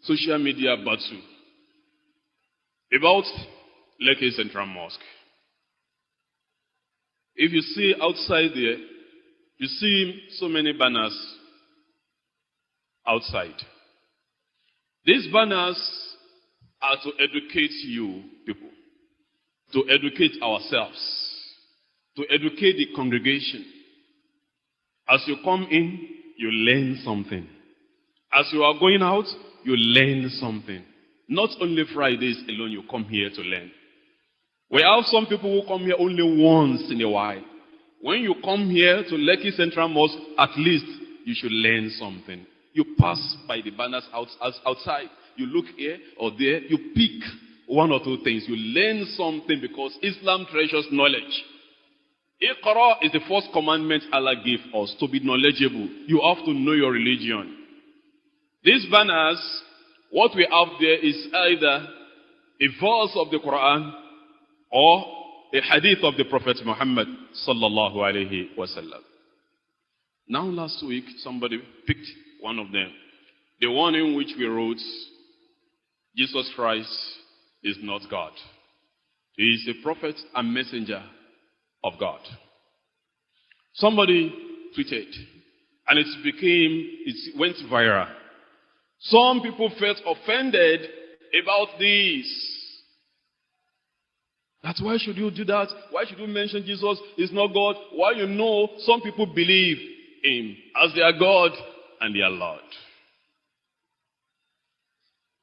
social media battle about Lekki Central Mosque. If you see outside there, you see so many banners outside. These banners are to educate you people, to educate ourselves, to educate the congregation. As you come in, you learn something. As you are going out, you learn something. Not only Fridays alone you come here to learn. We have some people who come here only once in a while. When you come here to Lekki Central Mosque, at least you should learn something. You pass by the banners outside. You look here or there. You pick one or two things. You learn something because Islam treasures knowledge. Iqra is the first commandment Allah gave us, to be knowledgeable. You have to know your religion. These banners, what we have there is either a verse of the Quran or a hadith of the Prophet Muhammad sallallahu alaihi wasallam. Now last week, somebody picked one of them. The one in which we wrote, Jesus Christ is not God. He is a prophet and messenger of God. Somebody tweeted, and it went viral. Some people felt offended about this. That's why should you do that? Why should you mention Jesus is not God? Why you know some people believe him as their God and their Lord.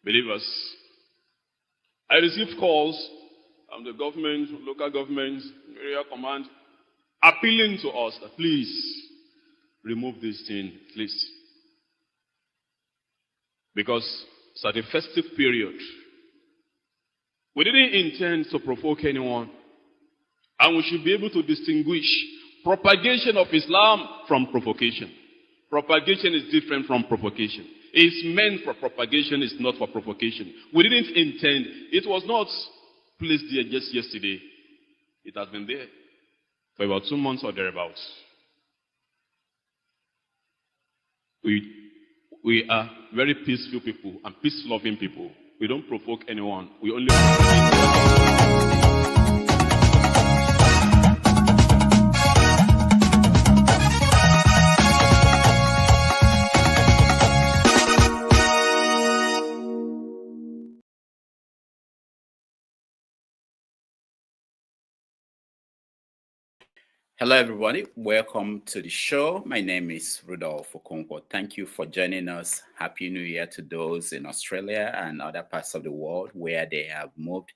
Believers, I received calls from the government, local governments, area command, appealing to us that please remove this thing, please. Because it's at a festive period. We didn't intend to provoke anyone. And we should be able to distinguish propagation of Islam from provocation. Propagation is different from provocation. It's meant for propagation, it's not for provocation. We didn't intend. It was not placed there just yesterday. It has been there for about 2 months or thereabouts. We are very peaceful people and peace-loving people. We don't provoke anyone. We only Hello, everybody. Welcome to the show. My name is Rudolph Okonkwo. Thank you for joining us. Happy New Year to those in Australia and other parts of the world where they have moved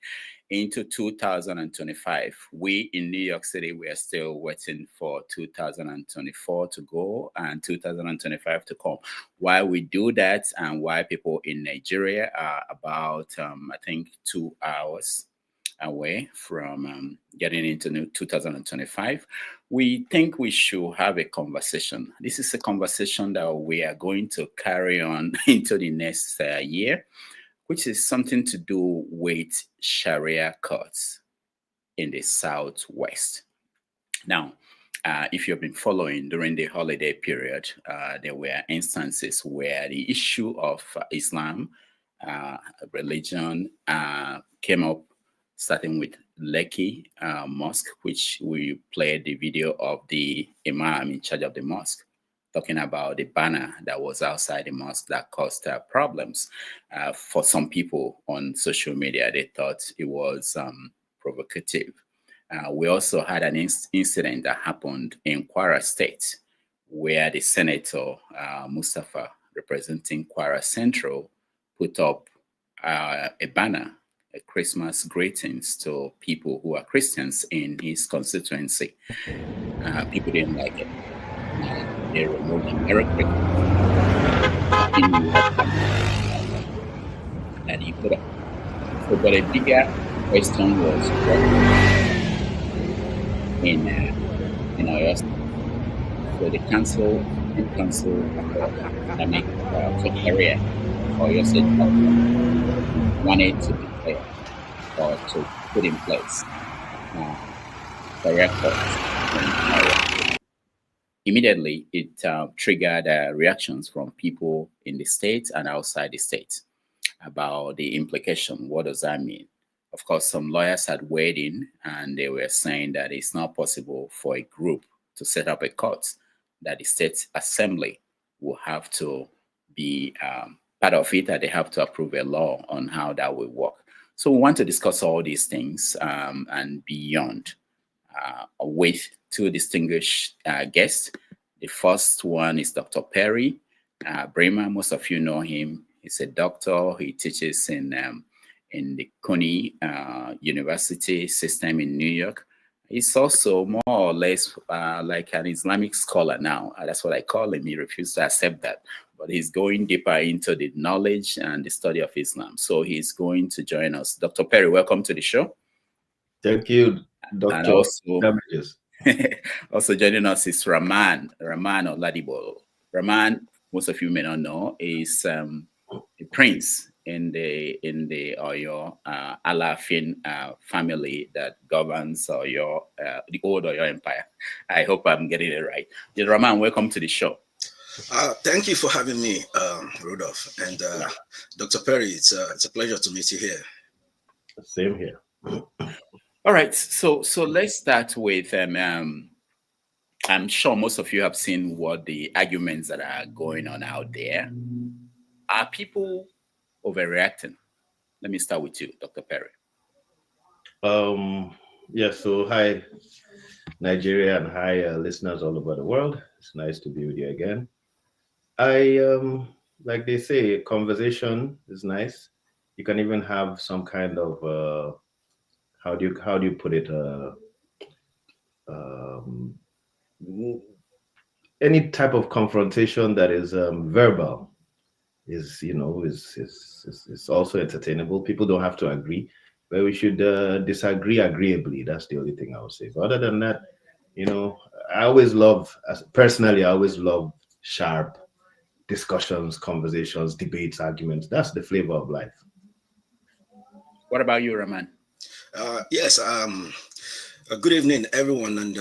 into 2025. We in New York City, we are still waiting for 2024 to go and 2025 to come. Why we do that and why people in Nigeria are about, I think, 2 hours away from getting into 2025, we think we should have a conversation. This is a conversation that we are going to carry on into the next year, which is something to do with Sharia Courts in the Southwest. Now, if you've been following during the holiday period, there were instances where the issue of Islam, religion, came up, starting with Lekki Mosque, which we played the video of the Imam in charge of the mosque, talking about the banner that was outside the mosque that caused problems. For some people on social media, they thought it was provocative. We also had an incident that happened in Kwara State, where the Senator, Mustafa, representing Kwara Central, put up a banner, a Christmas greetings to people who are Christians in his constituency. People didn't like it. They removed him very quickly. And he put up. So, but a bigger question was what in Oyo State. So the council of Islamic area, Oyo State, wanted to be or to put in place Sharia Courts. Immediately, it triggered reactions from people in the state and outside the state. about the implication. What does that mean? Of course, some lawyers had weighed in and they were saying that it's not possible for a group to set up a court, that the state assembly will have to be part of it, that they have to approve a law on how that will work. So we want to discuss all these things and beyond with two distinguished guests. The first one is Dr. Perry Brimah. Most of you know him. He's a doctor. He teaches in the CUNY University system in New York. He's also more or less like an Islamic scholar now. That's what I call him. He refused to accept that. But he's going deeper into the knowledge and the study of Islam. So he's going to join us. Dr. Perry, welcome to the show. Thank you, Dr. And also, Damages. also joining us is Rahman Oladigbolu. Rahman, most of you may not know, is a prince in the Oyo Alafin family that governs Oyo, the old Oyo Empire. I hope I'm getting it right. Rahman, welcome to the show. Thank you for having me, Rudolph. And Dr. Perry, it's a pleasure to meet you here. Same here. All right, so let's start with, I'm sure most of you have seen what the arguments that are going on out there. Are people overreacting? Let me start with you, Dr. Perry. Yeah, so hi, Nigeria, and hi, listeners all over the world. It's nice to be with you again. Like they say, conversation is nice. You can even have some kind of, how do you put it? Any type of confrontation that is verbal is also entertainable. People don't have to agree, but we should disagree agreeably. That's the only thing I would say. But other than that, I always love sharp discussions, conversations, debates, arguments. That's the flavor of life. What about you, Rahman? Yes. Good evening, everyone, and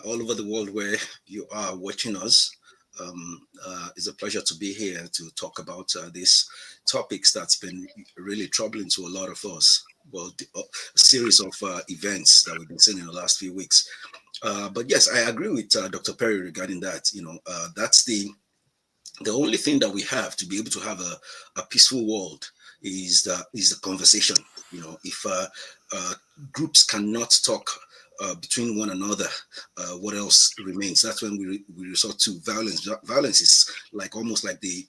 all over the world where you are watching us. It's a pleasure to be here to talk about these topics that's been really troubling to a lot of us. Well, a series of events that we've been seeing in the last few weeks. But yes, I agree with Dr. Perry regarding that. That's the only thing that we have to be able to have a peaceful world is the conversation. If groups cannot talk between one another, what else remains? That's when we resort to violence. Violence is almost like the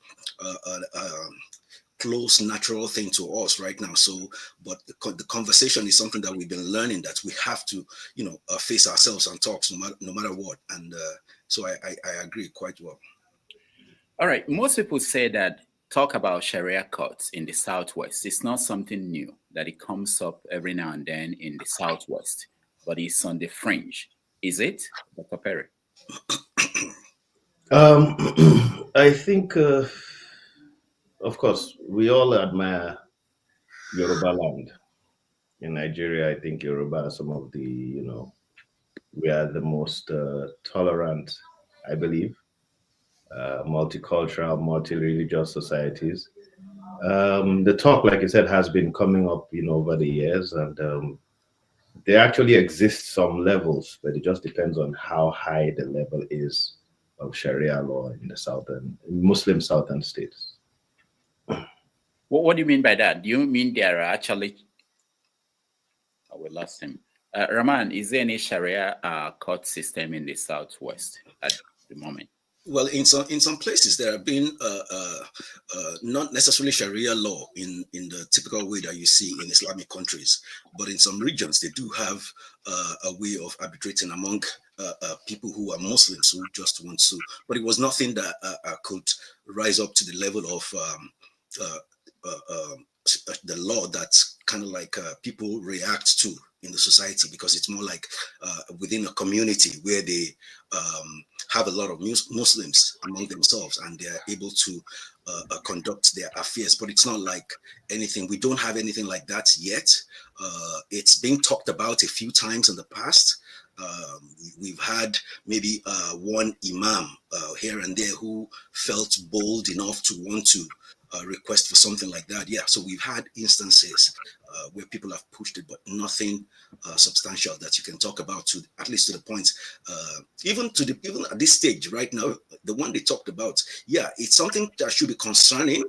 close natural thing to us right now. So, but the conversation is something that we've been learning, that we have to, face ourselves and talk no matter what. And so I agree quite well. All right. Most people say that talk about Sharia Courts in the Southwest. It's not something new, that it comes up every now and then in the Southwest, but it's on the fringe. Is it, Dr. Perry? I think, of course, we all admire Yoruba land. In Nigeria, I think Yoruba are some of the, we are the most tolerant, I believe, multicultural, multi-religious societies. The talk, like you said, has been coming up, over the years, and there actually exist some levels, but it just depends on how high the level is of Sharia law in the Muslim southern states. What do you mean by that? Do you mean there are actually? Oh, we lost him. Rahman, is there any Sharia court system in the Southwest at the moment? Well, in some places there have been not necessarily Sharia law in the typical way that you see in Islamic countries, but in some regions they do have a way of arbitrating among people who are Muslims who just want to. But it was nothing that could rise up to the level of the law that kind of like people react to in the society, because it's more like within a community where they have a lot of Muslims among themselves and they're able to conduct their affairs. But it's not like anything. We don't have anything like that yet. It's been talked about a few times in the past. We've had maybe one imam here and there who felt bold enough to want to request for something like that. Yeah, so we've had instances where people have pushed it, but nothing substantial that you can talk about, to at least to the point, even at this stage right now, the one they talked about, yeah, it's something that should be concerning,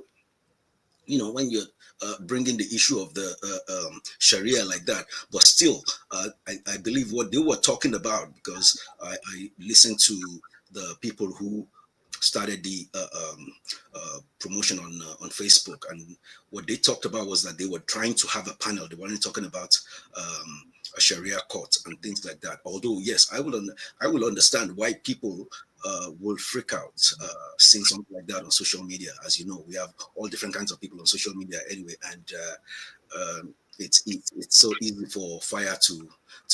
when you're bringing the issue of the Sharia like that. But still, I believe what they were talking about, because I listened to the people who started the promotion on Facebook, and what they talked about was that they were trying to have a panel. They weren't talking about a Sharia court and things like that. Although, yes, I will understand why people will freak out seeing something like that on social media. As you know, we have all different kinds of people on social media anyway, and it's so easy for fire to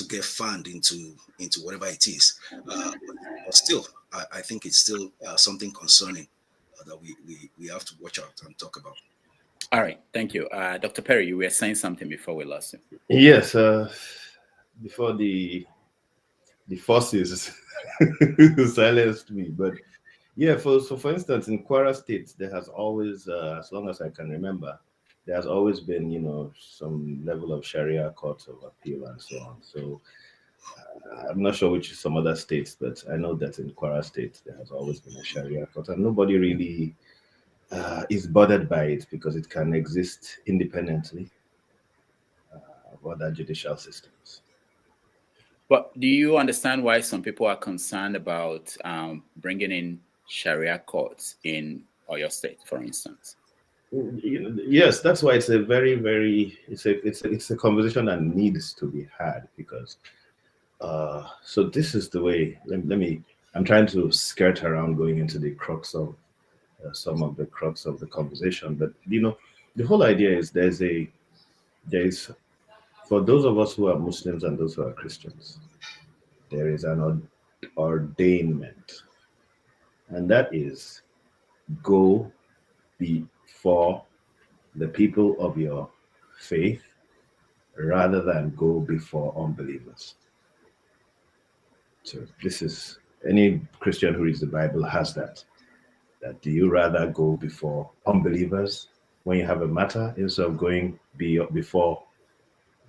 get fanned into whatever it is. But still, I think it's still something concerning that we have to watch out and talk about. All right, thank you. Dr. Perry, you were saying something before we lost you. Yes, before the forces silenced me. But yeah, for instance, in Kwara State, there has always, as long as I can remember, there has always been, some level of Sharia courts of appeal and so on. So I'm not sure which some other states, but I know that in Kwara State, there has always been a Sharia court, and nobody really is bothered by it because it can exist independently of other judicial systems. But do you understand why some people are concerned about bringing in Sharia courts in Oyo State, for instance? Yes, that's why it's a very, very it's a conversation that needs to be had, because so this is the way. I'm trying to skirt around going into the crux of some of the crux of the conversation, but the whole idea is there is for those of us who are Muslims and those who are Christians, there is an ordainment, and that is go before the people of your faith rather than go before unbelievers. So this is, any Christian who reads the Bible has that do you rather go before unbelievers when you have a matter instead of going before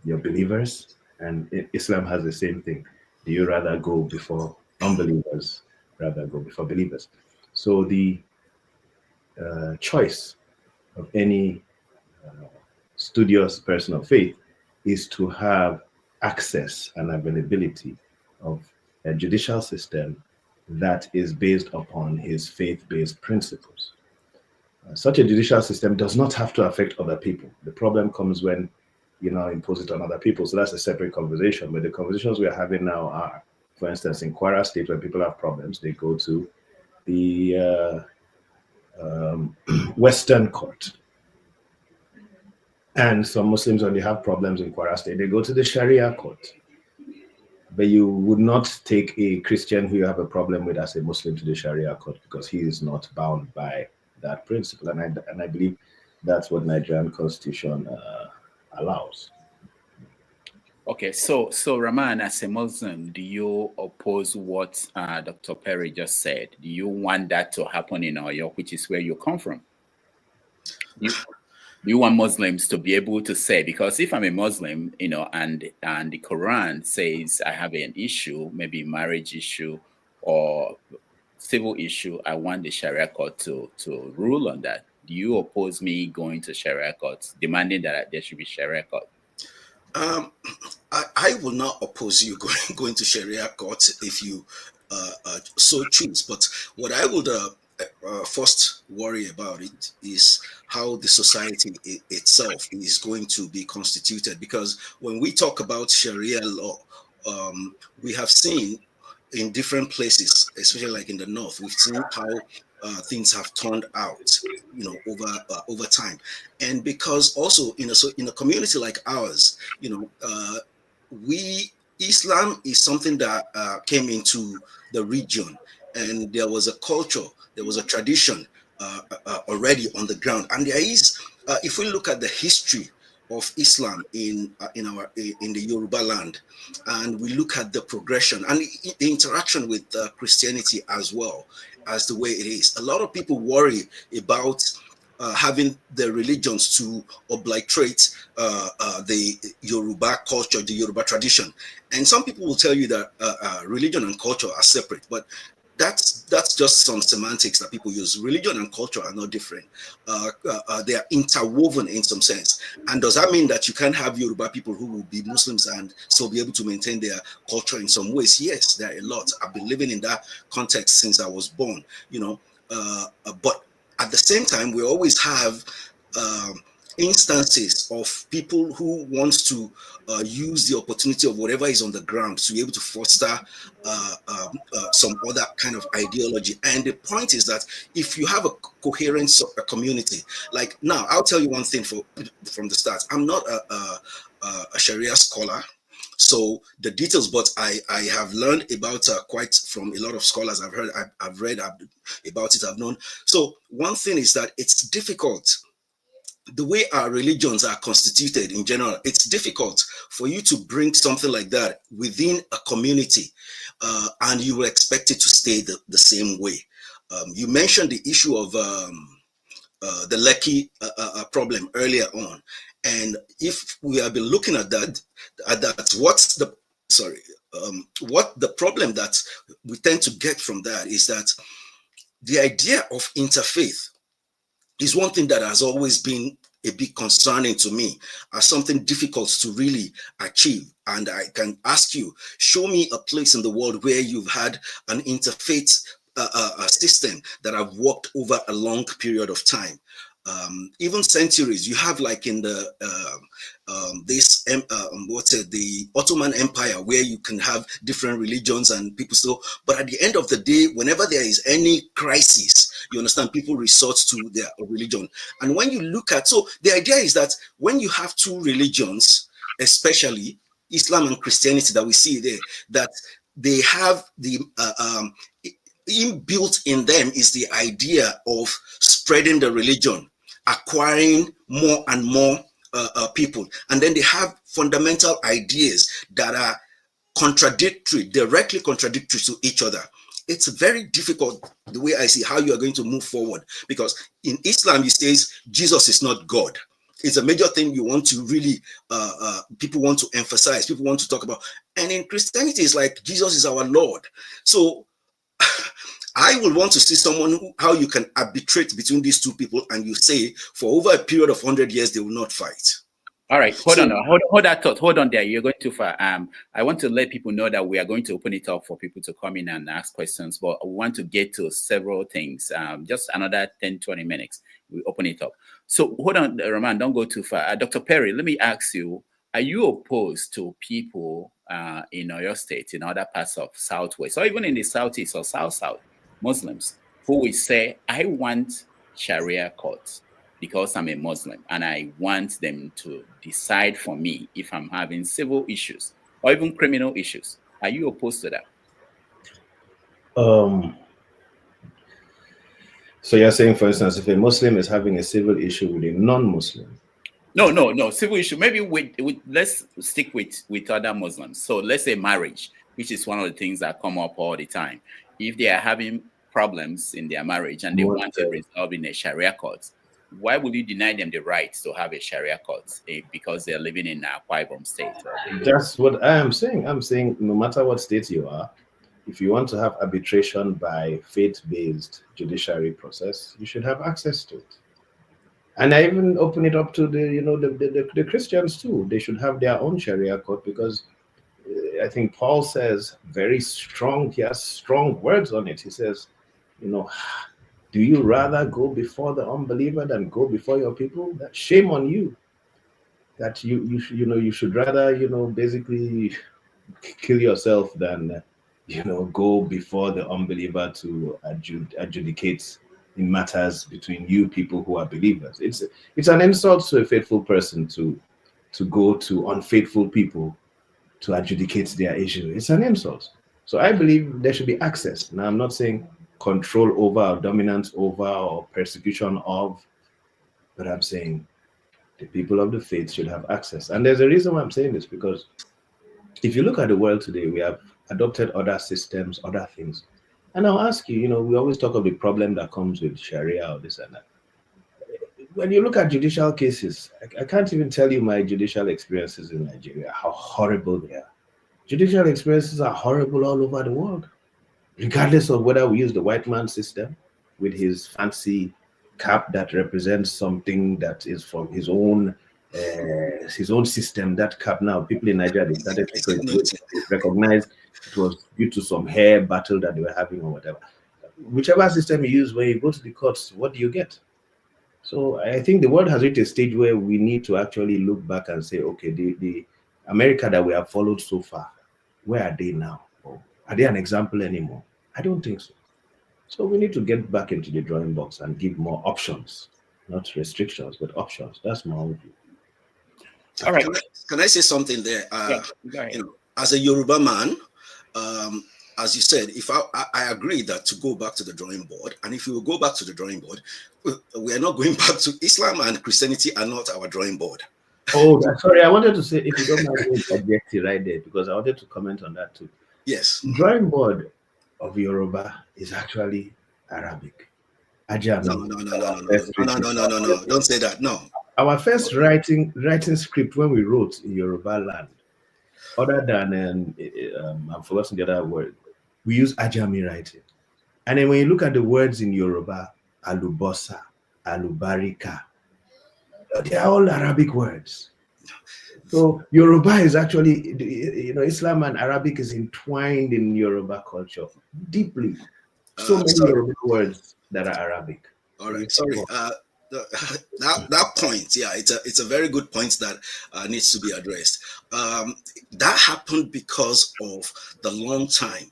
your believers? And Islam has the same thing. Do you rather go before unbelievers rather go before believers? So the choice of any studious person of faith is to have access and availability of a judicial system that is based upon his faith-based principles. Such a judicial system does not have to affect other people. The problem comes when impose it on other people. So that's a separate conversation. But the conversations we are having now are, for instance, in Kwara State, when people have problems, they go to the Western Court. And some Muslims, when they have problems in Kwara State, they go to the Sharia Court. But you would not take a Christian who you have a problem with as a Muslim to the Sharia Court, because he is not bound by that principle. And I believe that's what Nigerian Constitution allows. Okay, so Rahman, as a Muslim, do you oppose what Dr. Perry just said? Do you want that to happen in Oyo, which is where you come from? You want Muslims to be able to say, because if I'm a Muslim, and the Quran says I have an issue, maybe marriage issue or civil issue, I want the Sharia court to rule on that. Do you oppose me going to Sharia courts, demanding that there should be Sharia court? I will not oppose you going to Sharia courts if you so choose. But what I would first worry about it is how the society itself is going to be constituted. Because when we talk about Sharia law, we have seen in different places, especially like in the north, we've seen how things have turned out, over time. And because also in a community like ours, Islam is something that came into the region, and there was a culture, there was a tradition already on the ground. And there is, if we look at the history of Islam in the Yoruba land, and we look at the progression and the interaction with Christianity as well as the way it is, a lot of people worry about having the religions to obliterate the Yoruba culture, the Yoruba tradition. And some people will tell you that religion and culture are separate, but that's just some semantics that people use. Religion and culture are not different. They are interwoven in some sense. And does that mean that you can't have Yoruba people who will be Muslims and still be able to maintain their culture in some ways? Yes, there are a lot. I've been living in that context since I was born, you know. But at the same time, we always have instances of people who want to use the opportunity of whatever is on the ground to be able to foster some other kind of ideology. And the point is that if you have a coherent community, like now, I'll tell you one thing from the start. I'm not a Sharia scholar, so the details, but I have learned about quite from a lot of scholars. I've read about it, I've known. So one thing is that it's difficult. The way our religions are constituted in general, it's difficult for you to bring something like that within a community and you will expect it to stay the same way. You mentioned the issue of the Lekki problem earlier on. And if we have been looking at that, what the problem that we tend to get from that is that the idea of interfaith is one thing that has always been a bit concerning to me, as something difficult to really achieve. And I can ask you, show me a place in the world where you've had an interfaith system that have worked over a long period of time. Even centuries. You have like in the the Ottoman Empire, where you can have different religions and people still. But at the end of the day, whenever there is any crisis, you understand, people resort to their religion. And when you look at, so the idea is that when you have two religions, especially Islam and Christianity, that we see there, that they have the inbuilt in them is the idea of spreading the religion, acquiring more and more people. And then they have fundamental ideas that are contradictory, directly contradictory to each other. It's very difficult, the way I see, how you are going to move forward. Because in Islam, it says Jesus is not God. It's a major thing you want to really, people want to emphasize, people want to talk about. And in Christianity, it's like Jesus is our Lord. So I will want to see someone how you can arbitrate between these two people, and you say for over a period of 100 years they will not fight. All right, hold that thought. Hold on there. You're going too far. I want to let people know that we are going to open it up for people to come in and ask questions, but we want to get to several things. Just another 10, 20 minutes, we open it up. So hold on, Rahman, don't go too far. Dr. Perry, let me ask you, are you opposed to people in Oyo State, in other parts of Southwest, or even in the Southeast or South, Muslims, who will say, I want Sharia courts because I'm a Muslim and I want them to decide for me if I'm having civil issues or even criminal issues? Are you opposed to that? So you're saying, for instance, if a Muslim is having a civil issue with a non-Muslim? No, civil issue. Maybe let's stick with other Muslims. So let's say marriage, which is one of the things that come up all the time. If they are having problems in their marriage and they want it resolved in a Sharia court, why would you deny them the right to have a Sharia court because they're living in a Akwa Ibom state? That's what I am saying. I'm saying no matter what state you are, if you want to have arbitration by faith-based judiciary process, you should have access to it. And I even open it up to the Christians too. They should have their own Sharia court, because I think Paul says very strong, he has strong words on it. He says, do you rather go before the unbeliever than go before your people? That shame on you. That you should rather, basically kill yourself than, go before the unbeliever to adjudicate in matters between you people who are believers. It's an insult to a faithful person to go to unfaithful people to adjudicate their issue. It's an insult. So I believe there should be access. Now, I'm not saying control over or dominance over or persecution of, but I'm saying the people of the faith should have access. And there's a reason why I'm saying this, because if you look at the world today, we have adopted other systems, other things. And I'll ask you, we always talk of the problem that comes with Sharia or this and that. when you look at judicial cases, I can't even tell you my judicial experiences in Nigeria, how horrible they are. Judicial experiences are horrible all over the world, regardless of whether we use the white man system with his fancy cap that represents something that is from his own system. That cap now, people in Nigeria, they started to recognize it was due to some hair battle that they were having or whatever. Whichever system you use, when you go to the courts, what do you get? So I think the world has reached a stage where we need to actually look back and say, okay, the America that we have followed so far, where are they now? Or are they an example anymore? I don't think so. So we need to get back into the drawing box and give more options, not restrictions, but options. That's my own view. All right. Can I say something there? Yeah, go ahead. As a Yoruba man, as you said, if I agree that to go back to the drawing board, and if we will go back to the drawing board, we are not going back to Islam, and Christianity are not our drawing board. Oh, sorry, I wanted to say, if you don't mind, objective right there, because I wanted to comment on that too. Yes. The drawing board of Yoruba is actually Arabic. Ajami. No. Don't say that. No. Our first writing script when we wrote in Yoruba land, other than I'm forgetting the other word, we use Ajami writing. And then when you look at the words in Yoruba, alubosa, alubarika, they are all Arabic words. So Yoruba is actually, Islam and Arabic is entwined in Yoruba culture deeply. So many Yoruba words that are Arabic. All right, sorry. That point, yeah, it's a very good point that needs to be addressed. That happened because of the long time,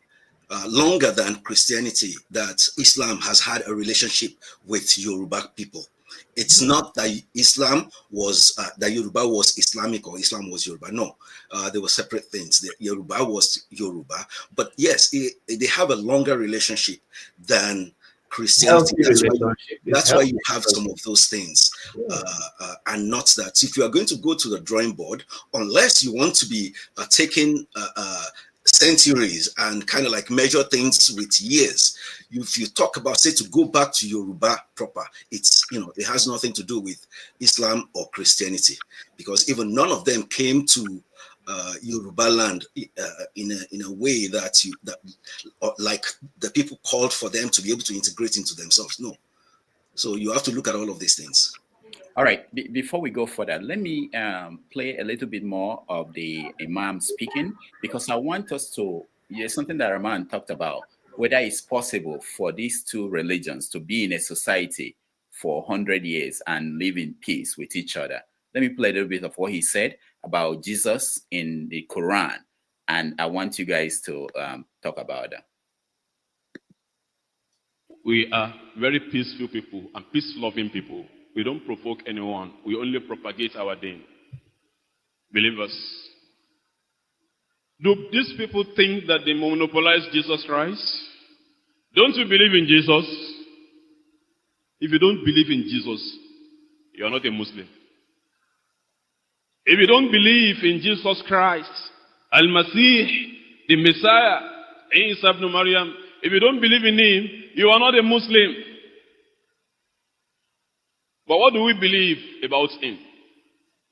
longer than Christianity, that Islam has had a relationship with Yoruba people. It's not that Islam was that Yoruba was Islamic or Islam was Yoruba. No, they were separate things. The Yoruba was Yoruba, but yes, they have a longer relationship than Christianity. That's why you have some of those things, and not that. If you are going to go to the drawing board, unless you want to be taking centuries and kind of like measure things with years, if you talk about, say, to go back to Yoruba proper, it's, it has nothing to do with Islam or Christianity, because even none of them came to Yoruba land in a way that like the people called for them to be able to integrate into themselves. No. So you have to look at all of these things. All right. Before we go further, let me play a little bit more of the Imam speaking, because I want us to, something that Rahman talked about, whether it's possible for these two religions to be in a society for 100 years and live in peace with each other. Let me play a little bit of what he said about Jesus in the Quran, and I want you guys to talk about that. We are very peaceful people and peace-loving people. We don't provoke anyone. We only propagate our deen. Believers. Do these people think that they monopolize Jesus Christ? Don't you believe in Jesus? If you don't believe in Jesus, you are not a Muslim. If you don't believe in Jesus Christ, Al-Masih, the Messiah, Isa ibn Maryam, if you don't believe in him, you are not a Muslim. But what do we believe about him?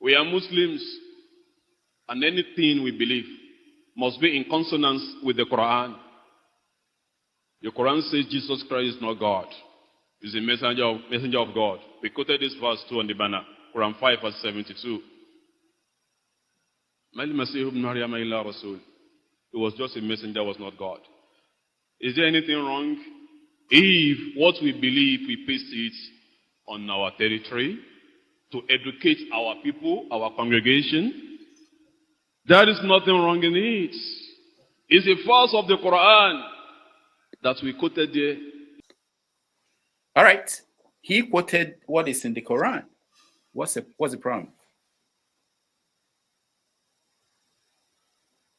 We are Muslims, and anything we believe must be in consonance with the Quran. The Quran says Jesus Christ is not God. He's a messenger of God. We quoted this verse 2 on the banner, Quran 5 verse 72. He was just a messenger, was not God. Is there anything wrong if what we believe we paste it on our territory to educate our people, our congregation? There is nothing wrong in it. It's a verse of the Quran that we quoted there. All right. He quoted what is in the Quran. What's the problem?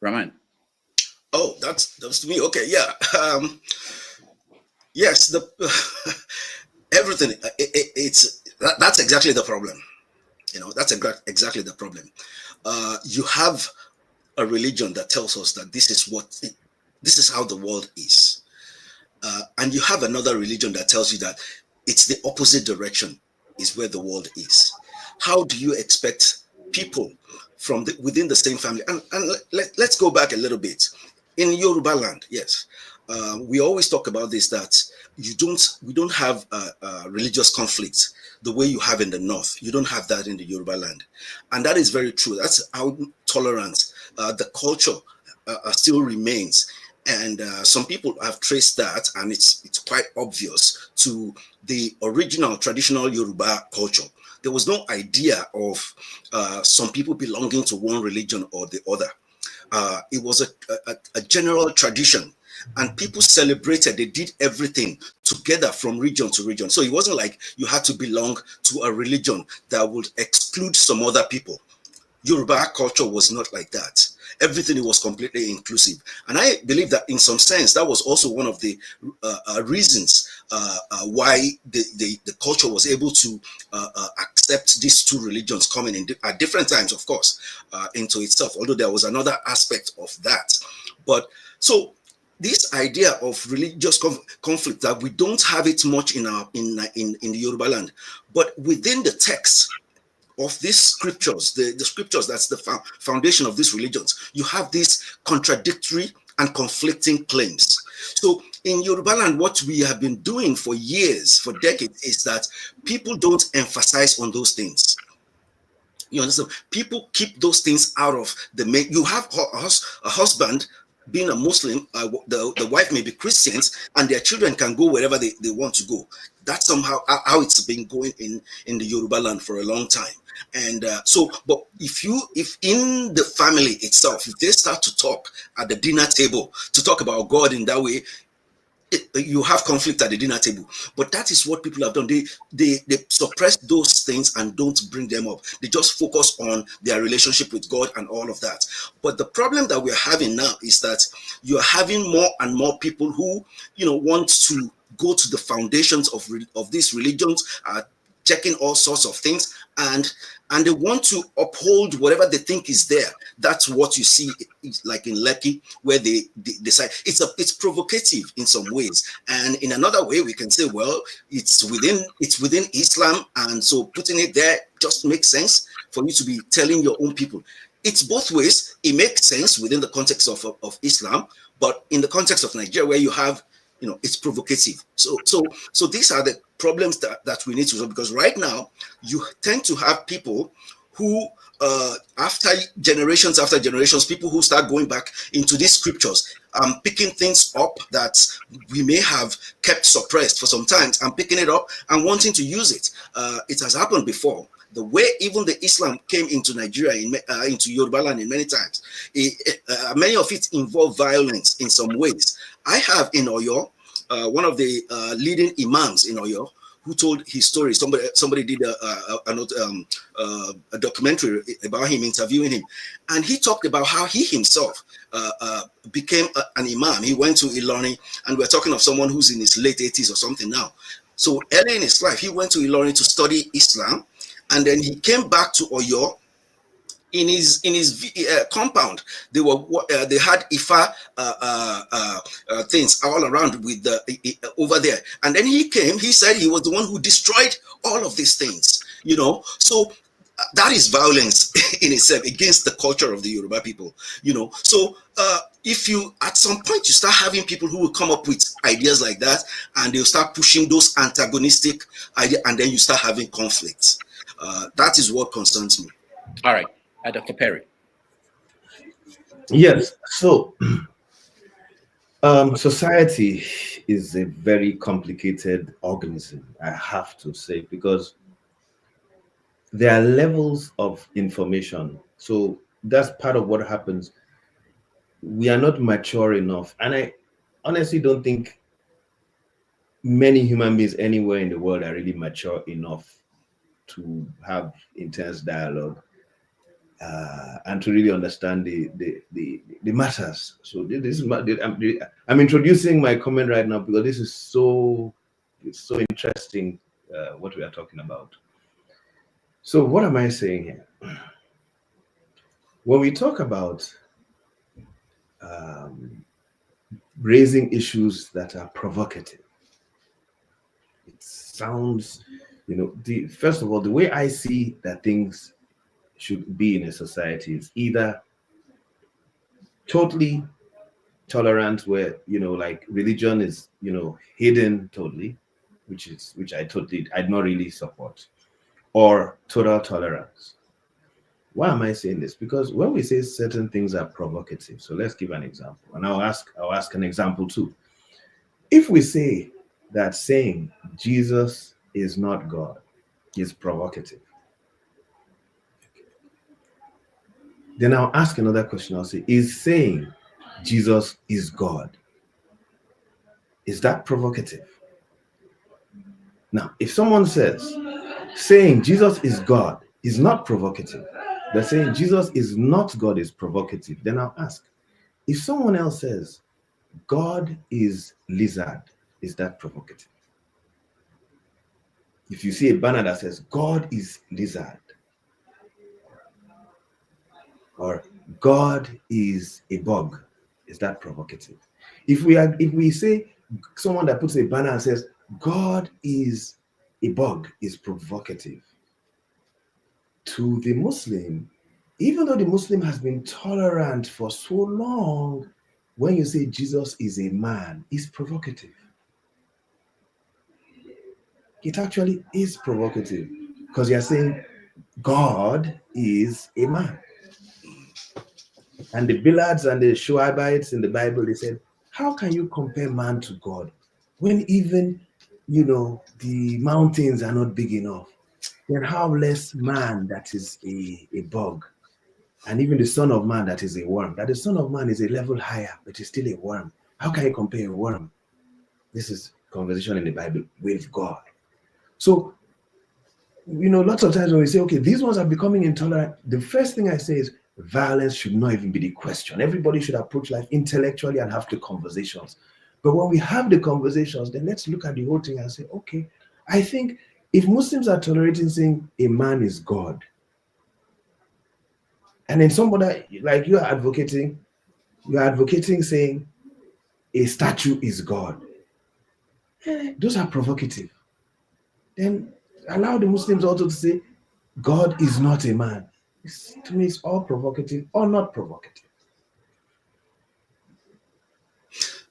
Rahman. Oh, that's to me. Okay, yeah. Yes, everything. That's exactly the problem. That's exactly the problem. You have a religion that tells us that this is how the world is, and you have another religion that tells you that it's the opposite direction. is where the world is. How do you expect people from within the same family? And let's go back a little bit. In Yoruba land, yes, we always talk about this, that we don't have religious conflict the way you have in the north. You don't have that in the Yoruba land, and that is very true. That's how tolerant the culture still remains. And some people have traced that, and it's quite obvious, to the original traditional Yoruba culture. There was no idea of some people belonging to one religion or the other. It was a general tradition, and people celebrated. They did everything together from region to region. So it wasn't like you had to belong to a religion that would exclude some other people. Yoruba culture was not like that. Everything was completely inclusive. And I believe that in some sense, that was also one of the reasons why the culture was able to accept these two religions coming in at different times, of course, into itself, although there was another aspect of that. But so this idea of religious conflict, that we don't have it much in the Yoruba land, but within the text of these scriptures, the scriptures, that's the foundation of these religions, you have these contradictory and conflicting claims. So in Yoruba land, what we have been doing for years, for decades, is that people don't emphasize on those things. You understand? People keep those things out of the main. You have a husband being a Muslim, the wife may be Christians, and their children can go wherever they want to go. That's somehow how it's been going in the Yoruba land for a long time. And but if in the family itself, if they start to talk at the dinner table to talk about God in that way, you have conflict at the dinner table. But that is what people have done. They suppress those things and don't bring them up. They just focus on their relationship with God and all of that. But the problem that we're having now is that you're having more and more people who want to go to the foundations of these religions, checking all sorts of things, and they want to uphold whatever they think is there. That's what you see, like in Lekki, where they decide it's provocative in some ways, and in another way we can say, well, it's within Islam, and so putting it there just makes sense for you to be telling your own people. It's both ways. It makes sense within the context of Islam, but in the context of Nigeria, where you have it's provocative. So these are the problems that we need to solve, because right now you tend to have people who after generations, people who start going back into these scriptures, picking things up that we may have kept suppressed for some time, and picking it up and wanting to use it. It has happened before. The way even the Islam came into Nigeria, into Yoruba land, in many times, many of it involved violence in some ways. I have in Oyo, one of the leading imams in Oyo, who told his story. Somebody did a documentary about him, interviewing him, and he talked about how he himself became an imam. He went to Ilorin, and we're talking of someone who's in his late 80s or something now. So early in his life, he went to Ilorin to study Islam, and then he came back to Oyo. In his compound, they had Ifa things all around with over there, and then he came. He said he was the one who destroyed all of these things. So that is violence in itself against the culture of the Yoruba people. So if you at some point you start having people who will come up with ideas like that, and they'll start pushing those antagonistic ideas, and then you start having conflicts. That is what concerns me. All right. Dr. Perry. Yes. So society is a very complicated organism, I have to say, because there are levels of information. So that's part of what happens. We are not mature enough. And I honestly don't think many human beings anywhere in the world are really mature enough to have intense dialogue. And to really understand the matters. So this is I'm introducing my comment right now because this is so interesting what we are talking about. So what am I saying here? When we talk about raising issues that are provocative, it sounds You know, first of all, the way I see that things should be in a society is either totally tolerant, where, you know, like religion is, you know, hidden totally, which I'd not really support, or total tolerance. Why am I saying this? Because when we say certain things are provocative, so let's give an example, and I'll ask an example too. If we say that saying Jesus is not God is provocative, then I'll ask another question. I'll say, is saying Jesus is God, is that provocative? Now, if someone says saying Jesus is God is not provocative, but saying Jesus is not God is provocative, then I'll ask, if someone else says God is lizard, is that provocative? If you see a banner that says God is lizard, or God is a bug, is that provocative? If we say someone that puts a banner and says God is a bug is provocative. To the Muslim, even though the Muslim has been tolerant for so long, when you say Jesus is a man, it's provocative. It actually is provocative, because you're saying God is a man. And the Billards and the Shoaibites in the Bible, they said, how can you compare man to God when even, you know, the mountains are not big enough? Then how less man that is a bug, and even the son of man that is a worm? That the son of man is a level higher, but is still a worm. How can you compare a worm? This is conversation in the Bible with God. So, you know, lots of times when we say, okay, these ones are becoming intolerant, the first thing I say is violence should not even be the question. Everybody should approach life intellectually and have the conversations. But when we have the conversations, then let's look at the whole thing and say, okay, I think if Muslims are tolerating saying a man is God, and then somebody like you are advocating saying a statue is God, those are provocative. Then allow the Muslims also to say God is not a man. To me, it's all provocative or not provocative.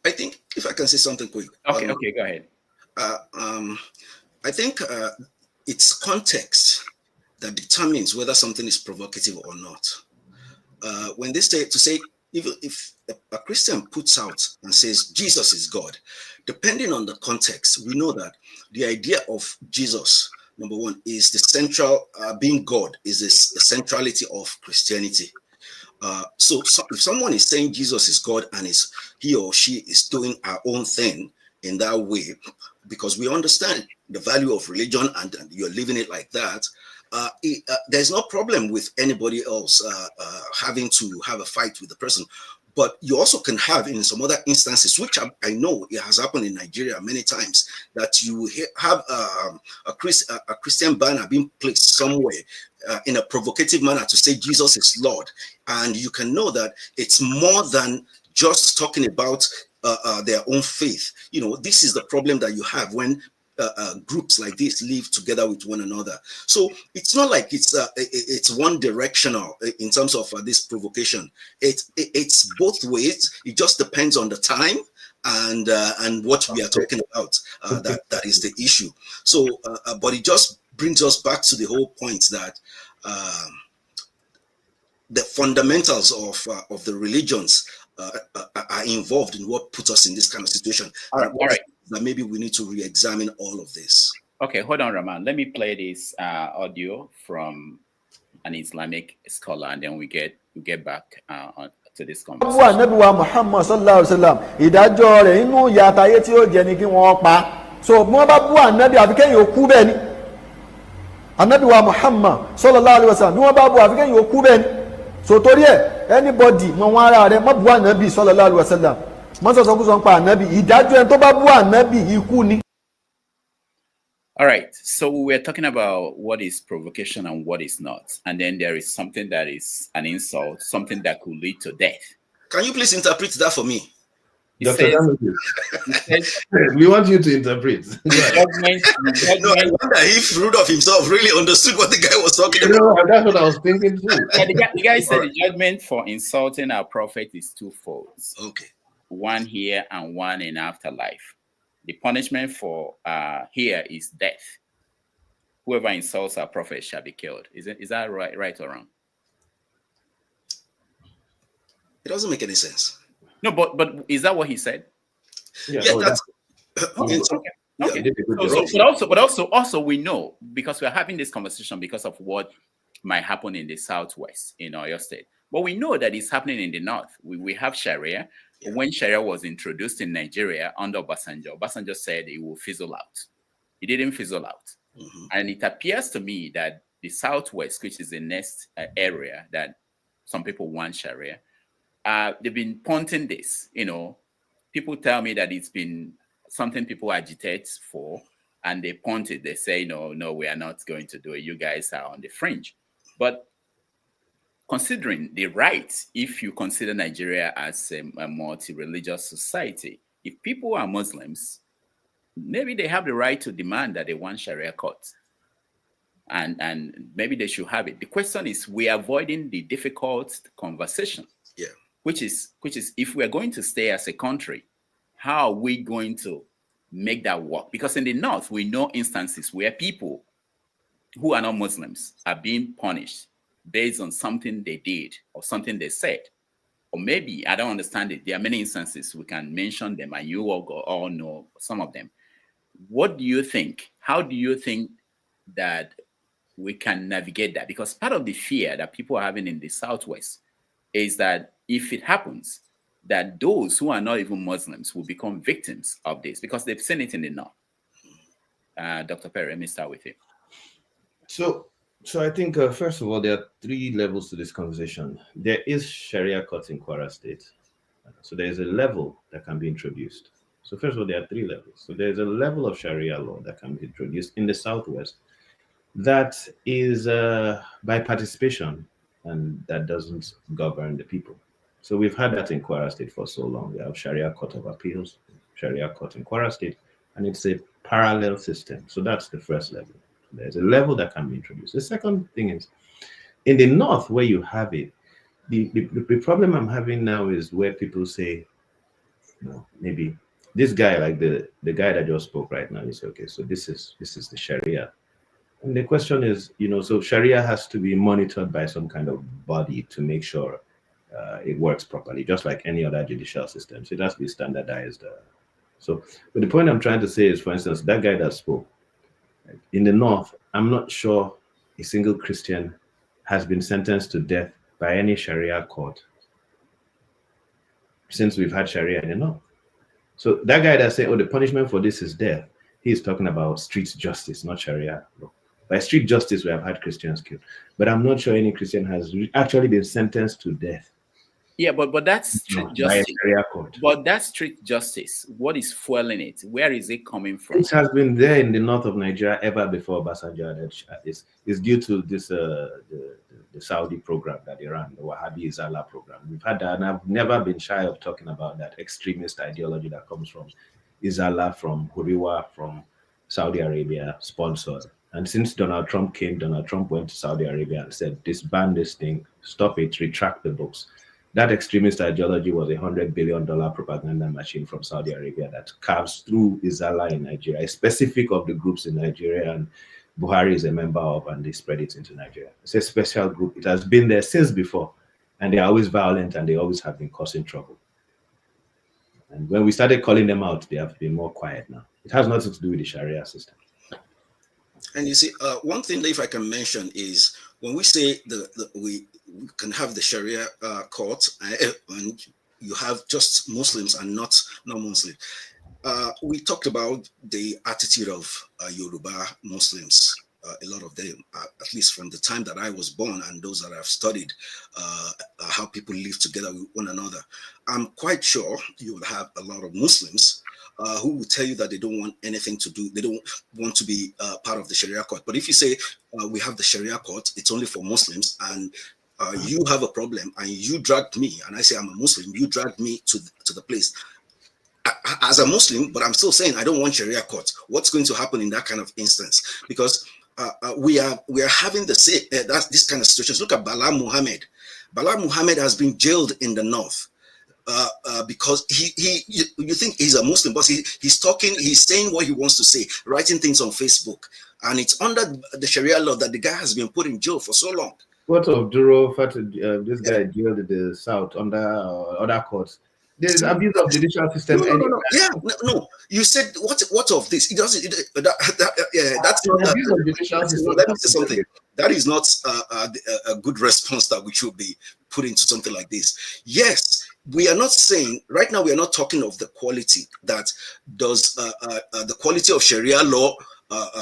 I think if I can say something quick. Okay, go ahead. I think it's context that determines whether something is provocative or not. When they say to say, even if a Christian puts out and says Jesus is God, depending on the context, we know that the idea of Jesus, number one, is the central being God is the centrality of Christianity. So if someone is saying Jesus is God and he or she is doing our own thing in that way, because we understand the value of religion and you're living it like that, there's no problem with anybody else having to have a fight with the person. But you also can have in some other instances, which I know it has happened in Nigeria many times, that you have a Christian banner being placed somewhere in a provocative manner to say Jesus is Lord. And you can know that it's more than just talking about their own faith. You know, this is the problem that you have when groups like this live together with one another. So it's not like it's one directional in terms of this provocation. It's both ways. It just depends on the time and what we are talking about. That is the issue. So, but it just brings us back to the whole point that the fundamentals of the religions are involved in what puts us in this kind of situation. All right. That maybe we need to re-examine all of this. Okay, hold on, Rahman. Let me play this audio from an Islamic scholar, and then we get back to this conversation. Ànábì wa Muhammad sallallahu alaihi wasallam ìdájọ́ rẹ̀ inú ìyà àtayé tí ó jẹ ni kí wọ́n pa. So bí wọ́n bá bú ànábì àfi kẹ́yìn ó kú bẹ́ẹ̀ ni. Ànábì wa Muhammad sallallahu alaihi wasallam bí wọ́n bá bú àfi kẹ́yìn ó kú bẹ́ẹ̀ ni. So torí ẹ̀ anybody mọ wọn ara rẹ̀ mọ́ bú ànábì sallallahu alaihi wasallam. Mọ́ sọ̀sọ́ kú sọ ń pa ànábì ìdájọ́ ẹni tó bá bú ànábì ikú ni. All right, so we're talking about what is provocation and what is not. And then there is something that is an insult, something that could lead to death. Can you please interpret that for me? Dr. We want you to interpret. Judgment. No, I wonder if Rudolph himself really understood what the guy was talking about. That's what I was thinking too. Yeah, the guy said the judgment for insulting our prophet is twofold. Okay. One here and one in afterlife. The punishment for here is death. Whoever insults our prophet shall be killed. Is that right or wrong? It doesn't make any sense. No, but is that what he said? Yeah, that's okay. But also we know, because we're having this conversation because of what might happen in the southwest in Oyo State. But we know that it's happening in the north. We have Sharia. Yeah. When Sharia was introduced in Nigeria under Obasanjo said it will fizzle out. It didn't fizzle out. Mm-hmm. And it appears to me that the southwest, which is the next area that some people want Sharia, they've been punting this. People tell me that it's been something people agitate for, and they punt it. They say, no, we are not going to do it. You guys are on the fringe. But considering the rights, if you consider Nigeria as a multi-religious society, if people are Muslims, maybe they have the right to demand that they want Sharia courts. And maybe they should have it. The question is, we're avoiding the difficult conversation. Yeah. Which is if we're going to stay as a country, how are we going to make that work? Because in the north, we know instances where people who are not Muslims are being punished based on something they did or something they said. Or maybe, I don't understand it. There are many instances, we can mention them, and you all know some of them. What do you think? How do you think that we can navigate that? Because part of the fear that people are having in the southwest is that if it happens, that those who are not even Muslims will become victims of this because they've seen it in the north. Dr. Perry, let me start with you. So I think, first of all, there are three levels to this conversation. There is Sharia Courts in Kwara State. So there's a level that can be introduced. So first of all, there are three levels. So there's a level of Sharia law that can be introduced in the southwest that is by participation, and that doesn't govern the people. So we've had that in Kwara State for so long. We have Sharia Court of Appeals, Sharia Court in Kwara State, and it's a parallel system. So that's the first level. There's a level that can be introduced. The second thing is, in the north where you have it, the problem I'm having now is where people say, maybe this guy, like the guy that just spoke right now, you say, okay, so this is the Sharia. And the question is, so Sharia has to be monitored by some kind of body to make sure it works properly, just like any other judicial system. So it has to be standardized. But the point I'm trying to say is, for instance, that guy that spoke, in the north, I'm not sure a single Christian has been sentenced to death by any Sharia court since we've had Sharia in the north. So that guy that said, the punishment for this is death, he's talking about street justice, not Sharia law. By street justice, we have had Christians killed. But I'm not sure any Christian has actually been sentenced to death. Yeah, but that's street justice. Sharia court. But that's street justice. What is fueling it? Where is it coming from? It has been there in the north of Nigeria ever before Obasanjo. It's due to this the Saudi program that they ran, the Wahhabi Izala program. We've had that, and I've never been shy of talking about that extremist ideology that comes from Izala, from Huriwa, from Saudi Arabia, sponsored. And since Donald Trump came, Donald Trump went to Saudi Arabia and said, ban this thing, stop it, retract the books. That extremist ideology was a $100 billion propaganda machine from Saudi Arabia that carves through Izala in Nigeria, a specific of the groups in Nigeria, and Buhari is a member of, and they spread it into Nigeria. It's a special group. It has been there since before, and they're always violent, and they always have been causing trouble. And when we started calling them out, they have been more quiet now. It has nothing to do with the Sharia system. And you see, one thing that if I can mention is when we say we can have the Sharia court and you have just Muslims and not non-Muslims. We talked about the attitude of Yoruba Muslims, a lot of them, at least from the time that I was born and those that I've studied, how people live together with one another. I'm quite sure you will have a lot of Muslims who will tell you that they don't want anything to do, they don't want to be part of the Sharia court. But if you say we have the Sharia court, it's only for Muslims, and you have a problem and you dragged me, and I say I'm a Muslim, you dragged me to the place, as a Muslim, but I'm still saying I don't want Sharia courts. What's going to happen in that kind of instance? Because we are having the same this kind of situations. Look at Bala Muhammad. Bala Muhammad has been jailed in the north because you think he's a Muslim, but he's talking, he's saying what he wants to say, writing things on Facebook, and it's under the Sharia law that the guy has been put in jail for so long. What of Duro? This guy jailed in the south under other courts. There's abuse of judicial system. No. Yeah, no. You said what of this? It doesn't. That's not abuse of judicial system. Let me say something. That is not a good response that we should be put into something like this. Yes, we are not saying right now. We are not talking of the quality that does the quality of Sharia law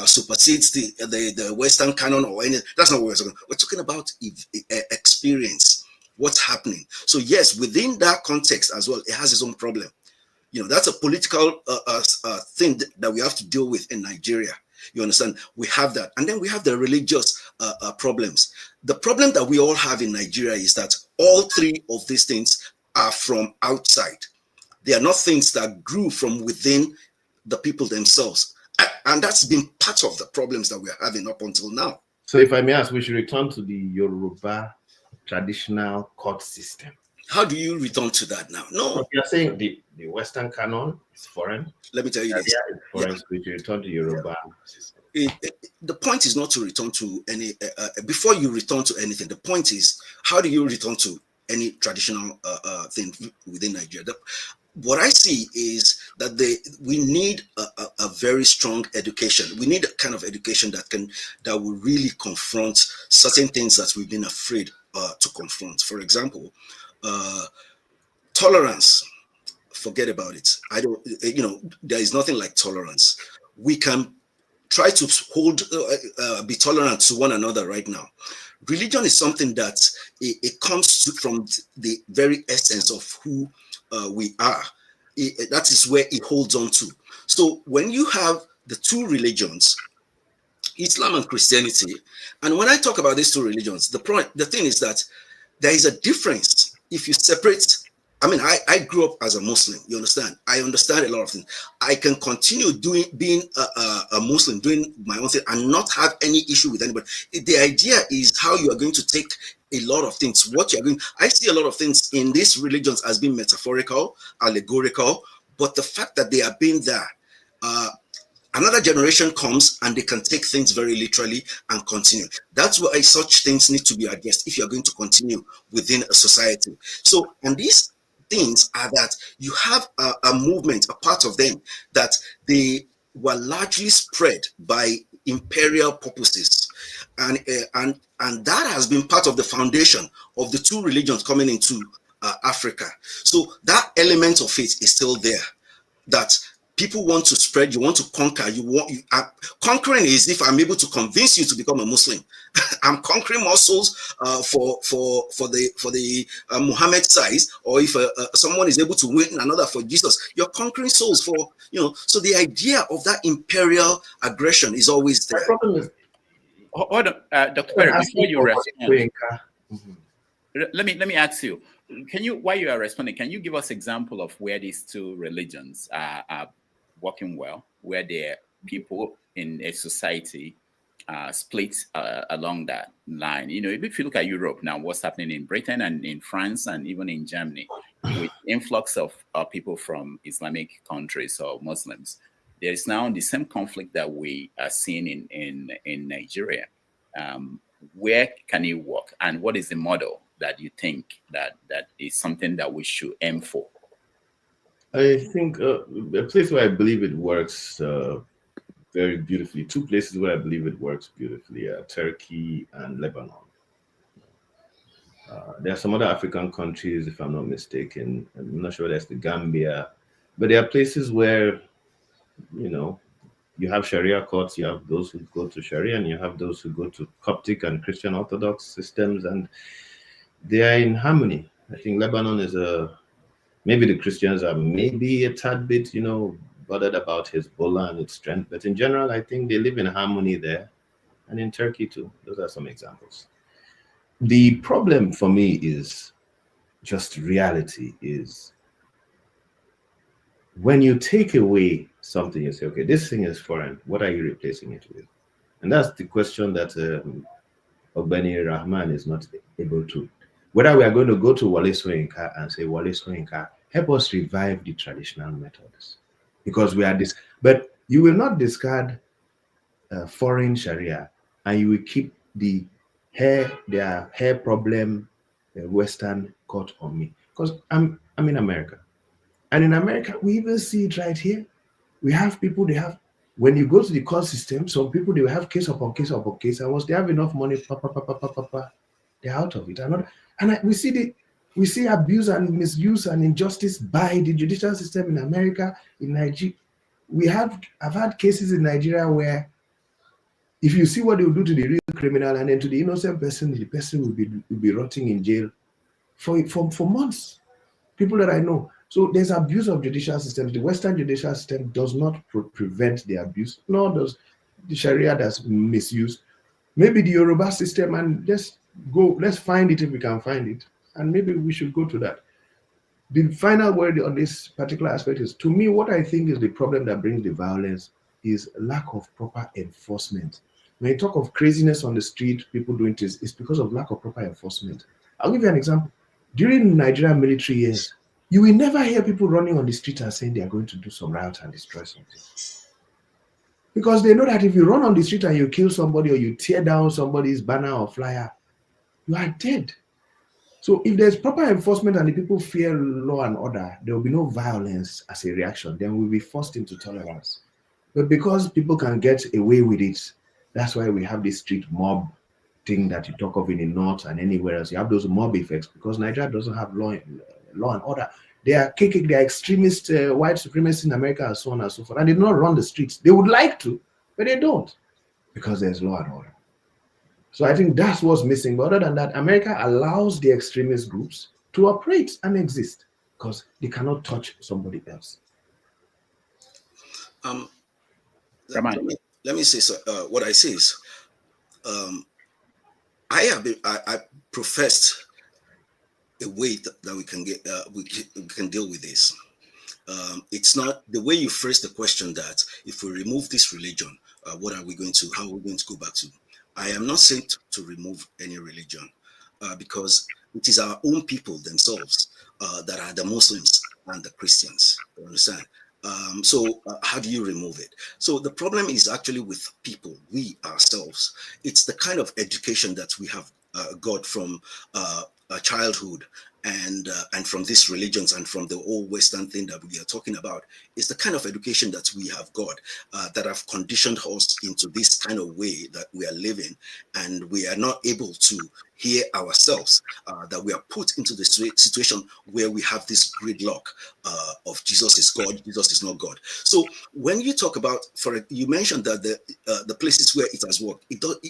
supersedes the Western canon or anything. That's not what we're talking about. We're talking about experience. What's happening? So yes, within that context as well, it has its own problem. That's a political thing that we have to deal with in Nigeria. You understand? We have that, and then we have the religious problems. The problem that we all have in Nigeria is that all three of these things are from outside. They are not things that grew from within the people themselves, and that's been part of the problems that we are having up until now. So, if I may ask, we should return to the Yoruba traditional court system. How do you return to that now? No, you're saying the Western canon is foreign. Let me tell you this. Foreign, we should return to Yoruba system. The point is not to return to any. Before you return to anything, the point is how do you return to any traditional thing within Nigeria? What I see is that we need a very strong education. We need a kind of education that will really confront certain things that we've been afraid to confront. For example, tolerance. Forget about it. There is nothing like tolerance. We can try to be tolerant to one another right now. Religion is something that it comes from the very essence of who we are. That is where it holds on to. So when you have the two religions, Islam and Christianity, and when I talk about these two religions, the thing is that there is a difference if you separate. I mean, I grew up as a Muslim. You understand? I understand a lot of things. I can continue being a Muslim, doing my own thing, and not have any issue with anybody. The idea is how you are going to take a lot of things. What you're going. I see a lot of things in these religions as being metaphorical, allegorical, but the fact that they are being there. Another generation comes and they can take things very literally and continue. That's why such things need to be addressed if you're going to continue within a society. So, and these things are that you have a movement, a part of them that they were largely spread by imperial purposes, and that has been part of the foundation of the two religions coming into Africa. So that element of it is still there. That people want to spread, you want to conquer, conquering is if I'm able to convince you to become a Muslim. I'm conquering more souls for the Muhammad side, or if someone is able to win another for Jesus, you're conquering souls for, so the idea of that imperial aggression is always there. The problem is, hold on, Dr. Perry, before you respond, let me ask you, while you are responding, can you give us example of where these two religions are working well, where there are people in a society split along that line? If you look at Europe now, what's happening in Britain and in France and even in Germany, with influx of people from Islamic countries or Muslims, there is now the same conflict that we are seeing in Nigeria. Where can it work, and what is the model that you think that is something that we should aim for? I think a place where I believe it works very beautifully, two places where I believe it works beautifully are Turkey and Lebanon. There are some other African countries, if I'm not mistaken. I'm not sure that's the Gambia, but there are places where, you have Sharia courts, you have those who go to Sharia, and you have those who go to Coptic and Christian Orthodox systems, and they are in harmony. I think Lebanon is maybe the Christians are maybe a tad bit, bothered about Hezbollah and its strength, but in general, I think they live in harmony there, and in Turkey too. Those are some examples. The problem for me is just reality is When you take away something, you say, okay, this thing is foreign. What are you replacing it with? And that's the question that Ogbeni Rahman is not able to. Whether we are going to go to Wale Soyinka and say, Wale Soyinka, help us revive the traditional methods. Because we are this, but you will not discard foreign Sharia and you will keep their hair problem, Western court on me. Because I'm in America. And in America, we even see it right here. We have people, when you go to the court system, some people, they will have case upon case upon case. And once they have enough money, they're out of it. We see abuse and misuse and injustice by the judicial system in America, in Nigeria. I've had cases in Nigeria where if you see what they will do to the real criminal and then to the innocent person, the person will be rotting in jail for months. People that I know. So there's abuse of judicial systems. The Western judicial system does not prevent the abuse, nor does the Sharia that's misused. Maybe the Yoruba system, and let's find it if we can find it. And maybe we should go to that. The final word on this particular aspect is, to me, what I think is the problem that brings the violence is lack of proper enforcement. When you talk of craziness on the street, people doing this, it's because of lack of proper enforcement. I'll give you an example. During Nigerian military years, you will never hear people running on the street and saying they are going to do some riot and destroy something. Because they know that if you run on the street and you kill somebody or you tear down somebody's banner or flyer, you are dead. So if there's proper enforcement and the people fear law and order, there will be no violence as a reaction. Then we'll be forced into tolerance. But because people can get away with it, that's why we have this street mob thing that you talk of in the north and anywhere else. You have those mob effects because Nigeria doesn't have law and order. They are they are extremist, white supremacists in America and so on and so forth. And they do not run the streets. They would like to, but they don't because there's law and order. So I think that's what's missing. But other than that, America allows the extremist groups to operate and exist because they cannot touch somebody else. Let me say what I say is, I professed a way that we can get we can deal with this. It's not the way you phrase the question that if we remove this religion, what are we going to? How are we going to go back to? I am not saying to remove any religion because it is our own people themselves that are the Muslims and the Christians. You understand? So how do you remove it? So the problem is actually with people, we ourselves. It's the kind of education that we have got from childhood and from these religions and from the old Western thing that we are talking about. It's the kind of education that we have got that have conditioned us into this kind of way that we are living, and we are not able to hear ourselves, that we are put into the situation where we have this gridlock of Jesus is God, Jesus is not God. So when you talk about, you mentioned that the places where it has worked,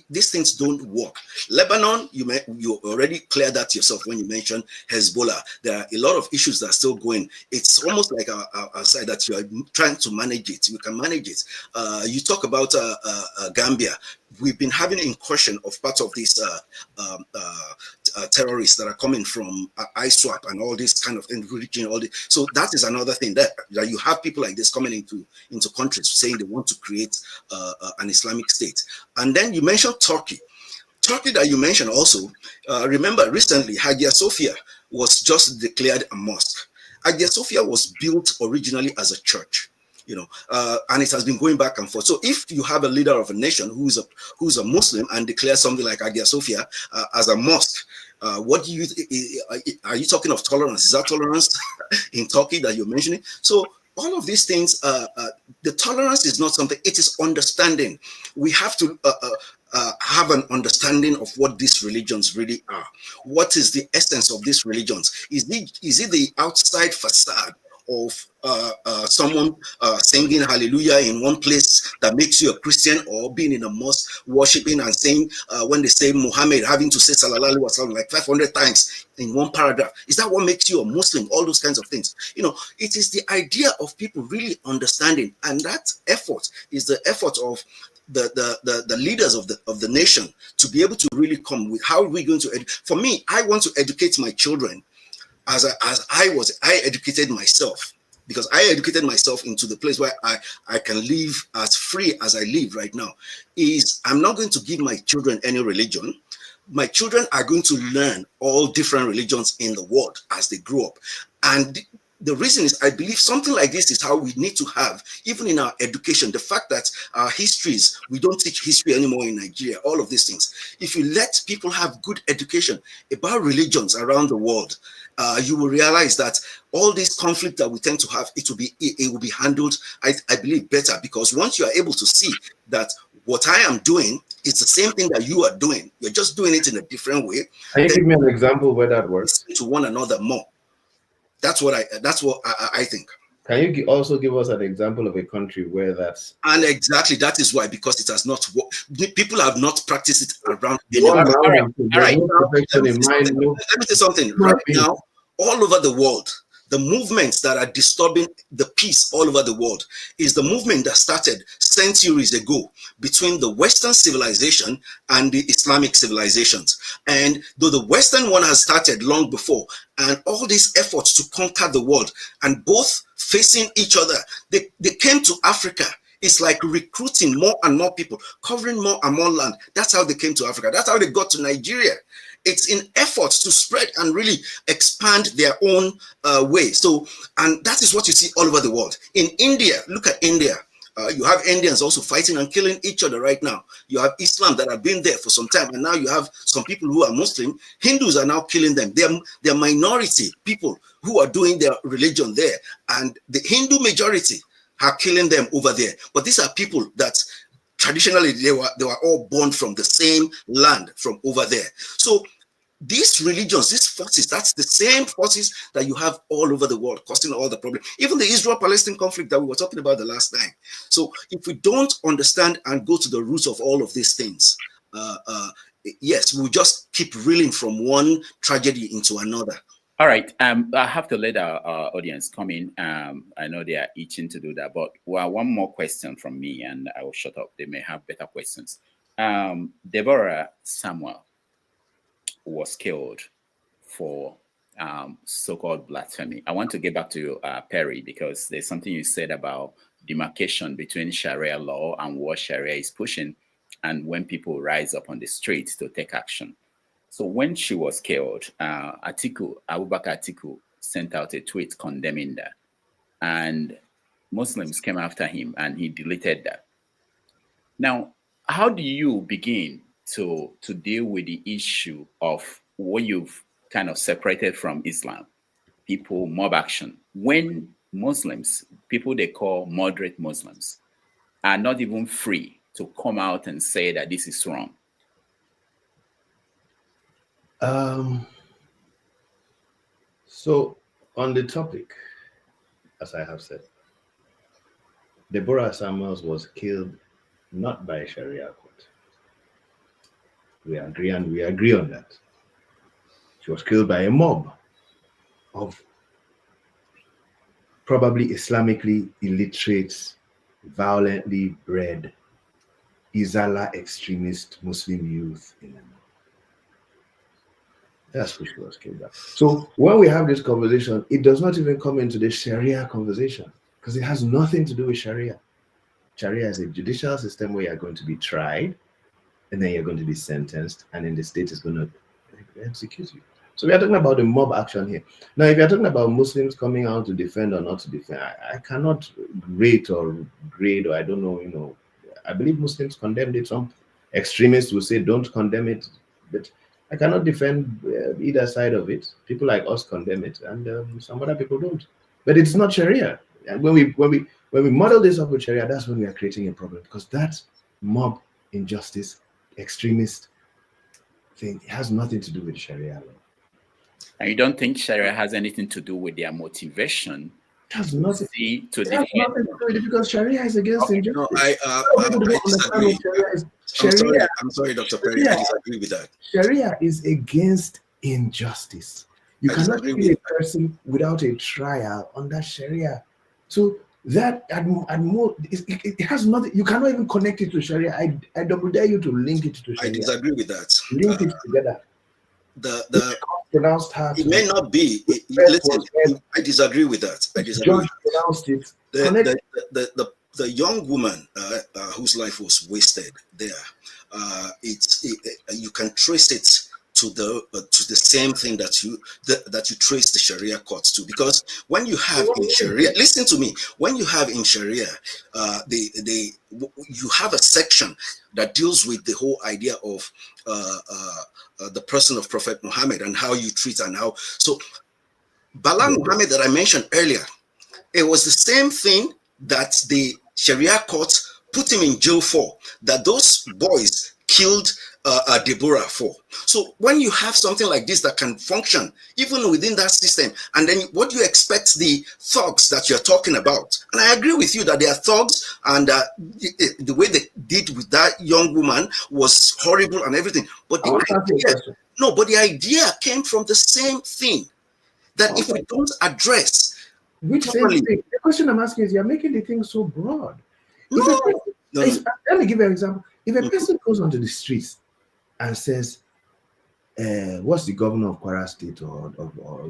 these things don't work. Lebanon, you already cleared that yourself when you mentioned Hezbollah. There are a lot of issues that are still going. It's almost like a side that you are trying to manage it. You can manage it. You talk about Gambia. We've been having an incursion of part of these terrorists that are coming from ISWAP and all this kind of enriching all this. So that is another thing that you have people like this coming into countries saying they want to create an Islamic state. And then you mentioned Turkey. Turkey that you mentioned also, remember recently Hagia Sophia was just declared a mosque. Hagia Sophia was built originally as a church. And it has been going back and forth. So if you have a leader of a nation who's a Muslim and declares something like Hagia Sophia as a mosque, what do are you talking of tolerance? Is that tolerance in Turkey that you're mentioning? So all of these things, the tolerance is not something, it is understanding. We have to have an understanding of what these religions really are. What is the essence of these religions? Is it the outside facade of someone singing hallelujah in one place that makes you a Christian, or being in a mosque worshiping and saying when they say Muhammad having to say sallallahu alaihi wasallam like 500 times in one paragraph? Is that what makes you a Muslim? All those kinds of things. It is the idea of people really understanding, and that effort is the effort of the leaders of the nation to be able to really come with how are we going to for me, I want to educate my children as I educated myself. because I educated myself into the place where I can live as free as I live right now, is I'm not going to give my children any religion. My children are going to learn all different religions in the world as they grow up. And the reason is, I believe something like this is how we need to have, even in our education, the fact that our histories, we don't teach history anymore in Nigeria, all of these things. If you let people have good education about religions around the world, you will realize that all this conflict that we tend to have, it will be handled, I believe, better, because once you are able to see that what I am doing is the same thing that you are doing, you're just doing it in a different way. Can you give me an example where that works? To one another more. That's what I think. Can you also give us an example of a country where that's... And exactly, that is why, because it has not worked. People have not practiced it around. Let me say something. Right now, all over the world, the movements that are disturbing the peace all over the world is the movement that started centuries ago between the Western civilization and the Islamic civilizations. And though the Western one has started long before, and all these efforts to conquer the world and both facing each other, they came to Africa. It's like recruiting more and more people, covering more and more land. That's how they came to Africa. That's how they got to Nigeria. It's in efforts to spread and really expand their own way. So, and that is what you see all over the world. In India, look at India. You have Indians also fighting and killing each other right now. You have Islam that have been there for some time, and now you have some people who are Muslim. Hindus are now killing them. They're minority people who are doing their religion there, and the Hindu majority are killing them over there. But these are people that traditionally they were all born from the same land from over there. So these religions, these forces, that's the same forces that you have all over the world causing all the problems. Even the Israel-Palestine conflict that we were talking about the last time. So if we don't understand and go to the roots of all of these things, yes, we'll just keep reeling from one tragedy into another. All right, I have to let our audience come in. I know they are itching to do that, but one more question from me and I will shut up. They may have better questions. Deborah Samuel was killed for so-called blasphemy. I want to get back to Perry, because there's something you said about demarcation between Sharia law and what Sharia is pushing, and when people rise up on the streets to take action. So when she was killed, Abubakar Atiku sent out a tweet condemning that, and Muslims came after him and he deleted that. Now, how do you begin to deal with the issue of what you've kind of separated from Islam, people, mob action, when Muslims, people they call moderate Muslims, are not even free to come out and say that this is wrong? So on the topic, as I have said, Deborah Samuels was killed not by a Sharia court. We agree on that. She was killed by a mob of probably Islamically illiterate, violently bred, Izala extremist Muslim youth in America. That's who she was killed by. So when we have this conversation, it does not even come into the Sharia conversation, because it has nothing to do with Sharia. Sharia is a judicial system where you're going to be tried, and then you're going to be sentenced, and then the state is going to execute you. So we are talking about the mob action here. Now, if you're talking about Muslims coming out to defend or not to defend, I cannot rate or grade, or I don't know, I believe Muslims condemned it. Some extremists will say don't condemn it, but I cannot defend either side of it. People like us condemn it, and some other people don't. But it's not Sharia. And when we model this up with Sharia, that's when we are creating a problem, because that mob injustice, extremist thing, it has nothing to do with Sharia law. And you don't think Sharia has anything to do with their motivation? It has nothing to defend. Nothing to do with it, because Sharia is against injustice. No, I disagree. I'm sorry, Dr. Perry, I disagree with that. Sharia is against injustice. You cannot kill a person without a trial under Sharia. So that it has nothing. You cannot even connect it to Sharia. I double dare you to link it to Sharia. I disagree with that. Link it together. pronounced her. It may not be. Listen, I disagree with that. I disagree. Judge pronounced it. The young woman whose life was wasted there, you can trace it to the same thing that you trace the Sharia courts to, because when you have in Sharia, listen to me, when you have in Sharia, you have a section that deals with the whole idea of the person of Prophet Muhammad and how you treat and how. So Bala Muhammad that I mentioned earlier, it was the same thing that the Sharia court put him in jail for, that those boys killed Deborah for. So when you have something like this that can function even within that system, and then what do you expect the thugs that you're talking about? And I agree with you that they are thugs, and the way they did with that young woman was horrible and everything. But the idea came from the same thing, that if we don't address which properly, same thing, the question I'm asking is, you're making the thing so broad. Let me give you an example. If a person goes onto the streets and says, what's the governor of Kwara State or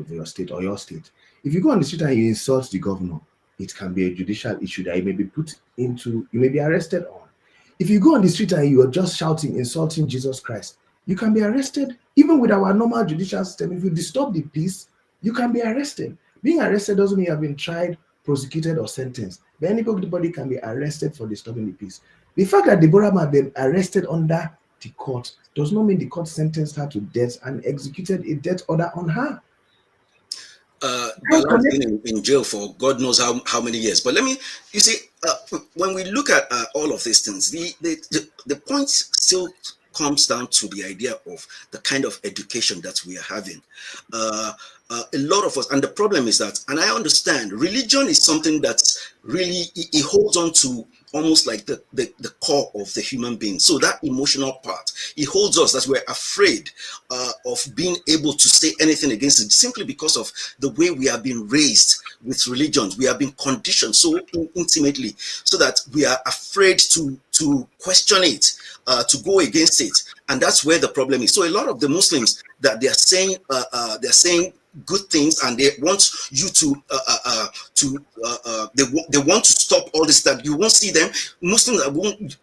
your state or your state? If you go on the street and you insult the governor, it can be a judicial issue that you may be you may be arrested on. If you go on the street and you are just shouting, insulting Jesus Christ, you can be arrested. Even with our normal judicial system, if you disturb the peace, you can be arrested. Being arrested doesn't mean you have been tried, prosecuted, or sentenced. But anybody can be arrested for disturbing the peace. The fact that Deborah had been arrested under the court does not mean the court sentenced her to death and executed a death order on her. Bala's been in jail for God knows how many years. But you see, when we look at all of these things, the point still comes down to the idea of the kind of education that we are having. A lot of us, and the problem is that, and I understand, religion is something that's really, it holds on to almost like the core of the human being. So that emotional part, it holds us, that we're afraid of being able to say anything against it, simply because of the way we have been raised with religions. We have been conditioned so intimately, so that we are afraid to question it, to go against it. And that's where the problem is. So a lot of the Muslims that they're saying good things, and they want you they want to stop all this stuff. You won't see them. Muslims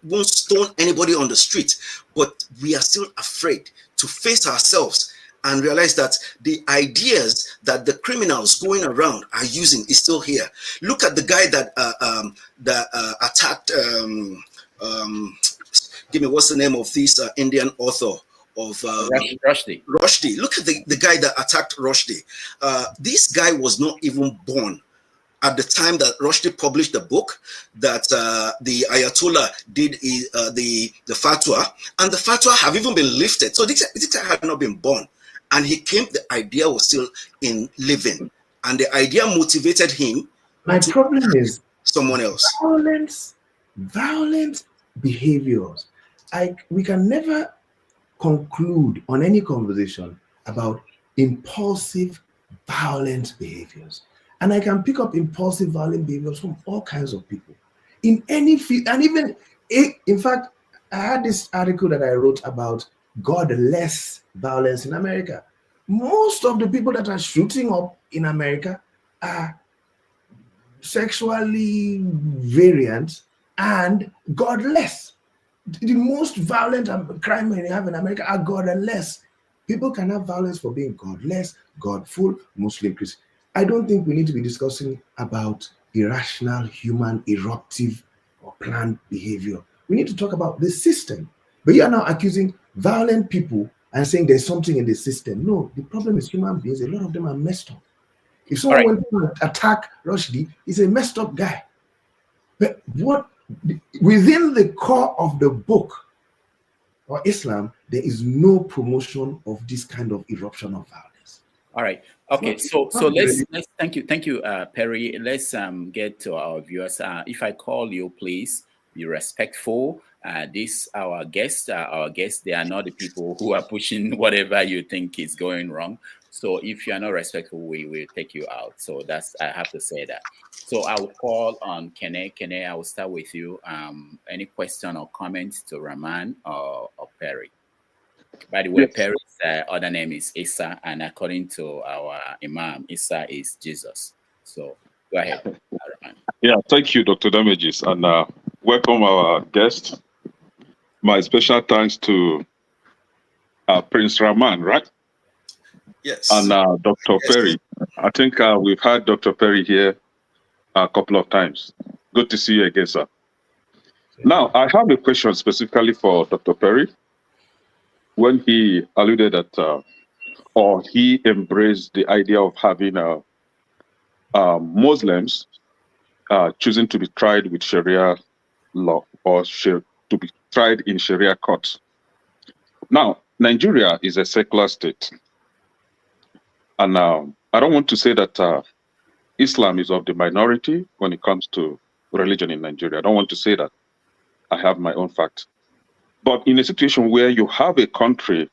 won't stone anybody on the street, but we are still afraid to face ourselves and realize that the ideas that the criminals going around are using is still here. Look at the guy that attacked. Give me, what's the name of this Indian author of Rushdie. Rushdie. Look at the guy that attacked Rushdie. This guy was not even born at the time that Rushdie published the book that the Ayatollah did the fatwa, and the fatwa have even been lifted. So this guy had not been born, and he came. The idea was still in living, and the idea motivated him. My problem is someone else. Violent behaviors. We can never conclude on any conversation about impulsive, violent behaviors. And I can pick up impulsive, violent behaviors from all kinds of people in any field. And even, in fact, I had this article that I wrote about godless violence in America. Most of the people that are shooting up in America are sexually variant and godless. The most violent crime we have in America are godless. People can have violence for being godless, godful, Muslim, Christian. I don't think we need to be discussing about irrational, human, eruptive, or planned behavior. We need to talk about the system. But you are now accusing violent people and saying there's something in the system. No, the problem is human beings. A lot of them are messed up. If someone went to attack Rushdie, he's a messed up guy. But within the core of the book or Islam, there is no promotion of this kind of eruption of violence. All right. Okay. So let's thank you, Perry. Let's get to our viewers. If I call you, please be respectful. Our guests, they are not the people who are pushing whatever you think is going wrong. So if you are not respectful, we will take you out. So I have to say that. So I will call on Kene. Kene, I will start with you. Any question or comments to Rahman or Perry? By the way, Yes. Perry's other name is Isa, and according to our Imam, Isa is Jesus. So go ahead, Rahman. Yeah, thank you, Dr. Damages, and welcome our guest. My special thanks to Prince Rahman, right? Yes. And Dr. Yes. Perry. I think we've had Dr. Perry here a couple of times. Good to see you again, sir. Now, I have a question specifically for Dr. Perry. When he alluded that, or he embraced the idea of having Muslims choosing to be tried with Sharia law or to be tried in Sharia courts. Now, Nigeria is a secular state. And I don't want to say that Islam is of the minority when it comes to religion in Nigeria. I don't want to say that. I have my own facts. But in a situation where you have a country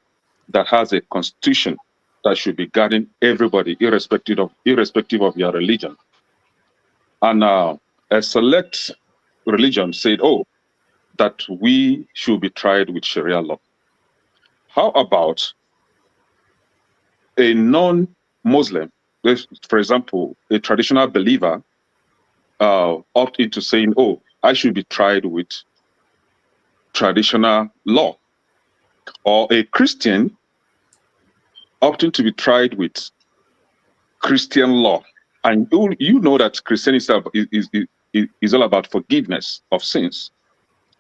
that has a constitution that should be guarding everybody, irrespective of your religion, and a select religion said, oh, that we should be tried with Sharia law. How about a non-Muslim, for example, a traditional believer, opt into saying, oh, I should be tried with traditional law, or a Christian opting to be tried with Christian law? And you know that Christianity is all about forgiveness of sins,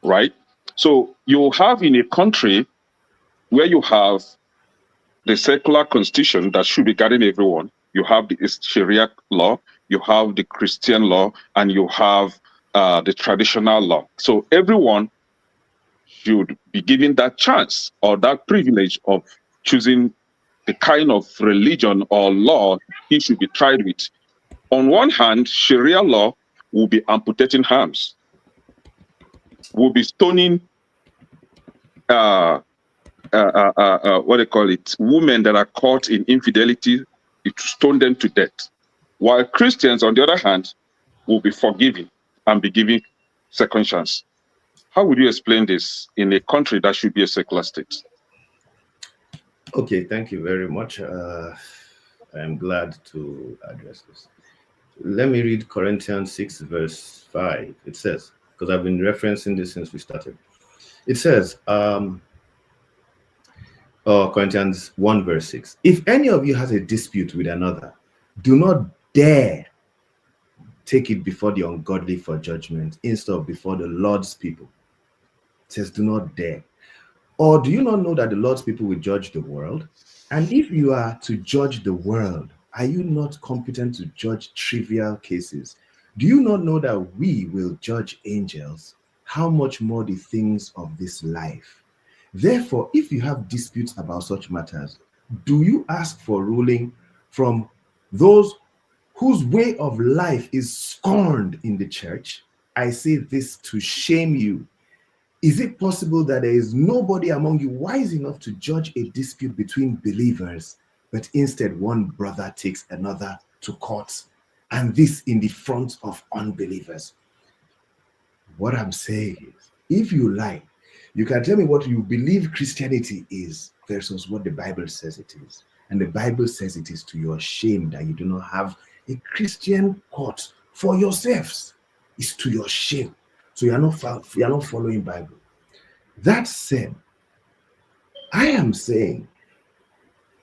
right? So you have in a country where you have the secular constitution that should be guarding everyone, you have the Sharia law, you have the Christian law, and you have the traditional law. So everyone should be given that chance or that privilege of choosing the kind of religion or law he should be tried with. On one hand, Sharia law will be amputating arms, will be stoning what they call it, women that are caught in infidelity, to stone them to death. While Christians, on the other hand, will be forgiving and be given second chance. How would you explain this in a country that should be a secular state? Okay, thank you very much. I'm glad to address this. Let me read Corinthians 6, verse 5. It says, because I've been referencing this since we started. It says, Corinthians 1, verse 6. If any of you has a dispute with another, do not dare take it before the ungodly for judgment, instead of before the Lord's people. It says, do not dare. Or do you not know that the Lord's people will judge the world? And if you are to judge the world, are you not competent to judge trivial cases? Do you not know that we will judge angels? How much more the things of this life? Therefore, if you have disputes about such matters, do you ask for ruling from those whose way of life is scorned in the church? I say this to shame you. Is it possible that there is nobody among you wise enough to judge a dispute between believers, but instead one brother takes another to court, and this in the front of unbelievers? What I'm saying is, if you like, you can tell me what you believe Christianity is versus what the Bible says it is. And the Bible says it is to your shame that you do not have a Christian court for yourselves. It's to your shame. So you are not following Bible. That said, I am saying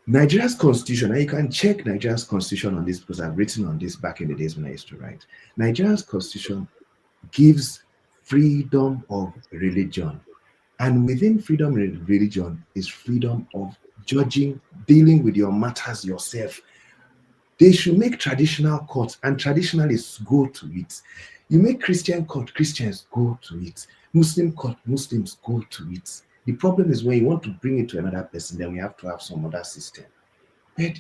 Nigeria's constitution, and you can check Nigeria's constitution on this because I've written on this back in the days when I used to write. Nigeria's constitution gives freedom of religion. And within freedom of religion is freedom of judging, dealing with your matters yourself. They should make traditional courts, and traditionalists go to it. You make Christian court, Christians go to it. Muslim court, Muslims go to it. The problem is when you want to bring it to another person, then we have to have some other system. But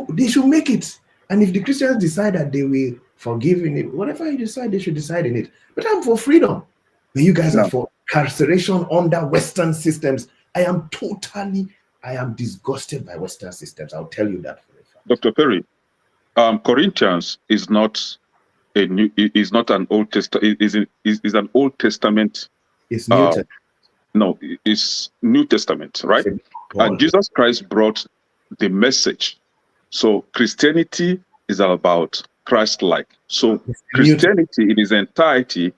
they should make it. And if the Christians decide that they will forgive in it, whatever you decide, they should decide in it. But I'm for freedom. But you guys are for carceration under Western systems. I am disgusted by Western systems. I'll tell you that for a fact. Dr. Perry, Corinthians is not an Old Testament. Is an Old Testament. It's New Testament. No, it's New Testament, right? And Jesus Christ brought the message. So Christianity is about Christ-like. So Christianity in its entirety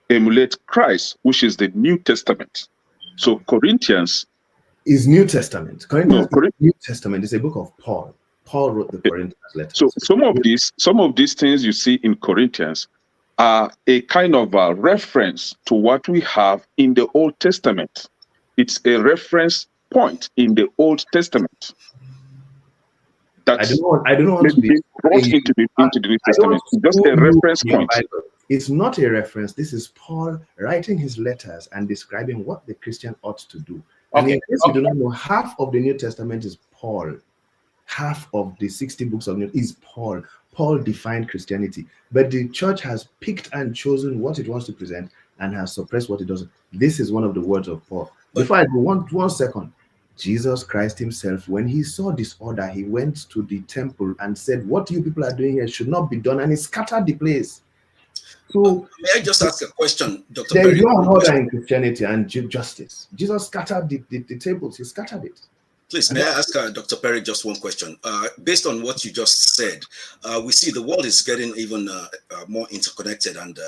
emulates Christ, which is the New Testament. So Corinthians is New Testament. Corinthians no, is New Testament. It's a book of Paul. Paul wrote the Corinthians letters. So some of these things you see in Corinthians are a kind of a reference to what we have in the Old Testament. It's a reference point in the Old Testament. That's I don't want to be brought into the New Testament. It's just a reference point. It's not a reference. This is Paul writing his letters and describing what the Christian ought to do. And in case you do not know, half of the New Testament is Paul. Half of the 60 books of New is Paul. Paul defined Christianity, but the church has picked and chosen what it wants to present and has suppressed what it doesn't. This is one of the words of Paul. Before I go, one second. Jesus Christ himself, when he saw disorder, he went to the temple and said, what you people are doing here should not be done, and he scattered the place. So may I just ask a question, Dr. There Perry? is no order in Christianity and justice. Jesus scattered the tables, he scattered it. Please, may I ask Dr. Perry just one question? Based on what you just said, we see the world is getting even more interconnected. And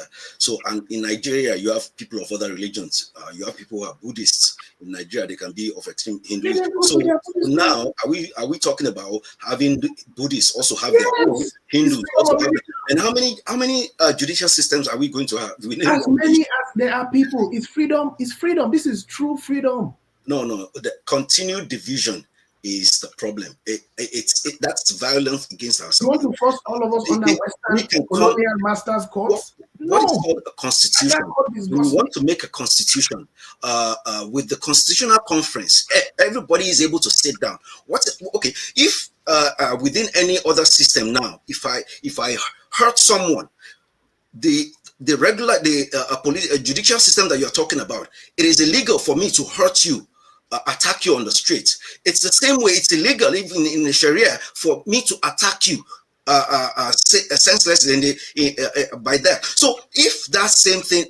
in Nigeria, you have people of other religions. You have people who are Buddhists. In Nigeria, they can be of extreme Hinduism. So now, are we talking about having Buddhists also have their own, Hindus also have it? And how many judicial systems are we going to have? As many as there are people. It's freedom. It's freedom. This is true freedom. No, the continued division is the problem. That's violence against ourselves. You want to force all of us under Western colonial masters' courts? What is called a constitution? We want to make a constitution. With the constitutional conference, everybody is able to sit down. If within any other system now, if I hurt someone, the judicial system that you're talking about, it is illegal for me to hurt you, attack you on the street. It's the same way it's illegal even in the Sharia for me to attack you senselessly by that. So if that same thing,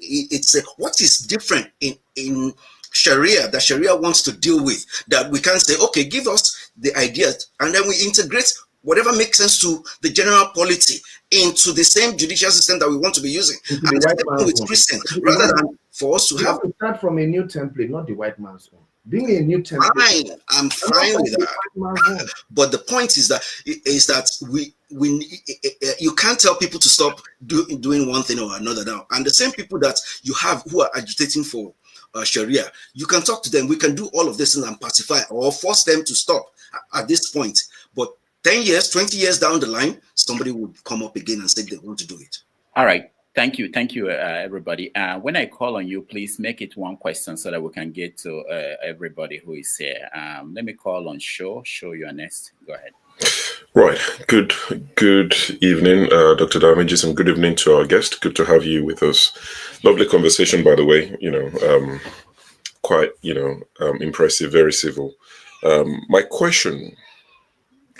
what is different in Sharia that Sharia wants to deal with, that we can say, okay, give us the ideas and then we integrate whatever makes sense to the general polity into the same judicial system that we want to be using. And the same with Christians, rather than for us to have to start from a new template, not the white man's one. Being a new template. Fine, I'm fine with that. But the point is that you can't tell people to stop doing one thing or another now. And the same people that you have who are agitating for Sharia, you can talk to them. We can do all of this and pacify or force them to stop at this point. But 10 years, 20 years down the line, somebody would come up again and say they want to do it. All right. Thank you, everybody. When I call on you, please make it one question so that we can get to everybody who is here. Let me call on Show. Show, you are next. Go ahead. Right. Good evening, Dr. Damages, and good evening to our guest. Good to have you with us. Lovely conversation, by the way. Quite impressive, very civil. My question: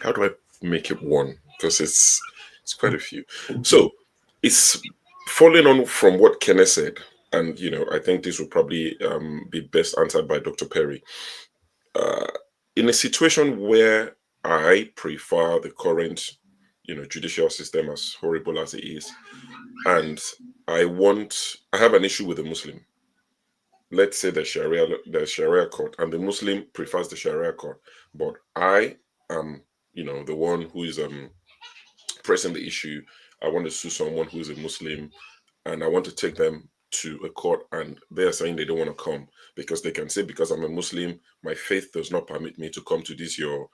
how do I make it one? Because it's quite a few. So it's following on from what Kenneth said, and I think this will probably be best answered by Dr. Perry. In a situation where I prefer the current, judicial system, as horrible as it is, and I have an issue with a Muslim. Let's say the Sharia Court, and the Muslim prefers the Sharia Court, but I am, the one who is pressing the issue. I want to sue someone who is a Muslim, and I want to take them to a court, and they are saying they don't want to come because they can say, because I'm a Muslim, my faith does not permit me to come to this your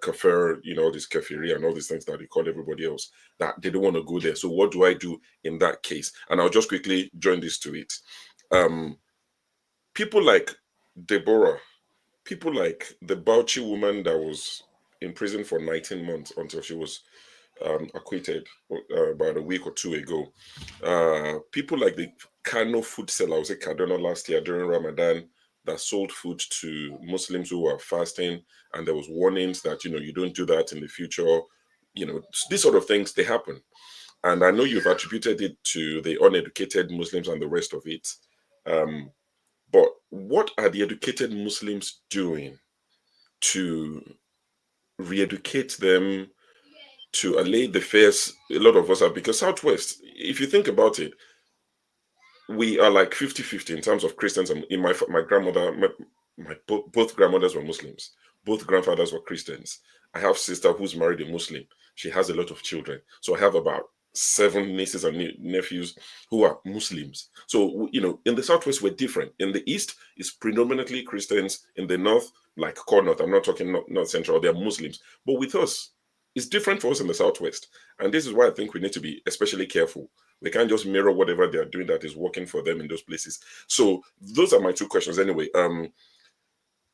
kafir, this kafiria and all these things that they call everybody else, that they don't want to go there. So what do I do in that case? And I'll just quickly join this to it. People like Deborah, people like the Bauchi woman that was in prison for 19 months until she was acquitted about a week or two ago. People like the Kano food seller, I was at Kaduna last year during Ramadan, that sold food to Muslims who were fasting, and there was warnings that you don't do that in the future. These sort of things, they happen, and I know you've attributed it to the uneducated Muslims and the rest of it. But what are the educated Muslims doing to re-educate them, to allay the fears a lot of us are? Because Southwest, if you think about it, we are like 50-50 in terms of Christians. And in my grandmother, both grandmothers were Muslims. Both grandfathers were Christians. I have a sister who's married a Muslim. She has a lot of children. So I have about 7 nieces and nephews who are Muslims. So, you know, in the Southwest, we're different. In the East, it's predominantly Christians. In the North, like core North, I'm not talking North Central, they're Muslims. But with us, it's different for us in the Southwest. And this is why I think we need to be especially careful. We can't just mirror whatever they're doing that is working for them in those places. So those are my 2 questions anyway.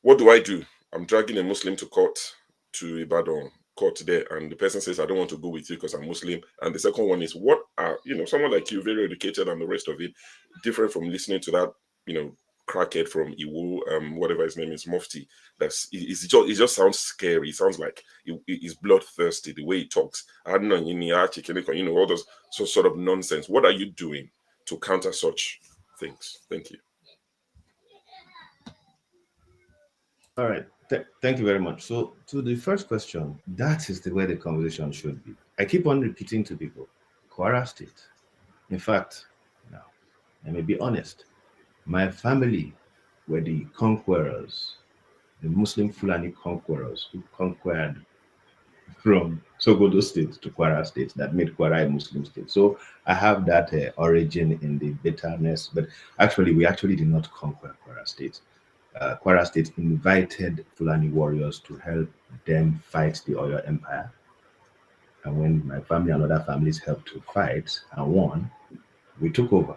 What do I do? I'm dragging a Muslim to court, to Ibadan court there, and the person says, I don't want to go with you because I'm Muslim. And the second one is, what are, you know, someone like you, very educated and the rest of it, different from listening to that, you know, crackhead from Iwo, whatever his name is, Mufti. It just sounds scary. It sounds like he's bloodthirsty, the way he talks. I don't know, you know, all those sort of nonsense. What are you doing to counter such things? Thank you. All right. Thank you very much. So to the first question, that is the way the conversation should be. I keep on repeating to people, Kwara State. In fact, now, let me be honest. My family were the conquerors, the Muslim Fulani conquerors who conquered from Sokoto State to Kwara State, that made Kwara a Muslim state. So I have that origin in the bitterness, but actually, we actually did not conquer Kwara State. Kwara State invited Fulani warriors to help them fight the Oyo Empire. And when my family and other families helped to fight and won, we took over.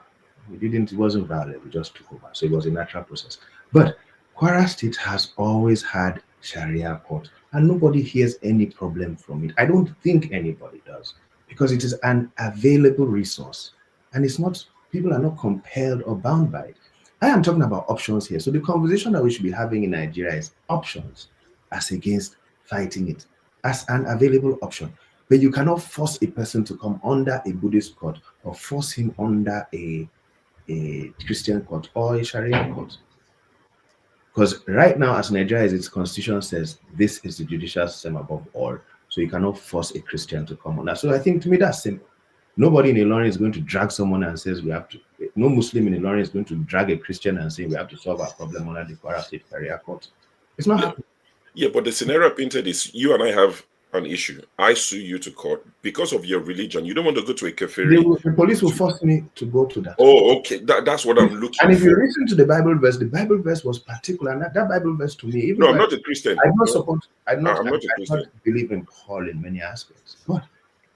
It wasn't violent, we just took over. So it was a natural process. But Kwara State has always had Sharia Court, and nobody hears any problem from it. I don't think anybody does, because it is an available resource. And it's not, people are not compelled or bound by it. I am talking about options here. So the conversation that we should be having in Nigeria is options as against fighting it as an available option. But you cannot force a person to come under a Buddhist court or force him under a Christian court or a Sharia court. Because right now, as Nigeria is, its constitution says this is the judicial system above all. So you cannot force a Christian to come under. So I think, to me, that's simple. Nobody in Ilorin is going to drag someone and says we have to. No Muslim in Ilorin is going to drag a Christian and say we have to solve our problem under the Kwara State Sharia Court. It's not happening. Yeah, but the scenario painted is you and I have an issue. I sue you to court because of your religion. You don't want to go to a kafiri. The police will force me to go to that. Oh, okay. That's what I'm looking for. And if you listen to the Bible verse was particular. And that Bible verse to me, even I'm not a Christian. I don't believe in Paul in many aspects. But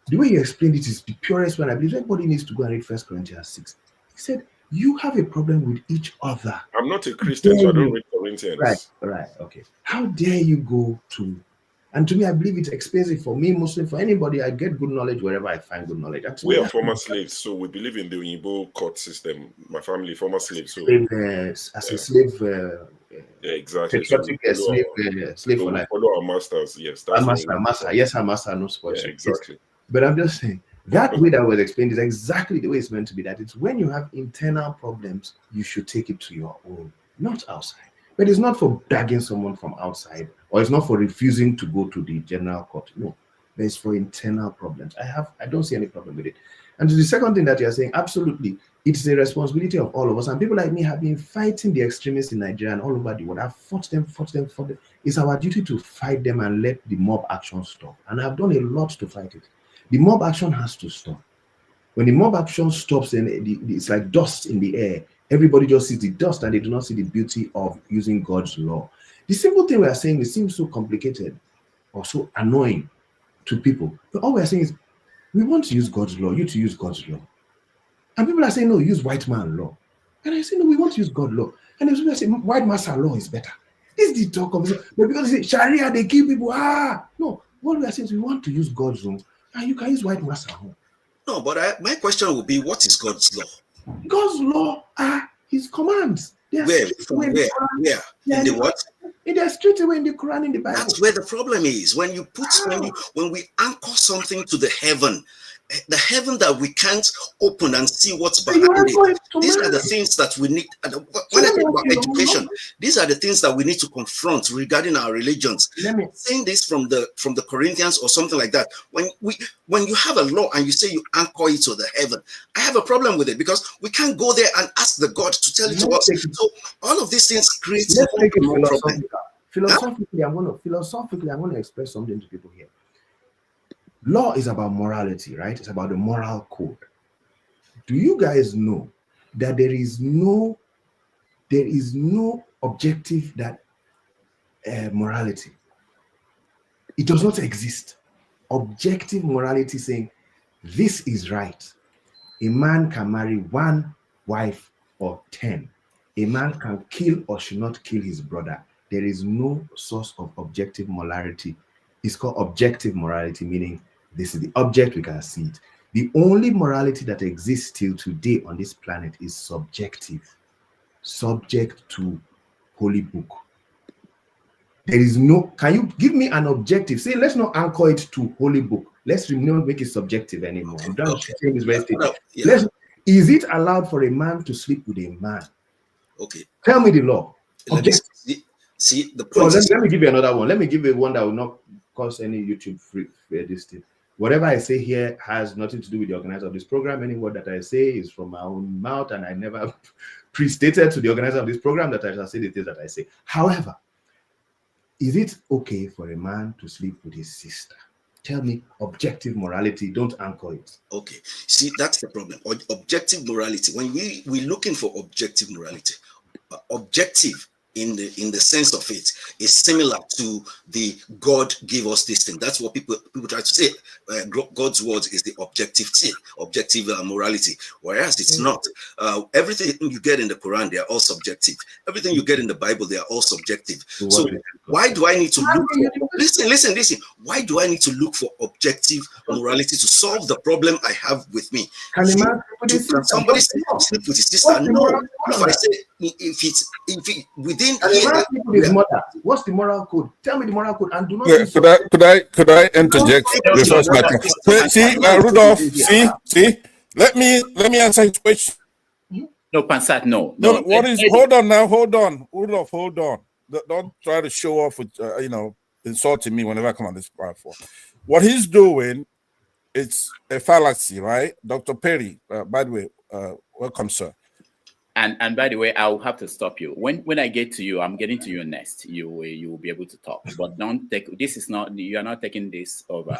the way you explained it is the purest one. I believe everybody needs to go and read 1 Corinthians 6. He said, you have a problem with each other. I'm not a Christian, so I don't read Corinthians. Right, okay. How dare you go to, and to me, I believe it's expensive for me, Muslim, for anybody. I get good knowledge wherever I find good knowledge. We are former slaves, so we believe in the Uyibo court system. My family, former slaves. So as a slave, yeah, exactly. Slave for life. Follow our masters, yes. Our master. Yes, our master knows what. Yeah, exactly. Yes. But I'm just saying, that way that was explained is exactly the way it's meant to be. That it's when you have internal problems, you should take it to your own, not outside. But it's not for dragging someone from outside, or it's not for refusing to go to the general court. No, but it's for internal problems. I don't see any problem with it. And to the second thing that you're saying, absolutely, it's the responsibility of all of us. And people like me have been fighting the extremists in Nigeria and all over the world. I've fought them. It's our duty to fight them and let the mob action stop. And I've done a lot to fight it. The mob action has to stop. When the mob action stops, then it's like dust in the air. Everybody just sees the dust and they do not see the beauty of using God's law. The simple thing we are saying, it seems so complicated or so annoying to people. But all we are saying is, we want to use God's law, you to use God's law. And people are saying, no, use white man law. And I say, no, we want to use God's law. And there's people say, white master law is better. This is the talk of it. But because they say, Sharia, they kill people. No, what we are saying is we want to use God's law. And you can use white master law. No, but my question would be, what is God's law? God's law are his commands. Where? In the what? It is straight away in the Quran, in the Bible. That's where the problem is. When we anchor something to the heaven, the heaven that we can't open and see what's behind it. These are the things that we need. When I talk about education, these are the things that we need to confront regarding our religions. Saying this from the Corinthians or something like that. When you have a law and you say you anchor it to the heaven, I have a problem with it, because we can't go there and ask the God to tell it to us. So all of these things create a problem. Philosophically, I'm going to express something to people here. Law is about morality, right? It's about the moral code. Do you guys know that there is no objective that morality? It does not exist. Objective morality saying this is right. A man can marry 1 wife or 10. A man can kill or should not kill his brother. There is no source of objective morality. It's called objective morality, meaning this is the object, we can see it. The only morality that exists till today on this planet is subjective, subject to holy book. There is no, can you give me an objective? Say, let's not anchor it to holy book. Let's not make it subjective anymore. I'm done saying this very statement. Is it allowed for a man to sleep with a man? Okay. Tell me the law. See the point. Let me give you another one. Let me give you one that will not cause any YouTube free this thing. Whatever I say here has nothing to do with the organizer of this program. Any word that I say is from my own mouth, and I never pre-stated to the organizer of this program that I shall say the things that I say. However, is it okay for a man to sleep with his sister? Tell me objective morality. Don't anchor it. Okay. See, that's the problem. Objective morality. When we're looking for objective morality, objective in the sense of it is similar to the God gave us this thing. That's what people try to say. God's word is the objective thing, objective morality, whereas it's not. Everything you get in the Quran, they are all subjective. Everything you get in the Bible, they are all subjective. So why do I need to look for, listen, why do I need to look for objective morality to solve the problem I have with me? Can somebody sleep with his sister? No. If I say, if it within his mother, what's the moral code? Tell me the moral code, and do not. Could I interject? See, Rudolph. See. Let me answer his question. No, Pansat, no. What is? Hold on now. Hold on, Rudolph. Hold on. Don't try to show off with insulting me whenever I come on this platform. What he's doing, it's a fallacy, right? Dr. Perry, by the way, welcome, sir. And by the way, I'll have to stop you. When I get to you, I'm getting to you next. You will be able to talk. But don't take this is not, you are not taking this over.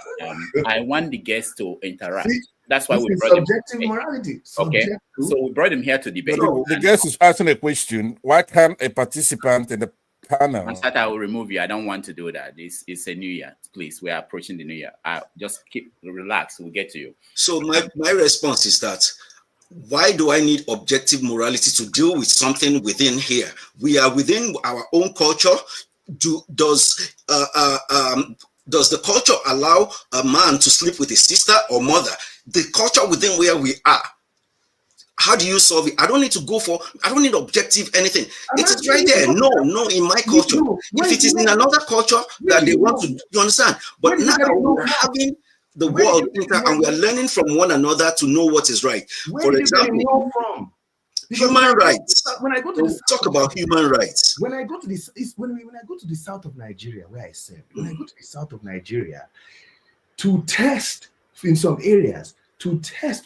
I want the guests to interact. That's why we brought subjective morality. Okay. So we brought him here to debate. So the guest is asking a question. Why can't a participant in the panel? I will remove you. I don't want to do that. It's a new year. Please, we are approaching the new year. Just relax. We'll get to you. So my response is that, why do I need objective morality to deal with something within here? We are within our own culture. Does the culture allow a man to sleep with his sister or mother? The culture within where we are. How do you solve it? I don't need objective anything. It is right there. No, in my culture. If it is in another culture that they want to, you understand? But now we're having the world, and we are learning from one another to know what is right. For example, human rights. When I go to talk about human rights. When I go to this, when I go to the south of Nigeria, where I serve, when I go to the south of Nigeria to test in some areas,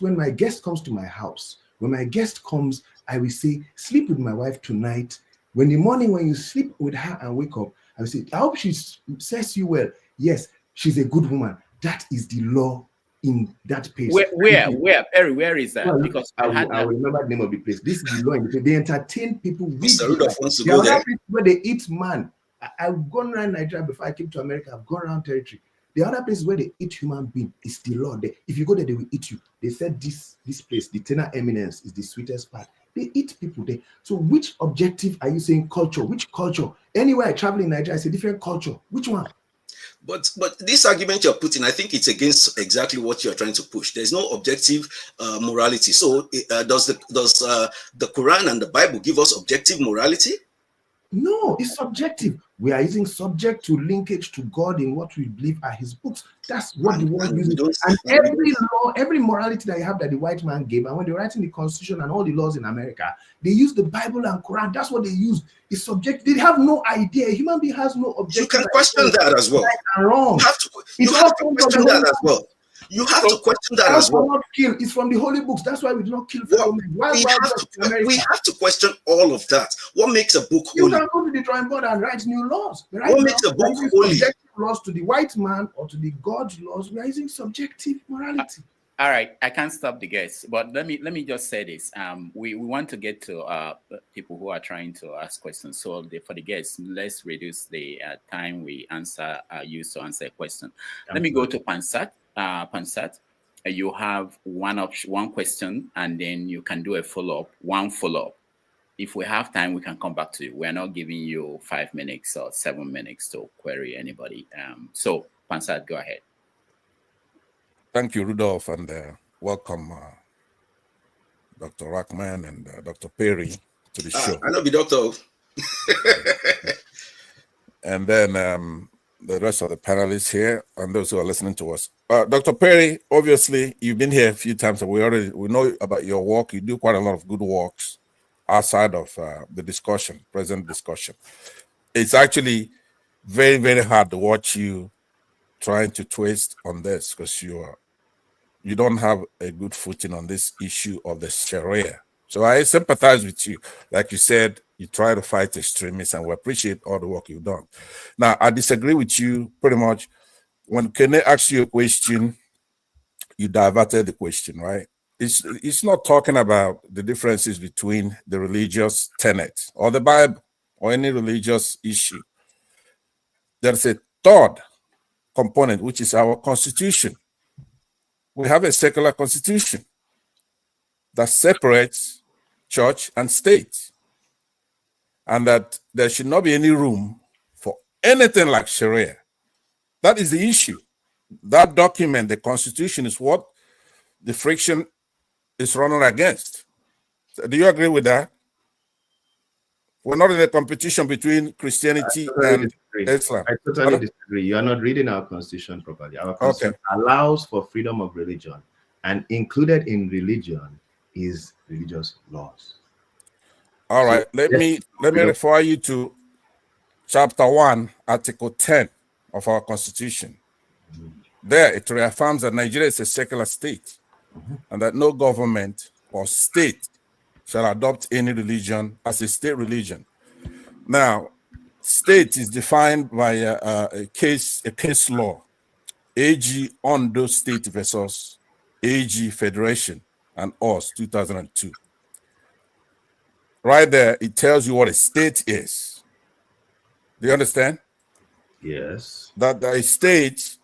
when my guest comes to my house, when my guest comes, I will say, sleep with my wife tonight. When in the morning, when you sleep with her and wake up, I will say, I hope she says you well. Yes, she's a good woman. That is the law in that place. Where, Perry, where is that? Well, because I will remember the name of the place. This is the law in the place. They entertain people. Mr. Rudolph wants to go there. Where they eat man. I've gone around Nigeria before I came to America. I've gone around territory. The other places where they eat human being is the law. If you go there, they will eat you. They said this place, the Tena Eminence, is the sweetest part. They eat people there. So which objective are you saying culture? Which culture? Anywhere I travel in Nigeria, it's a different culture. Which one? But this argument you're putting, I think it's against exactly what you're trying to push. There's no objective morality. So does the Quran and the Bible give us objective morality? No, it's subjective. We are using subject to linkage to God in what we believe are his books. That's what the world uses. And every law, every morality that you have that the white man gave, and when they're writing the Constitution and all the laws in America, they use the Bible and Quran. That's what they use. It's subject. They have no idea. A human being has no objective. You can question that as well. Right and wrong. You have to question that as well. You have to question that as well. Not kill. It's from the holy books. That's why we do not kill. We have to question all of that. What makes a book holy? You can go to the drawing board and write new laws. What makes a book holy? Subjective laws to the white man or to the God's laws. We are using subjective morality. All right, I can't stop the guests, but let me just say this. We want to get to people who are trying to ask questions. So for the guests, let's reduce the time we use to answer a question. Let me go to Pansat. Pansat, you have one question, and then you can do a one follow-up. If we have time, we can come back to you. We're not giving you 5 minutes or 7 minutes to query anybody. So, Pansat, go ahead. Thank you, Rudolph, and welcome, Dr. Rahman and Dr. Perry to the show. I love you, Doctor. And then the rest of the panelists here and those who are listening to us. Dr. Perry, obviously, you've been here a few times, and we know about your work. You do quite a lot of good works outside of the present discussion. It's actually very, very hard to watch you trying to twist on this, because you don't have a good footing on this issue of the Sharia. So I sympathize with you. Like you said, you try to fight extremists, and we appreciate all the work you've done. Now, I disagree with you pretty much. When Kene asked you a question, you diverted the question, right? It's not talking about the differences between the religious tenet or the Bible or any religious issue. There's a third component, which is our constitution. We have a secular constitution that separates church and state, and that there should not be any room for anything like Sharia. That is the issue. That document, the Constitution, is what the friction is running against. So do you agree with that? We're not in a competition between Christianity and Islam. I totally disagree. You are not reading our Constitution properly. Our Constitution allows for freedom of religion, and included in religion is religious laws. All right, let me refer you to Chapter 1, Article 10 of our Constitution. There, it reaffirms that Nigeria is a secular state, and that no government or state shall adopt any religion as a state religion. Now, state is defined by a case law, AG Ondo State versus AG Federation and us, 2002. Right there, it tells you what a state is. Do you understand? Yes. That a state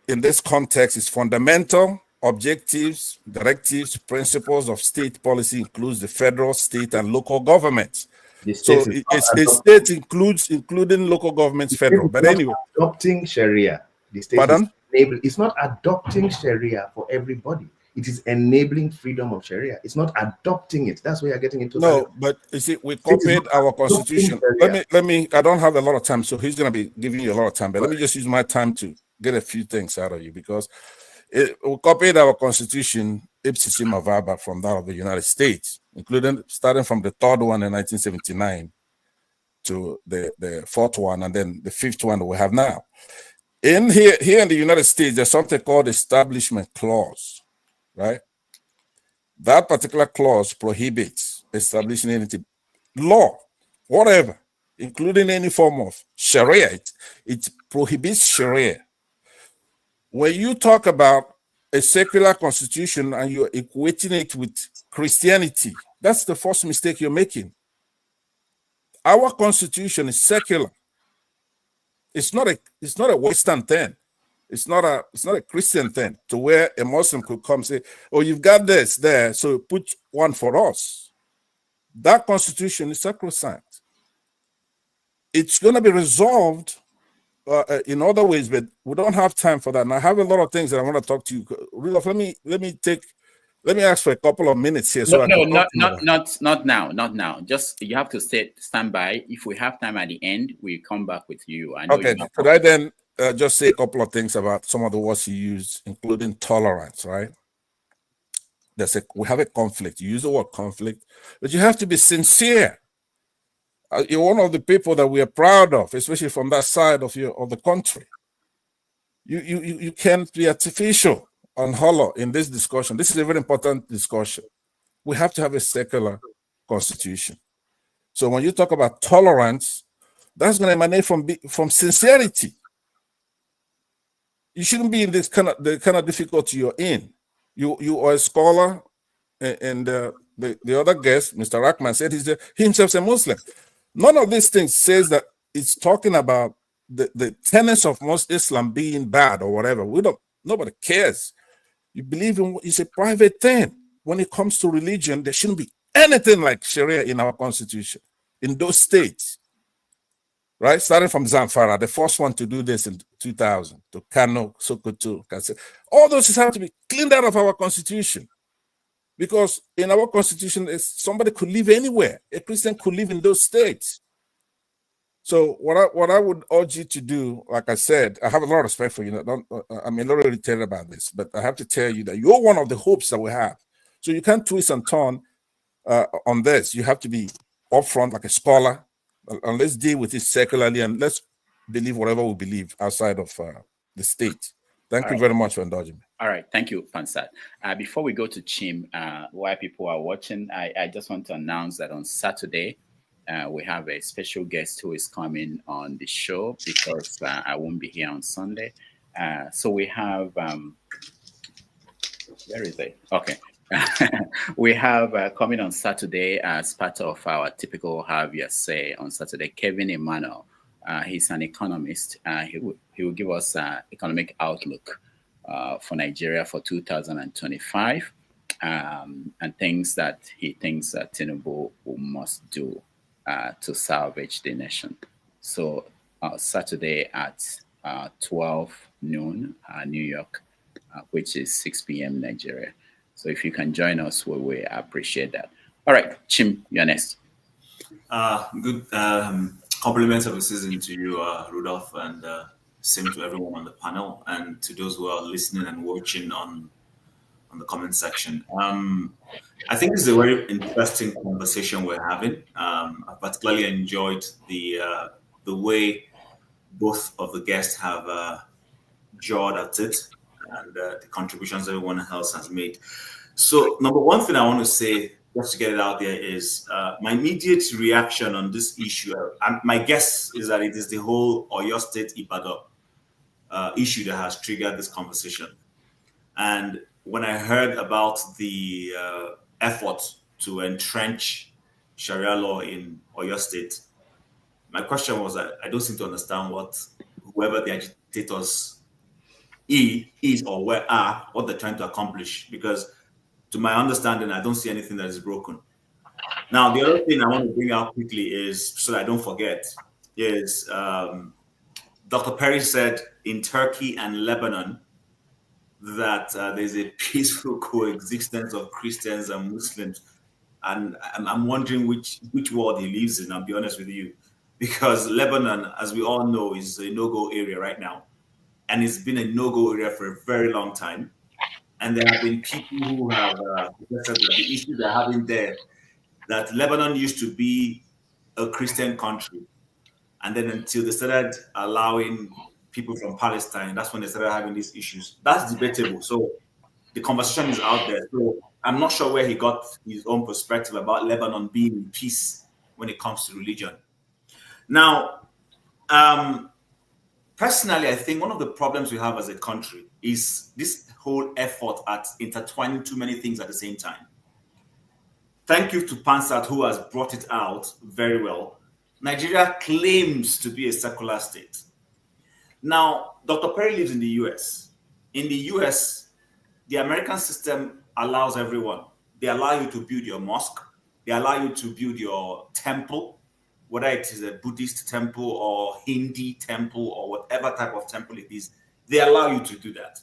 in this context is fundamental objectives, directives, principles of state policy includes the federal, state, and local governments. So a state includes including local governments, federal. But anyway, adopting Sharia. The state pardon? It's not adopting Sharia for everybody. It is enabling freedom of Sharia. It's not adopting it. That's where you're getting into. No, but you see, we copied our Constitution. Let me. I don't have a lot of time, so he's going to be giving you a lot of time. But let me just use my time to get a few things out of you, because we copied our Constitution ipsissima verba from that of the United States, including starting from the third one in 1979 to the fourth one, and then the fifth one that we have now. In here in the United States, there's something called Establishment Clause, right? That particular clause prohibits establishing any law, whatever, including any form of Sharia. It prohibits Sharia. When you talk about a secular constitution and you're equating it with Christianity, that's the first mistake you're making. Our constitution is secular. It's not a Western thing. It's not a Christian thing to where a Muslim could come and say, "Oh, you've got this there, so put one for us." That constitution is sacrosanct. It's going to be resolved in other ways, but we don't have time for that. And I have a lot of things that I want to talk to you. Rudolph, let me take let me ask for a couple of minutes here. So not now. Just you have to stand by. If we have time at the end, we come back with you. Okay. Could I then just say a couple of things about some of the words you use, including tolerance, right? We have a conflict. You use the word conflict, but you have to be sincere. You're one of the people that we are proud of, especially from that side of the country. You can't be artificial and hollow in this discussion. This is a very important discussion. We have to have a secular constitution. So when you talk about tolerance, that's going to emanate from sincerity. You shouldn't be in the kind of difficulty you're in. You are a scholar, and the other guest, Mr. Rahman, said he himself is a Muslim. None of these things says that it's talking about the tenets of most Islam being bad or whatever. Nobody cares. You believe in it's a private thing. When it comes to religion, there shouldn't be anything like Sharia in our constitution in those states. Right? Starting from Zamfara, the first one to do this in 2000, to Kano, Sokoto, Katsina. All those have to be cleaned out of our constitution. Because in our constitution, somebody could live anywhere. A Christian could live in those states. So what I would urge you to do, like I said, I have a lot of respect for you. I'm a little irritated about this, but I have to tell you that you're one of the hopes that we have. So you can't twist and turn on this. You have to be upfront like a scholar, and let's deal with it secularly, and let's believe whatever we believe outside of the state. Thank you very much for indulging me. All right. Thank you, Pansat. Before we go to Chim, while people are watching, I just want to announce that on Saturday, we have a special guest who is coming on the show because I won't be here on Sunday. So we have, where is it? Okay. We have coming on Saturday as part of our typical Have Your Say on Saturday, Kevin Emmanuel. He's an economist. He will give us an economic outlook for Nigeria for 2025 and things that he thinks that Tinubu must do to salvage the nation. So Saturday at 12 noon, New York, which is 6 p.m. Nigeria. So if you can join us, we appreciate that. All right, Chim, you're next. Good compliments of the season to you, Rudolph, and same to everyone on the panel and to those who are listening and watching on the comment section. I think this is a very interesting conversation we're having. I particularly enjoyed the way both of the guests have jawed at it and the contributions everyone else has made. So number one thing I want to say, just to get it out there, is my immediate reaction on this issue. My guess is that it is the whole Oyo State Ibadan issue that has triggered this conversation. And when I heard about the effort to entrench Sharia law in Oyo State, my question was that I don't seem to understand what whoever the agitators is or where are, what they're trying to accomplish, because to my understanding, I don't see anything that is broken. Now, the other thing I want to bring out quickly is, so that I don't forget, is Dr. Perry said in Turkey and Lebanon that there's a peaceful coexistence of Christians and Muslims. And I'm wondering which world he lives in, I'll be honest with you, because Lebanon, as we all know, is a no-go area right now. And it's been a no-go area for a very long time. And there have been people who have the issue they're having there, that Lebanon used to be a Christian country. And then until they started allowing people from Palestine, that's when they started having these issues. That's debatable. So the conversation is out there. So I'm not sure where he got his own perspective about Lebanon being in peace when it comes to religion. Now, personally, I think one of the problems we have as a country is this whole effort at intertwining too many things at the same time. Thank you to Pansat, who has brought it out very well. Nigeria claims to be a secular state. Now, Dr. Perry lives in the US. In the US, the American system allows everyone. They allow you to build your mosque. They allow you to build your temple, whether it is a Buddhist temple or Hindi temple or whatever type of temple it is. They allow you to do that.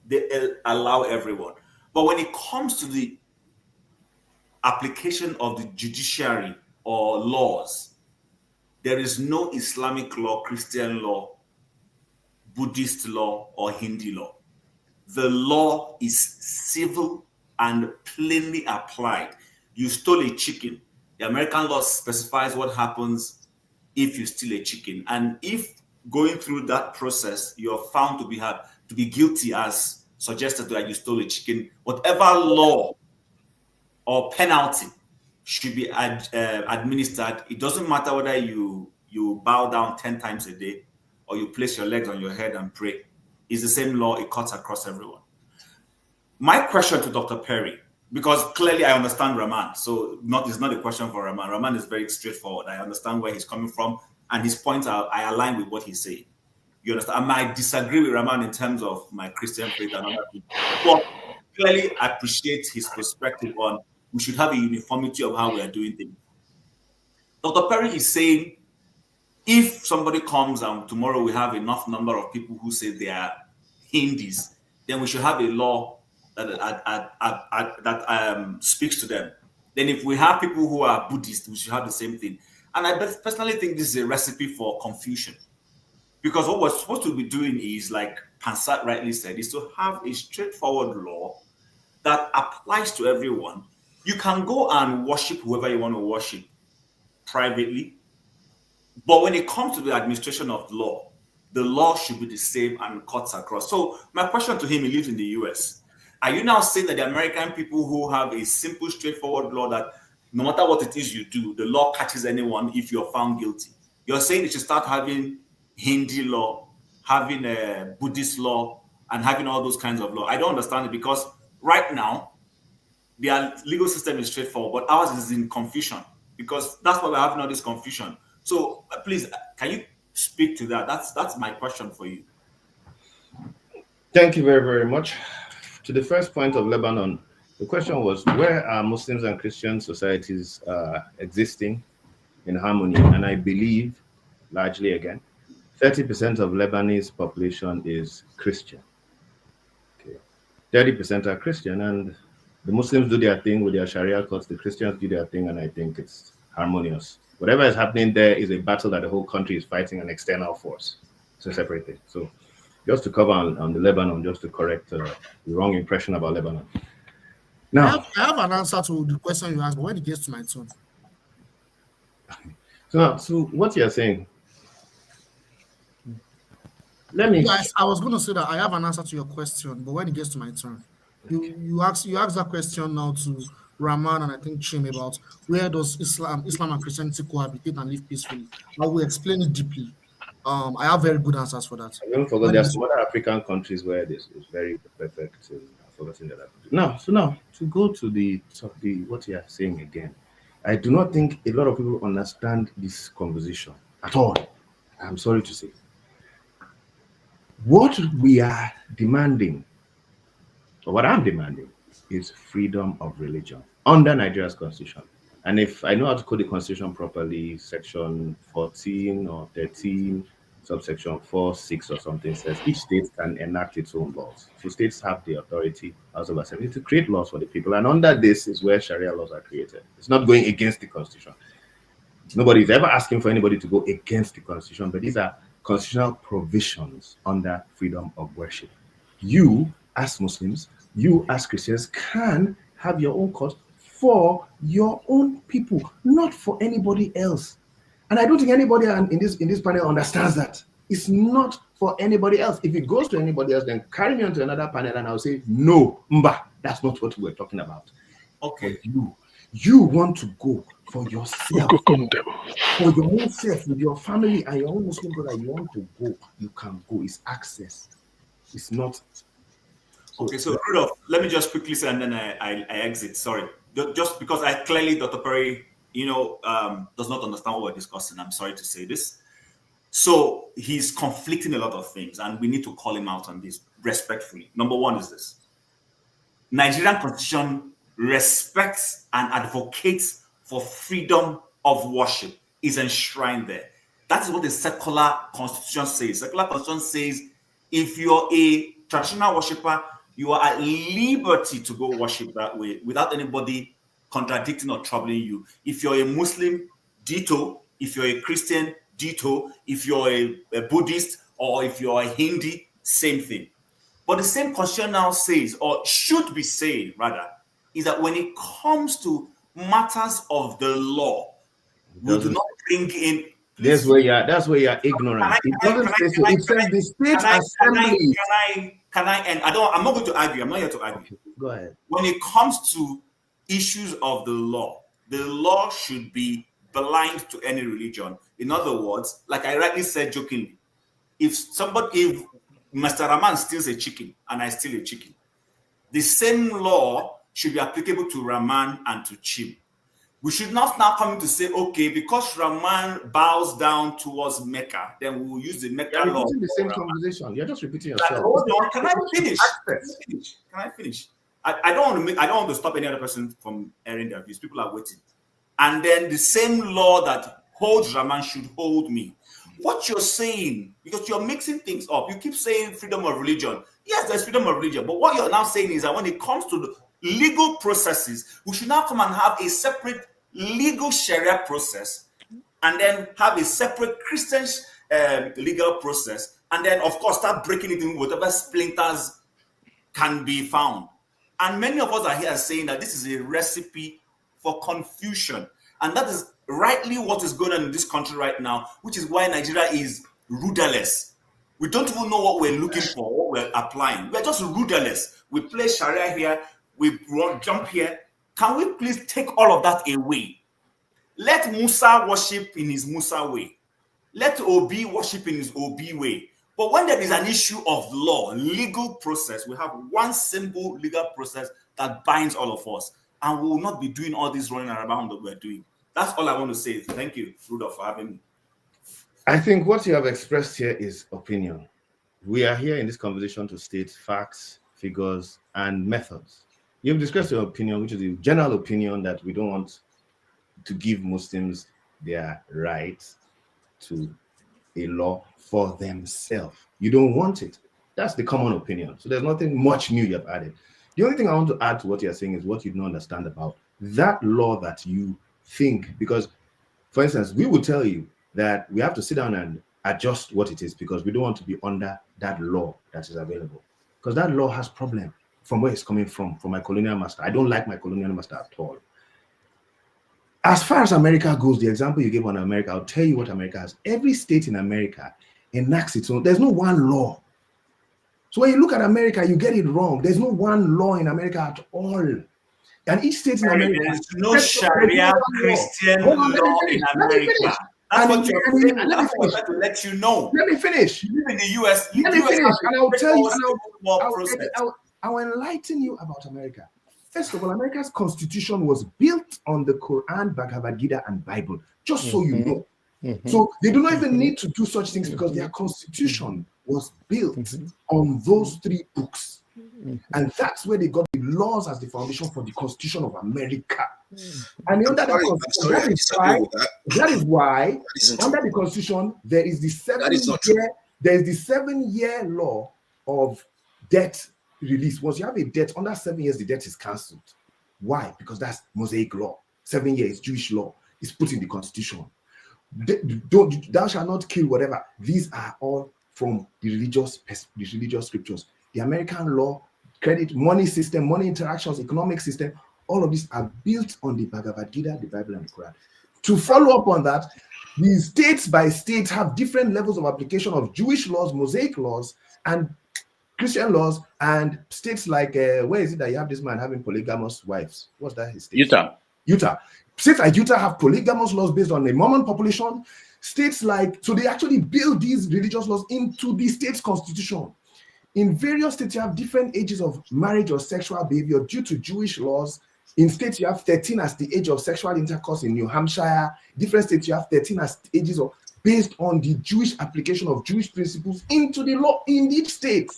They allow everyone. But when it comes to the application of the judiciary or laws, there is no Islamic law, Christian law, Buddhist law, or Hindi law. The law is civil and plainly applied. You stole a chicken. The American law specifies what happens if you steal a chicken. And if going through that process, you're found to be guilty as suggested that you stole a chicken, whatever law or penalty should be administered. It doesn't matter whether you bow down 10 times a day or you place your legs on your head and pray. It's the same law. It cuts across everyone. My question to Dr. Perry, because clearly I understand Rahman, so it's not a question for Rahman. Rahman is very straightforward. I understand where he's coming from, and his points I align with what he's saying. You understand? I might disagree with Rahman in terms of my Christian faith and other things, but clearly I appreciate his perspective on we should have a uniformity of how we are doing things. Dr. Perry is saying if somebody comes and tomorrow we have enough number of people who say they are Hindus, then we should have a law that speaks to them. Then if we have people who are Buddhists, we should have the same thing. And I personally think this is a recipe for confusion. Because what we're supposed to be doing is, like Pansat rightly said, is to have a straightforward law that applies to everyone. You can go and worship whoever you want to worship privately. But when it comes to the administration of the law should be the same and cuts across. So my question to him, he lives in the US. Are you now saying that the American people who have a simple, straightforward law that no matter what it is you do, the law catches anyone if you're found guilty? You're saying you should start having Hindi law, having a Buddhist law, and having all those kinds of law. I don't understand it because right now, their legal system is straightforward, but ours is in confusion because that's why we're having all this confusion. So please, can you speak to that? That's my question for you. Thank you very, very much. To the first point of Lebanon, the question was, where are Muslims and Christian societies existing in harmony? And I believe, largely again, 30% of Lebanese population is Christian. Okay. 30% are Christian, and the Muslims do their thing with their Sharia Courts, the Christians do their thing, and I think it's harmonious. Whatever is happening there is a battle that the whole country is fighting an external force. It's a separate thing. So just to cover on the Lebanon, just to correct the wrong impression about Lebanon. Now, I have an answer to the question you asked, but when it gets to my turn. So what you're saying, let me... Yes, I was going to say that I have an answer to your question, but when it gets to my turn, you ask that question now to Rahman and I think Chim about where does Islam and Christianity cohabitate and live peacefully. I will explain it deeply. I have very good answers for that. I don't forget there's some other African countries where this is very perfect. I've forgotten that. Now to go to the what you are saying again, I do not think a lot of people understand this conversation at all. I'm sorry to say. What we are demanding, or what I'm demanding, is freedom of religion under Nigeria's constitution. And if I know how to code the constitution properly, section 14 or 13, subsection 4, 6 or something says each state can enact its own laws. So states have the authority, House of Assembly, to create laws for the people. And under this is where Sharia laws are created. It's not going against the constitution. Nobody's ever asking for anybody to go against the constitution, but these are constitutional provisions under freedom of worship. You, as Muslims, you as Christians can have your own court for your own people, not for anybody else. And I don't think anybody in this panel understands that. It's not for anybody else. If it goes to anybody else, then carry me on to another panel and I'll say, no, Mba, that's not what we're talking about. Okay. You want to go for yourself, for your own self, with your family and your own Muslim brother, you want to go, you can go. It's access. It's not. Okay, so Rudolph, let me just quickly say, and then I exit. Sorry, just because I clearly, Dr. Perry, does not understand what we're discussing. I'm sorry to say this. So he's conflicting a lot of things, and we need to call him out on this respectfully. Number one is this: Nigerian Constitution respects and advocates for freedom of worship, is enshrined there. That is what the secular constitution says. Secular constitution says if you're a traditional worshiper, you are at liberty to go worship that way without anybody contradicting or troubling you. If you're a Muslim, ditto. If you're a Christian, ditto. If you're a Buddhist or if you're a Hindu, same thing. But the same constitution now says, or should be saying rather, is that when it comes to matters of the law, we do not bring in. That's where you're ignorant. It doesn't say so. It says the state assembly. Can I end? I'm not going to argue. I'm not here to argue. Okay, go ahead. When it comes to issues of the law should be blind to any religion. In other words, like I rightly said jokingly, if Mr. Rahman steals a chicken and I steal a chicken, the same law should be applicable to Rahman and to Chim. We should not now come to say, okay, because Rahman bows down towards Mecca, then we will use the Mecca law. You're the same conversation. You're just repeating yourself. Hold on, can I finish? Can I finish? I don't want to stop any other person from airing their views. People are waiting. And then the same law that holds Rahman should hold me. What you're saying, because you're mixing things up, you keep saying freedom of religion. Yes, there's freedom of religion, but what you're now saying is that when it comes to the legal processes, we should now come and have a separate legal Sharia process, and then have a separate Christian legal process, and then of course start breaking it in whatever splinters can be found. And many of us are here saying that this is a recipe for confusion, and that is rightly what is going on in this country right now, which is why Nigeria is rudderless. We don't even know what we're looking for, what we're applying. We're just rudderless. We play Sharia here, we jump here. Can we please take all of that away? Let Musa worship in his Musa way. Let Obi worship in his Obi way. But when there is an issue of law, legal process, we have one simple legal process that binds all of us. And we will not be doing all this running around that we're doing. That's all I want to say. Thank you, Rudolph, for having me. I think what you have expressed here is opinion. We are here in this conversation to state facts, figures, and methods. You've discussed your opinion, which is the general opinion that we don't want to give Muslims their right to a law for themselves. You don't want it. That's the common opinion. So there's nothing much new you have added. The only thing I want to add to what you're saying is what you don't understand about that law that you think, because, for instance, we will tell you that we have to sit down and adjust what it is because we don't want to be under that law that is available. Because that law has problem from where it's coming from my colonial master. I don't like my colonial master at all. As far as America goes, the example you gave on America, I'll tell you what America has. Every state in America enacts its own. There's no one law. So when you look at America, you get it wrong. There's no one law in America at all. And each state in America... There's no Sharia Christian law in America. That's what you're saying. That's what I'm trying to let you know. Let me finish. You live in the US. Let me finish. And I'll tell you, I'll enlighten you about America. First of all, America's constitution was built on the Quran, Bhagavad Gita, and Bible, just so you know. So they do not even need to do such things because their constitution was built on those three books. And that's where they got the laws as the foundation for the Constitution of America. And under the Constitution, that is why under the Constitution, there is the 7-year law of debt release. Once you have a debt under 7 years, the debt is cancelled. Why? Because that's Mosaic law. 7 years, Jewish law is put in the Constitution. Thou shalt not kill, whatever. These are all from the religious scriptures. The American law, credit, money system, money interactions, economic system, all of these are built on the Bhagavad Gita, the Bible, and the Quran. To follow up on that, the states by states have different levels of application of Jewish laws, Mosaic laws, and Christian laws, and states like, where is it that you have this man having polygamous wives? What's that? His state? Utah. States like Utah have polygamous laws based on the Mormon population. States like, so they actually build these religious laws into the state's constitution. In various states, you have different ages of marriage or sexual behavior due to Jewish laws. In states, you have 13 as the age of sexual intercourse in New Hampshire. Different states, you have 13 as ages of, based on the Jewish application of Jewish principles into the law in each state.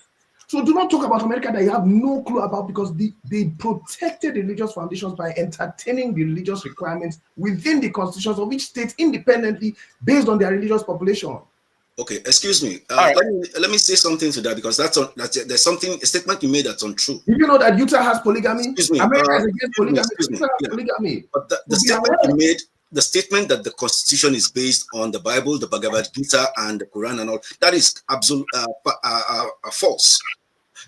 So do not talk about America that you have no clue about, because they protected the religious foundations by entertaining the religious requirements within the constitutions of each state independently based on their religious population. Okay, excuse me. All right. Let me say something to that, because there's a statement you made that's untrue. Did you know that Utah has polygamy? Excuse me. America is against polygamy. Excuse me. Utah has polygamy. But the statement you made, the statement that the Constitution is based on the Bible, the Bhagavad Gita, and the Quran and all, that is absolute false.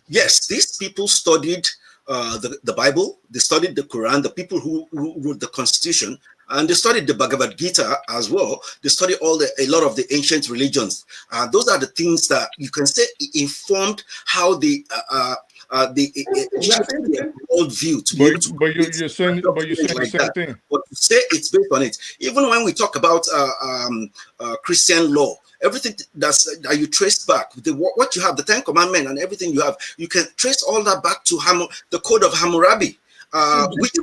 Yes, these people studied the Bible, they studied the Quran, the people who wrote the Constitution, and they studied the Bhagavad Gita as well. They studied a lot of the ancient religions. Those are the things that you can say informed how the worldview to be able to. But you're saying the same thing. But to say it's based on it, even when we talk about Christian law, everything that you trace back, what you have, the Ten Commandments and everything you have, you can trace all that back to the Code of Hammurabi. Which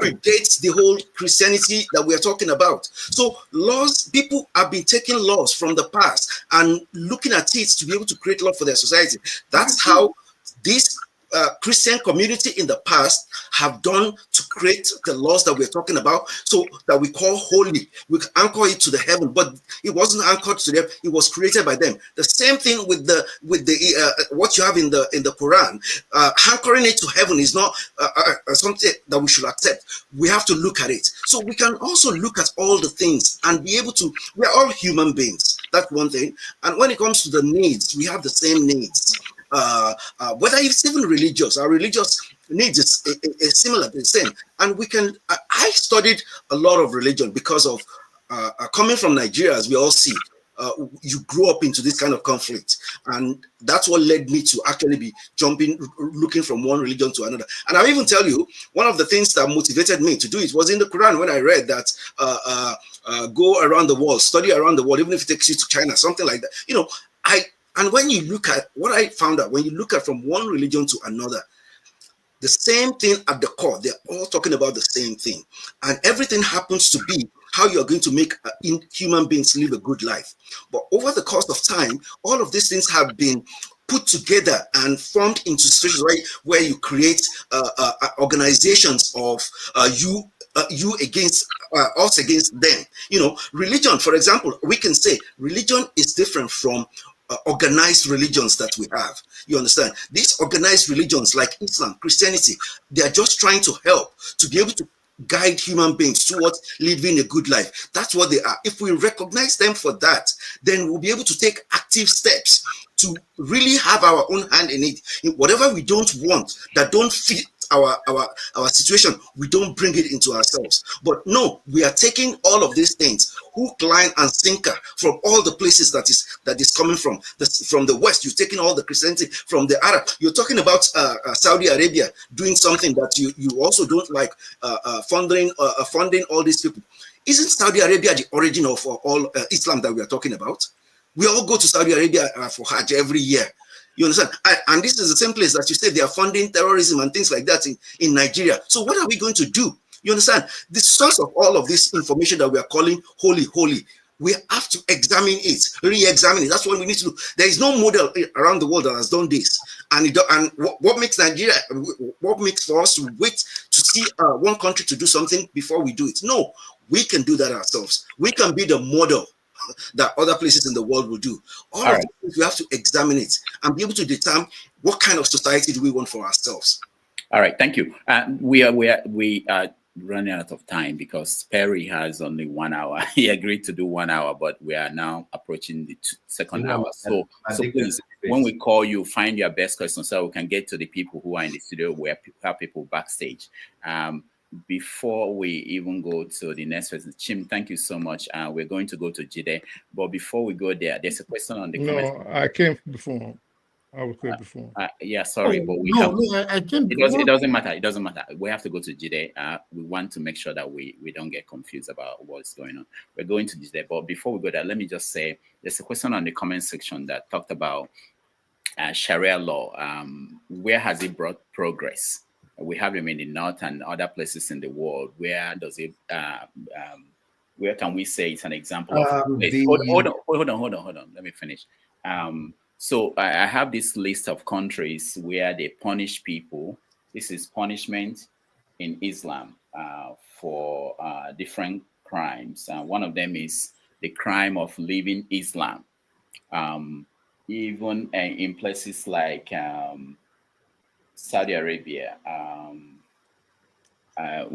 predates the whole Christianity that we are talking about. So laws, people have been taking laws from the past and looking at it to be able to create law for their society. That's how this Christian community in the past have done to create the laws that we're talking about, so that we call holy. We anchor it to the heaven, but it wasn't anchored to them. It was created by them. The same thing with the what you have in the Quran. Anchoring it to heaven is not something that we should accept. We have to look at it. So we can also look at all the things and be able to. We are all human beings. That's one thing. And when it comes to the needs, we have the same needs. Whether it's even religious, our religious needs is similar, the same. And we can, I studied a lot of religion because of coming from Nigeria, as we all see. You grew up into this kind of conflict, and that's what led me to actually be looking from one religion to another. And I'll even tell you, one of the things that motivated me to do it was in the Quran, when I read that go around the world, study around the world, even if it takes you to China, something like that. You know, and when you look at what I found out, when you look at from one religion to another, the same thing at the core, they're all talking about the same thing. And everything happens to be how you're going to make human beings live a good life. But over the course of time, all of these things have been put together and formed into situations where you create organizations of you against us against them. You know, religion, for example, we can say religion is different from organized religions that we have. You understand? These organized religions like Islam, Christianity, they are just trying to help to be able to guide human beings towards living a good life. That's what they are. If we recognize them for that, then we'll be able to take active steps to really have our own hand in it. In whatever we don't want, that don't fit our situation, we don't bring it into ourselves. But no, we are taking all of these things, hook, line, and sinker, from all the places that is coming from. From the West, you're taking all the Christianity. From the Arab, you're talking about Saudi Arabia doing something that you also don't like, funding all these people. Isn't Saudi Arabia the origin of all Islam that we are talking about? We all go to Saudi Arabia for Hajj every year. You understand? And this is the same place that you say they are funding terrorism and things like that in Nigeria. So what are we going to do? You understand? The source of all of this information that we are calling holy, we have to examine it, re-examine it. That's what we need to do. There is no model around the world that has done this. And what makes Nigeria, what makes for us to wait to see one country to do something before we do it? No, we can do that ourselves. We can be the model that other places in the world will do. All of this, we have to examine it and be able to determine what kind of society do we want for ourselves. All right, thank you. We are running out of time because Perry has only 1 hour. He agreed to do 1 hour, but we are now approaching the second hour. So please, when we call you, find your best question so we can get to the people who are in the studio, where have people backstage. Before we even go to the next person, Chim, thank you so much. We're going to go to Jide, but before we go there, there's a question on the comment. No, I came before. I was here before. Yeah, sorry, but we I came. It doesn't matter. It doesn't matter. We have to go to Jide. We want to make sure that we don't get confused about what's going on. We're going to Jide, but before we go there, let me just say there's a question on the comment section that talked about Sharia law. Where has it brought progress? We have them in the north and other places in the world. Where does it? Where can we say it's an example of? Hold on. Let me finish. So I have this list of countries where they punish people. This is punishment in Islam for different crimes. One of them is the crime of living Islam. Even in places like Saudi Arabia,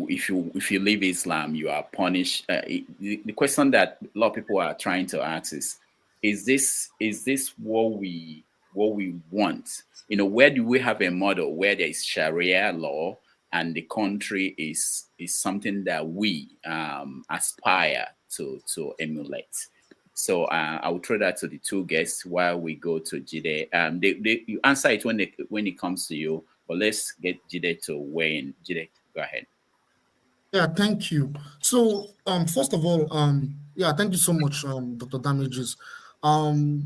if you live Islam, you are punished. The question that a lot of people are trying to ask is this what we want? Where do we have a model where there is Sharia law and the country is something that we aspire to emulate? So I will throw that to the two guests while we go to Jide. You answer it when it comes to you, but let's get Jide to weigh in. Jide, go ahead. Yeah, thank you. So, first of all, yeah, thank you so much, Dr. Damages.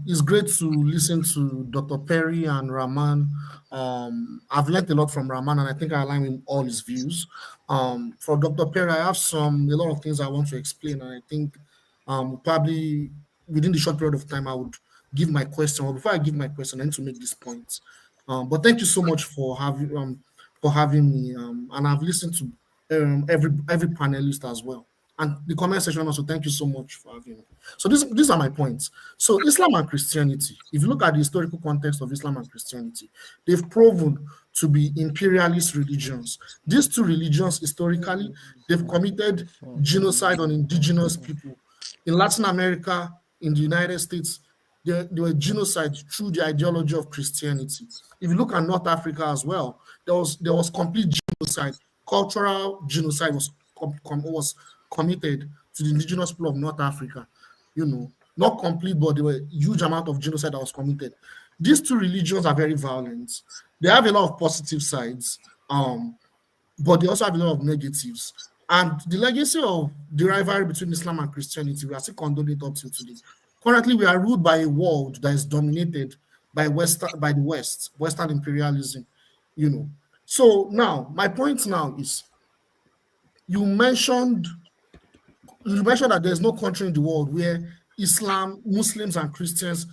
It's great to listen to Dr. Perry and Rahman. I've learned a lot from Rahman, and I think I align with all his views. For Dr. Perry, I have a lot of things I want to explain, and I think probably within the short period of time, I would give my question. Or before I give my question, I need to make this point. But thank you so much for having me, and I've listened to every panelist as well, and the comment section also. Thank you so much for having me. So these are my points. So Islam and Christianity, if you look at the historical context of Islam and Christianity, they've proven to be imperialist religions. These two religions, historically, they've committed genocide on indigenous people. In Latin America, in the United States, there were genocide through the ideology of Christianity. If you look at North Africa as well, there was complete genocide. Cultural genocide was committed to the indigenous people of North Africa. Not complete, but there were a huge amount of genocide that was committed. These two religions are very violent. They have a lot of positive sides, but they also have a lot of negatives. And the legacy of the rivalry between Islam and Christianity, we are still condoning it up till today. Currently, we are ruled by a world that is dominated by the Western imperialism. So now, my point now is, you mentioned that there's no country in the world where Islam, Muslims, and Christians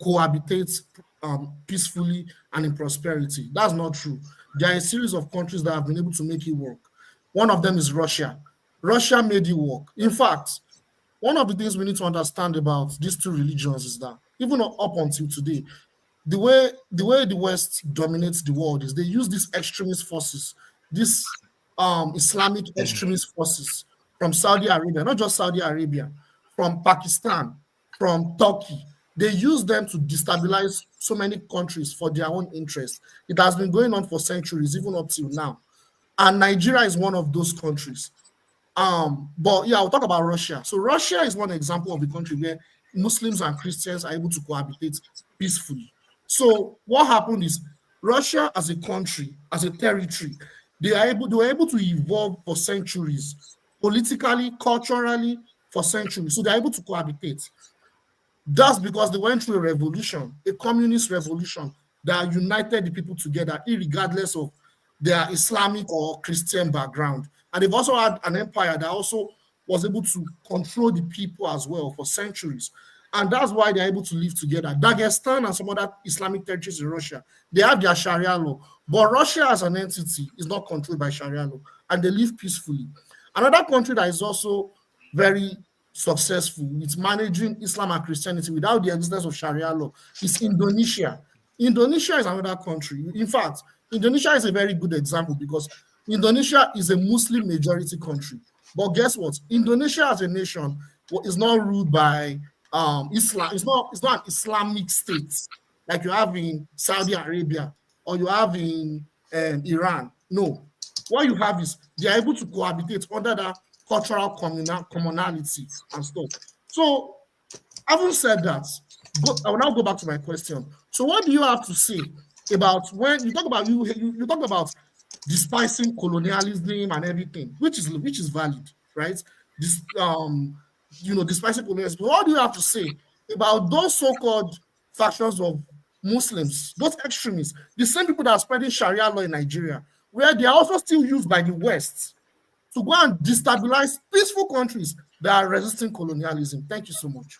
cohabitate peacefully and in prosperity. That's not true. There are a series of countries that have been able to make it work. One of them is Russia. Russia made it work. In fact, one of the things we need to understand about these two religions is that even up until today, the way the West dominates the world is they use these extremist forces, these Islamic extremist forces from Saudi Arabia, not just Saudi Arabia, from Pakistan, from Turkey. They use them to destabilize so many countries for their own interest. It has been going on for centuries, even up till now. And Nigeria is one of those countries. But yeah, I'll talk about Russia. So Russia is one example of a country where Muslims and Christians are able to cohabitate peacefully. So what happened is Russia as a country, as a territory, they were able to evolve for centuries, politically, culturally, for centuries. So they're able to cohabitate. That's because they went through a revolution, a communist revolution that united the people together, irregardless of their Islamic or Christian background. And they've also had an empire that also was able to control the people as well for centuries. And that's why they're able to live together. Dagestan and some other Islamic territories in Russia, they have their Sharia law. But Russia as an entity is not controlled by Sharia law, and they live peacefully. Another country that is also very successful with managing Islam and Christianity without the existence of Sharia law is Indonesia. Indonesia is another country. In fact, Indonesia is a very good example because Indonesia is a Muslim majority country. But guess what? Indonesia as a nation is not ruled by Islam. It's not an Islamic state like you have in Saudi Arabia or you have in Iran. No. What you have is they are able to cohabitate under that cultural commonality and stuff. So, having said that, I will now go back to my question. So, what do you have to say about when you talk about you talk about despising colonialism and everything, which is valid, right? This despising colonialism. But what do you have to say about those so-called factions of Muslims, those extremists, the same people that are spreading Sharia law in Nigeria, where they are also still used by the West to go and destabilize peaceful countries that are resisting colonialism? Thank you so much.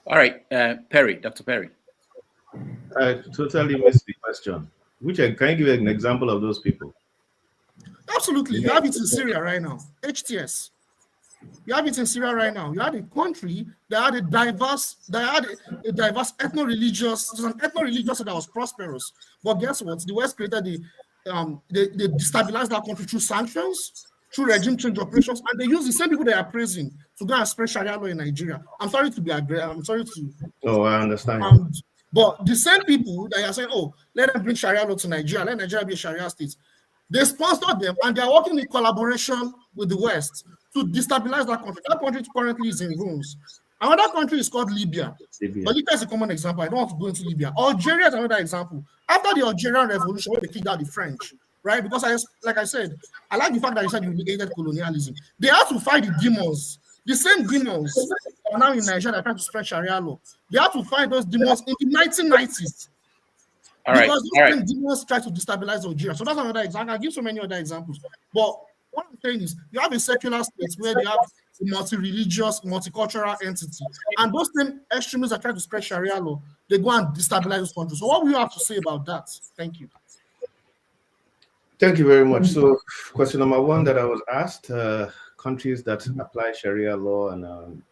All right, Perry, Dr. Perry. I totally missed the question. Can you give an example of those people? Absolutely. You have it in Syria right now. HTS. You have it in Syria right now. You had a country that had a diverse ethno-religious, it was an ethno-religious that was prosperous. But guess what? The West created they destabilized that country through sanctions, through regime change operations, and they use the same people they are praising to go and spread Sharia law in Nigeria. I'm sorry to be aggressive. I'm sorry to. Oh, I understand. But the same people that are saying, "Oh, let them bring Sharia law to Nigeria. Let Nigeria be a Sharia state," they sponsored them, and they are working in collaboration with the West to destabilize that country. That country currently is in ruins. Another country is called Libya. But Libya is a common example. I don't want to go into Libya. Algeria is another example. After the Algerian Revolution, where they kicked out the French, right? Because like I said, I like the fact that you said you hated colonialism. They had to fight the demons. The same demons that are now in Nigeria that are trying to spread Sharia law. They had to fight those demons in the 1990s. Because those demons try to destabilize Algeria. So that's another example. I give so many other examples. But what I'm saying is, you have a secular state where they have a multi-religious, multicultural entity, and those same extremists that try to spread Sharia law, they go and destabilize those countries. So what do you have to say about that? Thank you. Thank you very much. So question number one that I was asked, countries that apply Sharia law and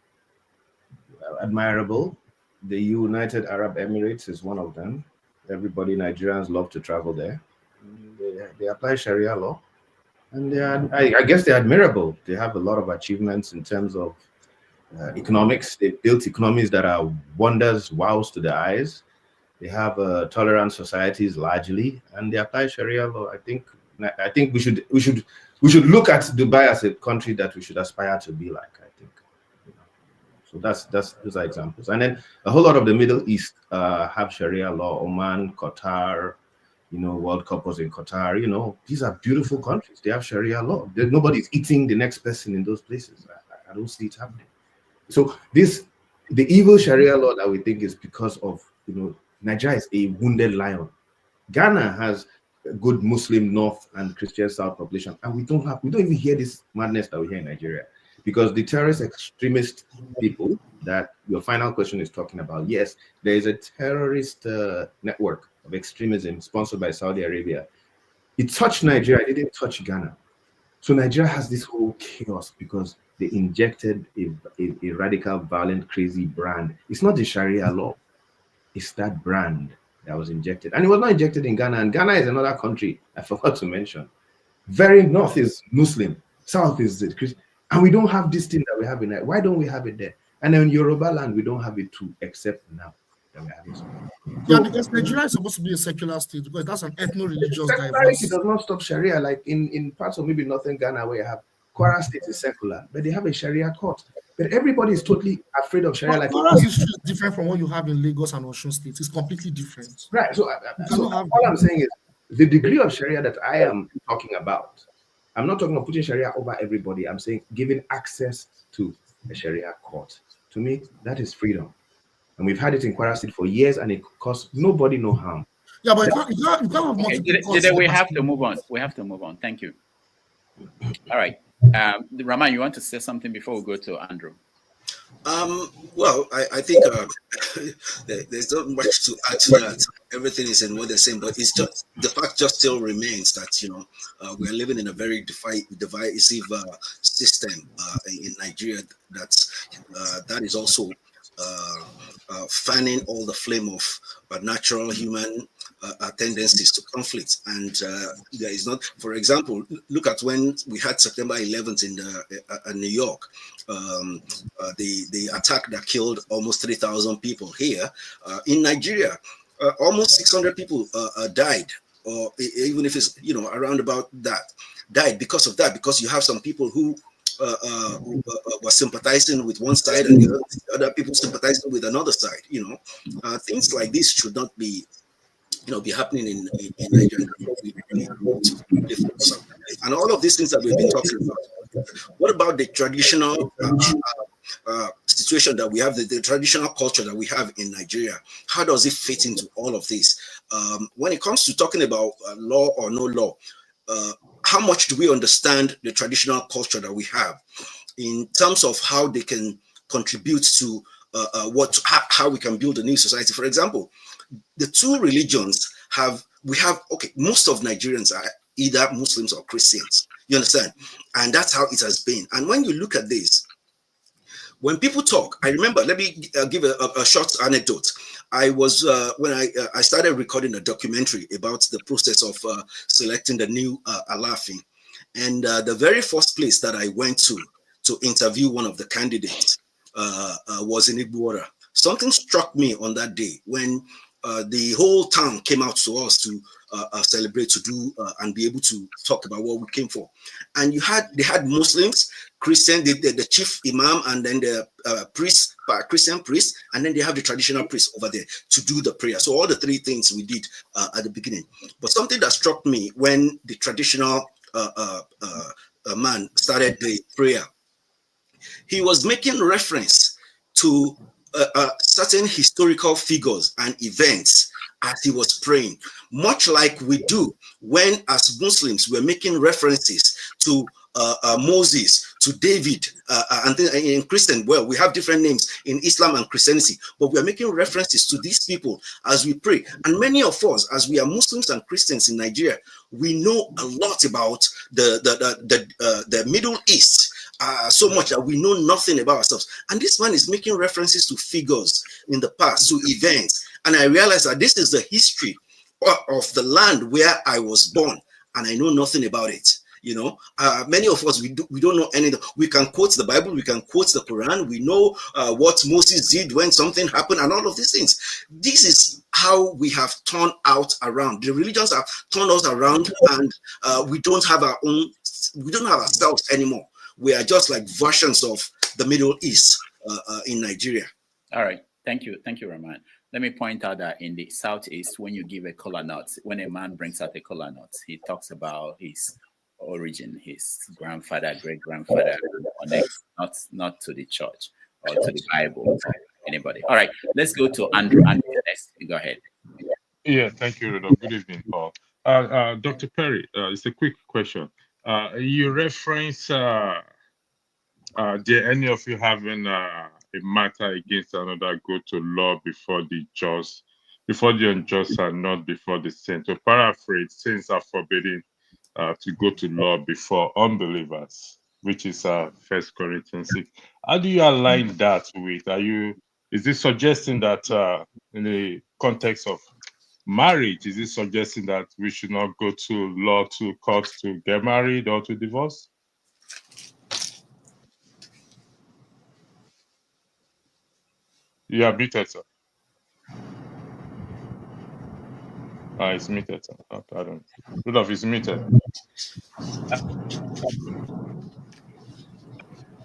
admirable. The United Arab Emirates is one of them. Everybody, Nigerians love to travel there. They apply Sharia law. And I guess they're admirable. They have a lot of achievements in terms of economics. They built economies that are wonders, wows to the eyes. They have tolerant societies largely, and they apply Sharia law. I think we should look at Dubai as a country that we should aspire to be like. I think, so those are examples. And then a whole lot of the Middle East have Sharia law. Oman, Qatar. World Cup was in Qatar. These are beautiful countries. They have Sharia law. Nobody's eating the next person in those places. I don't see it happening. So the evil Sharia law that we think is because of, Nigeria is a wounded lion. Ghana has a good Muslim North and Christian South population, and we don't even hear this madness that we hear in Nigeria, because the terrorist extremist people that your final question is talking about, yes, there is a terrorist network of extremism sponsored by Saudi Arabia. It touched Nigeria, it didn't touch Ghana. So Nigeria has this whole chaos because they injected a radical, violent, crazy brand. It's not the Sharia law. It's that brand that was injected. And it was not injected in Ghana. And Ghana is another country I forgot to mention. Very north is Muslim, south is Christian. And we don't have this thing that we have in there. Why don't we have it there? And then in Yoruba land, we don't have it too, except now. Yeah, because Nigeria is supposed to be a secular state, because that's an ethno-religious diverse. It does not stop Sharia, like in parts of maybe northern Ghana where you have Kwara State is secular, but they have a Sharia court. But everybody is totally afraid of Sharia. Kwara is different from what you have in Lagos and Osun State. It's completely different. Right. So all I'm saying is the degree of Sharia that I am talking about. I'm not talking about putting Sharia over everybody. I'm saying giving access to a Sharia court. To me, that is freedom. And we've had it in Kwara State for years, and it costs nobody no harm. Yeah, but you can't have multiple we have to move on. We have to move on. Thank you. All right. Rahman, you want to say something before we go to Andrew? Well, I think there's not much to add to that. Everything is in what they're saying, but it's just the fact just still remains that we're living in a very divisive system in Nigeria. That is also fanning all the flame of natural human tendencies to conflict. And there is not, for example, look at when we had September 11th in New York, the attack that killed almost 3,000 people here. In Nigeria, almost 600 people died, or even if it's around about that, died because of that, because you have some people who were sympathizing with one side and the other people sympathizing with another side. Things like this should not be happening in Nigeria. And all of these things that we've been talking about. What about the traditional situation that we have, the traditional culture that we have in Nigeria? How does it fit into all of this? When it comes to talking about law or no law, how much do we understand the traditional culture that we have in terms of how they can contribute to how we can build a new society? For example, the two religions most of Nigerians either Muslims or Christians. You understand? And that's how it has been. And when you look at this, when people talk, I remember, let me give a short anecdote. I was, when I started recording a documentary about the process of selecting the new Alafin. And the very first place that I went to interview one of the candidates was in Igboora. Something struck me on that day when the whole town came out to us to celebrate, to do and be able to talk about what we came for. And they had Muslims, Christian, the chief imam, and then the priest, Christian priest, and then they have the traditional priest over there to do the prayer. So all the three things we did at the beginning. But something that struck me when the traditional man started the prayer, he was making reference to certain historical figures and events as he was praying, much like we do when, as Muslims, we're making references to Moses, to David, and in Christian, well, we have different names in Islam and Christianity, but we are making references to these people as we pray. And many of us, as we are Muslims and Christians in Nigeria, we know a lot about the Middle East. So much that we know nothing about ourselves. And this man is making references to figures in the past, to events. And I realized that this is the history of the land where I was born, and I know nothing about it. You know, many of us, we don't know anything. We can quote the Bible, we can quote the Quran, we know what Moses did when something happened, and all of these things. This is how we have turned out around. The religions have turned us around, and we don't have our own, we don't have ourselves anymore. We are just like versions of the Middle East in Nigeria. All right. Thank you, Rahman. Let me point out that in the Southeast, when you give a kola nut, when a man brings out a kola nut, he talks about his origin, his grandfather, great-grandfather, not to the church or to the Bible or anybody. All right, let's go to Andrew. Andrew next. Go ahead. Yeah, thank you, Rudolph. Good evening, Paul. Dr. Perry, it's a quick question. You reference, did any of you having a matter against another go to law before the just, before the unjust, and not before the saint? To paraphrase, saints are forbidden to go to law before unbelievers, which is 1 Corinthians 6. How do you align that with? Is this suggesting that in the context of marriage, is it suggesting that we should not go to law, to court to get married or to divorce? You are muted, sir. It's muted, sir. Okay, I don't. Rudolph is muted.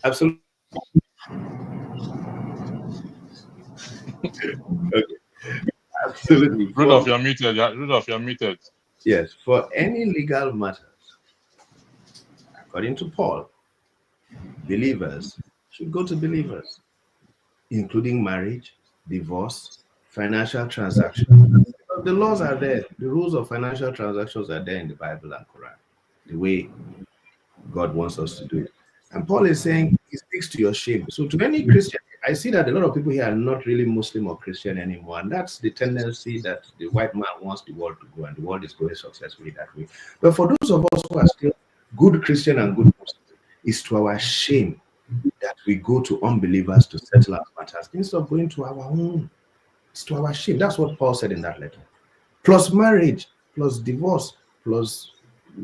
Absolutely. Okay. Absolutely. Rudolph, you're muted. Rudolph, you're muted. Yes, for any legal matters, according to Paul, believers should go to believers, including marriage, divorce, financial transactions. The laws are there. The rules of financial transactions are there in the Bible and Quran, the way God wants us to do it. And Paul is saying he speaks to your shame. So to any Christian, I see that a lot of people here are not really Muslim or Christian anymore. And that's the tendency that the white man wants the world to go, and the world is going successfully that way. But for those of us who are still good Christian and good Muslim, it's to our shame that we go to unbelievers to settle our matters instead of going to our own. It's to our shame. That's what Paul said in that letter. Plus marriage, plus divorce, plus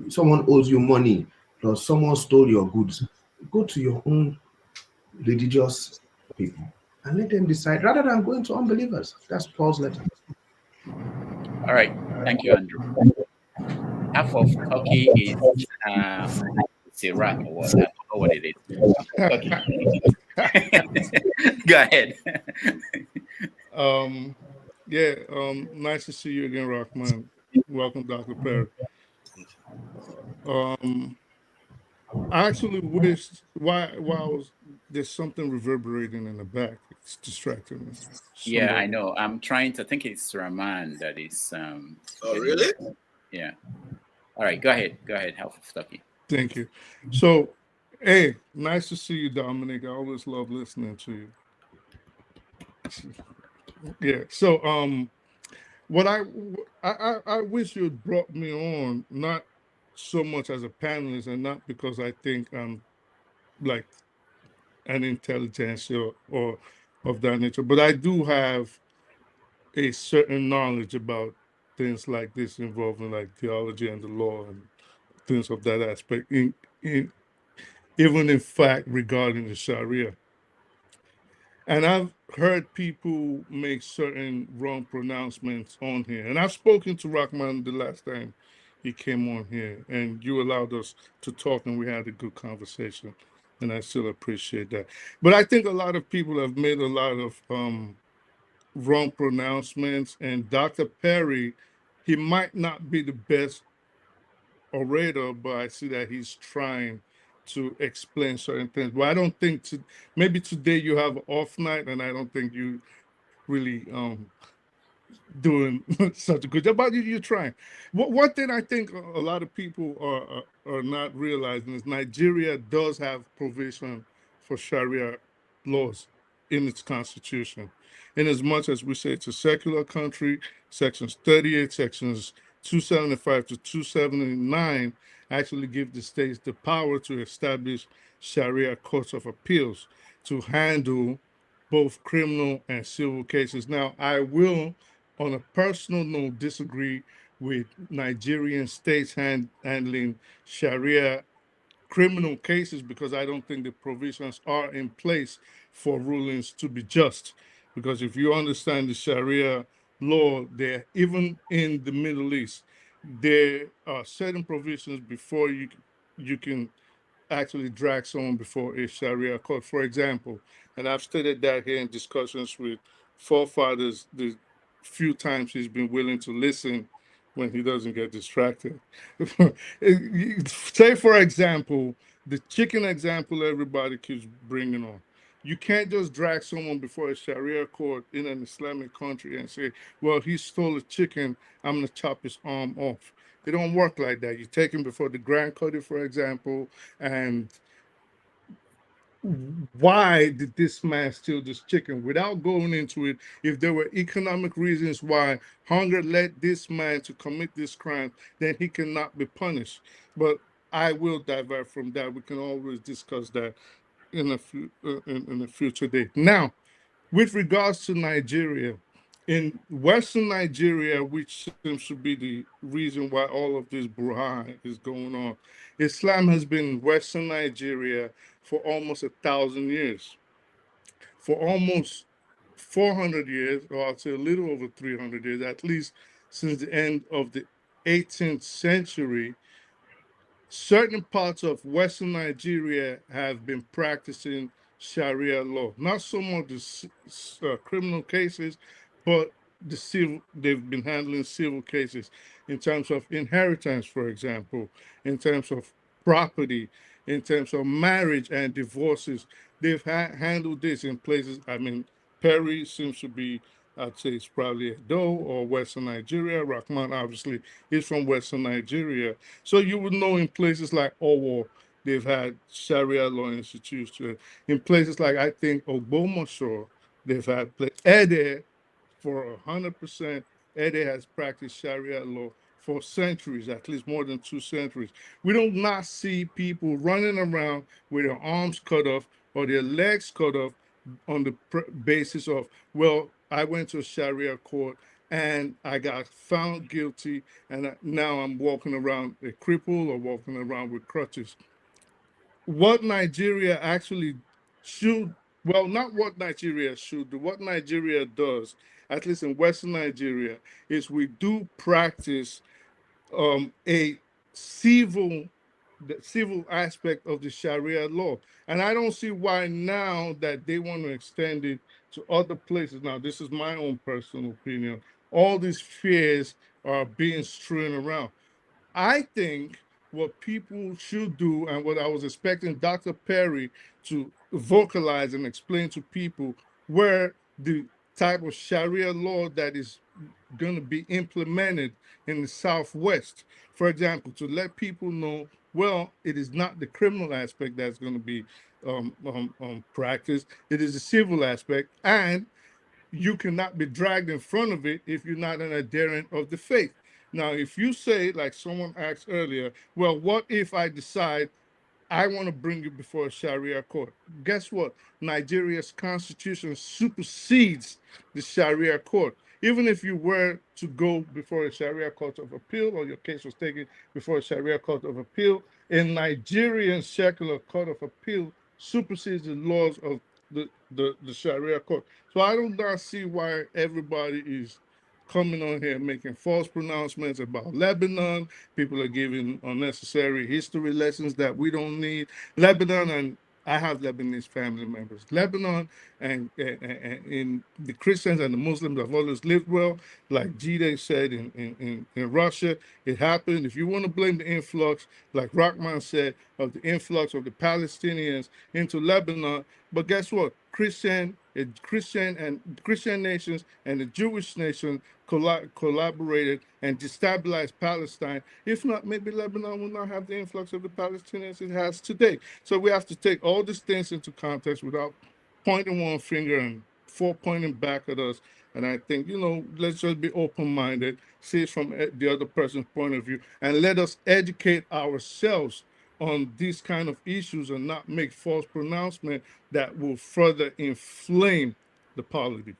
someone owes you money, plus someone stole your goods. Go to your own religious people and let them decide rather than going to unbelievers. That's Paul's letter. All right. Thank you, Andrew. Half of Turkey is it's Iraq or what? I don't know what it is. Go ahead. Nice to see you again, Rahman. Welcome, Dr. Perry. I actually wished there's something reverberating in the back. It's distracting me. Yeah, I know. I'm trying to think it's Rahman that is. Oh, really? Yeah. All right, go ahead. Go ahead, Half of Turkey. Thank you. So, hey, nice to see you, Dominic. I always love listening to you. Yeah. So, what I wish you had brought me on, not so much as a panelist and not because I think I'm like an intelligentsia or of that nature. But I do have a certain knowledge about things like this involving like theology and the law and things of that aspect, even in fact regarding the Sharia. And I've heard people make certain wrong pronouncements on here. And I've spoken to Rahman the last time he came on here, and you allowed us to talk, and we had a good conversation. And I still appreciate that. But I think a lot of people have made a lot of wrong pronouncements. And Dr. Perry, he might not be the best orator, but I see that he's trying to explain certain things. But I don't think maybe today you have an off night, and I don't think you really doing such a good job. But you're trying. One thing I think a lot of people are not realizing is Nigeria does have provision for Sharia laws in its constitution. In as much as we say it's a secular country, sections 38, sections 275 to 279 actually give the states the power to establish Sharia courts of appeals to handle both criminal and civil cases. Now, I will, on a personal note, disagree with Nigerian states handling Sharia criminal cases because I don't think the provisions are in place for rulings to be just. Because if you understand the Sharia law, there, even in the Middle East, there are certain provisions before you can actually drag someone before a Sharia court. For example, and I've stated that here in discussions with forefathers the few times he's been willing to listen when he doesn't get distracted. Say, for example, the chicken example everybody keeps bringing on. You can't just drag someone before a Sharia court in an Islamic country and say, well, he stole a chicken, I'm going to chop his arm off. It don't work like that. You take him before the Grand Cudi, for example, and why did this man steal this chicken? Without going into it, if there were economic reasons why hunger led this man to commit this crime, then he cannot be punished. But I will divert from that. We can always discuss that in a future date. Now, with regards to Nigeria, in Western Nigeria, which seems to be the reason why all of this brouhaha is going on, Islam has been in Western Nigeria for almost 1,000 years. For almost 400 years, or I'll say a little over 300 years, at least since the end of the 18th century, certain parts of Western Nigeria have been practicing Sharia law. Not so much the criminal cases, but the civil. They've been handling civil cases in terms of inheritance, for example, in terms of property, in terms of marriage and divorces. They've handled this in places. I mean, Perry seems to be, I'd say it's probably Edo or Western Nigeria. Rahman obviously is from Western Nigeria. So you would know in places like Owo, they've had Sharia law institutes. In places like, I think, Ogbomoso, they've had Ede for 100%. Ede has practiced Sharia law for centuries, at least more than 2 centuries. We do not see people running around with their arms cut off or their legs cut off on the basis of, well, I went to a Sharia court and I got found guilty, and now I'm walking around a cripple or walking around with crutches. What Nigeria actually should, well, not what Nigeria should do, what Nigeria does, at least in Western Nigeria, is we do practice a civil the civil aspect of the Sharia law. And I don't see why now that they want to extend it to other places. Now, this is my own personal opinion. All these fears are being strewn around. I think what people should do, and what I was expecting Dr. Perry to vocalize and explain to people, where the type of Sharia law that is going to be implemented in the Southwest. For example, to let people know, well, it is not the criminal aspect that's going to be practiced, it is the civil aspect, and you cannot be dragged in front of it if you're not an adherent of the faith. Now, if you say, like someone asked earlier, well, what if I decide I want to bring you before a Sharia court? Guess what? Nigeria's constitution supersedes the Sharia court. Even if you were to go before a Sharia court of appeal, or your case was taken before a Sharia court of appeal, a Nigerian secular court of appeal supersedes the laws of the Sharia court. So I do not see why everybody is coming on here making false pronouncements about Lebanon. People are giving unnecessary history lessons that we don't need. Lebanon, and I have Lebanese family members. Lebanon and in the Christians and the Muslims have always lived well. Like Jide said in Russia, it happened. If you want to blame the influx, like Rahman said, of the influx of the Palestinians into Lebanon, but guess what? Christian nations and the Jewish nation collaborated and destabilized Palestine. If not, maybe Lebanon will not have the influx of the Palestinians it has today. So we have to take all these things into context without pointing one finger and four pointing back at us. And I think, let's just be open-minded, see it from the other person's point of view, and let us educate ourselves on these kind of issues and not make false pronouncements that will further inflame the polity.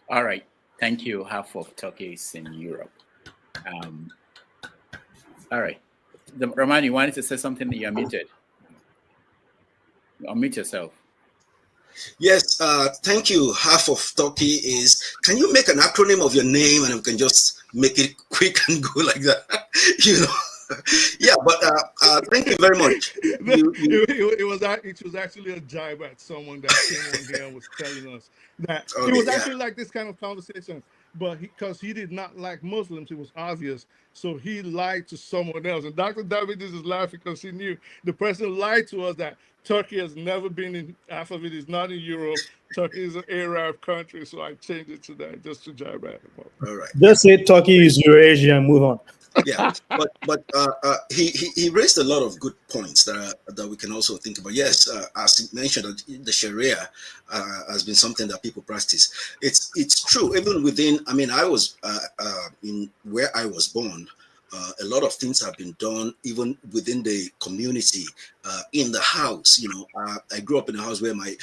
All right. Thank you. Half of Turkey is in Europe. All right. Rahman, you wanted to say something that you're muted. Unmute yourself. Yes, thank you. Half of Turkey is, can you make an acronym of your name and we can just make it quick and go like that? Yeah, but thank you very much. It was actually a jibe at someone that came on here and was telling us that it was actually like this kind of conversation, but because he did not like Muslims, it was obvious. So he lied to someone else. And Dr. David is laughing because he knew the person lied to us that Turkey has never been in, half of it is not in Europe. Turkey is an Arab country. So I changed it to that just to jibe at him. All right. Just say Turkey is Eurasia and move on. Yeah, but he raised a lot of good points that we can also think about. Yes, as he mentioned, the Sharia has been something that people practice. It's true. Even within, I was in where I was born. A lot of things have been done even within the community, in the house. I grew up in a house where I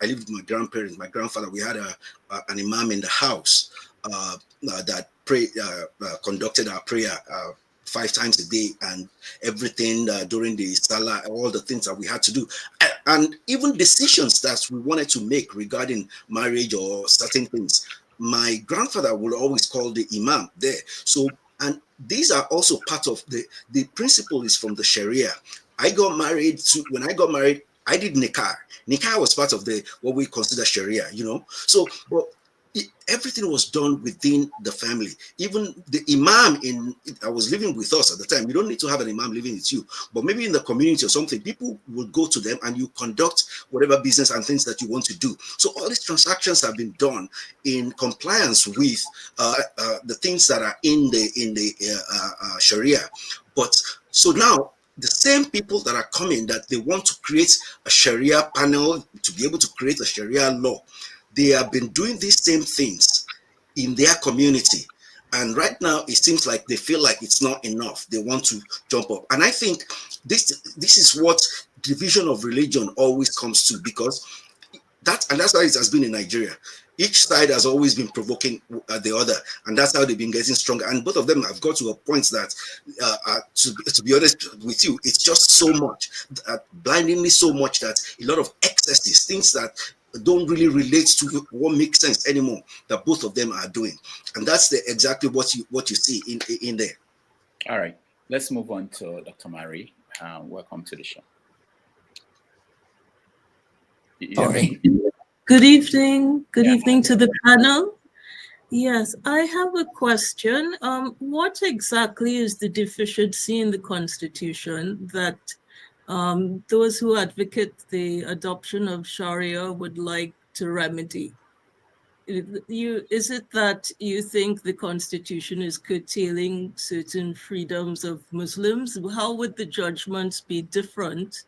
lived with my grandparents, my grandfather. We had an imam in the house that conducted our prayer 5 times a day, and everything during the Salah, all the things that we had to do, and even decisions that we wanted to make regarding marriage or certain things. My grandfather would always call the imam there. So, and these are also part of the principle is from the Sharia. When I got married, I did nikah. Nikah was part of what we consider Sharia, So, but everything was done within the family. Even the imam I was living with us at the time. You don't need to have an imam living with you, but maybe in the community or something, people would go to them and you conduct whatever business and things that you want to do. So all these transactions have been done in compliance with the things that are in the Sharia. But so now, the same people that are coming that they want to create a Sharia panel to be able to create a Sharia law, they have been doing these same things in their community. And right now, it seems like they feel like it's not enough. They want to jump up. And I think this is what division of religion always comes to, because that's how it has been in Nigeria. Each side has always been provoking the other, and that's how they've been getting stronger. And both of them have got to a point that, to be honest with you, it's just so much, blindingly so much, that a lot of excesses, things that don't really relate to what makes sense anymore, that both of them are doing. And that's exactly what you see in there. All right, let's move on to Dr. Mari. Welcome to the show. Sorry. Good evening. Good evening to the panel. Yes, I have a question. What exactly is the deficiency in the Constitution that those who advocate the adoption of Sharia would like to remedy? Is it that you think the Constitution is curtailing certain freedoms of Muslims? How would the judgments be different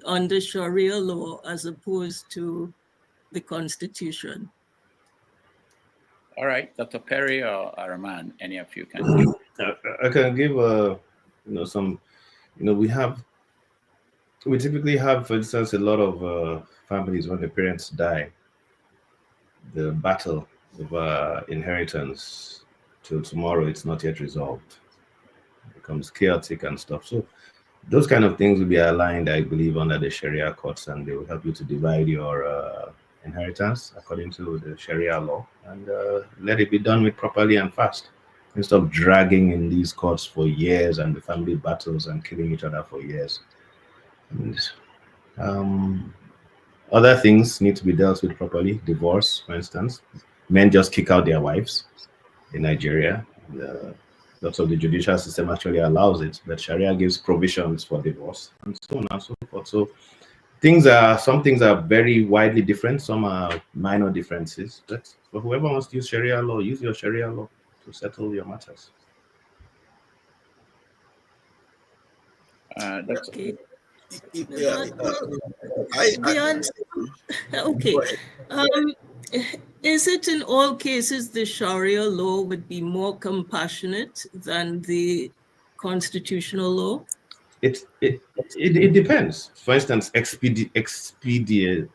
under Sharia law as opposed to the Constitution? All right, Dr. Perry or Rahman, any of you can. I can give some. We typically have, for instance, a lot of families when the parents die. The battle of inheritance till tomorrow, it's not yet resolved. It becomes chaotic and stuff. So those kind of things will be aligned, I believe, under the Sharia courts, and they will help you to divide your inheritance according to the Sharia law, and let it be done with properly and fast, instead of dragging in these courts for years and the family battles and killing each other for years. And, other things need to be dealt with properly. Divorce, for instance. Men just kick out their wives in Nigeria. Lots of the judicial system actually allows it, but Sharia gives provisions for divorce and so on and so forth. So some things are very widely different. Some are minor differences. But for whoever wants to use Sharia law, use your Sharia law to settle your matters. Okay. Okay. Is it in all cases the Sharia law would be more compassionate than the constitutional law? It depends. For instance, expedient.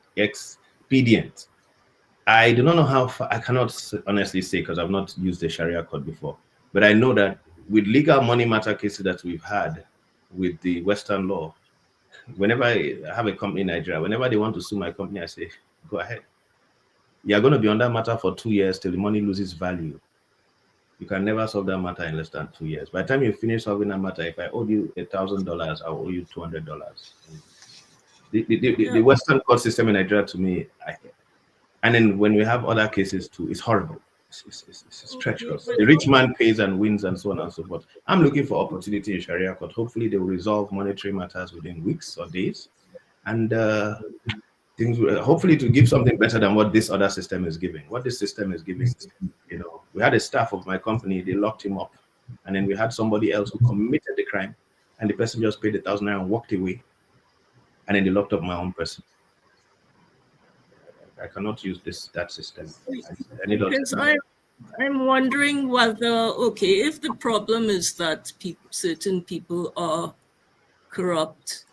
I do not know how far. I cannot honestly say because I've not used the Sharia Court before. But I know that with legal money matter cases that we've had with the Western law, whenever I have a company in Nigeria, whenever they want to sue my company, I say, go ahead. You're going to be on that matter for 2 years till the money loses value. You can never solve that matter in less than 2 years. By the time you finish solving that matter, if I owe you $1,000, I'll owe you $200. The Western court system in Nigeria, to me, and then when we have other cases too, it's horrible. It's treacherous. The rich man pays and wins and so on and so forth. I'm looking for opportunity in Sharia Court. Hopefully they will resolve monetary matters within weeks or days. And things will, hopefully to give something better than what this other system is giving. What this system is giving, we had a staff of my company, they locked him up. And then we had somebody else who committed the crime and the person just paid $1,000 and walked away. And then they locked up my own person. I cannot use that system. I'm wondering whether, if the problem is that certain people are corrupt,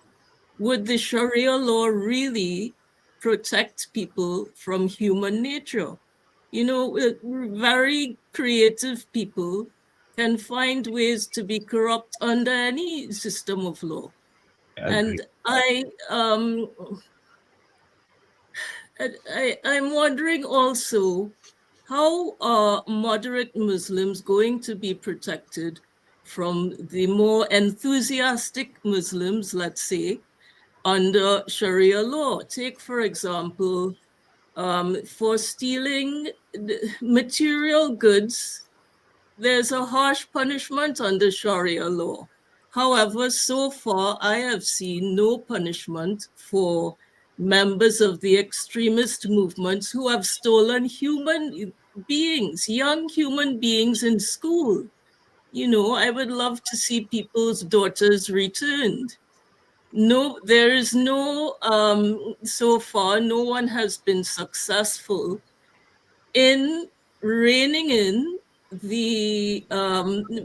would the Sharia law really protect people from human nature? Very creative people can find ways to be corrupt under any system of law. And I'm wondering also, how are moderate Muslims going to be protected from the more enthusiastic Muslims, let's say, under Sharia law? Take, for example, for stealing material goods, there's a harsh punishment under Sharia law. However, so far, I have seen no punishment for members of the extremist movements who have stolen human beings, young human beings in school. I would love to see people's daughters returned. No, there is no, so far, no one has been successful in reining in the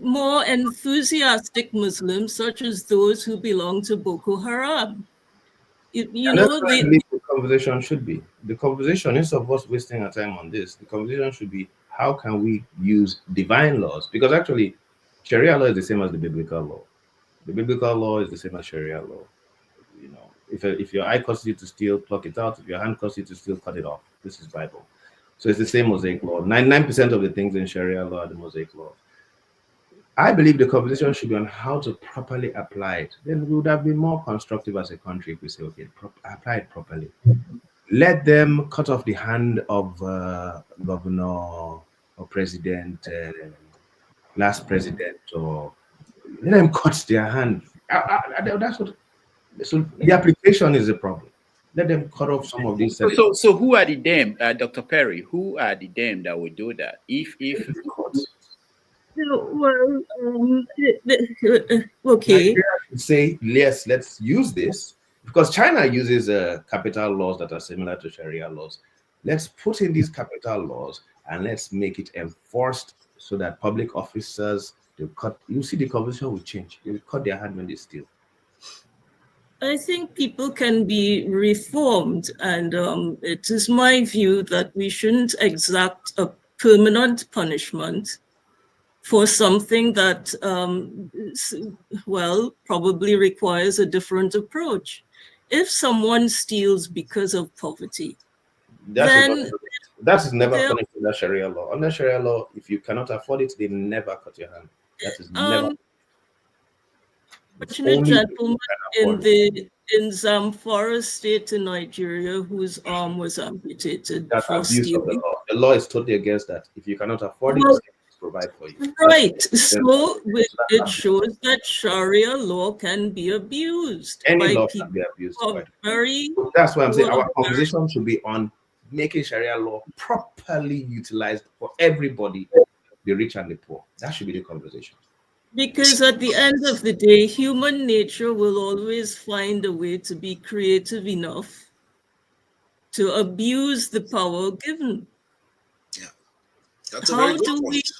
more enthusiastic Muslims, such as those who belong to Boko Haram. The conversation should be. The conversation, instead of us wasting our time on this, the conversation should be, how can we use divine laws? Because actually, Sharia law is the same as the biblical law. The biblical law is the same as Sharia law. If your eye causes you to steal, pluck it out. If your hand causes you to steal, cut it off. This is Bible. So it's the same Mosaic law. 99% of the things in Sharia law are the Mosaic law. I believe the conversation should be on how to properly apply it. Then we would have been more constructive as a country if we say, okay, apply it properly. Let them cut off the hand of governor or president, last president, or let them cut their hand. That's what. So the application is a problem. Let them cut off some of these. So who are the them, Dr. Perry? Who are the them that will do that? If okay. Say yes, let's use this, because China uses capital laws that are similar to Sharia laws. Let's put in these capital laws and let's make it enforced so that public officers, you see the conversation will change. They will cut their hand when they steal. I think people can be reformed, and it is my view that we shouldn't exact a permanent punishment for something that, well, probably requires a different approach. If someone steals because of poverty, that is never punished under Sharia law. Under Sharia law, if you cannot afford it, they never cut your hand. That is never. Fortunate gentleman in Zamfara State in Nigeria whose arm was amputated. That's for abuse stealing. of the law. The law is totally against that. If you cannot afford it, provide for you. Right. So it shows that Sharia law can be abused. Any by law people can be abused. Very, that's why I'm saying our conversation should be on making Sharia law properly utilized for everybody, the rich and the poor. That should be the conversation. Because at the end of the day, human nature will always find a way to be creative enough to abuse the power given. Yeah, that's a very good point.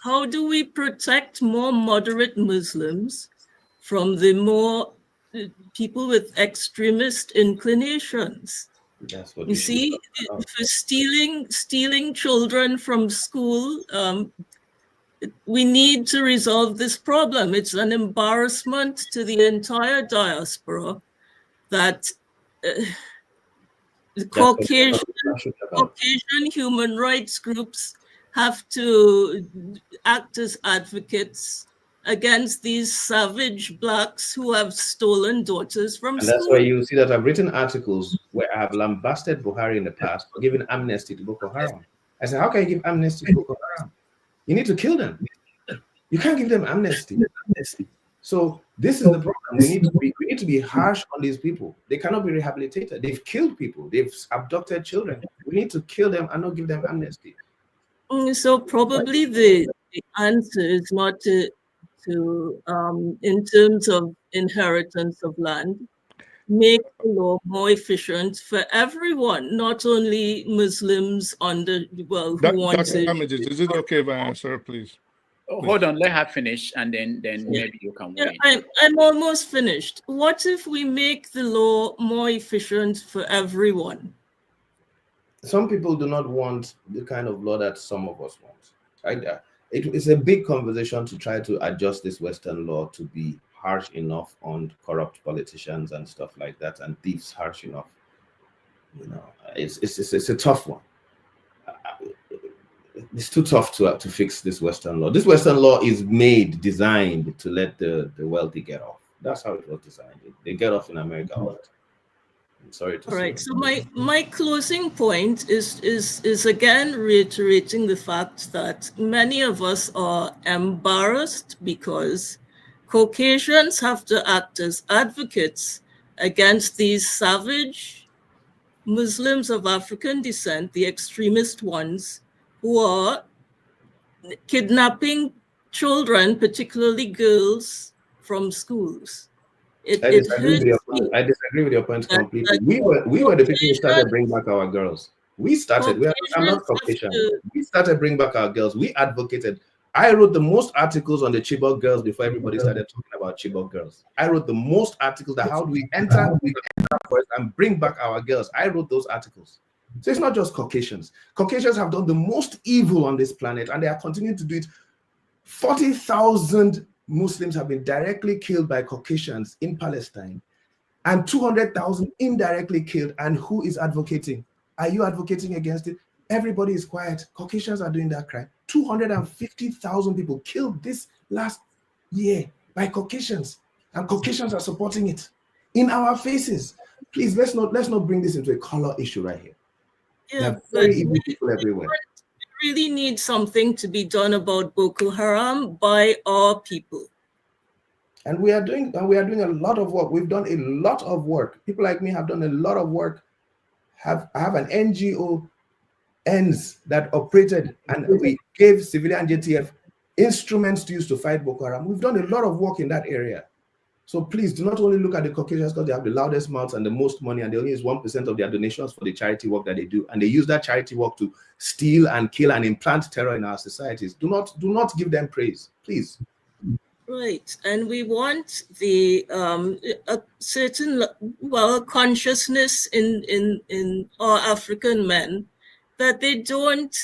How do we protect more moderate Muslims from the more people with extremist inclinations? That's what you see, for stealing children from school, we need to resolve this problem. It's an embarrassment to the entire diaspora that the Caucasian human rights groups have to act as advocates against these savage blacks who have stolen daughters from school. And that's why you see that I've written articles where I have lambasted Buhari in the past for giving amnesty to Boko Haram. I said, how can you give amnesty to Boko Haram? You need to kill them. You can't give them amnesty. So this is the problem. We need to be harsh on these people. They cannot be rehabilitated. They've killed people. They've abducted children. We need to kill them and not give them amnesty. So probably the answer is not to in terms of inheritance of land, make the law more efficient for everyone, not only Muslims who want to. Is it okay if I answer, please? Oh, hold on, let her finish, and then maybe you can win. I'm almost finished. What if we make the law more efficient for everyone? Some people do not want the kind of law that some of us want. Right? It's a big conversation to try to adjust this Western law to be harsh enough on corrupt politicians and stuff like that, and thieves harsh enough. You know, it's a tough one. It's too tough to fix this Western law. This Western law is designed to let the wealthy get off. That's how it was designed. They get off in America all the time. I'm sorry to say. All right. So my closing point is again reiterating the fact that many of us are embarrassed because Caucasians have to act as advocates against these savage Muslims of African descent, the extremist ones, who are kidnapping children, particularly girls, from schools. I disagree with your point completely. We were the people who started bringing back our girls. I'm not Caucasian. We started bringing back our girls. We advocated. I wrote the most articles on the Chibok girls before everybody started talking about Chibok girls. I wrote the most articles that how do we enter first and bring back our girls. I wrote those articles. So it's not just Caucasians. Caucasians have done the most evil on this planet, and they are continuing to do it. 40,000 Muslims have been directly killed by Caucasians in Palestine, and 200,000 indirectly killed. And who is advocating? Are you advocating against it? Everybody is quiet. Caucasians are doing that crime. 250,000 people killed this last year by Caucasians, and Caucasians are supporting it in our faces. Please, let's not bring this into a color issue right here. Yeah, very evil people everywhere. We really need something to be done about Boko Haram by our people. And we are doing a lot of work. We've done a lot of work. People like me have done a lot of work. I have an NGO ends that operated, and we gave civilian JTF instruments to use to fight Boko Haram. We've done a lot of work in that area. So please do not only look at the Caucasians because they have the loudest mouths and the most money, and they only use 1% of their donations for the charity work that they do, and they use that charity work to steal and kill and implant terror in our societies. Do not give them praise, please. Right, and we want the a certain consciousness in our African men that they don't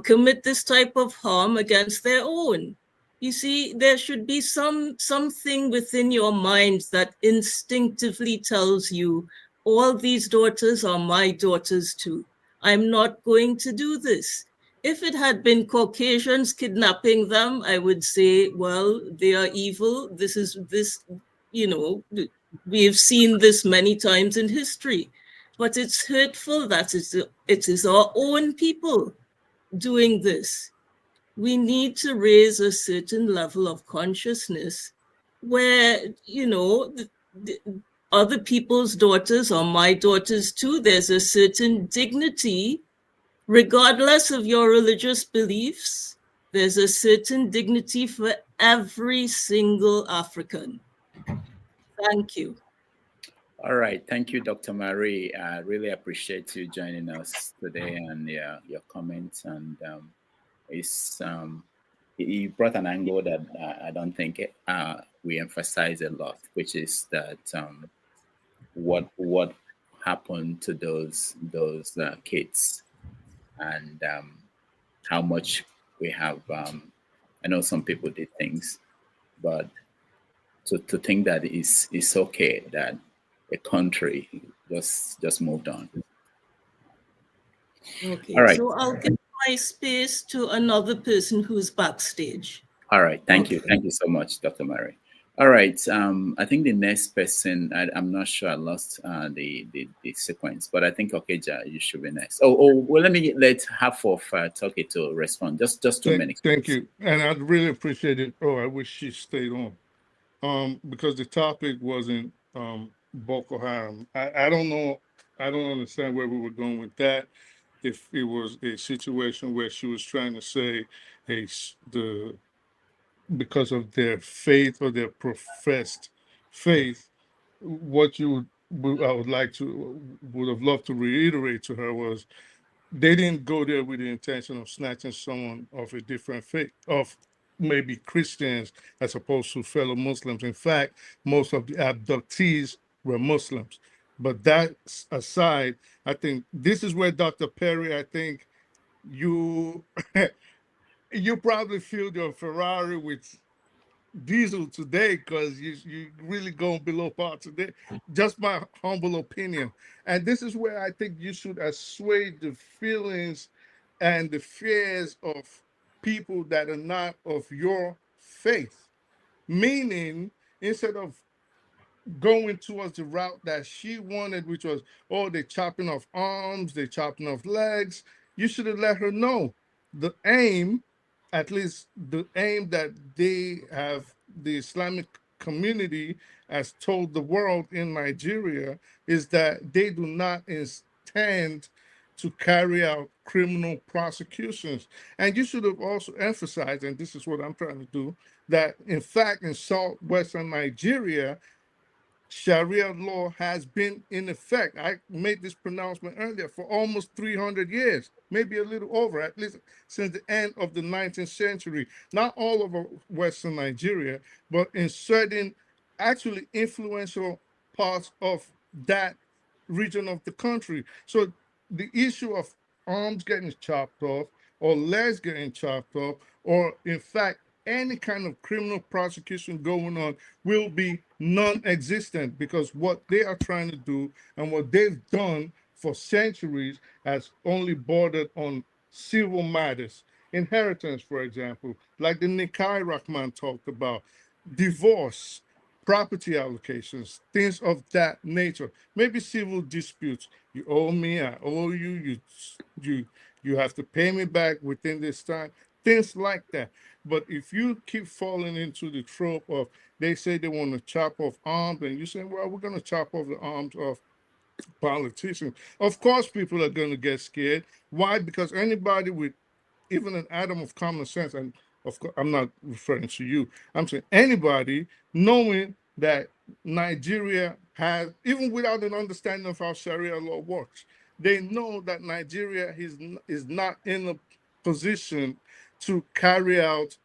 commit this type of harm against their own. You see, there should be something within your mind that instinctively tells you, all these daughters are my daughters too. I'm not going to do this. If it had been Caucasians kidnapping them, I would say, well, they are evil. We have seen this many times in history. But it's hurtful that it is our own people doing this. We need to raise a certain level of consciousness where, the other people's daughters are my daughters too. There's a certain dignity. Regardless of your religious beliefs, there's a certain dignity for every single African. Thank you. All right. Thank you, Dr. Marie. I really appreciate you joining us today and your comments. And you brought an angle that I don't think we emphasize a lot, which is that what happened to those kids. And how much we have, I know some people did things, but to think that it's okay that a country just moved on. Okay, all right. So I'll give my space to another person who's backstage. All right, thank you so much, Dr. Mary. All right, I think the next person, I'm not sure, I lost the sequence, but I think Okeja, you should be next. Well, let half of Toki to respond. Just 2 minutes. Thank you, and I'd really appreciate it. I wish she stayed on, because the topic wasn't Boko Haram. I don't know. I don't understand where we were going with that. If it was a situation where she was trying to say, because of their faith or their professed faith, what I would have loved to reiterate to her was, they didn't go there with the intention of snatching someone of a different faith, of maybe Christians as opposed to fellow Muslims. In fact, most of the abductees were Muslims. But that aside, I think this is where Dr. Perry, I think you you probably filled your Ferrari with diesel today, because you really going below par today. Just my humble opinion. And this is where I think you should assuage the feelings and the fears of people that are not of your faith. Meaning, instead of going towards the route that she wanted, which was, they're chopping off arms, they're chopping off legs, you should have let her know the aim, at least the aim that they have, the Islamic community has told the world in Nigeria, is that they do not intend to carry out criminal prosecutions. And you should have also emphasized, and this is what I'm trying to do, that in fact in southwestern Nigeria, Sharia law has been in effect. I made this pronouncement earlier, for almost 300 years, maybe a little over, at least since the end of the 19th century. Not all over Western Nigeria, but in certain actually influential parts of that region of the country. So the issue of arms getting chopped off, or legs getting chopped off, or in fact, any kind of criminal prosecution going on will be non-existent, because what they are trying to do and what they've done for centuries has only bordered on civil matters. Inheritance, for example, like the Nikai Rahman talked about, divorce, property allocations, things of that nature. Maybe civil disputes. You owe me, I owe you, you have to pay me back within this time. Things like that. But if you keep falling into the trope of, they say they want to chop off arms, and you say, well, we're going to chop off the arms of politicians. Of course, people are going to get scared. Why? Because anybody with even an atom of common sense, and of course, I'm not referring to you, I'm saying anybody knowing that Nigeria has, even without an understanding of how Sharia law works, they know that Nigeria is not in a position to carry out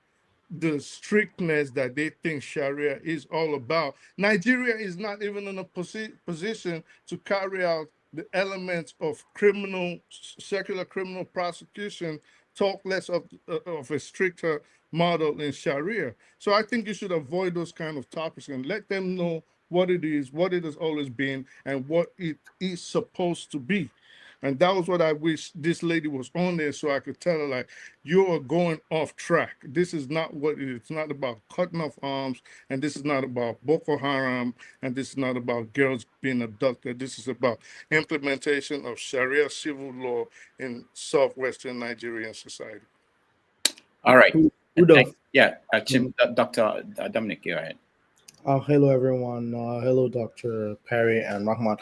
the strictness that they think Sharia is all about. Nigeria is not even in a position to carry out the elements of secular criminal prosecution, talk less of a stricter model in Sharia. So I think you should avoid those kind of topics and let them know what it is, what it has always been, and what it is supposed to be. And that was what I wish this lady was on there so I could tell her, like, you are going off track. This is not what it is. It's not about cutting off arms, and this is not about Boko Haram, and this is not about girls being abducted. This is about implementation of Sharia civil law in southwestern Nigerian society. All right. Rudolph. Yeah, actually, Dr. Dominic, go ahead. Hello, everyone. Hello, Dr. Perry and Rahman.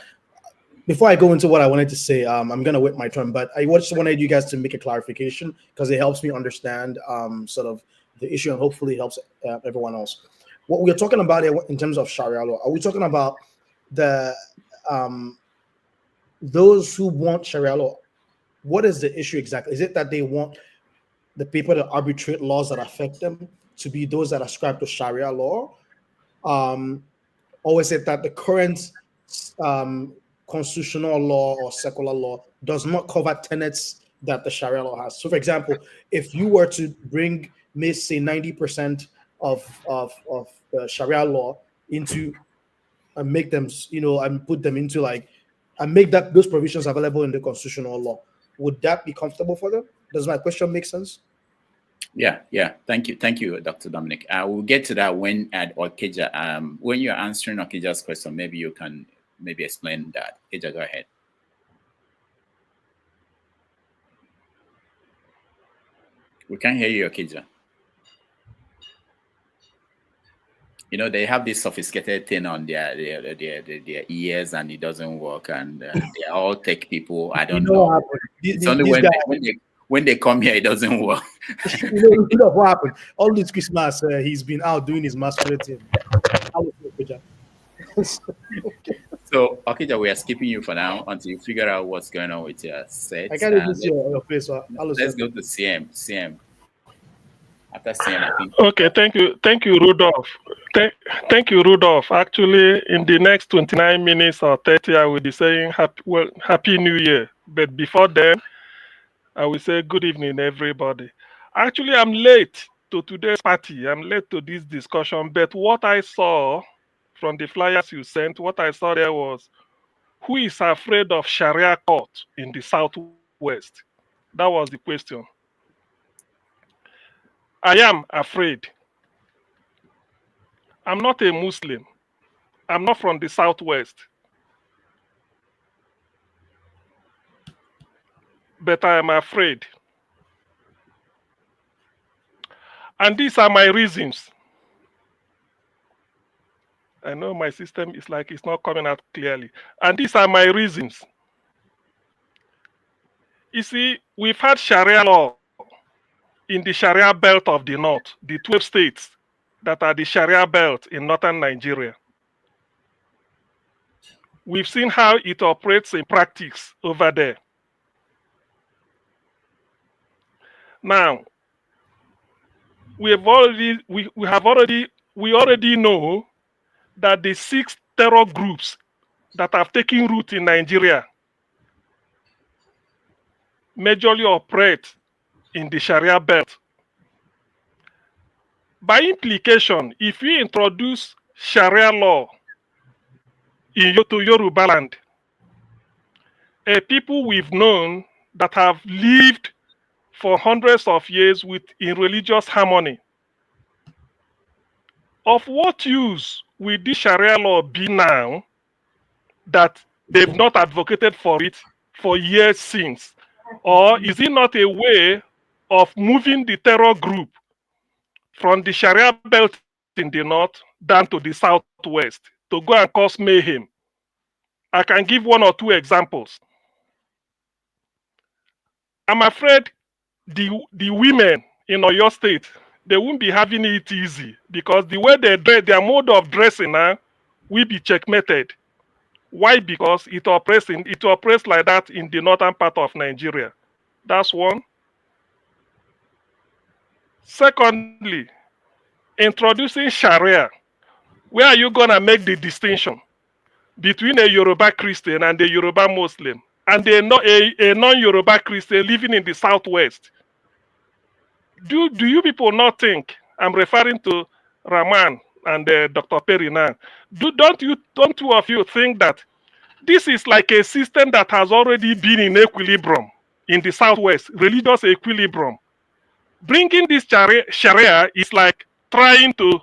Before I go into what I wanted to say, I'm going to wait my turn, but I just wanted you guys to make a clarification because it helps me understand sort of the issue and hopefully helps everyone else. What we're talking about here in terms of Sharia law, are we talking about the those who want Sharia law? What is the issue exactly? Is it that they want the people that arbitrate laws that affect them to be those that ascribe to Sharia law? Or is it that the current constitutional law or secular law does not cover tenets that the Sharia law has? So, for example, if you were to bring, say, 90% of the Sharia law into and make them, and put them into and make those provisions available in the constitutional law, would that be comfortable for them? Does my question make sense? Yeah. Thank you, Dr. Dominic. We'll get to that when at Okija. When you're answering Okija's question, maybe you can explain that. Okija, go ahead. We can't hear you, Okija. They have this sophisticated thing on their ears, and it doesn't work, and they all tech people. I don't know. It's only when they come here, it doesn't work. You know what happened? All this Christmas, he's been out doing his masquerade. So, Okija, we are skipping you for now until you figure out what's going on with your set. I can't even see your face. So let's go to CM. After CM, I think. Okay, thank you, Rudolph. Thank you, Rudolph. Actually, in the next 29 minutes or 30, I will be saying Happy New Year. But before then, I will say good evening, everybody. Actually, I'm late to today's party. I'm late to this discussion. But what I saw from the flyers you sent, what I saw there was, who is afraid of Sharia Court in the Southwest? That was the question. I am afraid. I'm not a Muslim. I'm not from the Southwest. But I am afraid. And these are my reasons. I know my system is it's not coming out clearly. And these are my reasons. You see, we've had Sharia law in the Sharia belt of the North, the 12 states that are the Sharia belt in northern Nigeria. We've seen how it operates in practice over there. Now, we already know that the 6 terror groups that have taken root in Nigeria majorly operate in the Sharia belt. By implication, if we introduce Sharia law to Yoruba land, a people we've known that have lived for hundreds of years in religious harmony, of what use will this Sharia law be now that they've not advocated for it for years since? Or is it not a way of moving the terror group from the Sharia belt in the north down to the southwest to go and cause mayhem? I can give 1 or 2 examples. I'm afraid the women in Oyo State, they won't be having it easy because the way they dress, their mode of dressing now will be checkmated. Why? Because it operates like that in the northern part of Nigeria. That's one. Secondly, introducing Sharia. Where are you gonna make the distinction between a Yoruba Christian and a Yoruba Muslim and a non-Yoruba Christian living in the Southwest? Do you people not think, I'm referring to Rahman and Dr. Perry now, don't two of you think that this is like a system that has already been in equilibrium in the Southwest, religious equilibrium? Bringing this Sharia is like trying to,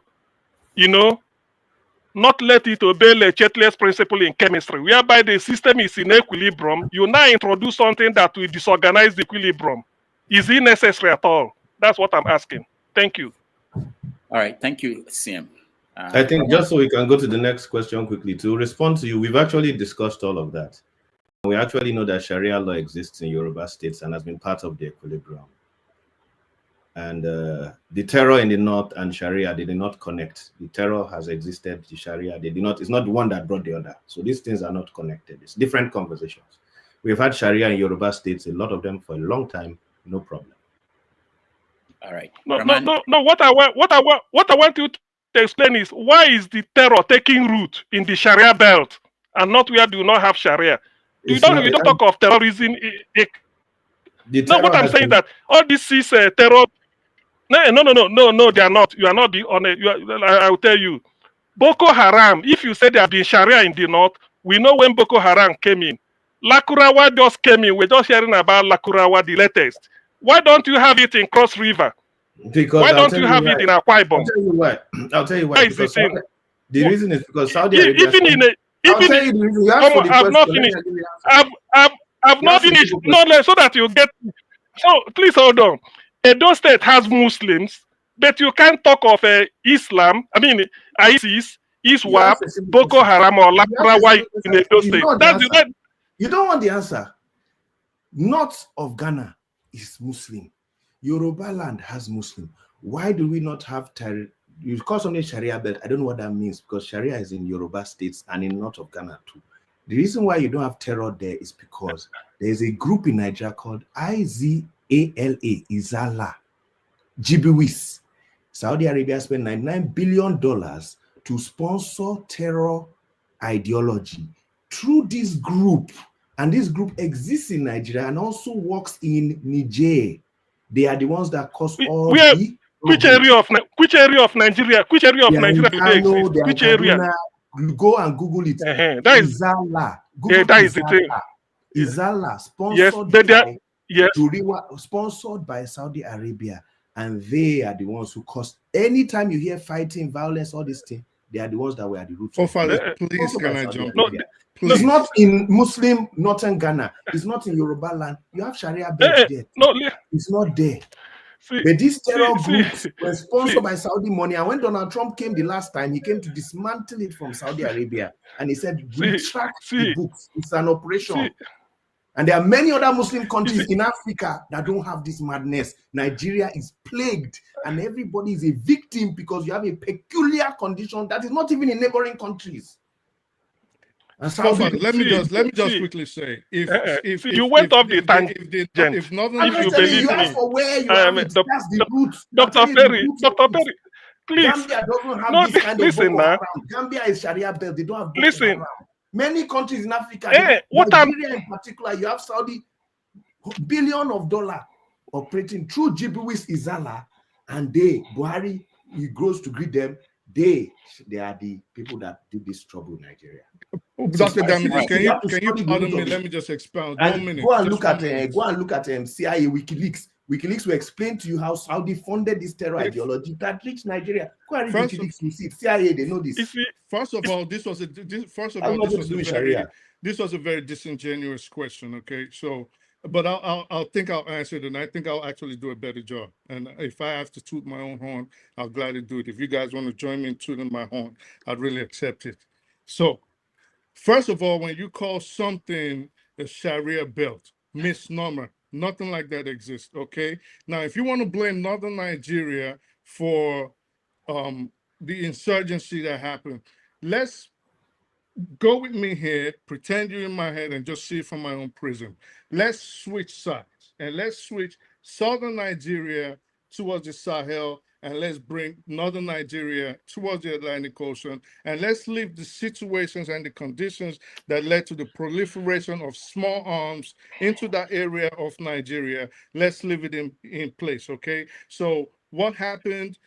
not let it obey the Chetlet's principle in chemistry, whereby the system is in equilibrium. You now introduce something that will disorganize the equilibrium. Is it necessary at all? That's what I'm asking. Thank you. All right, thank you, Sim. I think just so we can go to the next question quickly, to respond to you, we've actually discussed all of that. We actually know that Sharia law exists in Yoruba states and has been part of the equilibrium. And the terror in the north and Sharia, they did not connect. The terror has existed, the Sharia, they did not, it's not one that brought the other. So these things are not connected. It's different conversations. We've had Sharia in Yoruba states, a lot of them for a long time, no problem. All right. No. What I want you to explain is why is the terror taking root in the Sharia belt and not where do not have Sharia? You don't talk of terrorism. What I'm saying is that all this is terror. No, they are not. You are not being honest. I will tell you. Boko Haram, if you say there have been Sharia in the north, we know when Boko Haram came in. Lakurawa just came in. We're just hearing about Lakurawa, the latest. Why don't you have it in Cross River? Because why don't you have it in Akwa Ibom? I'll tell you why. The reason is because Saudi Arabia. I've not finished. No, so that you get. So please hold on. Oyo State has Muslims, but you can't talk of Islam. I mean, ISIS, ISWAP, Boko Haram, or Lakurawa in Oyo State. You don't want the answer. North of Ghana is Muslim. Yoruba land has Muslim. Why do we not have terror? You call something Sharia belt. I don't know what that means because Sharia is in Yoruba states and in north of Ghana too. The reason why you don't have terror there is because there is a group in Nigeria called IZALA, Izala, Jibiwis. Saudi Arabia spent $99 billion to sponsor terror ideology through this group. And this group exists in Nigeria and also works in Niger. They are the ones that cause all the... Which area of Nigeria? Which area of Nigeria do they exist? Which area? Go and Google it. That is Izala. That is the thing. Izala, sponsored by Saudi Arabia, and they are the ones who cause. Anytime you hear fighting, violence, all these things, they are the ones that were the roots. Please, can I jump? It's not in Muslim northern Ghana. It's not in Yoruba land. You have Sharia belt there. It's not there. But these terror groups were sponsored by Saudi money. And when Donald Trump came the last time, he came to dismantle it from Saudi Arabia. And he said, retract the books. It's an operation. And there are many other Muslim countries in Africa that don't have this madness. Nigeria is plagued and everybody is a victim because you have a peculiar condition that is not even in neighboring countries. Let me just quickly say, if you went off the tangent, if you believe me, Dr. Perry, please. Gambia doesn't have this kind of Boko Haram. Gambia is Sharia belt. They don't have Boko Haram. Many countries in Africa, Nigeria in particular, you have Saudi billions of dollars operating through Jibiwis Izala, and Buhari, he grows to greet them. They are the people that do this trouble in Nigeria. Dr. Damage, can you pardon me? Let me just expound. 1 minute. Go and look at CIA WikiLeaks. WikiLeaks will explain to you how Saudi funded this terror ideology that reached Nigeria. Go and read WikiLeaks. You see, CIA, they know this. First of all, this was a very disingenuous question. Okay, so. But I'll think I'll answer it, and I think I'll actually do a better job. And if I have to toot my own horn, I'll gladly do it. If you guys want to join me in tooting my horn, I'd really accept it. So, first of all, when you call something a Sharia belt, misnomer, nothing like that exists, okay? Now, if you want to blame Northern Nigeria for the insurgency that happened. Let's go with me here, pretend you're in my head, and just see it from my own prism. Let's switch sides, and let's switch southern Nigeria towards the Sahel, and let's bring northern Nigeria towards the Atlantic Ocean, and let's leave the situations and the conditions that led to the proliferation of small arms into that area of Nigeria. Let's leave it in place, okay? So what happened?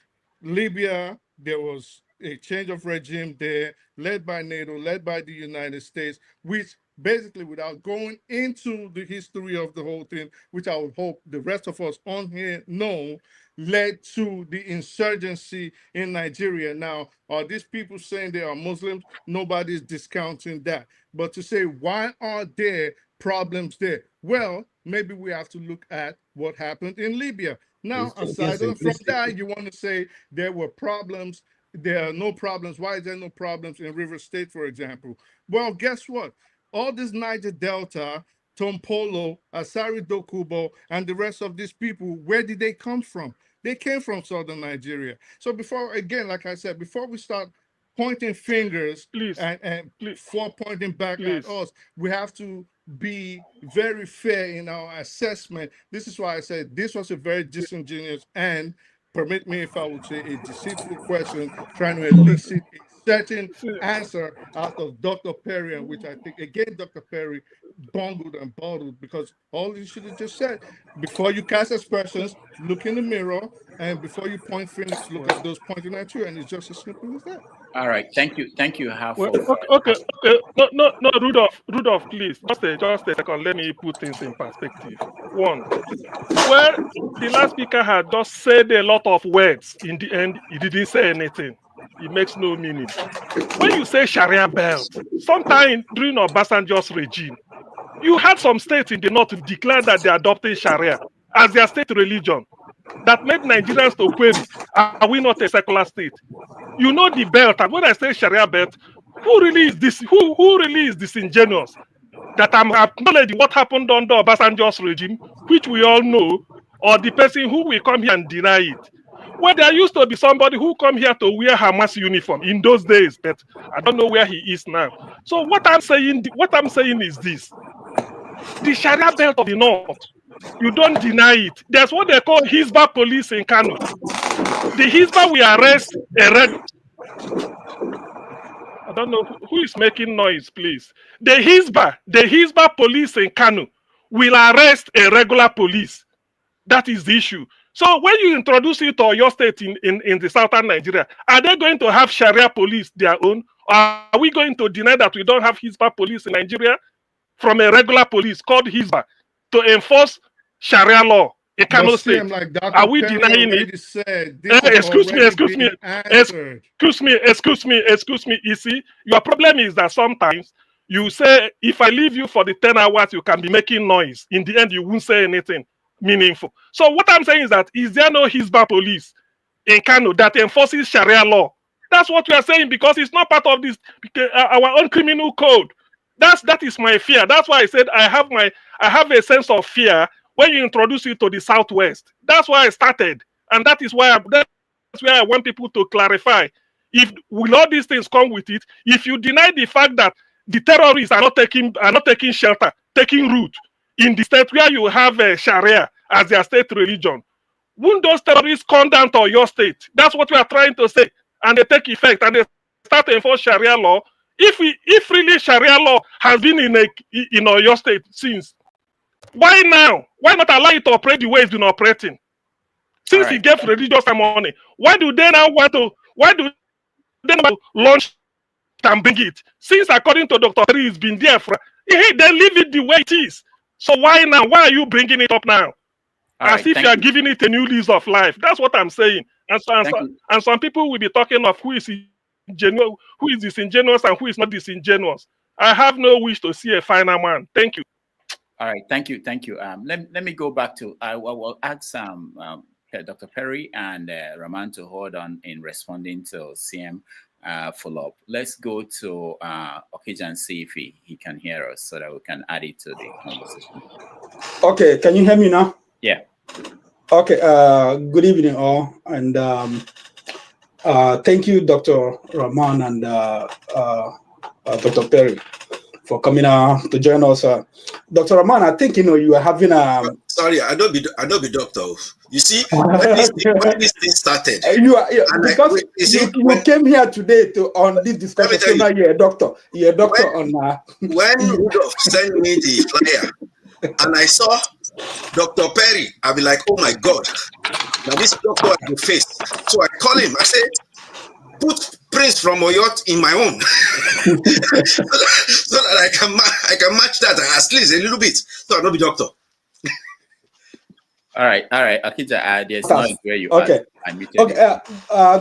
Libya, there was a change of regime there, led by NATO, led by the United States, which basically, without going into the history of the whole thing, which I would hope the rest of us on here know, led to the insurgency in Nigeria. Now, are these people saying they are Muslims? Nobody's discounting that. But to say, why are there problems there? Well, maybe we have to look at what happened in Libya. Now, aside from that, you want to say there were problems, there are no problems. Why is there no problems in River State, for example? Well, guess what? All this Niger Delta, Tompolo, Asari Dokubo, and the rest of these people, where did they come from? They came from southern Nigeria. So before, again, like I said, before we start pointing fingers and pointing back at us, we have to be very fair in our assessment. This is why I said this was a very disingenuous and, permit me if I would say, a deceitful question, trying to elicit a certain answer out of Dr. Perry, which I think, again, Dr. Perry bungled and bottled, because all you should have just said, before you cast aspersions, look in the mirror, and before you point fingers, look at those pointing at you, and it's just as simple as that. All right, thank you, well, okay. No, Rudolph, please, just a second. Let me put things in perspective. One, well, the last speaker had just said a lot of words. In the end, he didn't say anything. It makes no meaning. When you say Sharia belt, sometime during Obasanjo's regime, you had some states in the north declare that they adopted Sharia as their state religion. That made Nigerians to query, are we not a secular state? You know the belt, and when I say Sharia belt, who really is this? Who really is disingenuous? That I'm acknowledging what happened under Obasanjo's regime, which we all know, or the person who will come here and deny it. Well, there used to be somebody who come here to wear Hamas uniform in those days, but I don't know where he is now. So what I'm saying is this: the Sharia belt of the north, you don't deny it. There's what they call Hizbah police in Kano. The Hizbah will arrest a red. I don't know who is making noise, please. The Hizbah police in Kano will arrest a regular police. That is the issue. So when you introduce it to Oyo State in the southern Nigeria, are they going to have Sharia police their own? Or are we going to deny that we don't have Hizbah police in Nigeria from a regular police called Hizbah to enforce Sharia law in Kano State? Like are we denying it? Excuse me. You see, your problem is that sometimes you say, if I leave you for the 10 hours, you can be making noise. In the end, you won't say anything meaningful. So what I'm saying is that, is there no Hizbah police in Kano that enforces Sharia law? That's what we are saying, because it's not part of this, our own criminal code. That is my fear. That's why I said I have a sense of fear when you introduce it to the Southwest. That's why I started, and that's where I want people to clarify. If will all these things come with it? If you deny the fact that the terrorists are not taking shelter, taking root in the state where you have Sharia as their state religion, won't those terrorists come down to your state? That's what we are trying to say, and they take effect and they start to enforce Sharia law. If really Sharia law has been in Oyo State since, why now? Why not allow it to operate the way it's been operating? Since he gave religious money, why do they now want to launch and bring it? Since according to Dr. Perry, it's been there for, they leave it the way it is. So why now? Why are you bringing it up now? As if you are giving it a new lease of life. That's what I'm saying. And some people will be talking of who is disingenuous and who is not disingenuous. I have no wish to see a final man. Thank you. All right, thank you. Let me go back to, I will ask Dr. Perry and Rahman to hold on in responding to CM follow-up. Let's go to Okija and see if he can hear us so that we can add it to the conversation. Okay, can you hear me now? Yeah. Okay. Good evening, all, and thank you, Dr. Rahman and Dr. Perry, for coming to join us. Dr. Rahman, I think you are having Sorry, I don't be doctor. You see, when this thing started, because you came here today on this discussion. So now you're a doctor. You're a doctor when Rudolph sent me the flyer and I saw Dr. Perry, I'll be like, oh my God, now this doctor has the face. So I call him. I said, put Prince from Oyo in my own, so that I can match that at least a little bit. So I'll not be doctor. All right, Akita, there's not where you okay. are. Okay,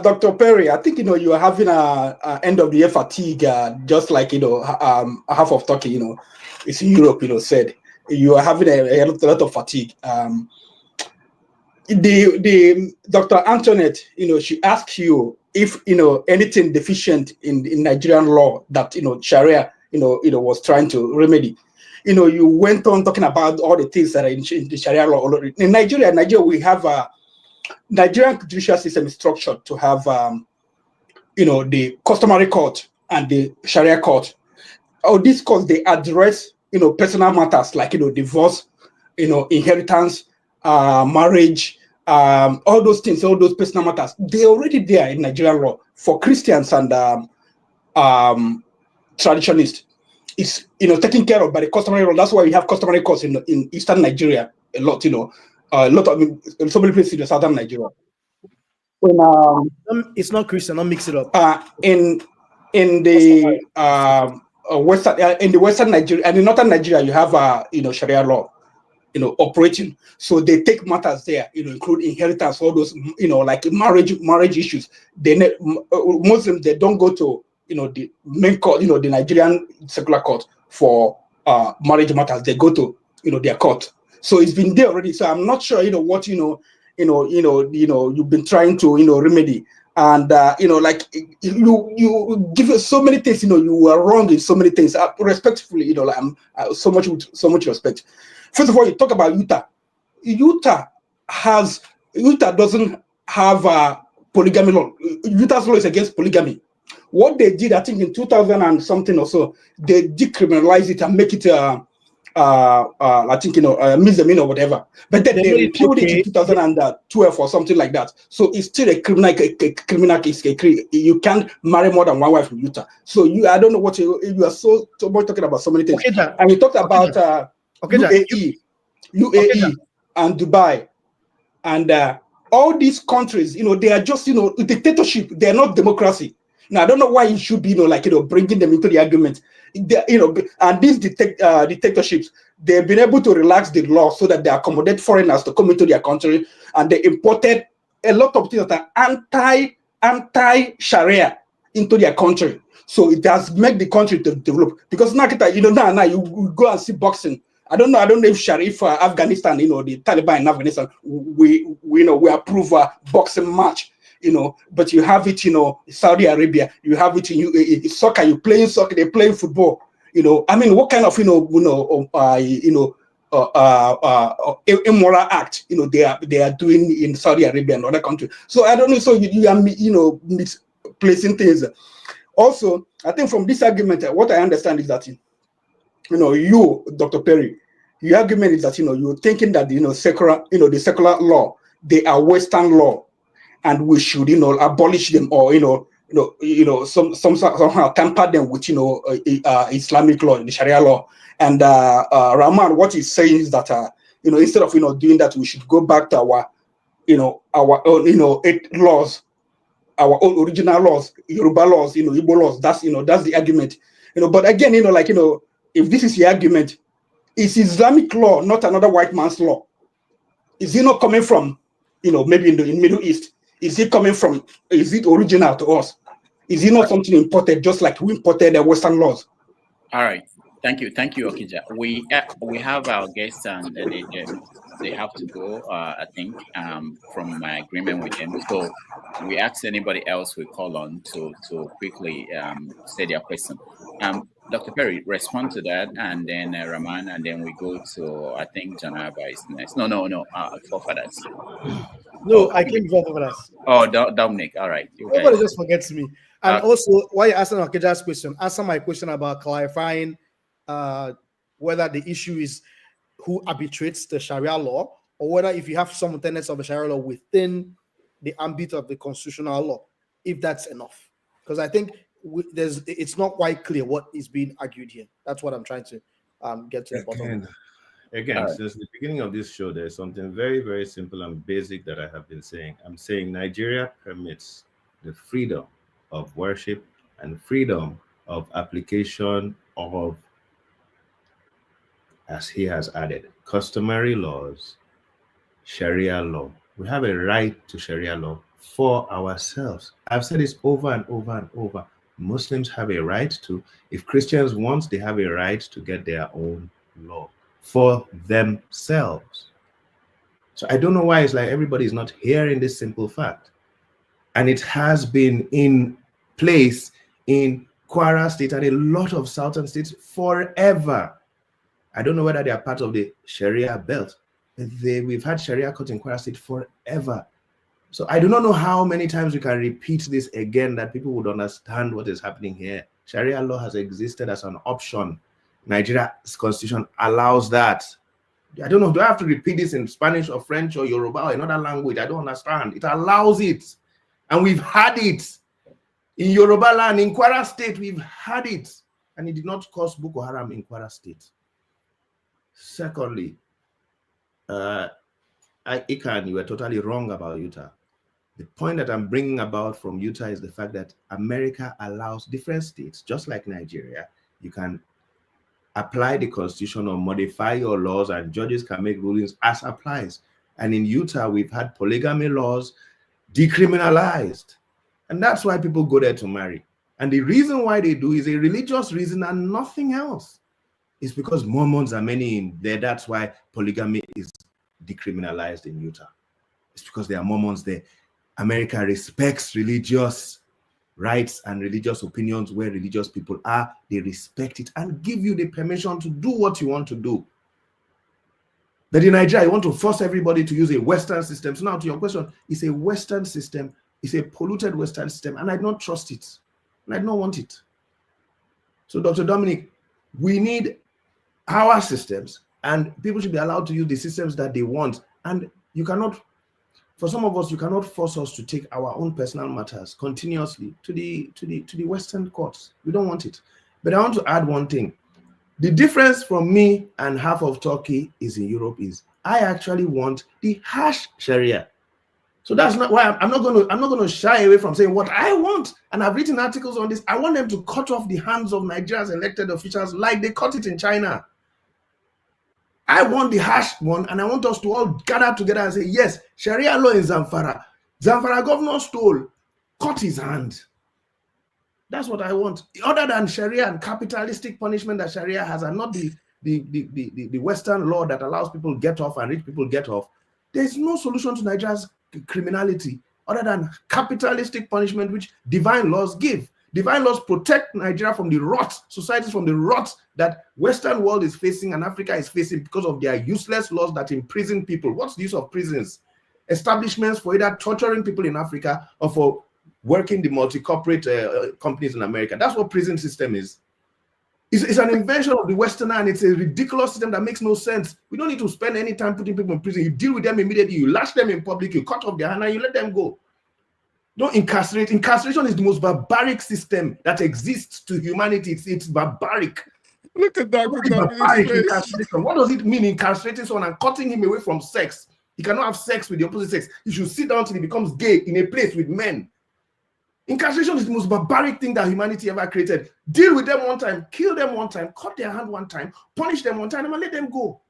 Dr. Perry, I think you are having a end of the year fatigue, just like half of Turkey, it's in Europe, said you are having a lot of fatigue. The Dr. Antoinette, she asked you if anything deficient in Nigerian law that Sharia was trying to remedy. You went on talking about all the things that are in the Sharia law already. In Nigeria, we have a Nigerian judicial system is structured to have the customary court and the Sharia court. These courts, they address personal matters like divorce, inheritance, marriage, all those things, all those personal matters. They're already there in Nigerian law for Christians and traditionalists. It's taken care of by the customary law. That's why we have customary courts in eastern Nigeria a lot. A lot of so many places in southern Nigeria. When it's not Christian, don't mix it up. In the western Nigeria and in northern Nigeria, you have Sharia law, operating. So they take matters there, include inheritance, all those, like marriage issues. They Muslims, they don't go to the main court, the Nigerian secular court for marriage matters. They go to their court. So it's been there already. So I'm not sure what you've been trying to remedy. And like you give us so many things. You are wrong in so many things. Respectfully, like, so much respect. First of all, you talk about Utah. Utah doesn't have a polygamy law. Utah's law is against polygamy. What they did, I think, in 2000 and something or so, they decriminalized it and make it I think misdemeanor or whatever. But then they repealed it in 2012 or something like that. So it's still a criminal case. You can't marry more than one wife in Utah. So I don't know what you are so much talking about so many things. Okay, and you talked about UAE and Dubai and all these countries. They are just dictatorship. They are not democracy. Now I don't know why you should be bringing them into the argument. And these dictatorships, they've been able to relax the law so that they accommodate foreigners to come into their country, and they imported a lot of things that are anti-Sharia into their country. So it has made the country to develop. Because now you go and see boxing. I don't know if Afghanistan, the Taliban in Afghanistan, we approve a boxing match. But you have it, Saudi Arabia, you have it in UAE, soccer, you playing soccer, they playing football. I mean, what kind of immoral act they are doing in Saudi Arabia and other countries. So I don't know. So you are misplacing things. Also, I think from this argument, what I understand is that you, Dr. Perry, your argument is that you're thinking that the secular law, they are Western law. And we should, abolish them or, somehow tamper them with, Islamic law, the Sharia law. And Rahman, what he's saying is that, instead of, doing that, we should go back to our own, laws, our own original laws, Yoruba laws, Igbo laws. That's the argument. But again, if this is the argument, it's Islamic law, not another white man's law. Is it not coming from, maybe in the Middle East? Is it coming from, is it original to us? Is it not something imported, just like we imported the Western laws? All right. Thank you, Okija. We have our guests and they have to go, I think, from my agreement with them. So we ask anybody else we call on to quickly say their question. Dr. Perry, respond to that, and then Rahman, and then we go to, I think, Janaba is next. No, forefathers. No, I came before forefathers. Oh, Dominic, all right. Nobody just forgets me. And also, while you're asking Akeja's question, answer my question about clarifying whether the issue is who arbitrates the Sharia law, or whether if you have some tenets of the Sharia law within the ambit of the constitutional law, if that's enough. Because I think it's not quite clear what is being argued here. That's what I'm trying to get to the bottom. Again, since the beginning of this show, there's something very, very simple and basic that I have been saying. I'm saying Nigeria permits the freedom of worship and freedom of application of, as he has added, customary laws, Sharia law. We have a right to Sharia law for ourselves. I've said this over and over and over. Muslims have a right to, if Christians want, they have a right to get their own law for themselves. So I don't know why it's like everybody is not hearing this simple fact. And it has been in place in Kwara State and a lot of southern states forever. I don't know whether they are part of the Sharia belt, but we've had Sharia Court in Kwara State forever. So I do not know how many times we can repeat this again that people would understand what is happening here. Sharia law has existed as an option. Nigeria's constitution allows that. I don't know, do I have to repeat this in Spanish or French or Yoruba or another language? I don't understand. It allows it. And we've had it. In Yoruba land, in Kwara State, we've had it. And it did not cause Boko Haram in Kwara State. Secondly, Ikan, you were totally wrong about Utah. The point that I'm bringing about from Utah is the fact that America allows different states, just like Nigeria, you can apply the constitution or modify your laws and judges can make rulings as applies. And in Utah, we've had polygamy laws decriminalized. And that's why people go there to marry. And the reason why they do is a religious reason and nothing else. It's because Mormons are many in there. That's why polygamy is decriminalized in Utah. It's because there are Mormons there. America respects religious rights and religious opinions where religious people are. They respect it and give you the permission to do what you want to do. But in Nigeria, you want to force everybody to use a Western system. So now to your question, it's a Western system. It's a polluted Western system, and I don't trust it. And I don't want it. So Dr. Dominic, we need our systems, and people should be allowed to use the systems that they want. And you cannot, for some of us, you cannot force us to take our own personal matters continuously to the Western courts. We don't want it. But I want to add one thing. The difference from me and half of Turkey is in Europe is I actually want the harsh Sharia. So that's not why I'm not going to shy away from saying what I want. And I've written articles on this. I want them to cut off the hands of Nigeria's elected officials like they cut it in China. I want the harsh one, and I want us to all gather together and say, yes, Sharia law in Zamfara. Zamfara governor stole, cut his hand. That's what I want. Other than Sharia and capitalistic punishment that Sharia has, and not the Western law that allows people get off and rich people get off, there's no solution to Nigeria's criminality other than capitalistic punishment, which divine laws give. Divine laws protect Nigeria from the rot, societies from the rot that Western world is facing and Africa is facing because of their useless laws that imprison people. What's the use of prisons? Establishments for either torturing people in Africa or for working the multi-corporate companies in America. That's what prison system is. It's an invention of the Westerner, and it's a ridiculous system that makes no sense. We don't need to spend any time putting people in prison. You deal with them immediately. You lash them in public. You cut off their hand and you let them go. Don't incarcerate. Incarceration is the most barbaric system that exists to humanity. It's barbaric. Look at that. Incarceration. What does it mean, incarcerating someone and cutting him away from sex? He cannot have sex with the opposite sex. He should sit down till he becomes gay in a place with men. Incarceration is the most barbaric thing that humanity ever created. Deal with them one time, kill them one time, cut their hand one time, punish them one time, and let them go.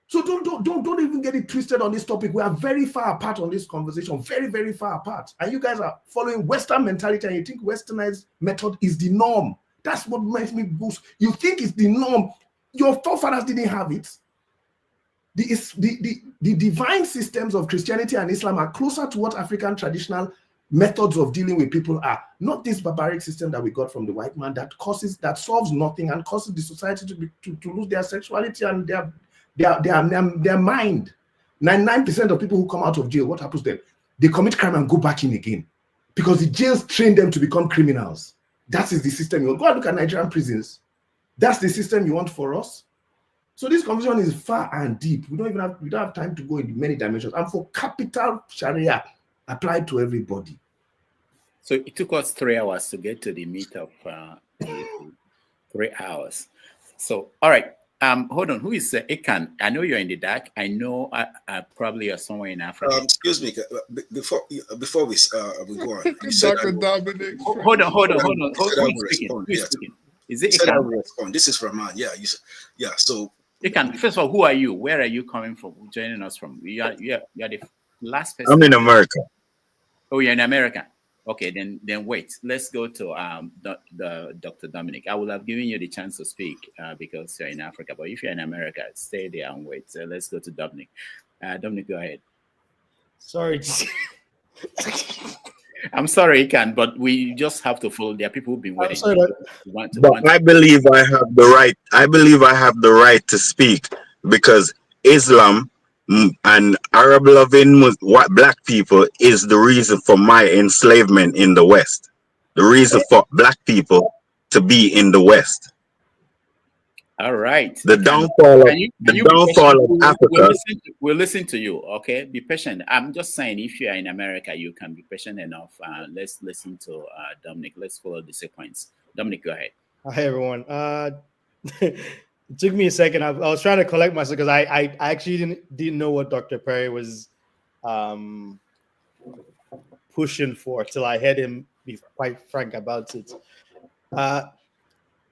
So don't even get it twisted on this topic. We are very far apart on this conversation, very, very far apart. And you guys are following Western mentality, and you think Westernized method is the norm. That's what makes me boost. You think it's the norm. Your forefathers didn't have it. The divine systems of Christianity and Islam are closer to what African traditional methods of dealing with people are. Not this barbaric system that we got from the white man that solves nothing and causes the society to lose their sexuality and their mind. 99% of people who come out of jail, what happens to them? They commit crime and go back in again because the jails train them to become criminals. That is the system you want. Go and look at Nigerian prisons. That's the system you want for us. So this conversation is far and deep. We don't have time to go into many dimensions. And for capital Sharia applied to everybody. So it took us 3 hours to get to the meat of 3 hours. So, all right. Hold on. Who is Ikan? I know you're in the dark. I know probably you're somewhere in Africa. Excuse me. Before we go on. Dr. Dominic. Hold on. Who is speaking? Is it Ikan? This is Rahman. Yeah. So Ikan, first of all, who are you? Where are you coming from? Joining us from? You are the last person. I'm in America. Oh, you're in America. Okay, then wait. Let's go to the Dr. Dominic. I will have given you the chance to speak because you're in Africa. But if you're in America, stay there and wait. So let's go to Dominic. Dominic, go ahead. Sorry. I'm sorry, Ikan, but we just have to follow. There are people who've been waiting. I believe I have the right. I believe I have the right to speak because Islam and Arab-loving black people is the reason for my enslavement in the West. The reason for black people to be in the West. All right. The downfall of Africa. We'll listen to you, okay? Be patient. I'm just saying, if you are in America, you can be patient enough. Let's listen to Dominic. Let's follow the sequence. Dominic, go ahead. Hi, everyone. It took me a second. I was trying to collect myself because I actually didn't know what Dr. Perry was pushing for till I heard him be quite frank about it.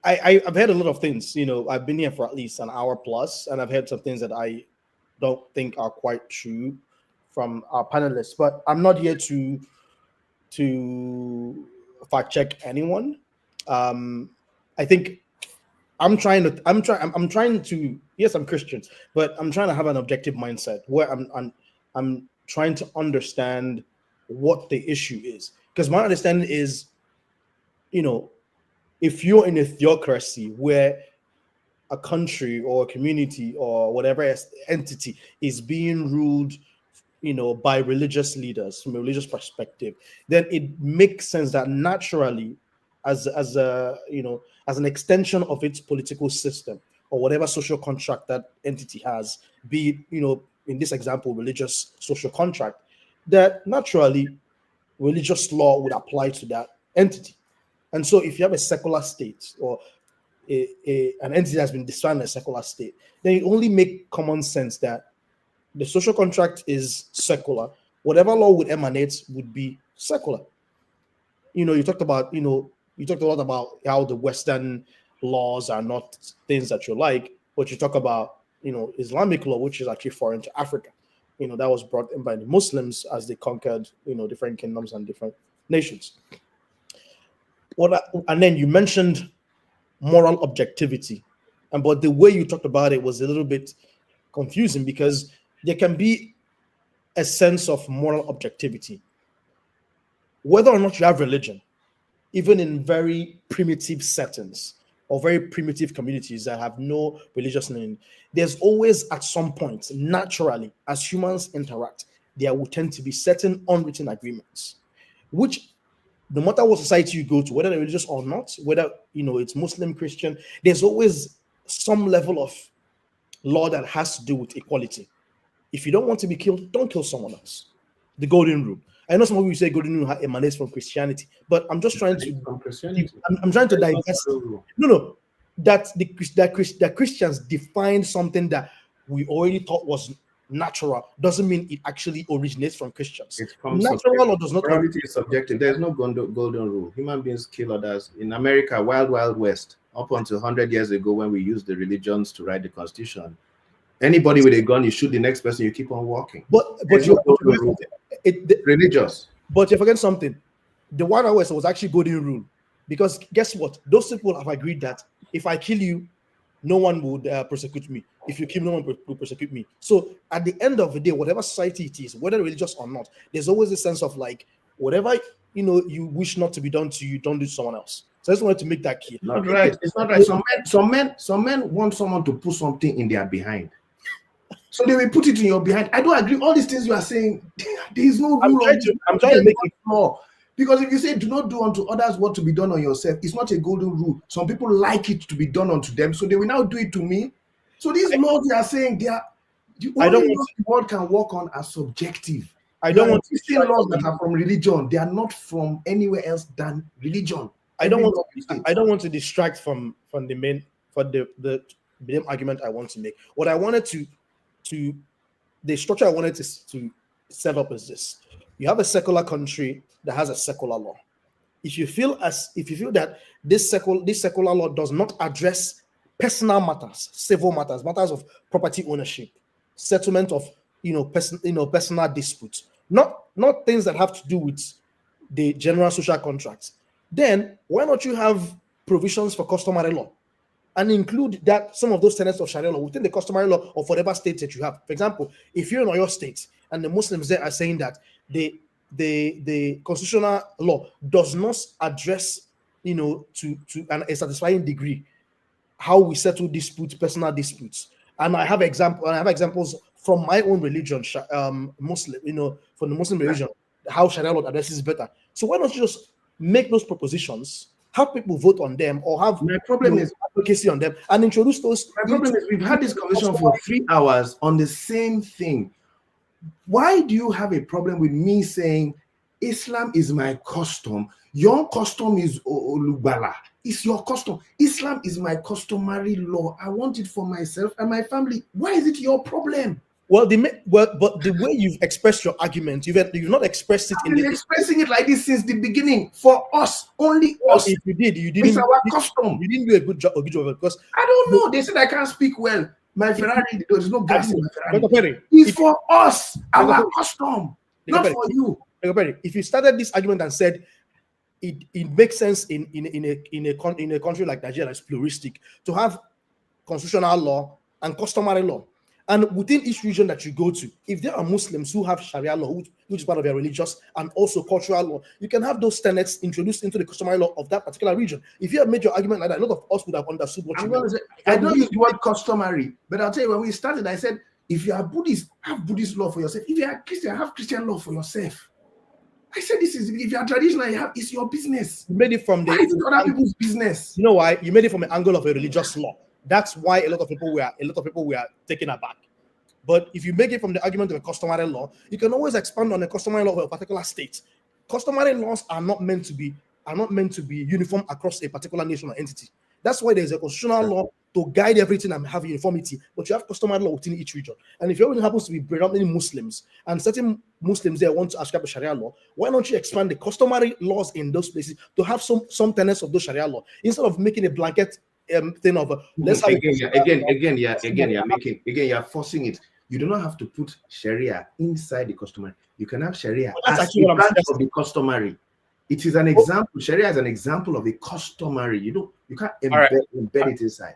I've heard a lot of things. I've been here for at least an hour plus, and I've heard some things that I don't think are quite true from our panelists. But I'm not here to fact check anyone. I think I'm trying to. Yes, I'm Christian, but I'm trying to have an objective mindset where I'm trying to understand what the issue is. Because my understanding is, if you're in a theocracy where a country or a community or whatever entity is being ruled, by religious leaders from a religious perspective, then it makes sense that naturally, as an extension of its political system or whatever social contract that entity has, be it, in this example, religious social contract, that naturally religious law would apply to that entity. And so if you have a secular state or an entity that's been defined as a secular state, then it only makes common sense that the social contract is secular. Whatever law would emanate would be secular. You talked a lot about how the Western laws are not things that you like, but you talk about, Islamic law, which is actually foreign to Africa. That was brought in by the Muslims as they conquered, different kingdoms and different nations. And then you mentioned moral objectivity, but the way you talked about it was a little bit confusing because there can be a sense of moral objectivity, whether or not you have religion, even in very primitive settings or very primitive communities that have no religious meaning. There's always, at some point, naturally, as humans interact, there will tend to be certain unwritten agreements, which no matter what society you go to, whether they're religious or not, whether it's Muslim, Christian, there's always some level of law that has to do with equality. If you don't want to be killed, don't kill someone else. The golden rule. I know some of you say golden rule emanates from Christianity, but I'm just trying to. I'm trying to divest. No, that Christians defined something that we already thought was natural doesn't mean it actually originates from Christians. Natural or does not. Morality is subjective. There's no golden rule. Human beings kill others. In America, wild West, up until 100 years ago, when we used the religions to write the Constitution, anybody with a gun, you shoot the next person, you keep on walking. But religious. But you forget something. The Wild West was actually golden rule, because guess what? Those people have agreed that if I kill you, no one would prosecute me. If you kill, no one will prosecute me. So at the end of the day, whatever society it is, whether religious or not, there's always a sense of like, whatever you wish not to be done to you, don't do to someone else. So I just wanted to make that clear. Not right. It's not right. Some men want someone to put something in their behind. So they will put it in your behind. I don't agree. All these things you are saying, there is no rule. I'm trying to make it law. Because if you say do not do unto others what to be done on yourself, it's not a golden rule. Some people like it to be done unto them, so they will now do it to me. So these laws you are saying, they are the only laws the world can work on are subjective. I don't want to see laws that are from religion. They are not from anywhere else than religion. I don't want to distract from the main the main argument I want to make. What I wanted to the structure I wanted to set up is this: you have a secular country that has a secular law. If you feel that this secular law does not address personal matters, civil matters, matters of property ownership, settlement of personal disputes, not things that have to do with the general social contracts, then why not you have provisions for customary law and include that some of those tenets of Sharia law within the customary law of whatever state that you have? For example, if you're in Oyo State and the Muslims there are saying that the constitutional law does not address to a satisfying degree how we settle disputes, personal disputes, and I have examples from my own religion, Muslim, from the Muslim religion, how Sharia law addresses better. So why not you just make those propositions, have people vote on them, or have my problem is advocacy on them, and introduce those? My problem is we've had this conversation for 3 hours on the same thing. Why do you have a problem with me saying Islam is my custom? Your custom is Olubala. It's your custom. Islam is my customary law. I want it for myself and my family. Why is it your problem? Well, but the way you've expressed your argument, you've not expressed it. I've been expressing it like this since the beginning. For us, only us. If you didn't. It's our custom. You didn't do a good job because I don't know. They said I can't speak well. My Ferrari, there's no gas in my Ferrari. Perry, it's for us, our custom, not for you. If you started this argument and said it makes sense in a country like Nigeria that's pluralistic to have constitutional law and customary law, and within each region that you go to, if there are Muslims who have Sharia law, which is part of their religious and also cultural law, you can have those tenets introduced into the customary law of that particular region. If you have made your argument like that, a lot of us would have understood what you meant. I don't use the word customary, but I'll tell you, when we started, I said, if you are Buddhist, have Buddhist law for yourself. If you are Christian, have Christian law for yourself. I said, if you are traditional, it's your business. You made it from why is it other people's business? You know why? You made it from an angle of a religious law. That's why a lot of people were taken aback. But if you make it from the argument of a customary law, you can always expand on a customary law of a particular state. Customary laws are not meant to be uniform across a particular nation or entity. That's why there's a constitutional law to guide everything and have uniformity, but you have customary law within each region. And if everything happens to be predominantly Muslims, and certain Muslims there want to ascribe a Sharia law, why don't you expand the customary laws in those places to have some tenets of those Sharia law instead of making a blanket thing of let's have you're forcing it. You do not have to put Sharia inside the customary. You can have Sharia as a branch of the customary. It is an example. Sharia is an example of a customary. You can't embed it inside.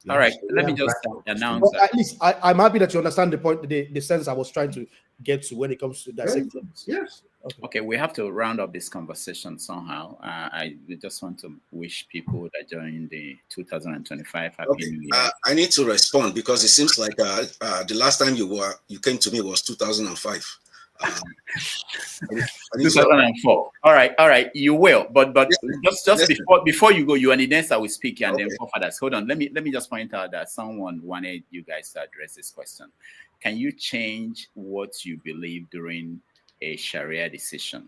All right, let me just announce that. At least I'm happy that you understand the point, the sense I was trying to get to when it comes to dissecting. Yes. Okay, we have to round up this conversation somehow. I just want to wish people that join the 2025 Happy New Year. I need to respond because it seems like the last time you came to me was 2005. 2004. All right. You will, but just before you go, you and Inessa will speak, and then forefathers. Hold on. Let me just point out that someone wanted you guys to address this question. Can you change what you believe during a Sharia decision?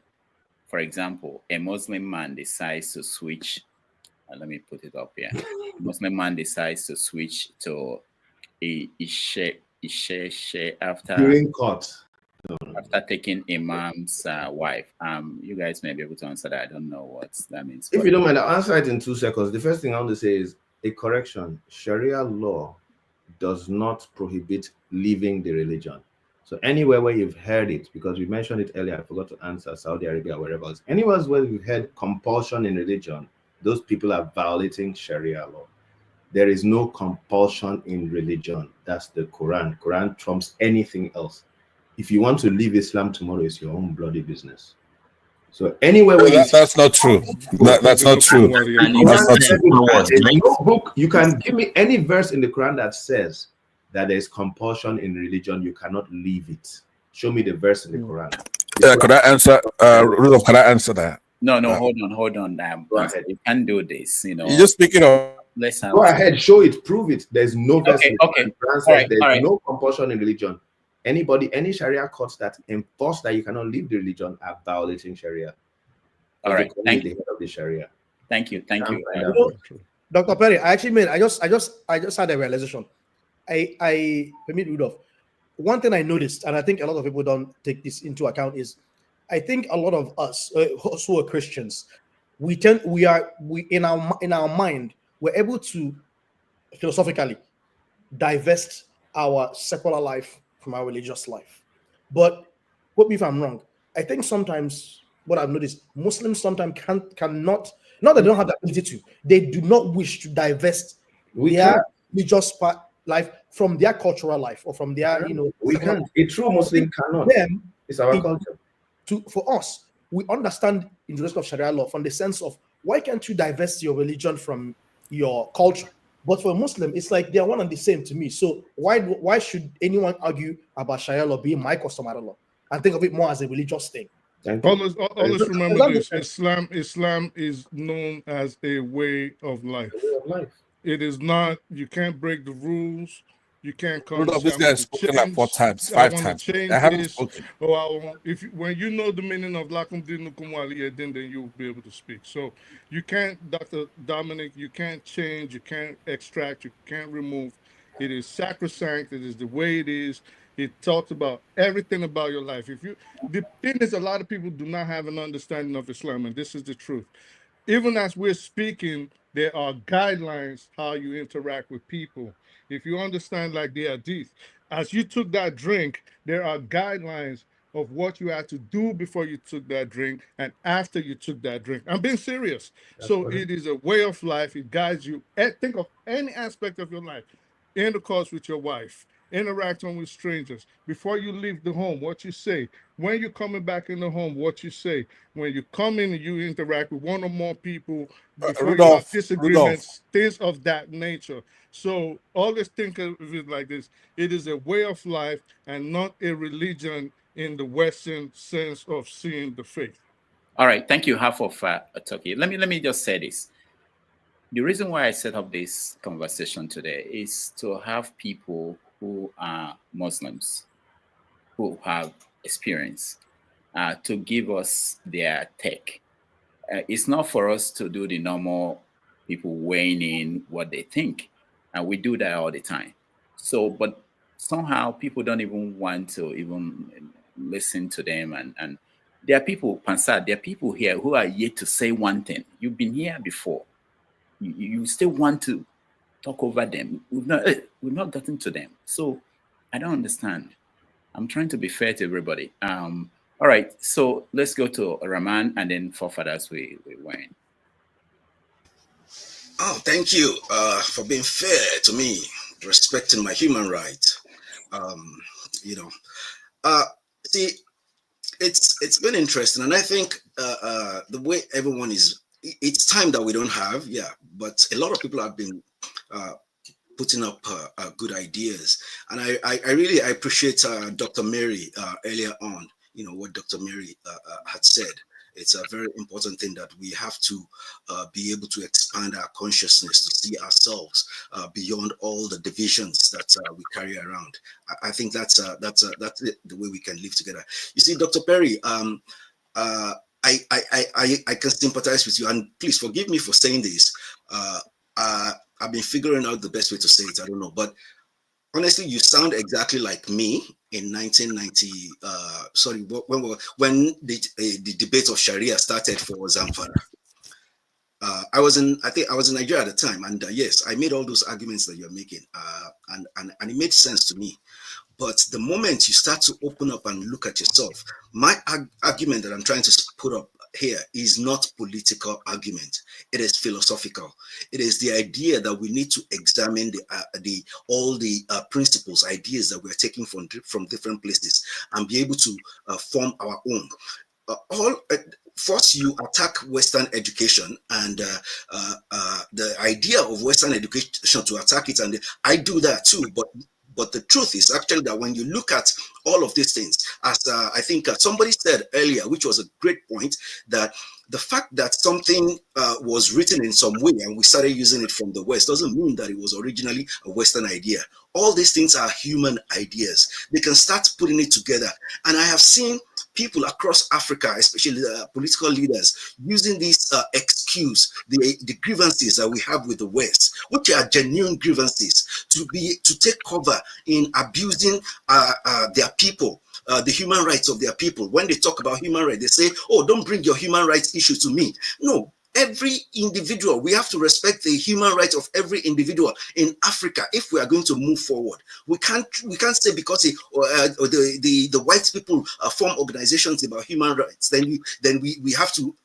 For example, a Muslim man decides to switch. Let me put it up here. A Muslim man decides to switch to a Ishe after during court. After taking Imam's wife. You guys may be able to answer that. I don't know what that means. If you don't mind, I'll answer it in 2 seconds. The first thing I want to say is a correction. Sharia law does not prohibit leaving the religion. So anywhere where you've heard it, because we mentioned it earlier, I forgot to answer, Saudi Arabia, wherever else. Anywhere where you've heard compulsion in religion, those people are violating Sharia law. There is no compulsion in religion. That's the Quran. Quran trumps anything else. If you want to leave Islam tomorrow, it's your own bloody business. So anywhere where that's not true. That's not true. That's not true. No book, you can give me any verse in the Quran that says that there is compulsion in religion, you cannot leave it. Show me the verse in the Quran. Yeah, could I answer? Rudolph, could I answer that? No, hold on. Go ahead. You can't do this. You know. You're just speaking of. Go ahead, show it, prove it. There's no verse in the Quran says there's no compulsion in religion. Anybody, any Sharia courts that enforce that you cannot leave the religion are violating Sharia. All right, thank you. The Sharia. Thank you. Dr. Perry, I just had a realization. I permit Rudolph. One thing I noticed, and I think a lot of people don't take this into account, is I think a lot of us who are Christians, we in our mind, we're able to philosophically divest our secular life from our religious life. But quote me if I'm wrong, I think sometimes what I've noticed, Muslims sometimes cannot, not that they don't have the ability to, they do not wish to divest their religious life from their cultural life or from their, we can't. A true Muslim cannot. It's our culture. For us, we understand in the rest of Sharia law from the sense of why can't you divest your religion from your culture? But for a Muslim, it's like they're one and the same to me. So why should anyone argue about Sharia law being my customary law and think of it more as a religious thing? Always remember this: Islam is known as a way of life. It is not. You can't break the rules. You can't come. Rudolph, this guy has spoken like 4 times, 5 times. I haven't spoken. When you know the meaning of lakum dinukum waliya din, then you'll be able to speak. So you can't, Dr. Dominic, you can't change, you can't extract, you can't remove. It is sacrosanct. It is the way it is. It talks about everything about your life. The thing is, a lot of people do not have an understanding of Islam, and this is the truth. Even as we're speaking, there are guidelines how you interact with people. If you understand, like the hadith, as you took that drink, there are guidelines of what you had to do before you took that drink and after you took that drink. I'm being serious. It is a way of life. It guides you. Think of any aspect of your life. Intercourse with your wife, interacting with strangers. Before you leave the home, what you say. When you're coming back in the home, what you say. When you come in and you interact with one or more people, before you have disagreements, things of that nature. So always think of it like this. It is a way of life and not a religion in the Western sense of seeing the faith. All right, thank you, half of Turkey. Let me just say this. The reason why I set up this conversation today is to have people who are Muslims, who have experience, to give us their take. It's not for us to do the normal people weighing in what they think, and we do that all the time. So, but somehow people don't even want to even listen to them, and there are people, Pansat, there are people here who are yet to say one thing. You've been here before. You still want to talk over them. We've not gotten to them. So I don't understand. I'm trying to be fair to everybody. All right, so let's go to Rahman, and then forefathers we went. Oh, thank you for being fair to me, respecting my human rights. See, it's been interesting, and I think the way everyone is, it's time that we don't have, but a lot of people have been putting up good ideas, and I really appreciate Dr. Mary earlier on. What Dr. Mary had said. It's a very important thing that we have to be able to expand our consciousness to see ourselves beyond all the divisions that we carry around. I think that's the way we can live together. You see, Dr. Perry, I can sympathize with you, and please forgive me for saying this. I've been figuring out the best way to say it. I don't know, but honestly, you sound exactly like me in 1990. When the debate of Sharia started for Zamfara. I was in Nigeria at the time, and yes, I made all those arguments that you're making, and it made sense to me. But the moment you start to open up and look at yourself, my argument that I'm trying to put up here is not political argument. It is philosophical. It is the idea that we need to examine all the principles, ideas that we're taking from different places, and be able to form our own. first you attack Western education and the idea of Western education to attack it, and I do that too. But the truth is actually that when you look at all of these things, as I think somebody said earlier, which was a great point, that the fact that something was written in some way and we started using it from the West doesn't mean that it was originally a Western idea. All these things are human ideas. They can start putting it together. And I have seen people across Africa, especially political leaders, using this excuse, the grievances that we have with the West, which are genuine grievances, to take cover in abusing their people, the human rights of their people. When they talk about human rights, they say, "Oh, don't bring your human rights issue to me." No. Every individual, we have to respect the human rights of every individual in Africa if we are going to move forward. We can't say because the white people form organizations about human rights, then we have to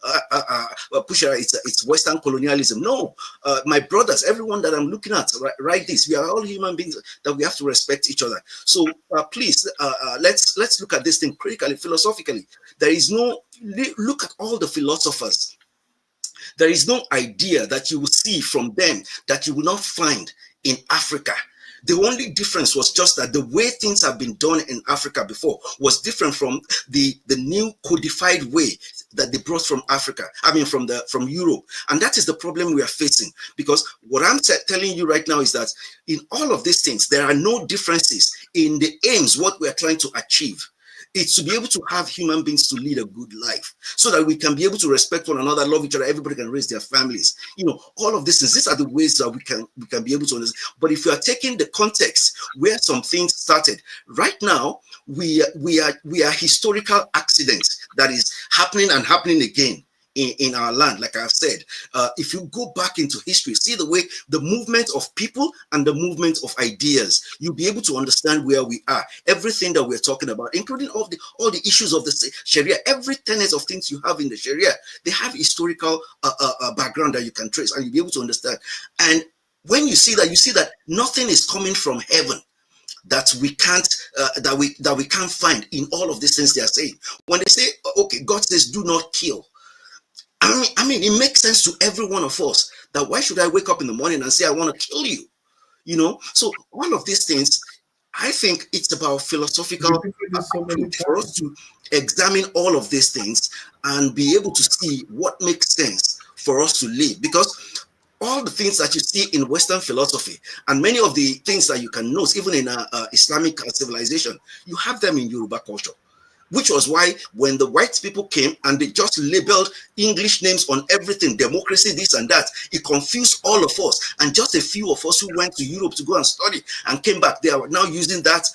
push it's Western colonialism. No, my brothers, everyone that I'm looking at right this, we are all human beings that we have to respect each other. So please, let's look at this thing critically, philosophically. There is no look at all the philosophers. There is no idea that you will see from them that you will not find in Africa. The only difference was just that the way things have been done in Africa before was different from the new codified way that they brought from Africa. I mean, from Europe. And that is the problem we are facing. Because what I'm telling you right now is that in all of these things, there are no differences in the aims, what we are trying to achieve. It's to be able to have human beings to lead a good life so that we can be able to respect one another, love each other, everybody can raise their families. You know, all of this, these are the ways that we can be able to understand. But if you are taking the context where some things started, right now, we are historical accidents that is happening and happening again in our land. Like I've said, if you go back into history, see the way the movement of people and the movement of ideas, you'll be able to understand where we are. Everything that we're talking about, including all the issues of the Sharia, every tenet of things you have in the Sharia, they have historical background that you can trace and you'll be able to understand. And when you see that nothing is coming from heaven that we can't find in all of these things they are saying. When they say, okay, God says, do not kill. I mean, it makes sense to every one of us that why should I wake up in the morning and say I want to kill you? You know, so all of these things, I think it's about philosophical approach for us to examine all of these things and be able to see what makes sense for us to live. Because all the things that you see in Western philosophy and many of the things that you can note, even in Islamic civilization, you have them in Yoruba culture. Which was why when the white people came and they just labeled English names on everything, democracy, this and that, it confused all of us. And just a few of us who went to Europe to go and study and came back, they are now using that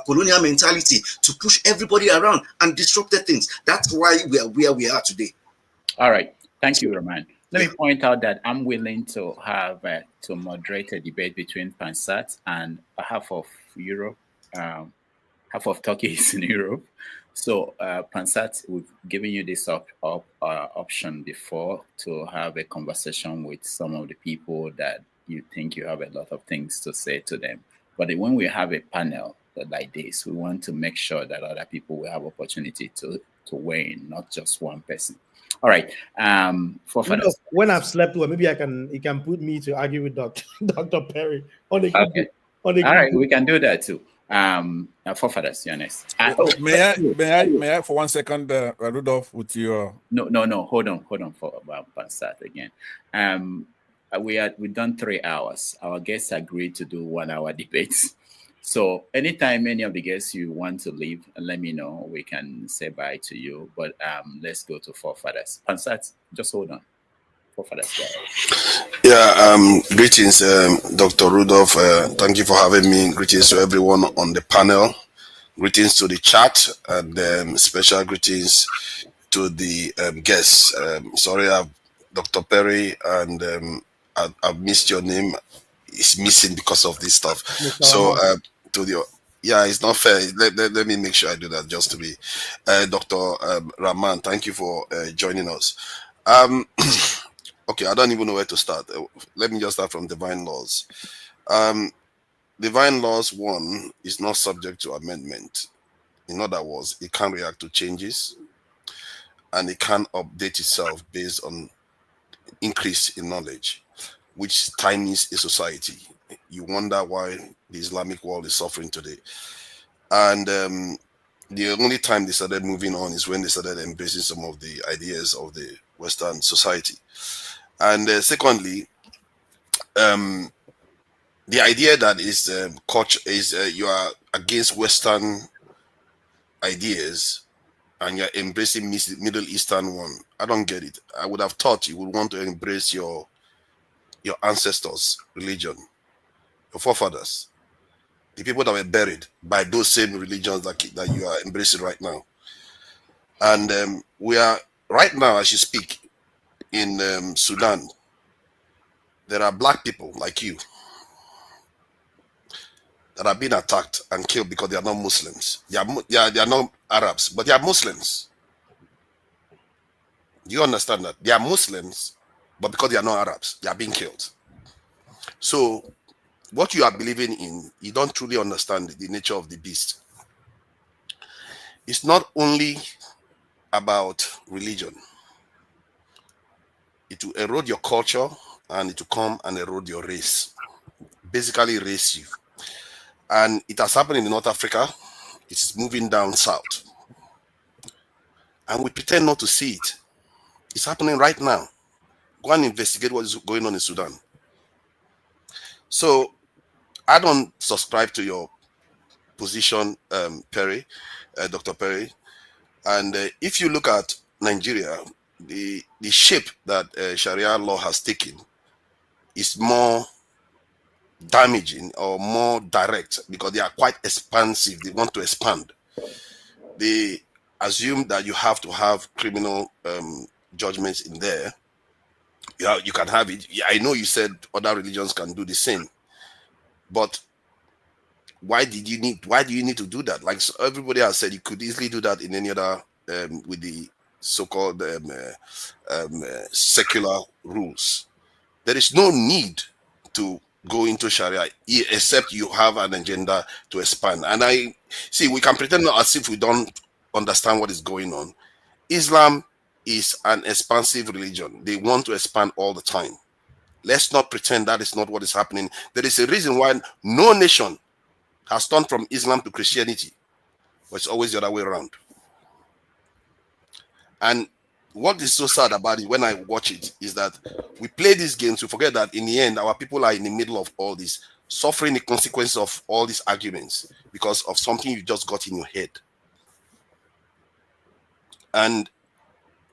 colonial mentality to push everybody around and disrupted things. That's why we are where we are today. All right. Thank you, Rahman. Let me point out that I'm willing to have to moderate a debate between Pansat and half of Europe. Half of Turkey is in Europe. So, Pansat, we've given you this option before to have a conversation with some of the people that you think you have a lot of things to say to them. But when we have a panel like this, we want to make sure that other people will have opportunity to weigh in, not just one person. All right. When I've slept well, maybe you can put me to argue with Dr. Perry. All right, we can do that too. Forefathers, you're next. May I for 1 second, Rudolph, with your no, hold on for Pansat again. We've done 3 hours. Our guests agreed to do 1 hour debates. So anytime any of the guests you want to leave, let me know. We can say bye to you. But let's go to Forefathers. Pansat, just hold on. Yeah, greetings, Dr. Rudolph. Thank you for having me. Greetings to everyone on the panel. Greetings to the chat, and special greetings to the guests. Sorry, Dr. Perry, and I've missed your name. It's missing because of this stuff. So, it's not fair. Let me make sure I do that just to be. Dr. Rahman, thank you for joining us. Okay, I don't even know where to start. Let me just start from divine laws. Divine laws 1 is not subject to amendment. In other words, it can react to changes. and it can't update itself based on increase in knowledge, which stymies a society. You wonder why the Islamic world is suffering today. And the only time they started moving on is when they started embracing some of the ideas of the Western society. And secondly, the idea that is culture is you are against Western ideas and you're embracing Middle Eastern one. I don't get it. I would have thought you would want to embrace your ancestors' religion, your forefathers, the people that were buried by those same religions that you are embracing right now. And we are right now, as you speak, in Sudan. There are black people like you that are being attacked and killed because they are not Muslims. They are not Arabs, but they are Muslims. Do you understand that? They are Muslims, but because they are not Arabs, they are being killed. So what you are believing in, you don't truly understand the nature of the beast. It's not only about religion. It will erode your culture and it will come and erode your race. Basically race you. And it has happened in North Africa. It's moving down south. And we pretend not to see it. It's happening right now. Go and investigate what is going on in Sudan. So I don't subscribe to your position, Perry, Dr. Perry. And if you look at Nigeria, the shape that Sharia law has taken is more damaging or more direct because they are quite expansive. They want to expand. They assume that you have to have criminal judgments in there. You can have it. I know you said other religions can do the same, but why do you need to do that? Like everybody has said, you could easily do that in any other with the so-called secular rules. There is no need to go into Sharia except you have an agenda to expand. And I see we can pretend as if we don't understand what is going on. Islam is an expansive religion. They want to expand all the time. Let's not pretend that is not what is happening. There is a reason why no nation has turned from Islam to Christianity, but it's always the other way around. And what is so sad about it when I watch it is that we play these games, we forget that in the end, our people are in the middle of all this, suffering the consequences of all these arguments because of something you just got in your head. And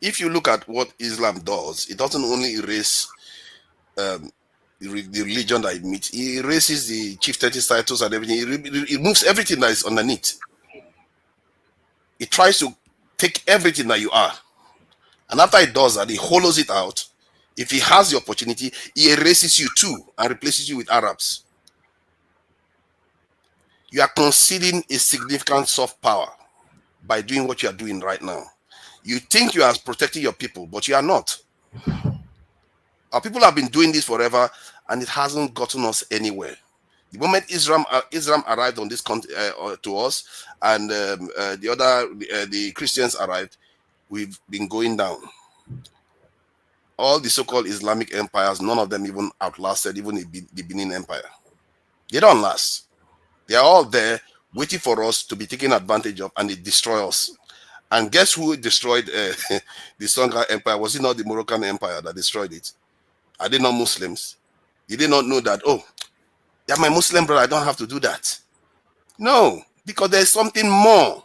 if you look at what Islam does, it doesn't only erase the religion that it meets, it erases the chieftaincy titles and everything. It removes everything that is underneath. It tries to take everything that you are. And after it does that, it hollows it out. If he has the opportunity, he erases you too and replaces you with Arabs. You are conceding a significant soft power by doing what you are doing right now. You think you are protecting your people, but you are not. Our people have been doing this forever, and it hasn't gotten us anywhere. The moment Islam arrived on this to us, and the Christians arrived, we've been going down. All the so-called Islamic empires, none of them even outlasted even the Benin Empire. They don't last. They are all there waiting for us to be taken advantage of, and they destroy us. And guess who destroyed the Songhai Empire? Was it not the Moroccan Empire that destroyed it? Are they not Muslims? Did they not know that, oh, yeah, my Muslim brother, I don't have to do that? No, because there's something more.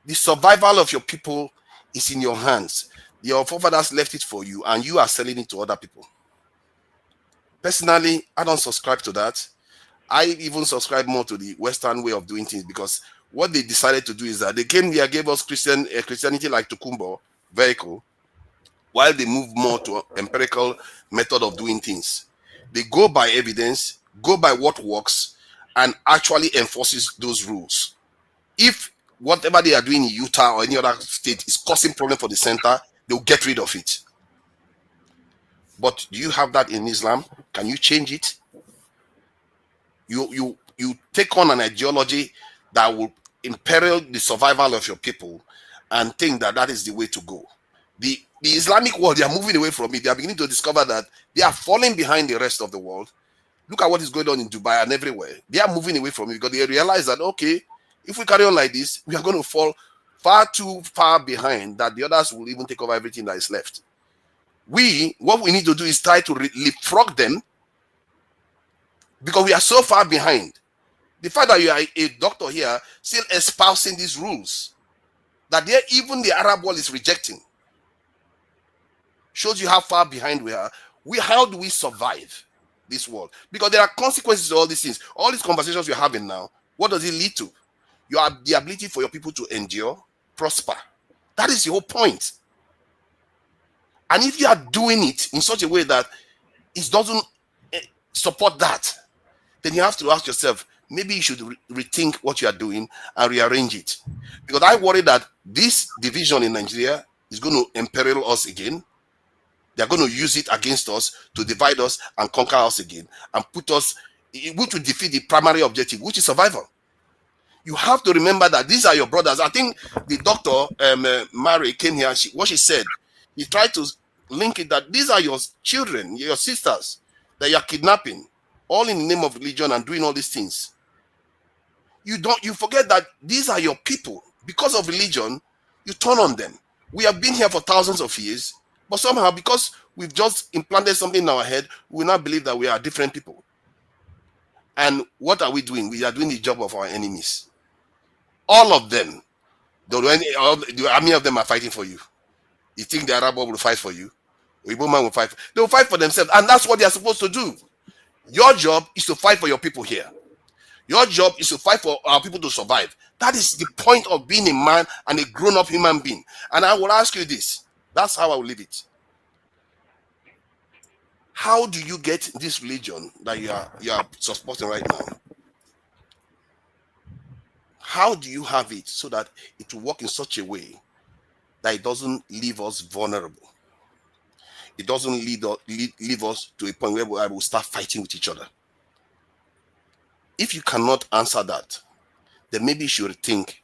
The survival of your people is in your hands. Your forefathers left it for you, and you are selling it to other people. Personally, I don't subscribe to that. I even subscribe more to the Western way of doing things, because what they decided to do is that they came here, gave us Christianity like Tukumbo, vehicle, while they move more to empirical method of doing things. They go by evidence, go by what works, and actually enforces those rules. If whatever they are doing in Utah or any other state is causing problem for the center, they'll get rid of it. But do you have that in Islam? Can you change it? You take on an ideology that will imperil the survival of your people, and think that that is the way to go. The Islamic world, they are moving away from it. They are beginning to discover that they are falling behind the rest of the world. Look at what is going on in Dubai and everywhere. They are moving away from it because they realize that, okay, if we carry on like this, we are going to fall far too far behind that the others will even take over everything that is left. What we need to do is try to leapfrog them because we are so far behind. The fact that you are a doctor here still espousing these rules that even the Arab world is rejecting shows you how far behind we are. How do we survive this world? Because there are consequences to all these things. All these conversations we're having now, what does it lead to? You have the ability for your people to endure, prosper. That is the whole point. And if you are doing it in such a way that it doesn't support that, then you have to ask yourself, maybe you should rethink what you are doing and rearrange it. Because I worry that this division in Nigeria is going to imperil us again. They're going to use it against us to divide us and conquer us again and put us, which will defeat the primary objective, which is survival. You have to remember that these are your brothers. I think the doctor, Mary, came here. What she said, he tried to link it that these are your children, your sisters that you're kidnapping, all in the name of religion and doing all these things. You forget that these are your people. Because of religion, you turn on them. We have been here for thousands of years, but somehow, because we've just implanted something in our head, we now believe that we are different people. And what are we doing? We are doing the job of our enemies. All of them. How many of them are fighting for you? You think the Arab will fight for you? The Igbo man will fight. They will fight for themselves, and that's what they are supposed to do. Your job is to fight for your people here. Your job is to fight for our people to survive. That is the point of being a man and a grown-up human being. And I will ask you this. That's how I will leave it. How do you get this religion that you are supporting right now? How do you have it so that it will work in such a way that it doesn't leave us vulnerable? It doesn't leave us to a point where we will start fighting with each other. If you cannot answer that, then maybe you should think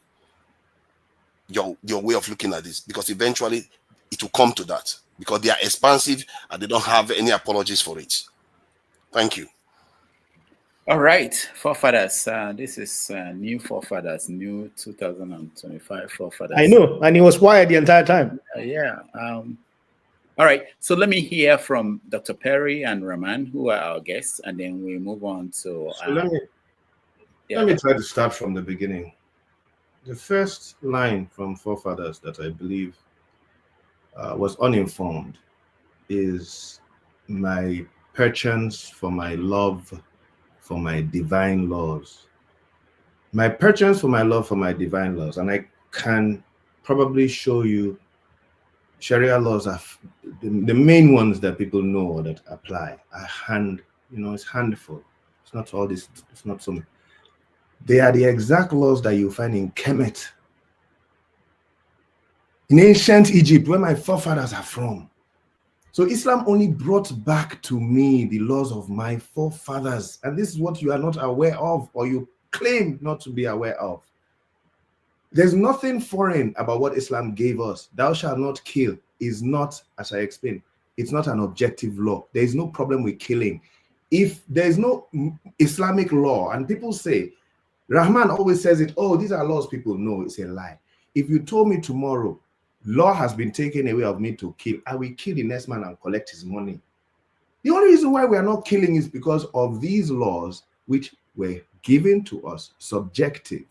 your way of looking at this, because eventually it will come to that, because they are expansive and they don't have any apologies for it. Thank you. All right, forefathers. This is new forefathers, new 2025 forefathers. I know, and he was quiet the entire time. Yeah. All right, so let me hear from Dr. Perry and Rahman, who are our guests, and then we move on to. So let me try to start from the beginning. The first line from forefathers that I believe was uninformed is my perchance for my love for my divine laws. My perchance for my love for my divine laws. And I can probably show you Sharia laws are the main ones that people know or that apply. It's handful. It's not all this, it's not so many. They are the exact laws that you find in Kemet, in ancient Egypt, where my forefathers are from. So Islam only brought back to me the laws of my forefathers. And this is what you are not aware of, or you claim not to be aware of. There's nothing foreign about what Islam gave us. Thou shalt not kill is not, as I explained, it's not an objective law. There is no problem with killing. If there is no Islamic law, and people say, Rahman always says it, oh, these are laws people know, it's a lie. If you told me tomorrow, law has been taken away of me to kill, I will kill the next man and collect his money. The only reason why we are not killing is because of these laws which were given to us, subjective,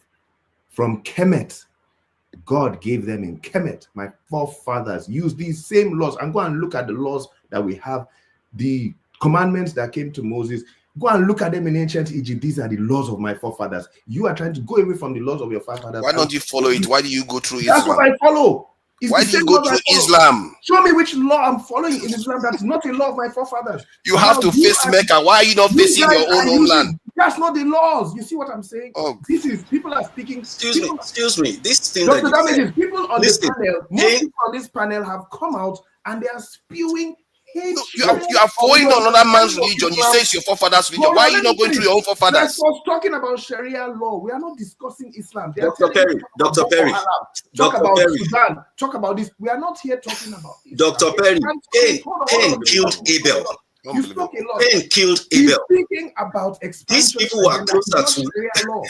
from Kemet. God gave them in Kemet. My forefathers used these same laws. And go and look at the laws that we have, the commandments that came to Moses. Go and look at them in ancient Egypt. These are the laws of my forefathers. You are trying to go away from the laws of your forefathers. Why don't you follow it? Why do you go through Islam? That's what I follow. Why do you go through Islam? Show me which law I'm following in Islam that's not a law of my forefathers. You have to face Mecca. Why are you not facing your own homeland? That's not the laws. You see what I'm saying? Oh. This is, people are speaking. Excuse me. This thing Dr. Damages, people on this panel, most people on this panel have come out and they are spewing You are following another man's religion. You say it's your forefather's religion. Why are you not going through your own forefathers? We're talking about Sharia law. We are not discussing Islam. Dr. Perry. Talk about Sudan. Talk about this. We are not here talking about Islam. Dr. Perry. Cain killed Abel. You spoke a lot. Cain killed Abel. Speaking about expansion. These people are closer to Sharia law.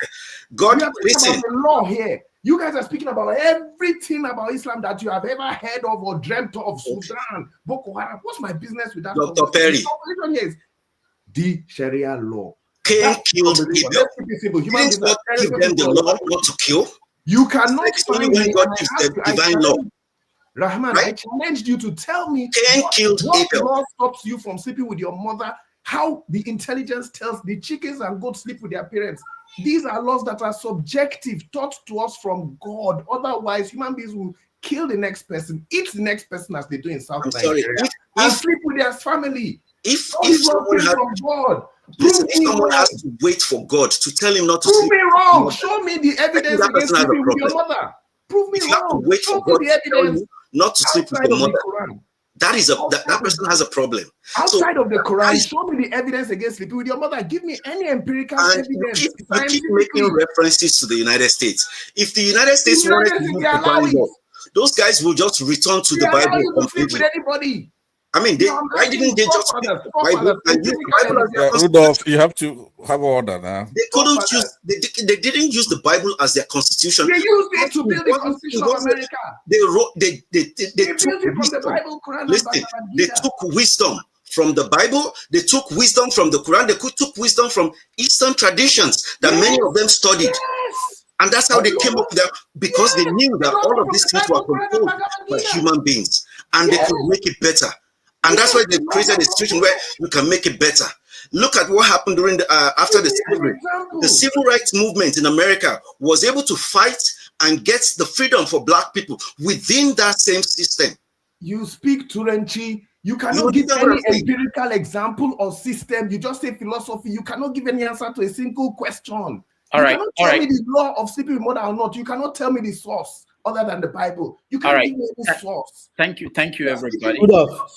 God. We are Listen. about the law here. You guys are speaking about everything about Islam that you have ever heard of or dreamt of. Sudan, Boko Haram. What's my business with that? Dr. Perry. Is the Sharia law. Cain killed Abel. Human beings give them the law not to kill. You cannot find when God gives the divine law. Rahman, right? I challenged you to tell me what law stops you from sleeping with your mother. How the intelligence tells the chickens and goats sleep with their parents. These are laws that are subjective, taught to us from God. Otherwise, human beings will kill the next person, eat the next person as they do in South Nigeria, and sleep with their family. If someone has to wait for God to tell him not to prove sleep, me wrong. Show me the evidence against sleeping with your mother. Prove me wrong. Wait for God to tell you not to sleep with your mother. That person has a problem. Outside of the Quran, show me the evidence against sleeping with your mother. Give me any empirical evidence. You keep making references to the United States. If the United States wanted to move the Bible, those guys will just return to the Bible completely. With anybody. I mean, why didn't they just pick the Bible and use the Bible as their Rudolph, you have to have order now. They couldn't use. They didn't use the Bible as their constitution. They used it to build the Constitution of America. They wrote. They took wisdom. The Bible, Quran, listen, they took wisdom from the Bible. They took wisdom from the Quran. They took wisdom from Eastern traditions that many of them studied. And that's how they came up with that, because they knew that all of these things were controlled by human beings and they could make it better. And that's why they created a situation where you can make it better. Look at what happened during the after the slavery. The civil rights movement in America was able to fight and get the freedom for Black people within that same system. You speak Turanchi. You cannot give any empirical example or system. You just say philosophy. You cannot give any answer to a single question. You cannot tell me the law of sleeping with mother or not. You cannot tell me the source other than the Bible. You cannot give me any source. Thank you, everybody.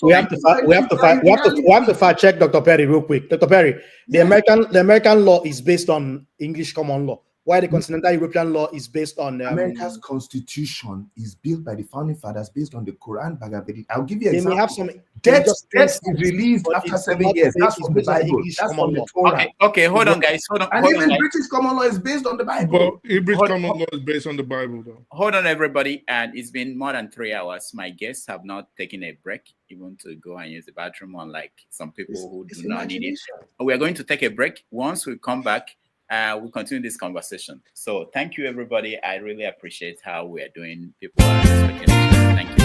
We have to fact check Dr. Perry real quick. Dr. Perry, the American law is based on English common law, while the continental European law is based on America's constitution is built by the founding fathers based on the Quran, Bhagavad Gita. I'll give you an example. May have some death is released after 7 years. That's from the Bible. That's from the Torah. Okay, hold on, guys. And even British common law is based on the Bible. But British common law is based on the Bible, though. Hold on, everybody. And it's been more than 3 hours. My guests have not taken a break, even to go and use the bathroom, unlike some people who do not need it. We are going to take a break. Once we come back, we'll continue this conversation. So thank you, everybody. I really appreciate how we are doing. People are respecting each other. Thank you.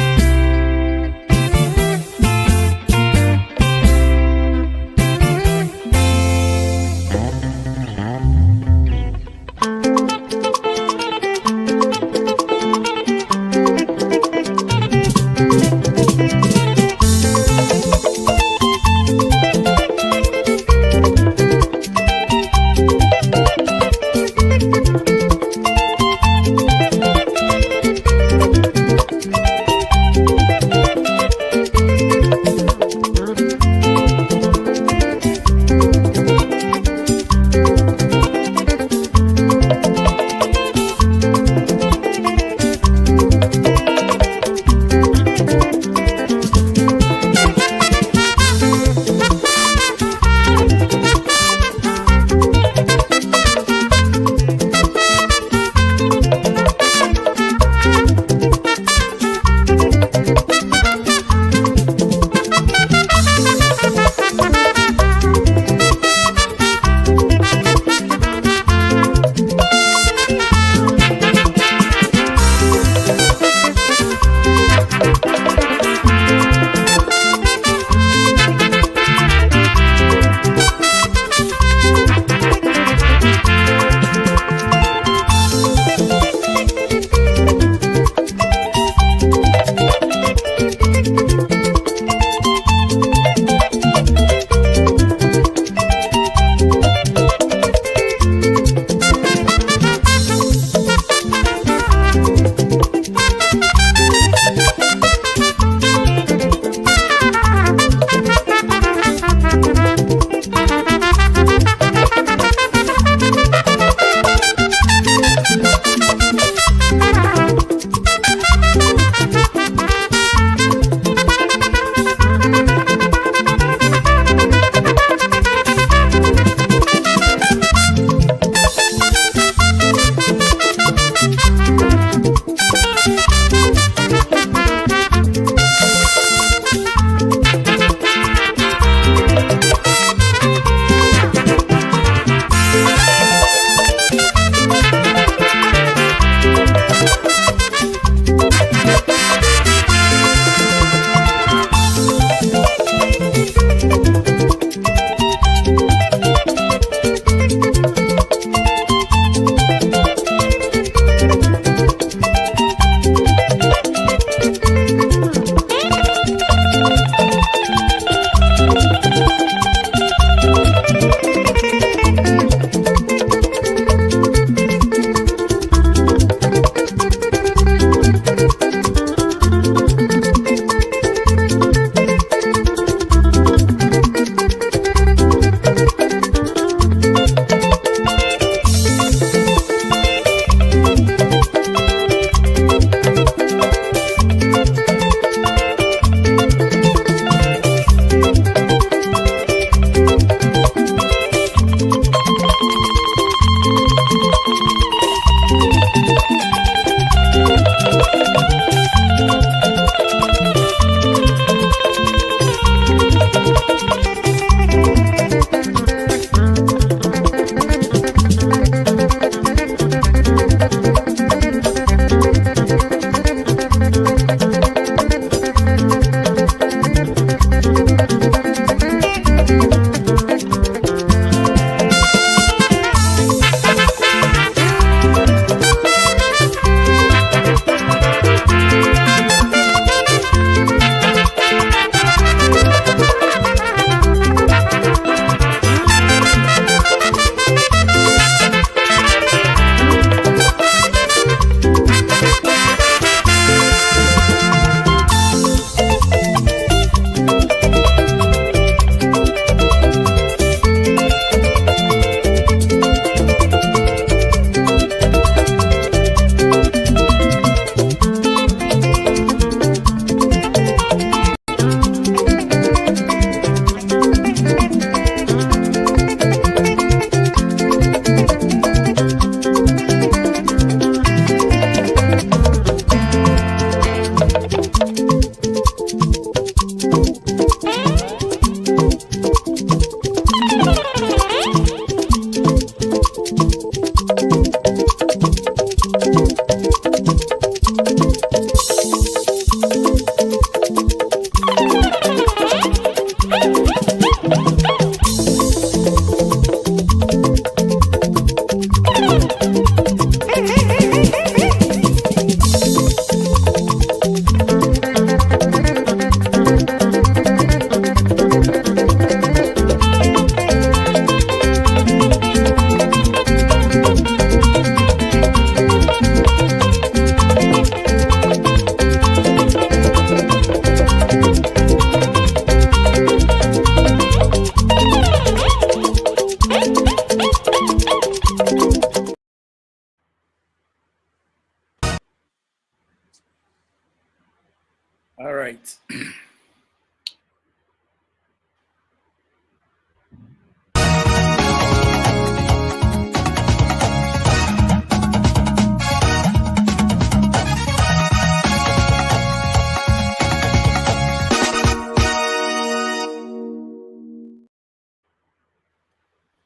All right.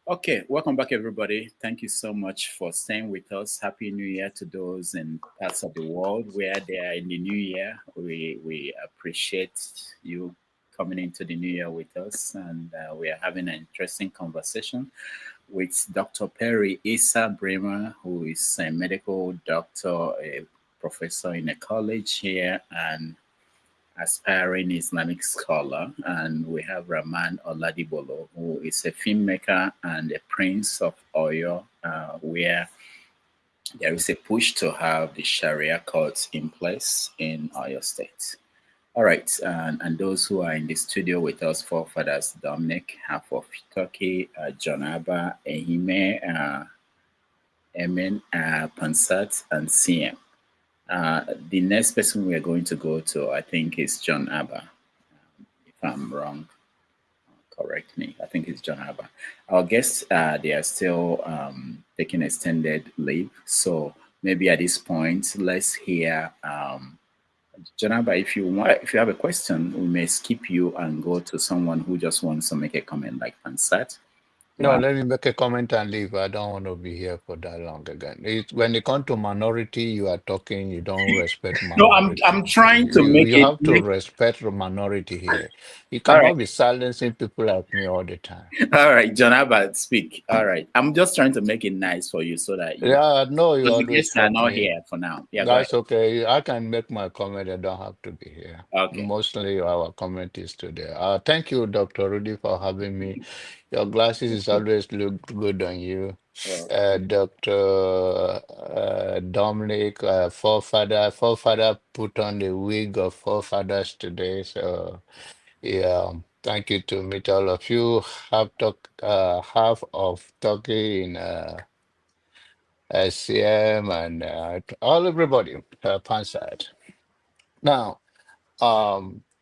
Okay, welcome back, everybody. Thank you so much for staying with us. Happy New Year to those in parts of the world where they are in the new year. We appreciate you coming into the new year with us, and we are having an interesting conversation with Dr. Perry Issa Brimah, who is a medical doctor, a professor in a college here, and aspiring Islamic scholar, and we have Rahman Oladigbolu, who is a filmmaker and a prince of Oyo, where there is a push to have the Sharia Courts in place in Oyo State. All right, and those who are in the studio with us, forefathers Dominic, half of Turkey, John Abba, Ehime, Emin, Pansat, and CM. The next person we are going to go to, I think, is John Abba. If I'm wrong, correct me. I think it's John Abba. Our guests, they are still taking extended leave. So maybe at this point, let's hear John Abba. If you have a question, we may skip you and go to someone who just wants to make a comment, like Pansat. No, let me make a comment and leave. I don't want to be here for that long again. When it comes to minority, you are talking, you don't respect minority. No, I'm trying to you have to respect the minority here. You cannot be silencing people like me all the time. All right, John Abba, speak. All right. I'm just trying to make it nice for you so that you no, you always are not here for now. Yeah, that's okay. I can make my comment. I don't have to be here. Okay. Mostly our comment is today. Thank you, Dr. Rudy, for having me. Your glasses always look good on you. Dr. Dominic, forefather put on the wig of forefathers today. So, yeah, thank you to meet all of you. Half of Turkey in SCM and everybody, Pansat. Now,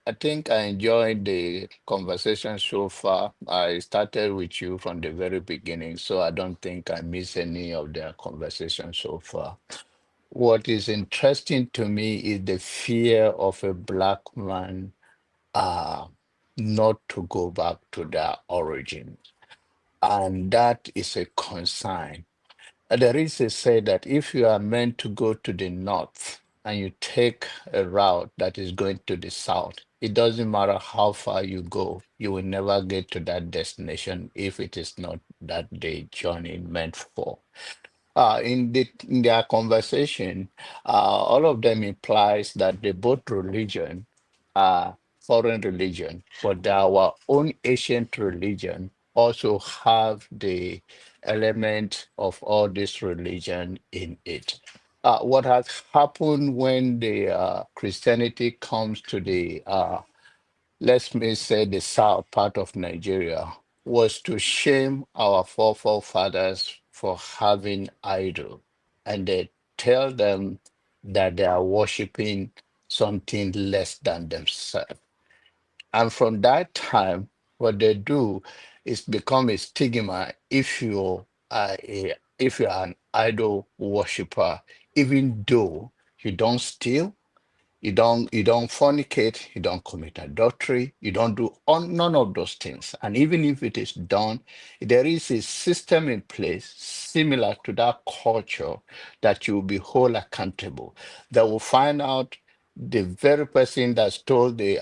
I think I enjoyed the conversation so far. I started with you from the very beginning, so I don't think I missed any of their conversation so far. What is interesting to me is the fear of a black man not to go back to their origin. And that is a concern. There is a say that if you are meant to go to the north and you take a route that is going to the south, it doesn't matter how far you go, you will never get to that destination if it is not that the journey meant for. In their conversation, all of them implies that they both religion are foreign religion, but our own ancient religion also have the element of all this religion in it. What has happened when the Christianity comes to the let me say the south part of Nigeria, was to shame our forefathers for having idol, and they tell them that they are worshiping something less than themselves. And from that time, what they do is become a stigma if you are an idol worshiper, even though you don't steal, you don't fornicate, you don't commit adultery, you don't do none of those things. And even if it is done, there is a system in place similar to that culture that you will be whole accountable. That will find out the very person that stole the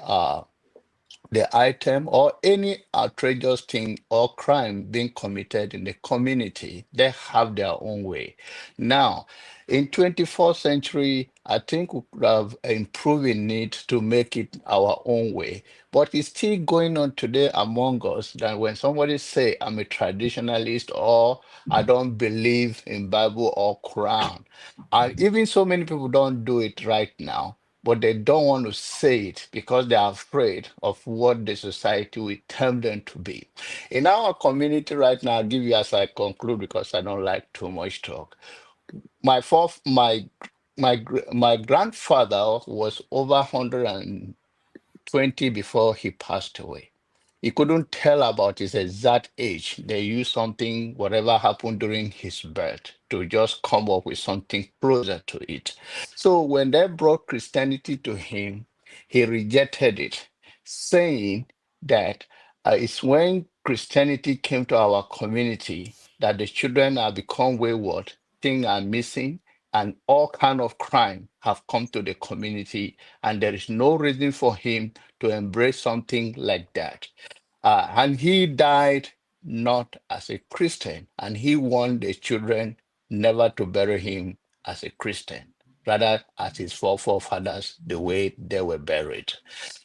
item or any outrageous thing or crime being committed in the community. They have their own way. Now, in 24th century, I think we could have improved in it to make it our own way. But it's still going on today among us that when somebody say, I'm a traditionalist or I don't believe in Bible or Quran, even so many people don't do it right now, but they don't want to say it because they are afraid of what the society will tell them to be. In our community right now, I'll give you as I conclude because I don't like too much talk. My grandfather was over 100 and 20 before he passed away. He couldn't tell about his exact age. They used something, whatever happened during his birth, to just come up with something closer to it. So when they brought Christianity to him, he rejected it, saying that it's when Christianity came to our community that the children have become wayward, things are missing, and all kind of crime have come to the community, and there is no reason for him to embrace something like that. And he died not as a Christian, and he warned the children never to bury him as a Christian, rather as his forefathers, the way they were buried.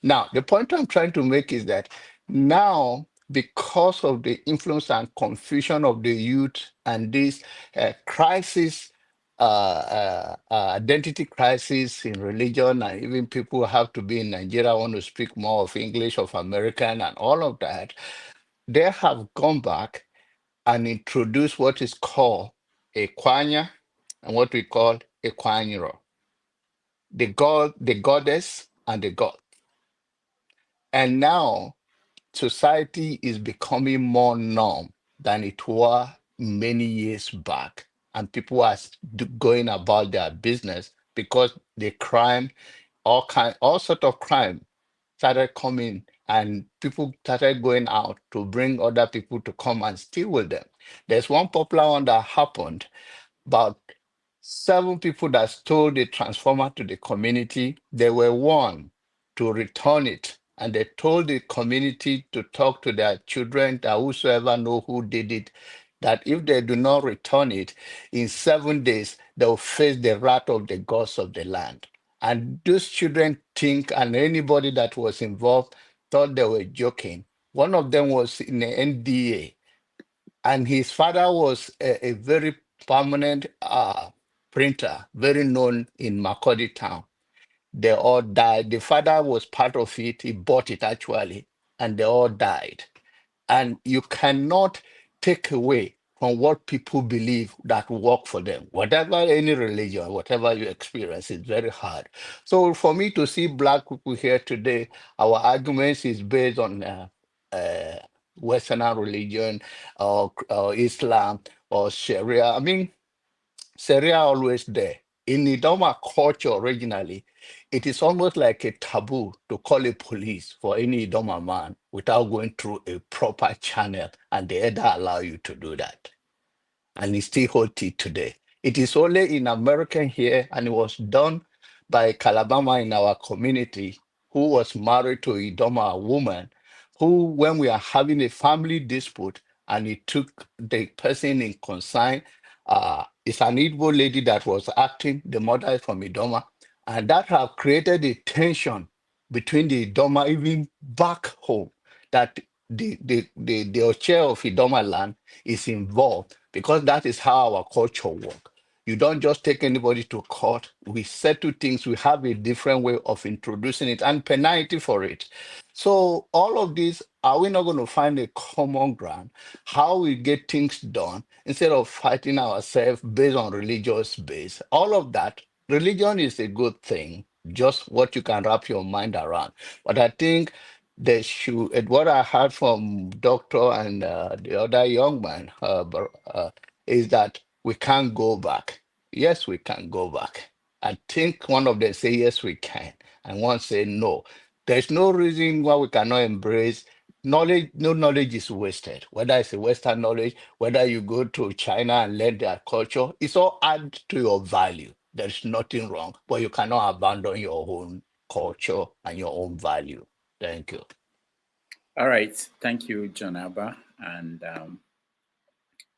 Now, the point I'm trying to make is that now, because of the influence and confusion of the youth and this crisis, identity crisis in religion, and even people have to be in Nigeria want to speak more of English, of American, and all of that, they have gone back and introduced what is called a kwanya and what we call a kwanyiro, the god, the goddess, and the god. And now society is becoming more norm than it was many years back, and people are going about their business because the crime, all sort of crime started coming, and people started going out to bring other people to come and steal with them. There's one popular one that happened about 7 people that stole the transformer to the community. They were warned to return it, and they told the community to talk to their children, that whosoever know who did it, that if they do not return it in 7 days, they will face the wrath of the gods of the land. And those children think, and anybody that was involved thought they were joking. One of them was in the NDA, and his father was a very prominent printer, very known in Makurdi town. They all died. The father was part of it. He bought it actually, and they all died. And you cannot take away from what people believe that work for them. Whatever any religion, whatever you experience, it's very hard. So for me to see Black people here today, our arguments is based on Western religion or Islam or Sharia. I mean, Sharia always there. In Idoma culture originally, it is almost like a taboo to call a police for any Idoma man without going through a proper channel, and they either allow you to do that. And it still holds it today. It is only in America here, and it was done by a Calabama in our community who was married to a Idoma woman, who, when we are having a family dispute, and he took the person in consign, it's an Igbo lady that was acting, the mother is from Idoma, and that have created a tension between the Idoma, even back home, that the Oche of Idoma land is involved, because that is how our culture works. You don't just take anybody to court. We settle things. We have a different way of introducing it and penalty for it. So all of this, are we not going to find a common ground? How we get things done instead of fighting ourselves based on religious base? All of that, religion is a good thing, just what you can wrap your mind around. But I think they should, what I heard from doctor and the other young man is that we can't go back. Yes, we can go back. I think one of them say yes, we can, and one say no. There's no reason why we cannot embrace knowledge. No knowledge is wasted. Whether it's a Western knowledge, whether you go to China and learn their culture, it's all add to your value. There's nothing wrong, but you cannot abandon your own culture and your own value. Thank you. All right. Thank you, John Abba. And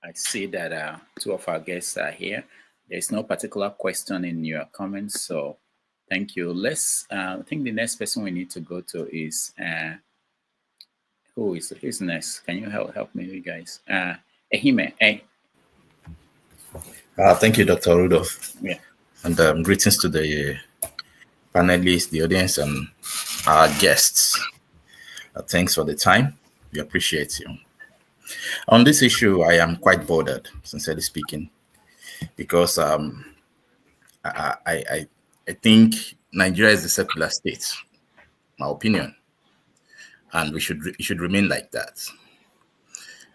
I see that 2 of our guests are here. There's no particular question in your comments, so thank you. Let's, I think the next person we need to go to is, who's next? Can you help me, you guys? Ehime. Thank you, Dr. Rudolph. Yeah. And greetings to the panelists, the audience, and our guests. Thanks for the time. We appreciate you. On this issue, I am quite bothered, sincerely speaking, because I think Nigeria is a secular state, my opinion. And it should remain like that.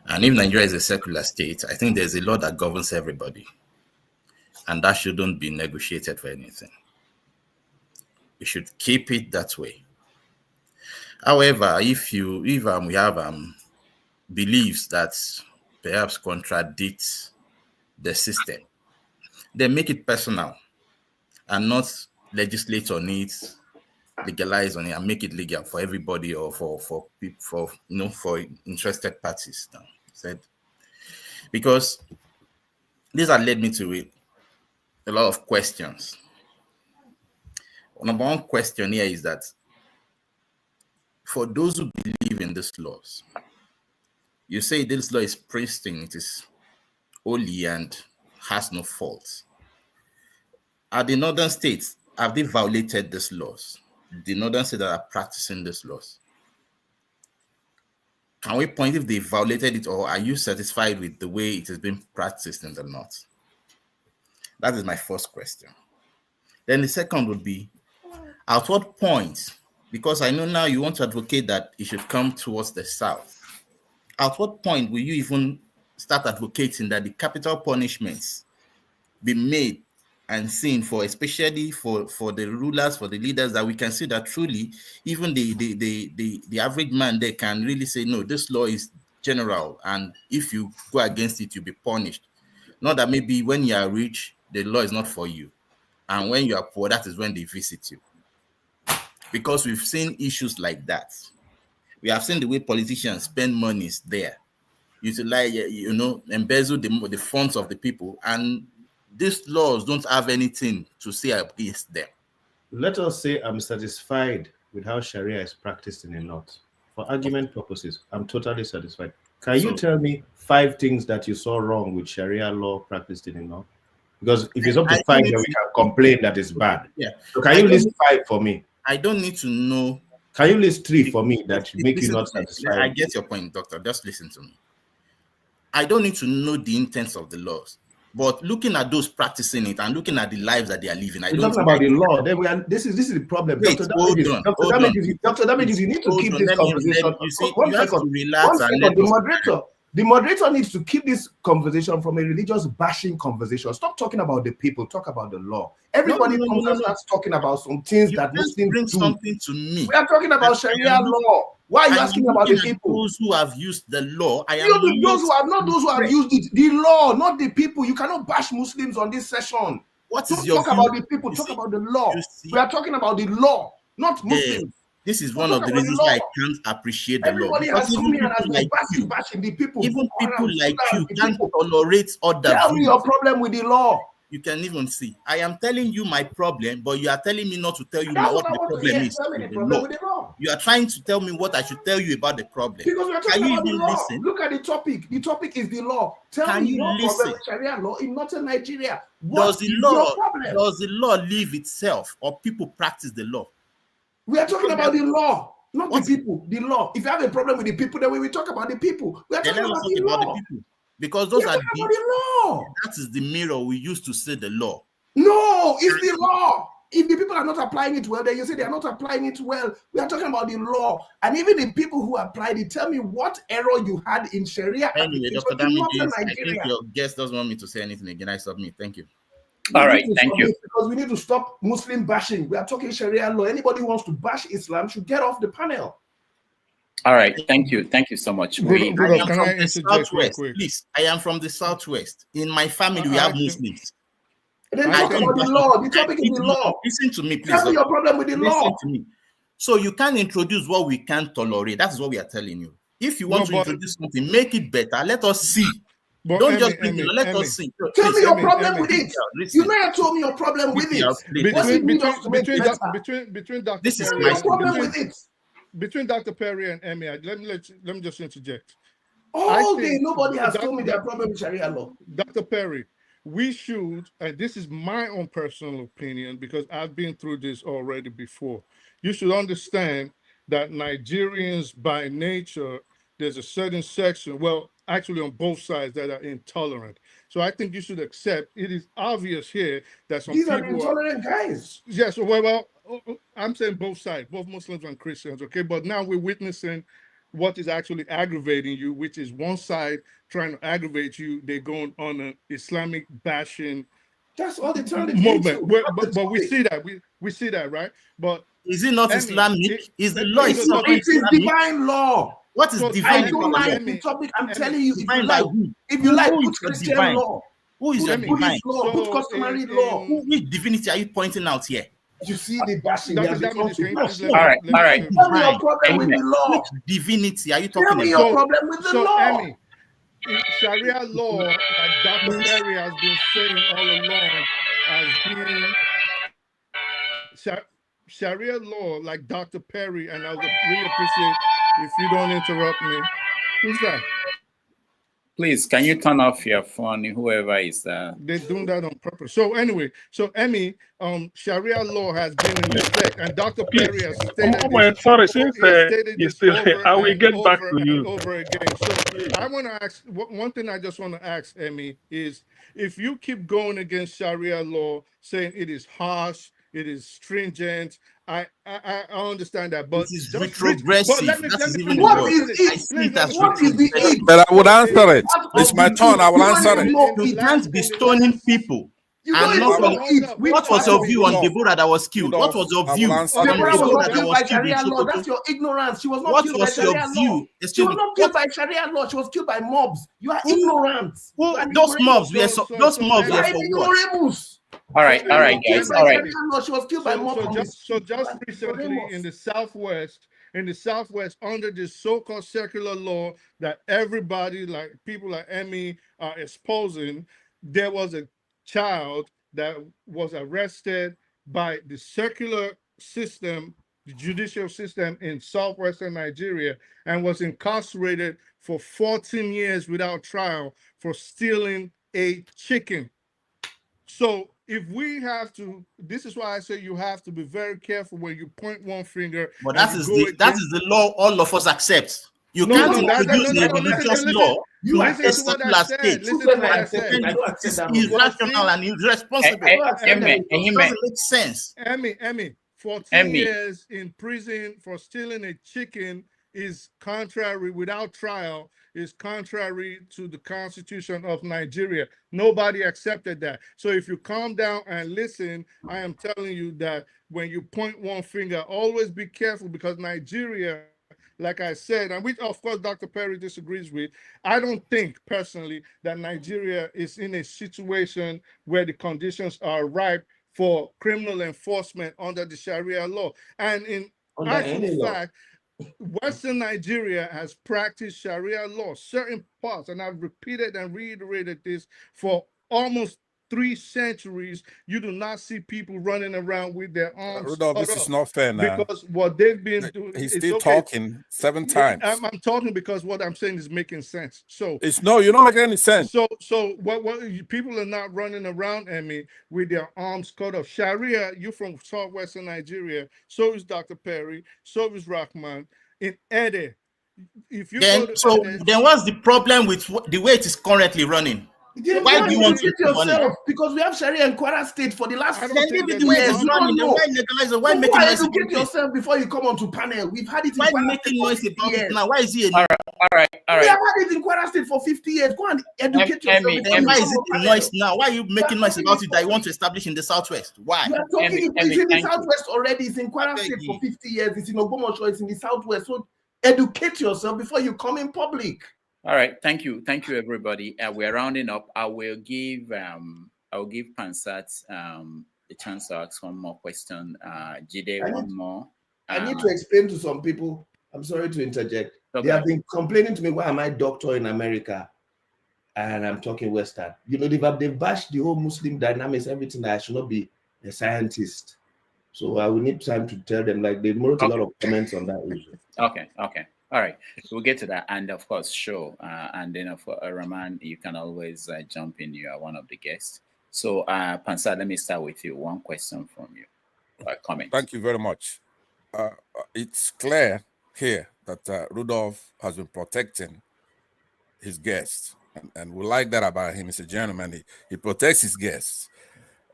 And if Nigeria is a secular state, I think there's a law that governs everybody. And that shouldn't be negotiated for anything. We should keep it that way. However, if we have beliefs that perhaps contradict the system, then make it personal and not legislate on it, legalize on it, and make it legal for everybody or for people, for interested parties. Now, said, because these have led me to a lot of questions. Number one question here is that for those who believe in these laws, you say this law is pristine, it is holy and has no faults. Are the northern states, have they violated these laws? The northern states that are practicing these laws? Can we point if they violated it, or are you satisfied with the way it has been practiced in the north? That is my first question. Then the second would be, at what point, because I know now you want to advocate that it should come towards the south, at what point will you even start advocating that the capital punishments be made and seen for, especially for the rulers, for the leaders, that we can see that truly even the average man there can really say, no, this law is general, and if you go against it, you'll be punished. Not that maybe when you are rich, the law is not for you, and when you are poor, that is when they visit you. Because we've seen issues like that. We have seen the way politicians spend monies there, utilize, embezzle the funds of the people, and these laws don't have anything to say against them. Let us say I'm satisfied with how Sharia is practiced in the north. For argument purposes, I'm totally satisfied. Can you tell me 5 things that you saw wrong with Sharia law practiced in the north? Because if it's up to 5, then we can complain that it's bad. Yeah. So can you list 5 for me? I don't need to know. Can you list 3 for me that make you not satisfied? I get your point, doctor. Just listen to me. I don't need to know the intents of the laws, but looking at those practicing it and looking at the lives that they are living, We're talking about the law. Then this is the problem. Wait, Dr. Damages, you need to keep this conversation. You have to relax and let the moderator needs to keep this conversation from a religious bashing conversation. Stop talking about the people, talk about the law. Everybody comes and starts talking about some things that Muslims bring do. something to me. We are talking about Sharia law. Why are you asking about the people? Those who have used the law. Those who have used it. The law, not the people. You cannot bash Muslims on this session. Don't talk about the people. Talk about the law. We are talking about the law, not Muslims. This is one of the reasons why I can't appreciate the law. Everybody has come here and has been bashing the people. Even people like you can't tolerate other Tell me your problem with the law. You can even see. I am telling you my problem, but you are telling me not to tell you what the problem is. With the law. You are trying to tell me what I should tell you about the problem. Because we are talking about the law. Listen? Look at the topic. The topic is the law. Tell me your problem with Sharia law in northern Nigeria. Does the law live itself, or people practice the law? We are talking about the law, not the people. The law. If you have a problem with the people, then we will talk about the people. We are talking about the law. Because those are the law. That is the mirror we use to say the law. No, it's the law. If the people are not applying it well, then you say they are not applying it well. We are talking about the law. And even the people who applied it, tell me what error you had in Sharia. Anyway, Dr. Damages, I think your guest doesn't want me to say anything again. I submit. Thank you. All right, thank you. Because we need to stop Muslim bashing. We are talking Sharia law. Anybody who wants to bash Islam should get off the panel. All right, thank you. Thank you so much. I am from the Southwest. Please, I am from the Southwest. In my family, we have Muslims. And then talk about the law. The topic is the law. Listen to me, please. Tell me your problem with the law. Listen to me. So you can't introduce what we can't tolerate. That's what we are telling you. If you want to introduce something, make it better. Let us see. Don't just bring it. Let us see. Tell me your problem with it. You may have told me your problem with it. Between Dr. This is Perry, my problem with it. Between Dr. Perry and Emmy, let me just interject. All day, nobody has told me their problem with Sharia law. Dr. Perry, we should, and this is my own personal opinion because I've been through this already before. You should understand that Nigerians by nature, there's a certain section, well, actually on both sides, that are intolerant. So I think you should accept, it is obvious here that some These people are intolerant guys. Yes, well, I'm saying both sides, both Muslims and Christians, okay? But now we're witnessing what is actually aggravating you, which is one side trying to aggravate you. They're going on an Islamic bashing That's all they turn the movement. But we see that. We see that, right? But is it not Islamic? Is the law it is divine law. What is divine? I don't like the topic. I'm telling you, if you like, put Christian law. Who is your divine? Law, put customary law. Which divinity are you pointing out here? You see the bashing. All right. Tell me your problem with the law. Which divinity are you talking about? Tell me your problem with the law. Emmy, in Sharia law, like Dr. Perry has been saying all along, has been Sharia law, like Dr. Perry, and I would really appreciate if you don't interrupt me. Who's that? Please, can you turn off your phone, whoever is there? They're doing that on purpose. So anyway, Emmy, Sharia law has been in effect, and Dr. Perry has stated sorry, since you still I will get back to you. Over again. So I want to ask, one thing I just want to ask, Emmy, is if you keep going against Sharia law, saying it is harsh, it is stringent, I understand that, but it is retrogressive. What is it? But I would answer it. It's my turn. I will answer it. You can't be stoning people. And what was your view on Deborah that was killed? What was your view on Deborah that was killed by Sharia law? That's your ignorance. She was not killed by Sharia law. She was not killed by Sharia law. She was killed by mobs. You are ignorant. Those mobs were for what? All right, guys. All right. She was killed by mobs. So just recently in the Southwest, under this so-called secular law that everybody, like people like Emmy, are espousing, there was a child that was arrested by the secular system, the judicial system in southwestern Nigeria, and was incarcerated for 14 years without trial for stealing a chicken. So if we have to, this is why I say you have to be very careful when you point one finger. But that is the law all of us accept. You can't introduce a religious law to a secular state. It's irrational and irresponsible. It doesn't make sense. Emmy, 14 years in prison for stealing a chicken is contrary, without trial, is contrary to the Constitution of Nigeria. Nobody accepted that. So if you calm down and listen, I am telling you that when you point one finger, always be careful, because Nigeria, like I said, and which of course Dr. Perry disagrees with, I don't think personally that Nigeria is in a situation where the conditions are ripe for criminal enforcement under the Sharia law. And in actual fact, Western Nigeria has practiced Sharia law, certain parts, and I've repeated and reiterated this for almost 3 centuries. You do not see people running around with their arms. Rudolph, this is not fair now. Because what they've been doing, he's still talking 7 times. I'm talking because what I'm saying is making sense. So you're not making any sense. So what people are not running around, Emmy, with their arms cut off. Sharia, you from southwestern Nigeria, so is Dr. Perry, so is Rahman. In Ede, if you then what's the problem with the way it is currently running? Why do you want to yourself? Because we have Sharia in Kwara State for the last 10 years. Why making noise educate yourself before you come onto panel? We've had it in Why making noise about it now? Why is it? All right. We have had it in Kwara State for 50 years. Go and educate yourself. Then why is it a noise now? Why are you making noise about it that you want to establish in the Southwest? Why? You are talking it's in the Southwest already. It's in Kwara State for 50 years. It's in Ogbomoso. It's in the Southwest. So educate yourself before you come in public. All right, thank you, everybody. We're rounding up. I will give Pansat a chance to ask one more question. Jide, one more. I need to explain to some people. I'm sorry to interject. Okay. They have been complaining to me, why am I doctor in America and I'm talking Western? You know, they've bashed the whole Muslim dynamics, everything, that I should not be a scientist. So I will need time to tell them, like they wrote a lot of comments on that issue. Okay. All right, we'll get to that, and of course, sure. And then for Rahman, you can always jump in. You are one of the guests. So, Pansat, let me start with you. One question from you. Comment. Thank you very much. It's clear here that Rudolph has been protecting his guests, and we like that about him. He's a gentleman. He protects his guests,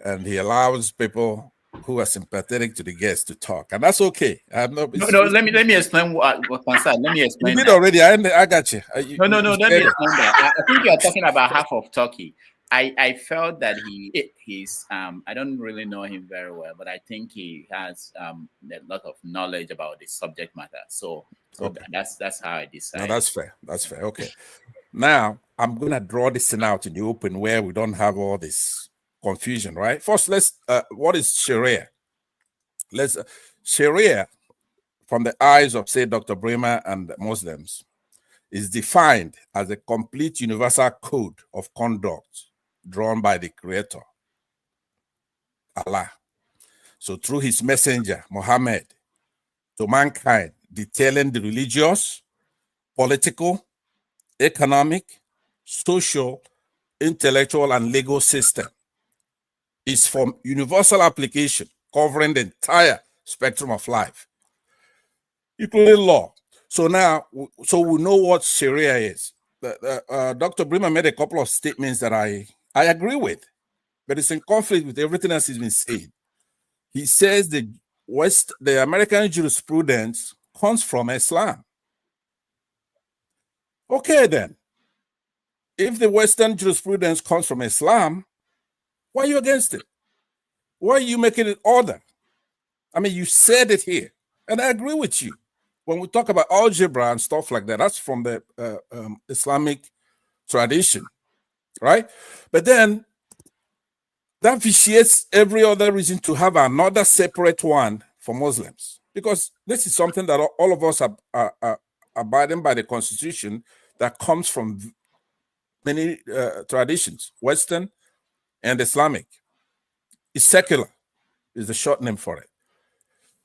and he allows people who are sympathetic to the guests to talk, and that's okay. I'm not. No. Let me explain what concern. Let me explain. You did already. I got you. No. Let me explain that. I think you are talking about half of Turkey. I felt that he's I don't really know him very well, but I think he has a lot of knowledge about the subject matter. So okay. That's how I decided. No, that's fair. That's fair. Okay. Now I'm gonna draw this thing out in the open where we don't have all this confusion, right? First, let's what is Sharia? Let's Sharia, from the eyes of, say, Dr. Brimah and Muslims, is defined as a complete universal code of conduct drawn by the Creator, Allah. So through his messenger, Muhammad, to mankind, detailing the religious, political, economic, social, intellectual, and legal system, is for universal application, covering the entire spectrum of life, including law. So now, we know what Sharia is. Dr. Brimah made a couple of statements that I agree with, but it's in conflict with everything else he's been saying. He says the American jurisprudence comes from Islam. Okay, then. If the Western jurisprudence comes from Islam, why are you against it? Why are you making it order? I mean, you said it here, and I agree with you. When we talk about algebra and stuff like that, that's from the Islamic tradition, right? But then that vitiates every other reason to have another separate one for Muslims, because this is something that all of us are abiding by the Constitution that comes from many traditions, Western and Islamic. It's secular, is the short name for it.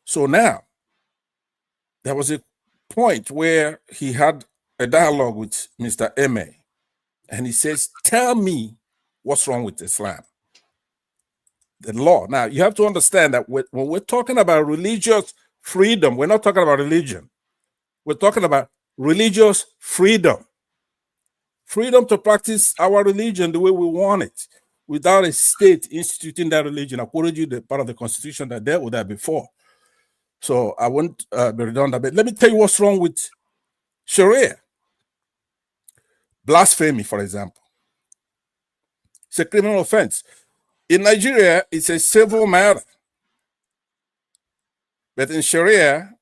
So now, there was a point where he had a dialogue with Mr. Eme, and he says, tell me what's wrong with Islam, the law. Now, you have to understand that when we're talking about religious freedom, we're not talking about religion. We're talking about religious freedom. Freedom to practice our religion the way we want it, without a state instituting that religion. I quoted you the part of the Constitution that dealt with that before. So I won't be redundant, but let me tell you what's wrong with Sharia. Blasphemy, for example. It's a criminal offense. In Nigeria, it's a civil matter. But in Sharia,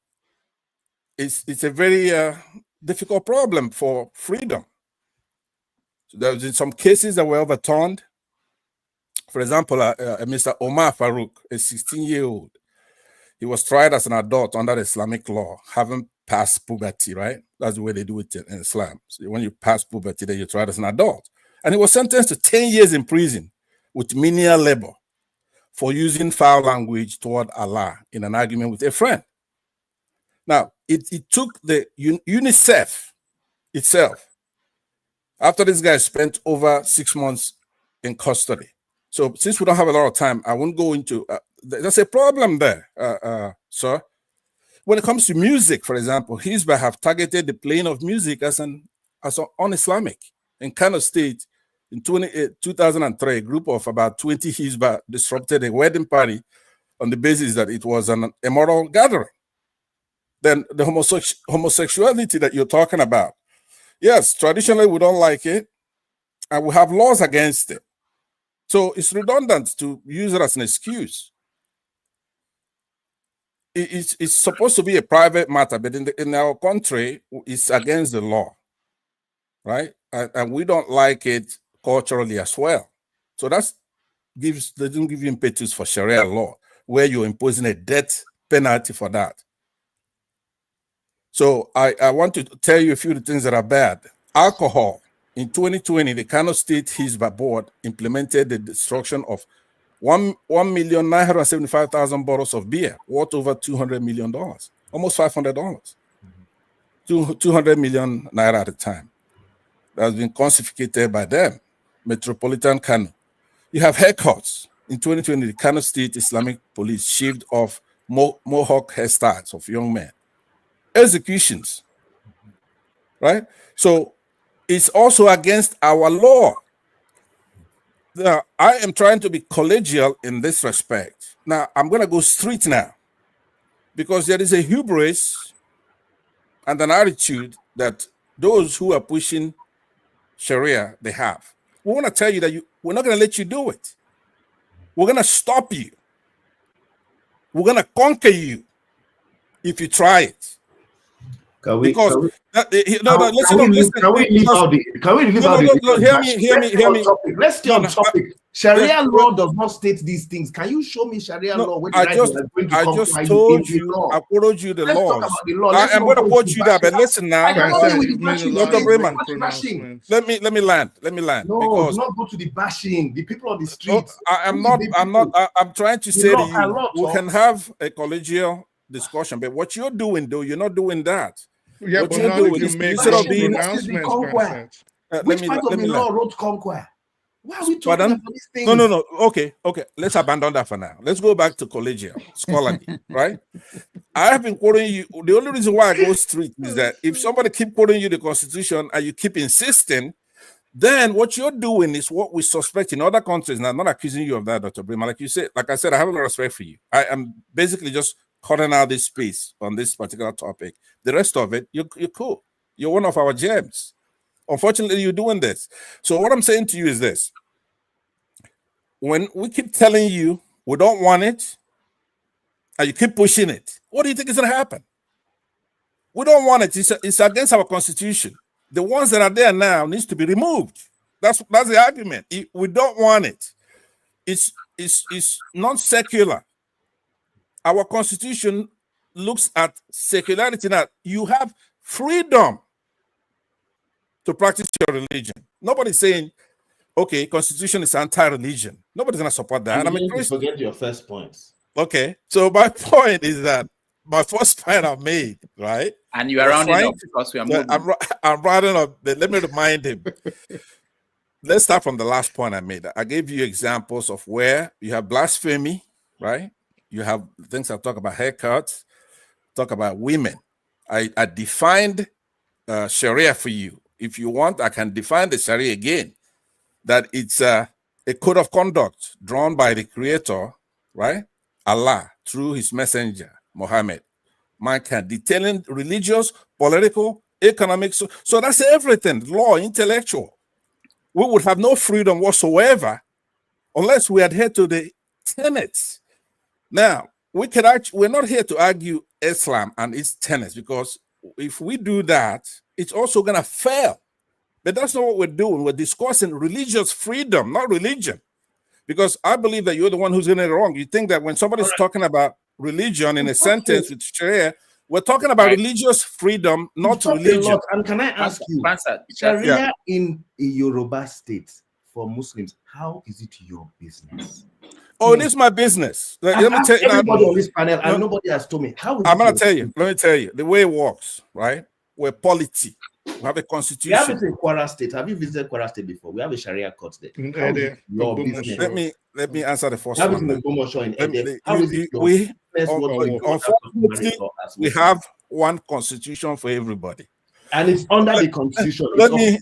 it's a very difficult problem for freedom. So there's been some cases that were overturned. For example, Mr. Omar Farouk, a 16-year-old, he was tried as an adult under Islamic law, having passed puberty, right? That's the way they do it in Islam. So when you pass puberty, then you're tried as an adult. And he was sentenced to 10 years in prison with menial labor for using foul language toward Allah in an argument with a friend. Now, it took the UNICEF itself, after this guy spent over 6 months in custody. So since we don't have a lot of time, I won't go into, there's a problem there, sir. When it comes to music, for example, Hizbah have targeted the playing of music as un-Islamic. In Kano State, in 2003, a group of about 20 Hizbah disrupted a wedding party on the basis that it was an immoral gathering. Then the homosexuality that you're talking about, yes, traditionally we don't like it, and we have laws against it. So it's redundant to use it as an excuse. It's supposed to be a private matter, but in our country, it's against the law, right? And we don't like it culturally as well. So that doesn't give you impetus for Sharia law, where you're imposing a death penalty for that. So I want to tell you a few of the things that are bad. Alcohol. In 2020, the Kano State Hizbah Board implemented the destruction of 1,975,000 bottles of beer, worth over $200 million, almost $500, 200 million naira at the time. That has been confiscated by them, Metropolitan Kano. You have haircuts. In 2020, the Kano State Islamic Police shaved off mohawk hairstyles of young men. Executions, right? So it's also against our law. Now, I am trying to be collegial in this respect. Now, I'm going to go straight now because there is a hubris and an attitude that those who are pushing Sharia, they have. We want to tell you that we're not going to let you do it. We're going to stop you. We're going to conquer you if you try it. Hear me. Hear me. Let's stay on topic. Sharia law does not state these things. Can you show me Sharia law? I just told you. I quoted you the laws. I'm going to quote you that, but listen now, Dr. Brimah. Let me land. No, because do not go to the bashing. The people on the streets. I'm trying to say to you, we can have a collegial discussion, but what you're doing, though, you're not doing that. Yeah, what but you're now doing you is make instead of being which part of the law wrote conquer? Why are we talking about these things? No. Okay. Let's abandon that for now. Let's go back to collegial scholarly, right? I have been quoting you. The only reason why I go straight is that if somebody keep quoting you the Constitution and you keep insisting, then what you're doing is what we suspect in other countries. Now, I'm not accusing you of that, Dr. Brimah. Like I said, I have a lot of respect for you. I am basically just cutting out this space on this particular topic. The rest of it, you're cool. You're one of our gems. Unfortunately, you're doing this. So what I'm saying to you is this. When we keep telling you we don't want it, and you keep pushing it, what do you think is going to happen? We don't want it. It's against our Constitution. The ones that are there now needs to be removed. That's the argument. We don't want it. It's non-secular. Our Constitution looks at secularity now. You have freedom to practice your religion. Nobody's saying, okay, Constitution is anti-religion. Nobody's going to support that. And you forget your first points. Okay, so my point is that my first point I made, right? And you are rounding up because we are moving. I'm rounding up. Let me remind him. Let's start from the last point I made. I gave you examples of where you have blasphemy, right? You have things that talk about haircuts, talk about women. I defined Sharia for you. If you want, I can define the Sharia again. That it's a code of conduct drawn by the Creator, right? Allah, through his messenger, Muhammad. Man can detailing religious, political, economic. So that's everything, law, intellectual. We would have no freedom whatsoever unless we adhere to the tenets. Now, we're not here to argue Islam and its tenets, because if we do that, it's also going to fail. But that's not what we're doing. We're discussing religious freedom, not religion. Because I believe that you're the one who's getting it wrong. You think that when somebody's talking about religion in a sentence with Sharia, we're talking about religious freedom, not religion. And can I ask you, Sharia in a Yoruba state for Muslims, how is it your business? Oh, it is my business. Let me tell you. Everybody on this panel, and nobody has told me. How is I'm going to tell you. Let me tell you. The way it works, right? We're polity. We have a constitution. We have it in Kwara State. Have you visited Kwara State before? We have a Sharia court there. Your business. Let me answer the first one. Unfortunately, we have one constitution for everybody. And it's under the constitution. Let me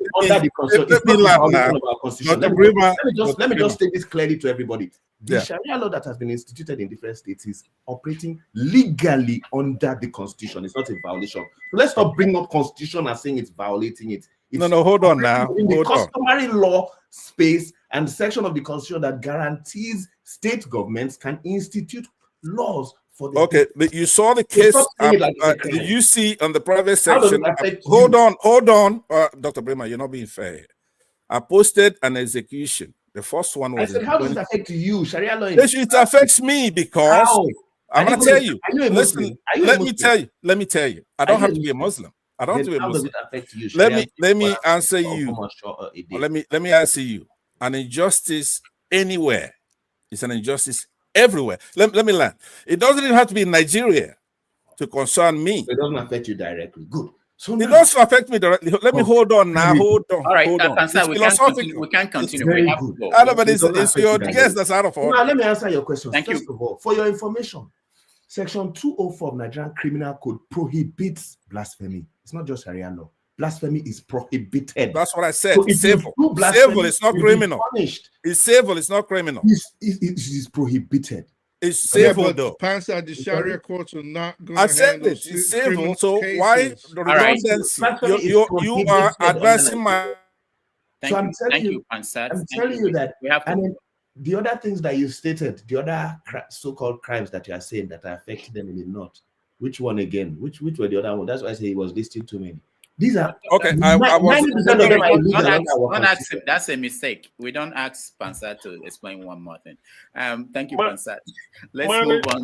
just state this clearly to everybody. The Sharia law that has been instituted in different states is operating legally under the constitution. It's not a violation. So let's not bring up constitution as saying it's violating it. No, hold on now. In the customary law space and section of the constitution that guarantees state governments can institute laws. Okay, but you saw the case. Did you see on the private section? Hold on, Dr. Brimah, you're not being fair. I posted an execution. The first one was. I said, how does it affect you? Sharia law. It affects me because I'm going to tell you. Listen, let me tell you. I don't have to be a Muslim. I don't have to be a Muslim. How does it affect you? Let me answer you. Let me answer you. An injustice anywhere is an injustice everywhere. Let me land. It doesn't even have to be in Nigeria to concern me. It doesn't affect you directly. Good. So it does affect me directly. Let me hold on now. Hold on. All right, hold on. We can't continue. It's your guess that's out of order. Now, let me answer your question. Thank First you. of all, for your information, Section 204 of Nigerian Criminal Code prohibits blasphemy. It's not just Sharia law. Blasphemy is prohibited. That's what I said. So it's civil. Civil is not criminal. It's civil. It's not criminal. It is prohibited. It's civil, but though. Pansa, the Sharia courts are not going I to said handle it. It's civil. criminal So cases. why the redundancy? You are advancing my. Thank you, Pansat. I'm telling you that. We have to. And then the other things that you stated, the other so-called crimes that you are saying that are affecting them in the north. Which one again? Which were the other one? That's why I say he was listing too many. These are okay. 90% of them are illegal. Don't ask, that's a mistake. We don't ask Pansat to explain one more thing. Thank you, Pansat. Let's move on.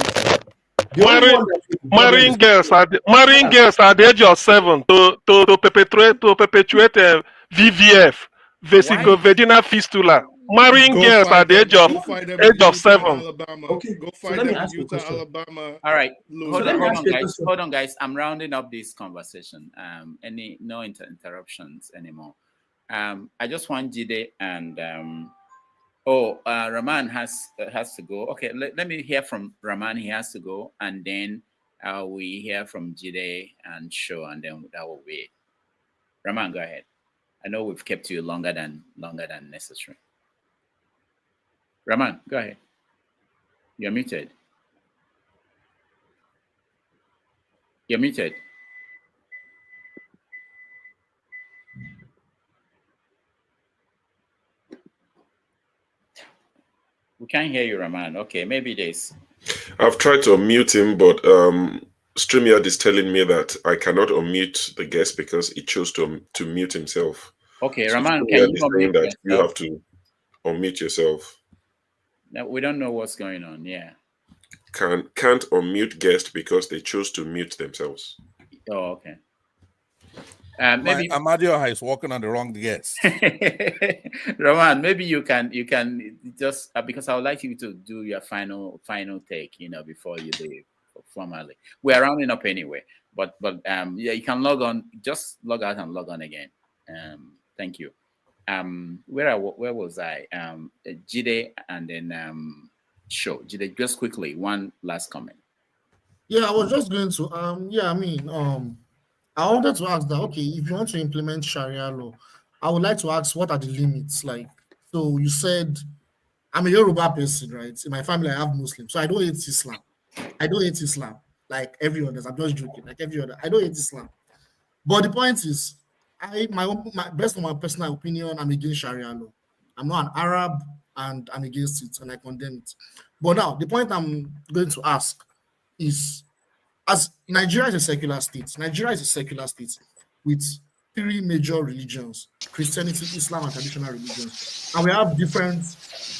Marrying girls at the age of 7 to perpetuate VVF, vesico vaginal fistula. Marrying girls at the age of 7. Okay, so let me ask you a question. All right, hold on, guys. I'm rounding up this conversation. No interruptions anymore. I just want Jide and Rahman has to go. Okay, let me hear from Rahman. He has to go, and then we hear from Jide and Sho, and then that will be it. Rahman, go ahead. I know we've kept you longer than necessary. Rahman, go ahead. You're muted. You're muted. We can't hear you, Rahman. Okay, maybe this. I've tried to unmute him, but StreamYard is telling me that I cannot unmute the guest because he chose to mute himself. Okay, so Rahman, can you unmute that yourself? you have to unmute yourself. No, we don't know what's going on. Yeah. Can't unmute guest because they chose to mute themselves. Oh, okay. Maybe Amadio is walking on the wrong guest. Rahman, maybe you can just because I would like you to do your final take, before you leave formally. We are rounding up anyway, but yeah, you can log on, just log out and log on again. Thank you. Where was I? Jide and then Sho. Jide, just quickly, one last comment. Yeah, I was just going to I wanted to ask that, okay, if you want to implement Sharia law, I would like to ask what are the limits? Like, so you said I'm a Yoruba person, right? In my family, I have Muslims, so I don't hate Islam. Like every other. I'm just joking. Like every other, I don't hate Islam. But the point is, based on my personal opinion, I'm against Sharia law. I'm not an Arab, and I'm against it, and I condemn it. But now, the point I'm going to ask is, as Nigeria is a secular state, with 3 major religions: Christianity, Islam, and traditional religions, and we have different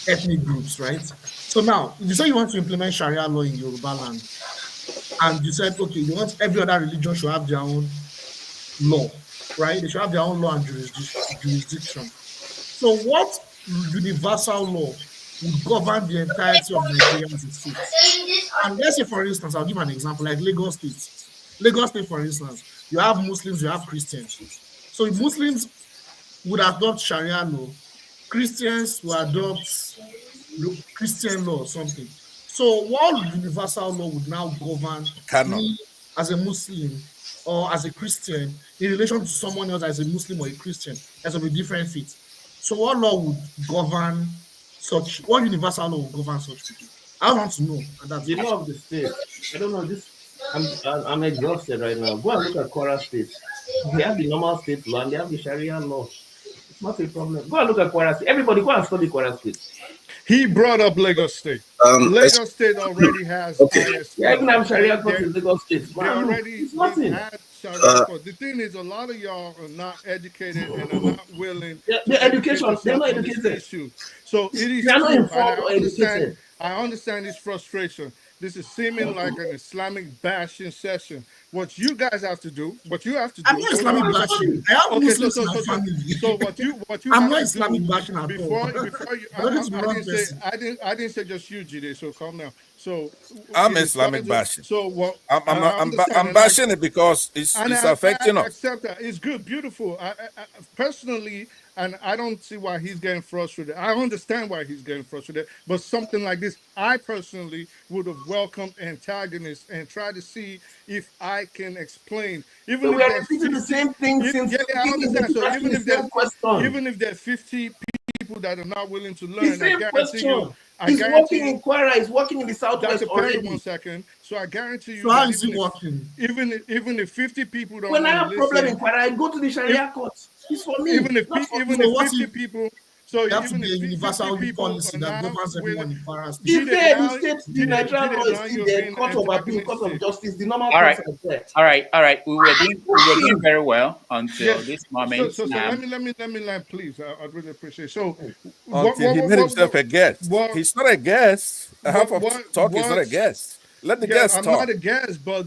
ethnic groups, right? So now, you say you want to implement Sharia law in Yoruba land, and you said, okay, you want every other religion should have their own law, right? They should have their own law and jurisdiction. So what universal law would govern the entirety of Nigeria as a state? And let's say, for instance, I'll give an example, like Lagos State. Lagos State, for instance, you have Muslims, you have Christians. So if Muslims would adopt Sharia law, Christians will adopt Christian law or something. So what universal law would now govern me as a Muslim or as a Christian in relation to someone else as a Muslim or a Christian as of a different faith? So what law would govern what universal law would govern such people? I want to know. And that's the law of the state. I don't know this. I'm exhausted right now. Go and look at Kwara State. They have the normal state law and they have the Sharia law. It's not a problem. Go and look at Kwara State. Everybody go and study Kwara State. He brought up Lagos State. Lagos State already has ISP. Yeah, even have Sharia Court in Lagos State. They already had Sharia Court. The thing is, a lot of y'all are not educated and are not willing. The education, they're not educated. So it is. They're not informed or educated. I understand his frustration. This is seeming like an Islamic bashing session. What you guys have to do, I'm not Islamic bashing. I have Muslims in my family. So what you I'm not Islamic bashing at all. Before you, I didn't say just you, Jide. So calm down. So I'm Islamic bashing. So what? I'm bashing it because it's affecting us. I accept that. It's good, beautiful. I personally. And I don't see why he's getting frustrated. I understand why he's getting frustrated, but something like this, I personally would have welcomed antagonists and tried to see if I can explain. Even so we are repeating the same thing since I understand. So even if there are 50 people that are not willing to The learn. same I guarantee question. you. He's working in Kwara. He's working in the Southwest Dr. Perry, already. 1 second. So I guarantee you. So how is it working? Even if 50 people don't When I want have to problem listen, in Kwara, I go to the Sharia Courts. It's for me. even if not for 50 people. So you have to even be a if 50 universal people policy are that now governs everyone willing, in Kwara State. It's there. The state, the Nigerian law is now still you're there. being Court of Appeal, Court of Justice, the normal All right, courts are there. all right. We were doing very well until Yes. this moment. So let me land, please. I'd really appreciate it. So Until he made himself a guest. He's not a guest. Half of talk is not a guest. Let the guest I'm talk. not a guest, but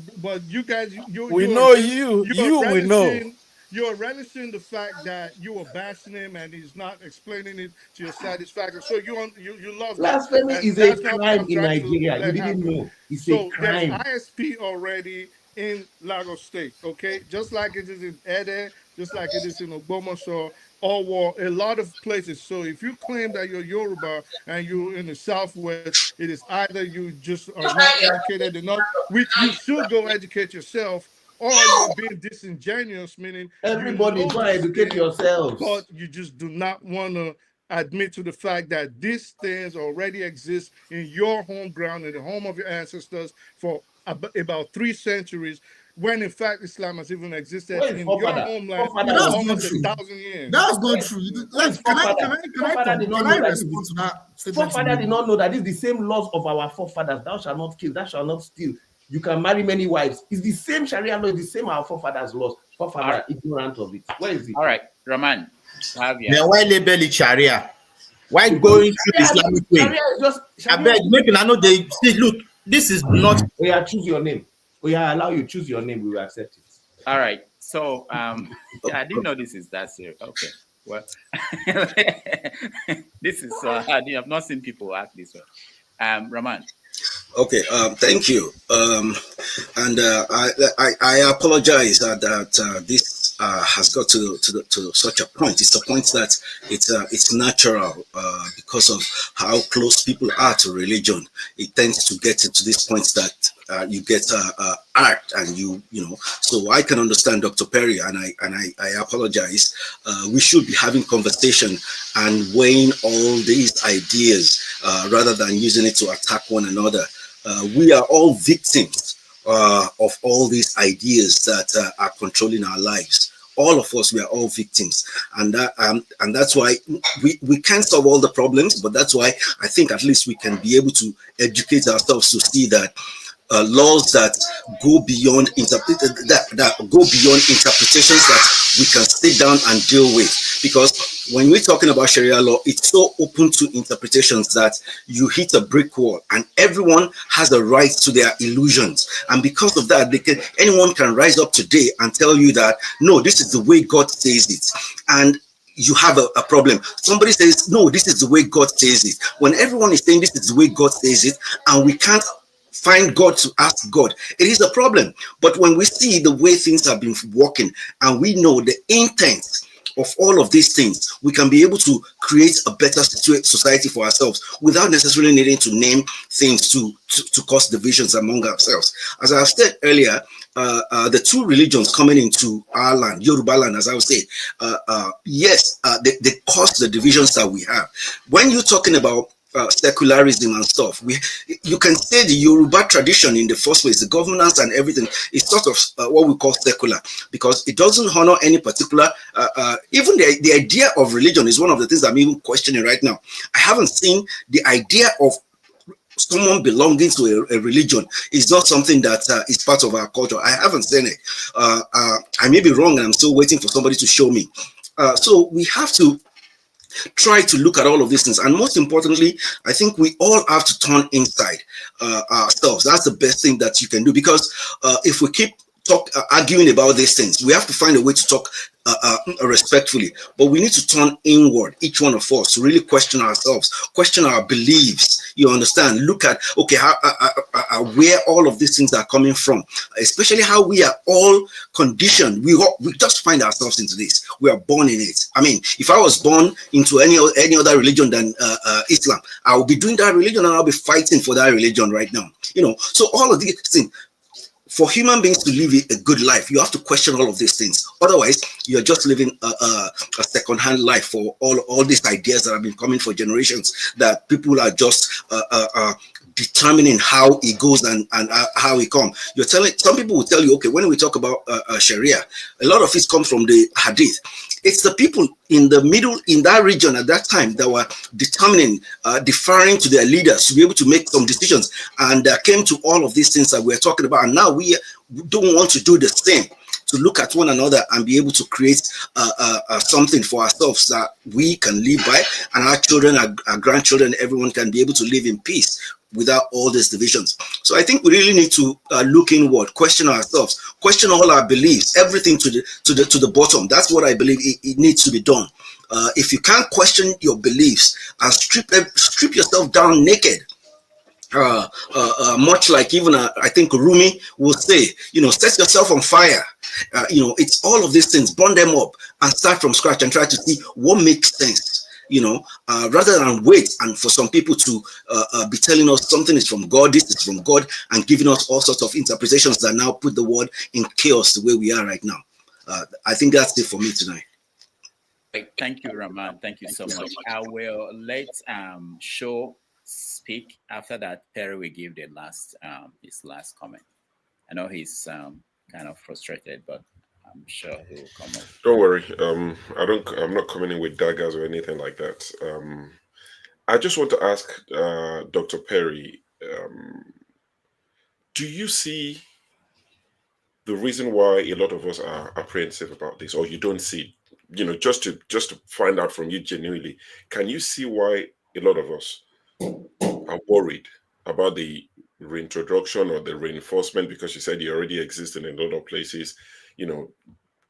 you guys, We know you. We know. You're relishing the fact that you are bashing him and he's not explaining it to your satisfaction. So you love that. Blasphemy And is a that's not what crime I'm in trying to Nigeria. You let didn't happen. know. It's So a crime. there's ISP already in Lagos State, okay? Just like it is in Ede, just like it is in Ogbomoso, or a lot of places. So if you claim that you're Yoruba and you're in the Southwest, it is either you just are not educated enough, which you should go educate yourself, or you're being disingenuous, meaning everybody you know go educate yourselves. but you just do not want to admit to the fact that these things already exist in your home ground, in the home of your ancestors for about 3 centuries, when in fact Islam has even existed in your homeland for almost 1,000 years. That's not true. Can I respond to that statement? Forefather did not know that this is the same laws of our forefathers. Thou shalt not kill, thou shalt not steal. You can marry many wives. It's the same Sharia law, it's the same our forefathers' laws. Forefather ignorant of it. Where is it? All right, Rahman. Then why label it Sharia? Why going through the Islamic way? Sharia is just. I beg, make I know they see. Look, this is not. We are choose your name. We are allow you choose your name. We will accept it. All right. So I didn't know this is that serious. Okay. Well, this is I've not seen people act this way. Rahman. Okay, thank you. And I apologize that this has got to such a point. It's a point that it's natural because of how close people are to religion. It tends to get into this point that you get art, and you know. So I can understand Dr. Perry, and I apologize. We should be having conversation and weighing all these ideas rather than using it to attack one another. We are all victims of all these ideas that are controlling our lives. All of us, we are all victims, and that's why we can't solve all the problems. But that's why I think at least we can be able to educate ourselves to see that laws that go beyond interpretations that we can sit down and deal with. Because when we're talking about Sharia law, it's so open to interpretations that you hit a brick wall, and everyone has a right to their illusions. And because of that, anyone can rise up today and tell you that, no, this is the way God says it. And you have a problem. Somebody says, no, this is the way God says it. When everyone is saying this is the way God says it, and we can't find God to ask God, it is a problem. But when we see the way things have been working, and we know the intent of all of these things, we can be able to create a better society for ourselves without necessarily needing to name things to cause divisions among ourselves. As I said earlier, the two religions coming into our land, Yoruba land, as I would say, yes, they cause the divisions that we have. When you're talking about secularism and stuff, you can say the Yoruba tradition in the first place, the governance and everything is sort of what we call secular, because it doesn't honor any particular, even the idea of religion is one of the things I'm even questioning right now. I haven't seen the idea of someone belonging to a religion is not something that is part of our culture. I haven't seen it. I may be wrong, and I'm still waiting for somebody to show me. So we have to try to look at all of these things, and most importantly, I think we all have to turn inside ourselves. That's the best thing that you can do, because if we keep arguing about these things, we have to find a way to talk respectfully, but we need to turn inward, each one of us, to really question ourselves, question our beliefs. You understand? Look at, okay, where all of these things are coming from, especially how we are all conditioned. We just find ourselves into this. We are born in it. I mean, if I was born into any other religion than Islam, I will be doing that religion, and I'll be fighting for that religion right now. You know, so all of these things. for human beings to live a good life, you have to question all of these things. Otherwise, you're just living a second-hand life for all these ideas that have been coming for generations, that people are just determining how it goes and how it comes. You're telling, some people will tell you, okay, when we talk about Sharia, a lot of it comes from the Hadith. It's the people in the middle, in that region at that time, that were determining, deferring to their leaders to be able to make some decisions, and came to all of these things that we're talking about. And now we don't want to do the same, to look at one another and be able to create something for ourselves that we can live by, and our children, our grandchildren, everyone can be able to live in peace without all these divisions. So I think we really need to look inward, question ourselves, question all our beliefs, everything to the bottom. That's what I believe it needs to be done. If you can't question your beliefs and strip yourself down naked, much like even I think Rumi will say, set yourself on fire. It's all of these things, burn them up and start from scratch and try to see what makes sense. Rather than wait and for some people to be telling us something is from God, this is from God, and giving us all sorts of interpretations that now put the world in chaos the way we are right now. I think that's it for me tonight. Thank you, Rahman. Thank you so much. I will let Show speak. After that, Perry will give the his last comment. I know he's kind of frustrated, but I'm sure he will come up. Don't worry. I'm not coming in with daggers or anything like that. I just want to ask Dr. Perry, do you see the reason why a lot of us are apprehensive about this, or you don't see? Just to find out from you genuinely, can you see why a lot of us are worried about the reintroduction or the reinforcement, because you said you already exist in a lot of places?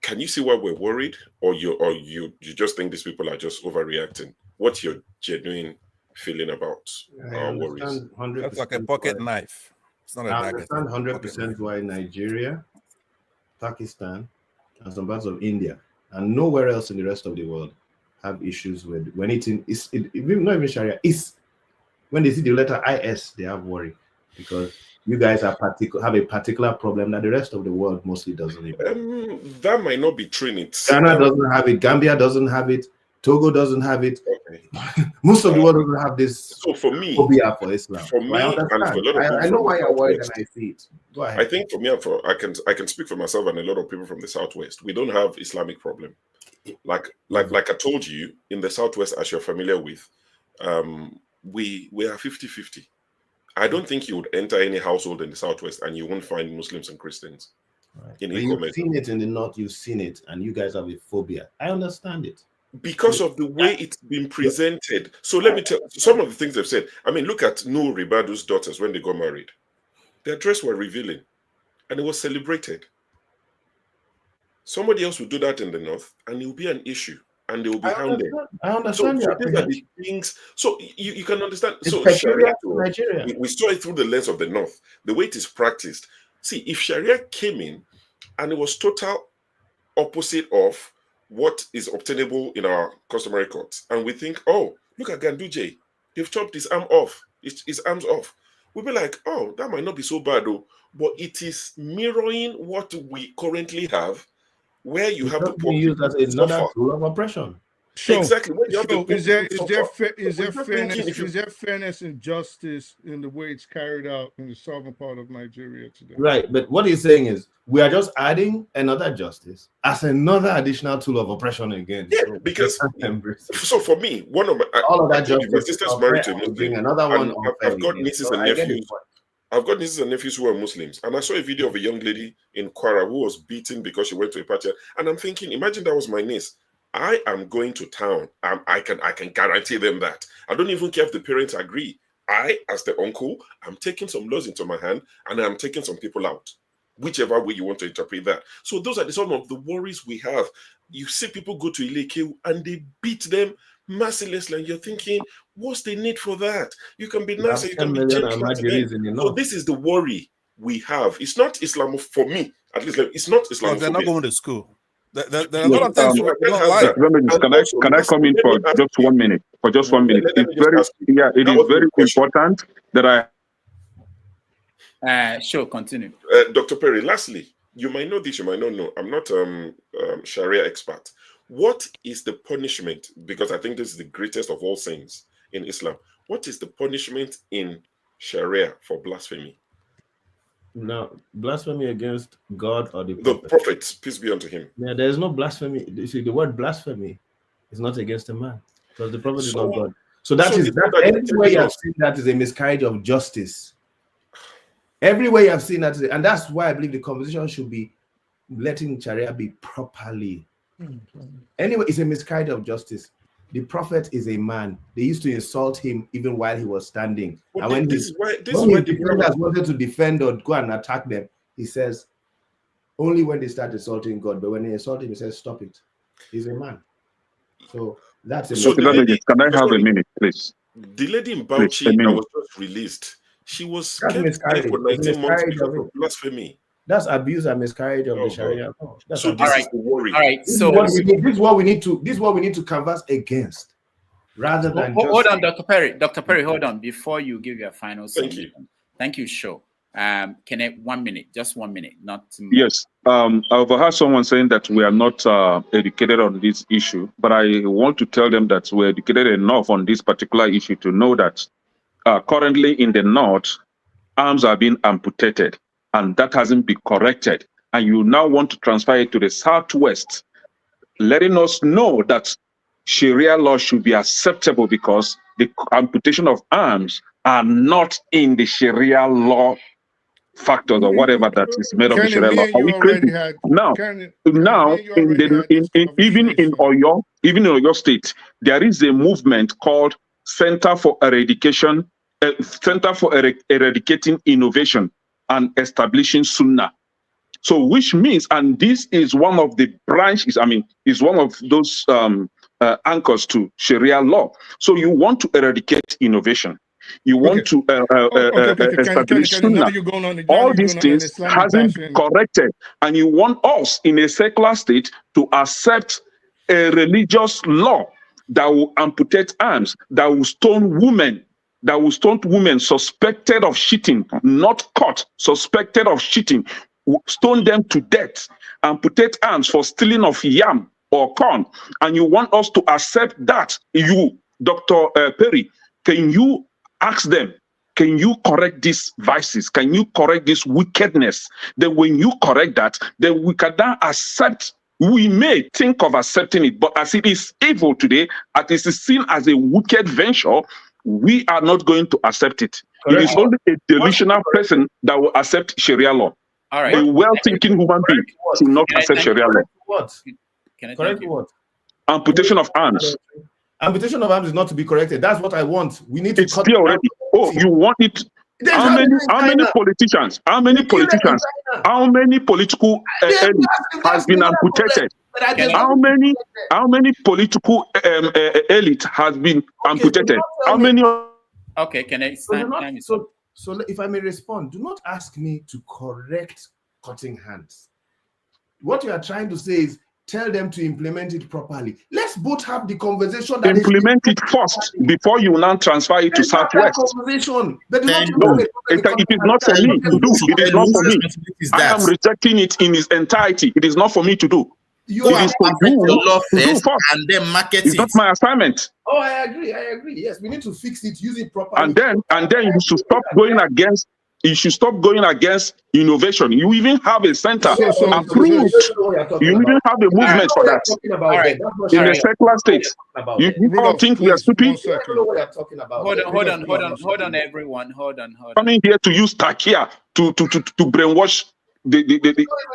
Can you see why we're worried, or you just think these people are just overreacting? What's your genuine feeling about our worries? That's like a pocket knife. It's not a I dagger. understand 100% why Nigeria, Pakistan, and some parts of India, and nowhere else in the rest of the world have issues with when not even Sharia, when they see the letter IS, they have worry, because you guys have a particular problem that the rest of the world mostly doesn't even. That might not be true. Ghana doesn't have it. Gambia doesn't have it. Togo doesn't have it. Okay. Most of the world doesn't have this. So for me, phobia for Islam. For me, and for a lot of people, I know why you're worried, and I see it. Go ahead. I think for me, I can speak for myself and a lot of people from the Southwest. We don't have Islamic problem. Like I told you, in the Southwest, as you're familiar with, we are 50-50. I don't think you would enter any household in the Southwest and you won't find Muslims and Christians. Right. You've seen it in the North, you've seen it, and you guys have a phobia. I understand it. Because of the way it's been presented. So let me tell you some of the things they've said. I mean, look at Noor Ribadu's daughters when they got married. Their dress were revealing, and it was celebrated. Somebody else will do that in the North, and it will be an issue, and they will be hounded. I understand. So these are the things. So you can understand. It's so Sharia to Nigeria. We saw it through the lens of the North, the way it is practiced. See, if Sharia came in, and it was total opposite of what is obtainable in our customary courts, and we think, oh, look at Ganduje, they've chopped his arm off, his arms off. We'll be like, oh, that might not be so bad though, but it is mirroring what we currently have, where you have to use as another tool of oppression. Exactly. Is there fairness and justice in the way it's carried out in the southern part of Nigeria today? Right, but what he's saying is we are just adding another justice as another additional tool of oppression again. Yeah, so because so for me, one of my justice, my sister's married to a Muslim, another one. I've got nieces and nephews. I've got nieces and nephews who are Muslims, and I saw a video of a young lady in Kwara who was beaten because she went to a party, and I'm thinking, imagine that was my niece. I am going to town. I can guarantee them that. I don't even care if the parents agree. I, as the uncle, I'm taking some laws into my hand and I'm taking some people out, whichever way you want to interpret that. So those are some of the worries we have. You see people go to Ileke and they beat them mercilessly, and you're thinking, what's the need for that? You can be nice, you can be gentle. So this is the worry we have. It's not Islam for me, at least. It's not Islam. They're not going to school. There are a lot of things you don't like. Can I come in for just 1 minute? For just 1 minute, it is very important that Sure, continue. Dr. Perry, lastly, you might know this, you might not know. I'm not Sharia expert. What is the punishment? Because I think this is the greatest of all sins in Islam. What is the punishment in Sharia for blasphemy? Now, blasphemy against God or the prophet, peace be unto him. Yeah, there is no blasphemy. You see, the word blasphemy is not against a man because the prophet is not God. So everywhere you have seen that is a miscarriage of justice. Everywhere you have seen that, and that's why I believe the conversation should be letting Sharia be properly. Anyway, it's a miscarriage of justice. The prophet is a man. They used to insult him even while he was standing. Well, and when his defenders wanted to defend or go and attack them, he says, only when they start insulting God. But when they insult him, he says, stop it. He's a man. So that's a can I have a minute, please? The lady in Bauchi that was just released, she was kept there for 19 months because of blasphemy. That's abuse and miscarriage of the Sharia Court. So this is the worry. All right. This is what we need to canvas against, rather than hold on, Dr. Perry. Dr. Perry, hold on before you give your final submission. Thank you, Sure. Can I 1 minute? Just 1 minute, not too much. Yes. I've heard someone saying that we are not educated on this issue, but I want to tell them that we're educated enough on this particular issue to know that currently in the north, arms are being amputated, and that hasn't been corrected. And you now want to transfer it to the southwest, letting us know that Sharia law should be acceptable because the amputation of arms are not in the Sharia law factors or whatever that is made of the Sharia law. Are we crazy? Even in Oyo State, there is a movement called Center for Eradication, Center for Eradicating Innovation and Establishing Sunnah. So, which means, and this is one of the branches, is one of those anchors to Sharia law. So, you want to eradicate innovation. You want to establish Sunnah. All these things hasn't been corrected. And you want us in a secular state to accept a religious law that will amputate arms, that will stone women, suspected of cheating, not caught, suspected of cheating, stone them to death, amputate arms for stealing of yam or corn. And you want us to accept that. You, Dr. Perry, can you ask them, can you correct these vices? Can you correct this wickedness? Then when you correct that, then we can now accept. We may think of accepting it, but as it is evil today, as it is seen as a wicked venture, we are not going to accept it. Correct. It is only a delusional person that will accept Sharia law. All right. A well-thinking human being should not accept Sharia law. What? Correct what? Amputation of arms. Amputation of arms is not to be corrected. That's what I want. We need to it's cut already. Oh, you want it? How many politicians? How many political elite has been amputated? How many political elite has been amputated? How many? Okay, can I? So if I may respond, do not ask me to correct cutting hands. What you are trying to say is tell them to implement it properly. Let's both have the conversation. That implement it first before you now transfer it to Southwest. Conversation. No, it is not for me to do. It is not for me. I am rejecting it in its entirety. It is not for me to do. It is for you to do first. And then market it's not my assignment. Oh, I agree. Yes, we need to fix it, use it properly. And then you should stop going against. You should stop going against innovation. You even have a center approved. You even have a movement for that. In the secular state. You don't think we are stupid? Hold on, everyone. Hold on. Coming here to use Takia to brainwash the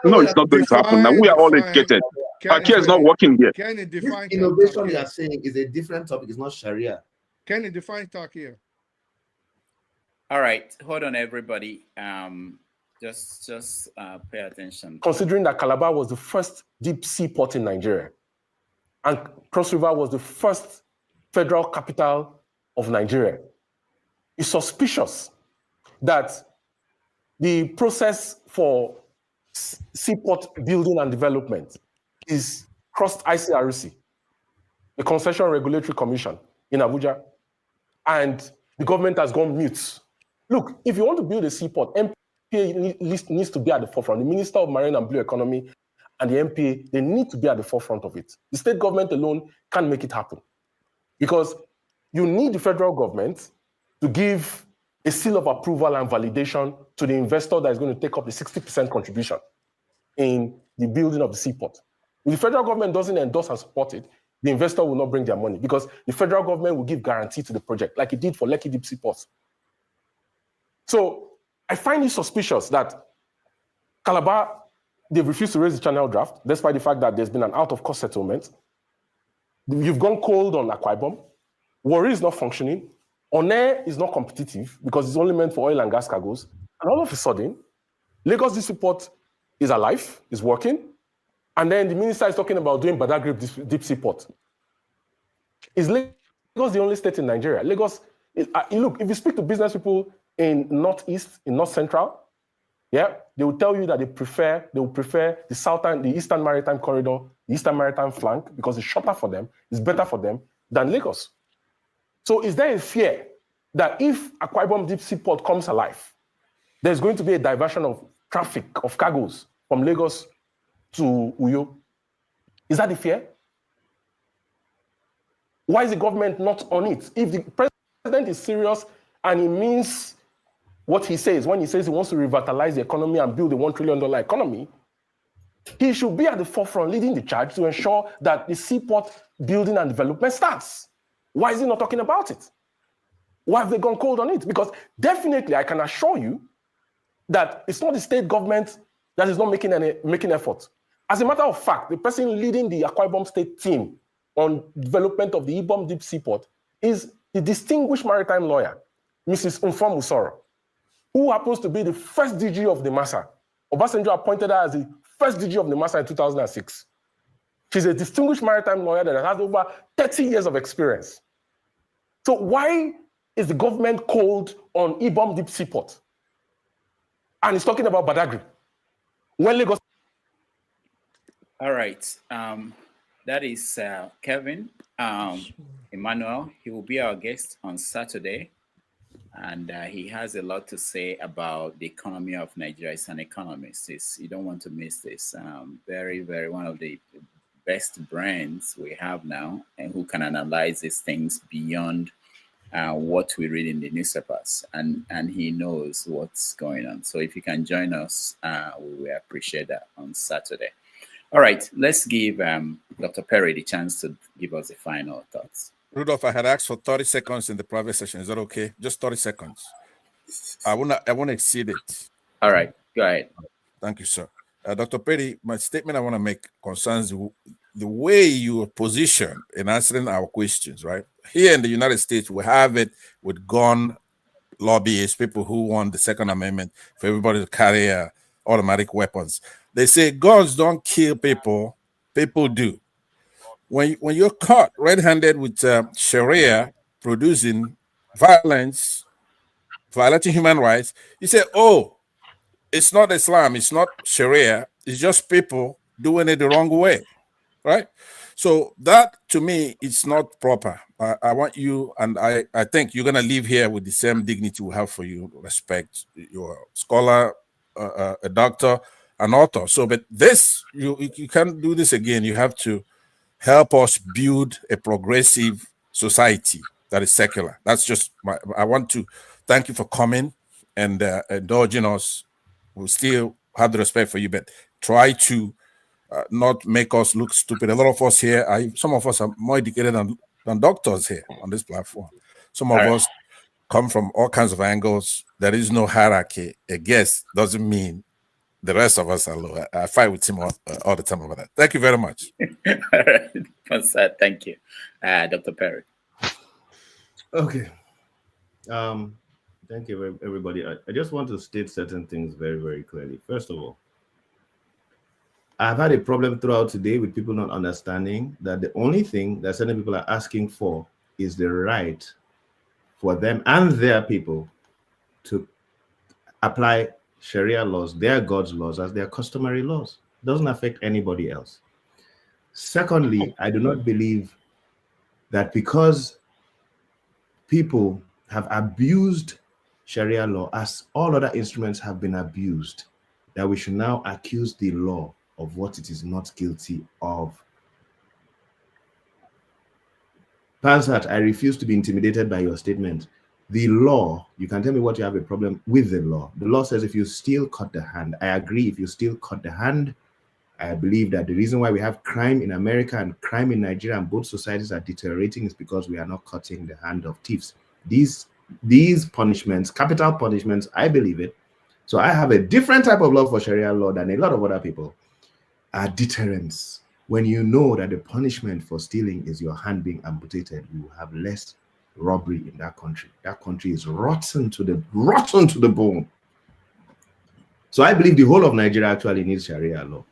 no, it's not going to happen. Now we are all educated. Takia is not working here. Innovation you are saying is a different topic. It's not Sharia. Can you define Takia? All right, hold on, everybody. Just pay attention. Considering that Calabar was the first deep sea port in Nigeria, and Cross River was the first federal capital of Nigeria, it's suspicious that the process for seaport building and development is crossed ICRC, the Concession Regulatory Commission in Abuja, and the government has gone mute. Look, if you want to build a seaport, MPA needs to be at the forefront. The Minister of Marine and Blue Economy and the MPA, they need to be at the forefront of it. The state government alone can't make it happen because you need the federal government to give a seal of approval and validation to the investor that is going to take up the 60% contribution in the building of the seaport. If the federal government doesn't endorse and support it, the investor will not bring their money because the federal government will give guarantee to the project like it did for Lekki Deep Seaport. So I find it suspicious that Calabar, they've refused to raise the channel draft, despite the fact that there's been an out-of-court settlement. You've gone cold on Akwa Ibom. Warri is not functioning. Onne is not competitive because it's only meant for oil and gas cargoes. And all of a sudden, Lagos Deep Seaport is alive, is working. And then the minister is talking about doing Badagry Deep Seaport. Is Lagos the only state in Nigeria? Lagos, look, if you speak to business people in Northeast, in North Central, yeah, they will tell you that they will prefer the Eastern Maritime Corridor, the Eastern Maritime flank, because it's shorter for them, it's better for them than Lagos. So is there a fear that if Akwa Ibom Deep Seaport comes alive, there's going to be a diversion of traffic, of cargoes from Lagos to Uyo? Is that the fear? Why is the government not on it? If the president is serious and he means what he says, when he says he wants to revitalize the economy and build a $1 trillion economy, he should be at the forefront leading the charge to ensure that the seaport building and development starts. Why is he not talking about it? Why have they gone cold on it? Because definitely I can assure you that it's not the state government that is not making effort. As a matter of fact, the person leading the Akwa Ibom State team on development of the Ibom Deep Seaport is the distinguished maritime lawyer, Mrs. Umfam Usoro, who happens to be the first DG of the MASA. Obasanjo appointed her as the first DG of the MASA in 2006. She's a distinguished maritime lawyer that has over 30 years of experience. So why is the government cold on Ibom Deep Seaport? And it's talking about Badagry. When Lagos... All right. That is Kevin Emmanuel. He will be our guest on Saturday. And he has a lot to say about the economy of Nigeria. He's an economist. You don't want to miss this. Very, very one of the best brains we have now, and who can analyze these things beyond what we read in the newspapers. And he knows what's going on. So if you can join us, we will appreciate that on Saturday. All right, let's give Dr. Perry the chance to give us the final thoughts. Rudolph, I had asked for 30 seconds in the private session. Is that okay? Just 30 seconds. I won't exceed it. All right, go ahead. Thank you, sir. Dr. Perry, my statement I want to make concerns the way you are positioned in answering our questions, right? Here in the United States, we have it with gun lobbyists, people who want the Second Amendment for everybody to carry automatic weapons. They say guns don't kill people, people do. When you're caught red-handed with Sharia producing violence, violating human rights, you say, oh, it's not Islam, it's not Sharia, it's just people doing it the wrong way, right? So that, to me, is not proper. I want you, and I think you're going to leave here with the same dignity we have for you, respect. You're a scholar, a doctor, an author. So, but this, you can't do this again. You have to help us build a progressive society that is secular. That's just I want to thank you for coming and indulging us. We'll still have the respect for you, but try to not make us look stupid. A lot of us here, some of us are more educated than doctors here on this platform. Some of us come from all kinds of angles. There is no hierarchy. A guest doesn't mean the rest of us are low. I fight with him all the time over that. Thank you very much. All right. Thank you. Dr. Perry. Okay. Thank you, everybody. I just want to state certain things very, very clearly. First of all, I've had a problem throughout today with people not understanding that the only thing that certain people are asking for is the right for them and their people to apply Sharia laws, their God's laws, as their customary laws. It doesn't affect anybody else. Secondly, I do not believe that because people have abused Sharia law, as all other instruments have been abused, that we should now accuse the law of what it is not guilty of. Pansat, I refuse to be intimidated by your statement. The law, you can tell me what you have a problem with the law. The law says if you steal, cut the hand. I agree, if you steal, cut the hand. I believe that the reason why we have crime in America and crime in Nigeria and both societies are deteriorating is because we are not cutting the hand of thieves. These punishments, capital punishments, I believe it. So I have a different type of law for Sharia law than a lot of other people. Are deterrents. When you know that the punishment for stealing is your hand being amputated, you will have less robbery in that country. That country is rotten to the bone. So I believe the whole of Nigeria actually needs Sharia law.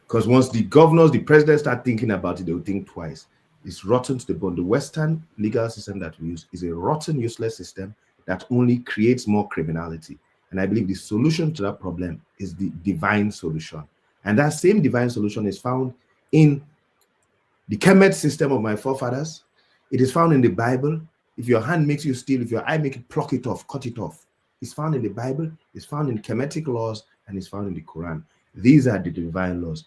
Because once the governors, the president start thinking about it, they'll think twice. It's rotten to the bone. The Western legal system that we use is a rotten, useless system that only creates more criminality. And I believe the solution to that problem is the divine solution. And that same divine solution is found in the Kemet system of my forefathers. It is found in the Bible. If your hand makes you steal, if your eye makes you pluck it off, cut it off. It's found in the Bible, it's found in Kemetic laws, and it's found in the Quran. These are the divine laws.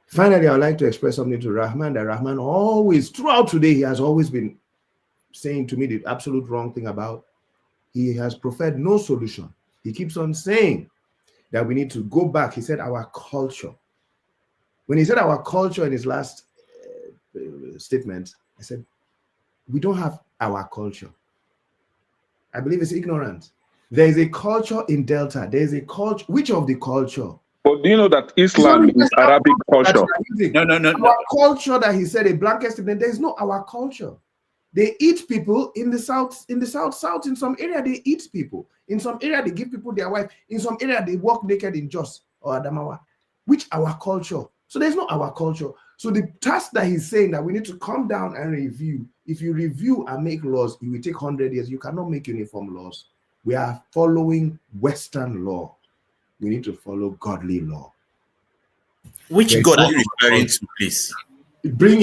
Finally, I would like to express something to Rahman, that Rahman always, throughout today, he has always been saying to me the absolute wrong thing about, he has proffered no solution. He keeps on saying that we need to go back. He said our culture. When he said our culture in his last statement, I said, we don't have our culture. I believe it's ignorant. There is a culture in Delta. There is a culture. Which of the culture? But do you know that Islam is Arabic culture? No. Our culture that he said, a blanket statement, there is no our culture. They eat people in the south, in some area they eat people. In some area they give people their wife. In some area they walk naked in Jos or Adamawa. Which our culture? So there's no our culture. So the task that he's saying that we need to come down and review. If you review and make laws, it will take 100 years. You cannot make uniform laws. We are following Western law. We need to follow godly law. Which God are you referring to, please? Bring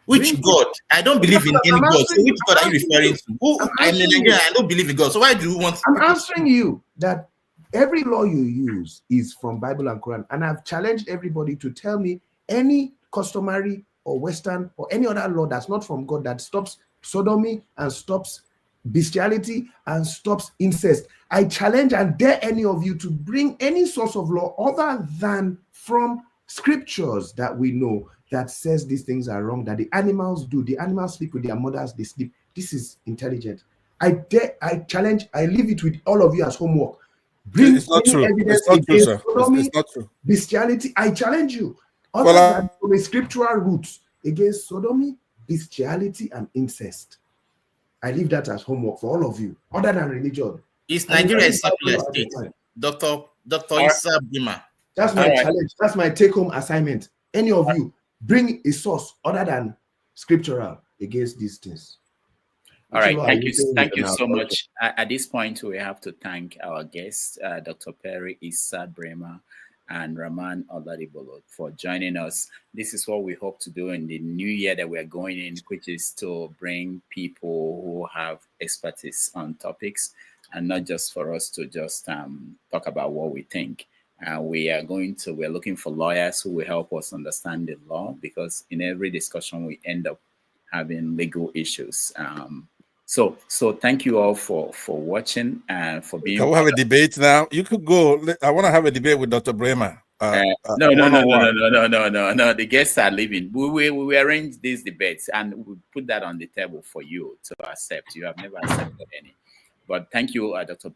Which God? I don't believe in any God. So which God are you referring to? I'm in Nigeria. I don't believe in God. So why do you want? I'm answering you that every law you use is from Bible and Quran, and I've challenged everybody to tell me any customary or Western or any other law that's not from God that stops sodomy and stops bestiality and stops incest. I challenge and dare any of you to bring any source of law other than from scriptures that we know that says these things are wrong, that the animals do. The animals sleep with their mothers, they sleep. This is intelligent. I challenge, I leave it with all of you as homework. Bring it's not true. Evidence it's not true, sir. sodomy, it's not true. Bestiality. I challenge you. Other than from a scriptural root against sodomy, bestiality, and incest. I leave that as homework for all of you, other than religion. Is Nigeria a secular state? Dr. Issa Brimah. That's my challenge. That's my take-home assignment. Any of you, bring a source other than scriptural against these things. All right, thank you so much. At this point, we have to thank our guests, Dr. Perry, Issa Brimah, and Rahman Oladigbolu for joining us. This is what we hope to do in the new year that we're going in, which is to bring people who have expertise on topics and not just for us to just talk about what we think. We're looking for lawyers who will help us understand the law, because in every discussion we end up having legal issues. So thank you all for watching and for being. Can we have a debate now? You could go. I want to have a debate with Dr. Brimah. No. The guests are leaving. We will arrange these debates and we'll put that on the table for you to accept. You have never accepted any. But thank you, Dr.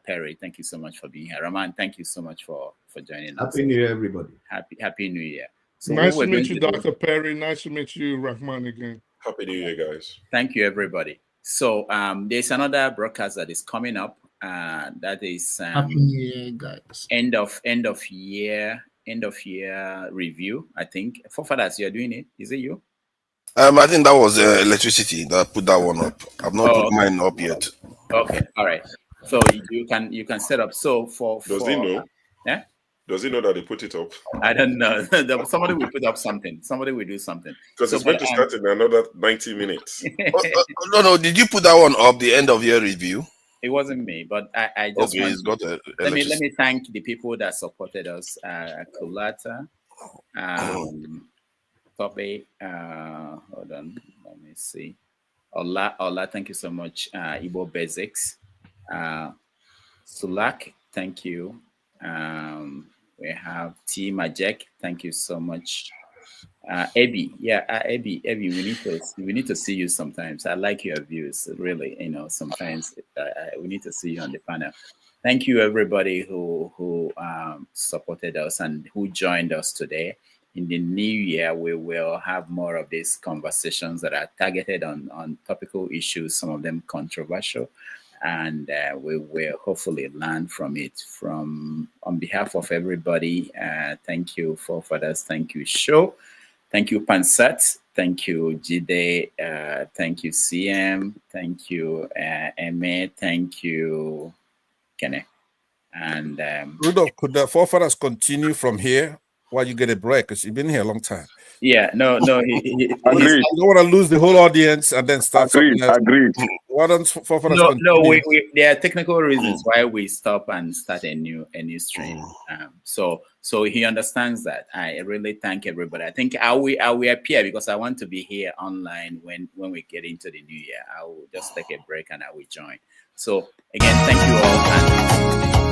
Perry. Thank you so much for being here. Rahman, thank you so much for joining us. Happy New Year, everybody. Happy New Year. So nice to meet you, Dr. Perry. Nice to meet you, Rahman, again. Happy New Year, guys. Thank you, everybody. So there's another broadcast that is coming up. That is Happy New Year, guys. End of year review. I think Forefathers, you're doing it. Is it you? I think that was electricity that put that one up. I've not put mine up yet. Okay, all right. So you can set up. So for does he know? Yeah. Does he know that they put it up? I don't know. Somebody will put up something. Somebody will do something. Because So, it's going to start in another 90 minutes. No, did you put that one up, the end of year review? It wasn't me, but I just okay, it's got let me thank the people that supported us. Kulata, Tope, hold on, let me see. Ola, thank you so much. Igbo Basics, Sulak, thank you. We have T Majek, thank you so much. Abby, Abby, we need to see you sometimes. I like your views, really. Sometimes we need to see you on the panel. Thank you, everybody who supported us and who joined us today. In the new year, we will have more of these conversations that are targeted on topical issues, some of them controversial, and we will hopefully learn from it. On behalf of everybody, thank you, forefathers. Thank you, Show. Thank you, Pansat. Thank you, Jide. Thank you, CM. Thank you, Eme. Thank you, Kene. And Rudolph, could the forefathers continue from here while you get a break? Because you've been here a long time. Yeah, no. You don't want to lose the whole audience and then start. Agreed. Why don't forefathers No, continue? there are technical reasons why we stop and start a new stream. So he understands that. I really thank everybody. I think I will appear because I want to be here online when we get into the new year. I will just take a break and I will join. So again, thank you all. And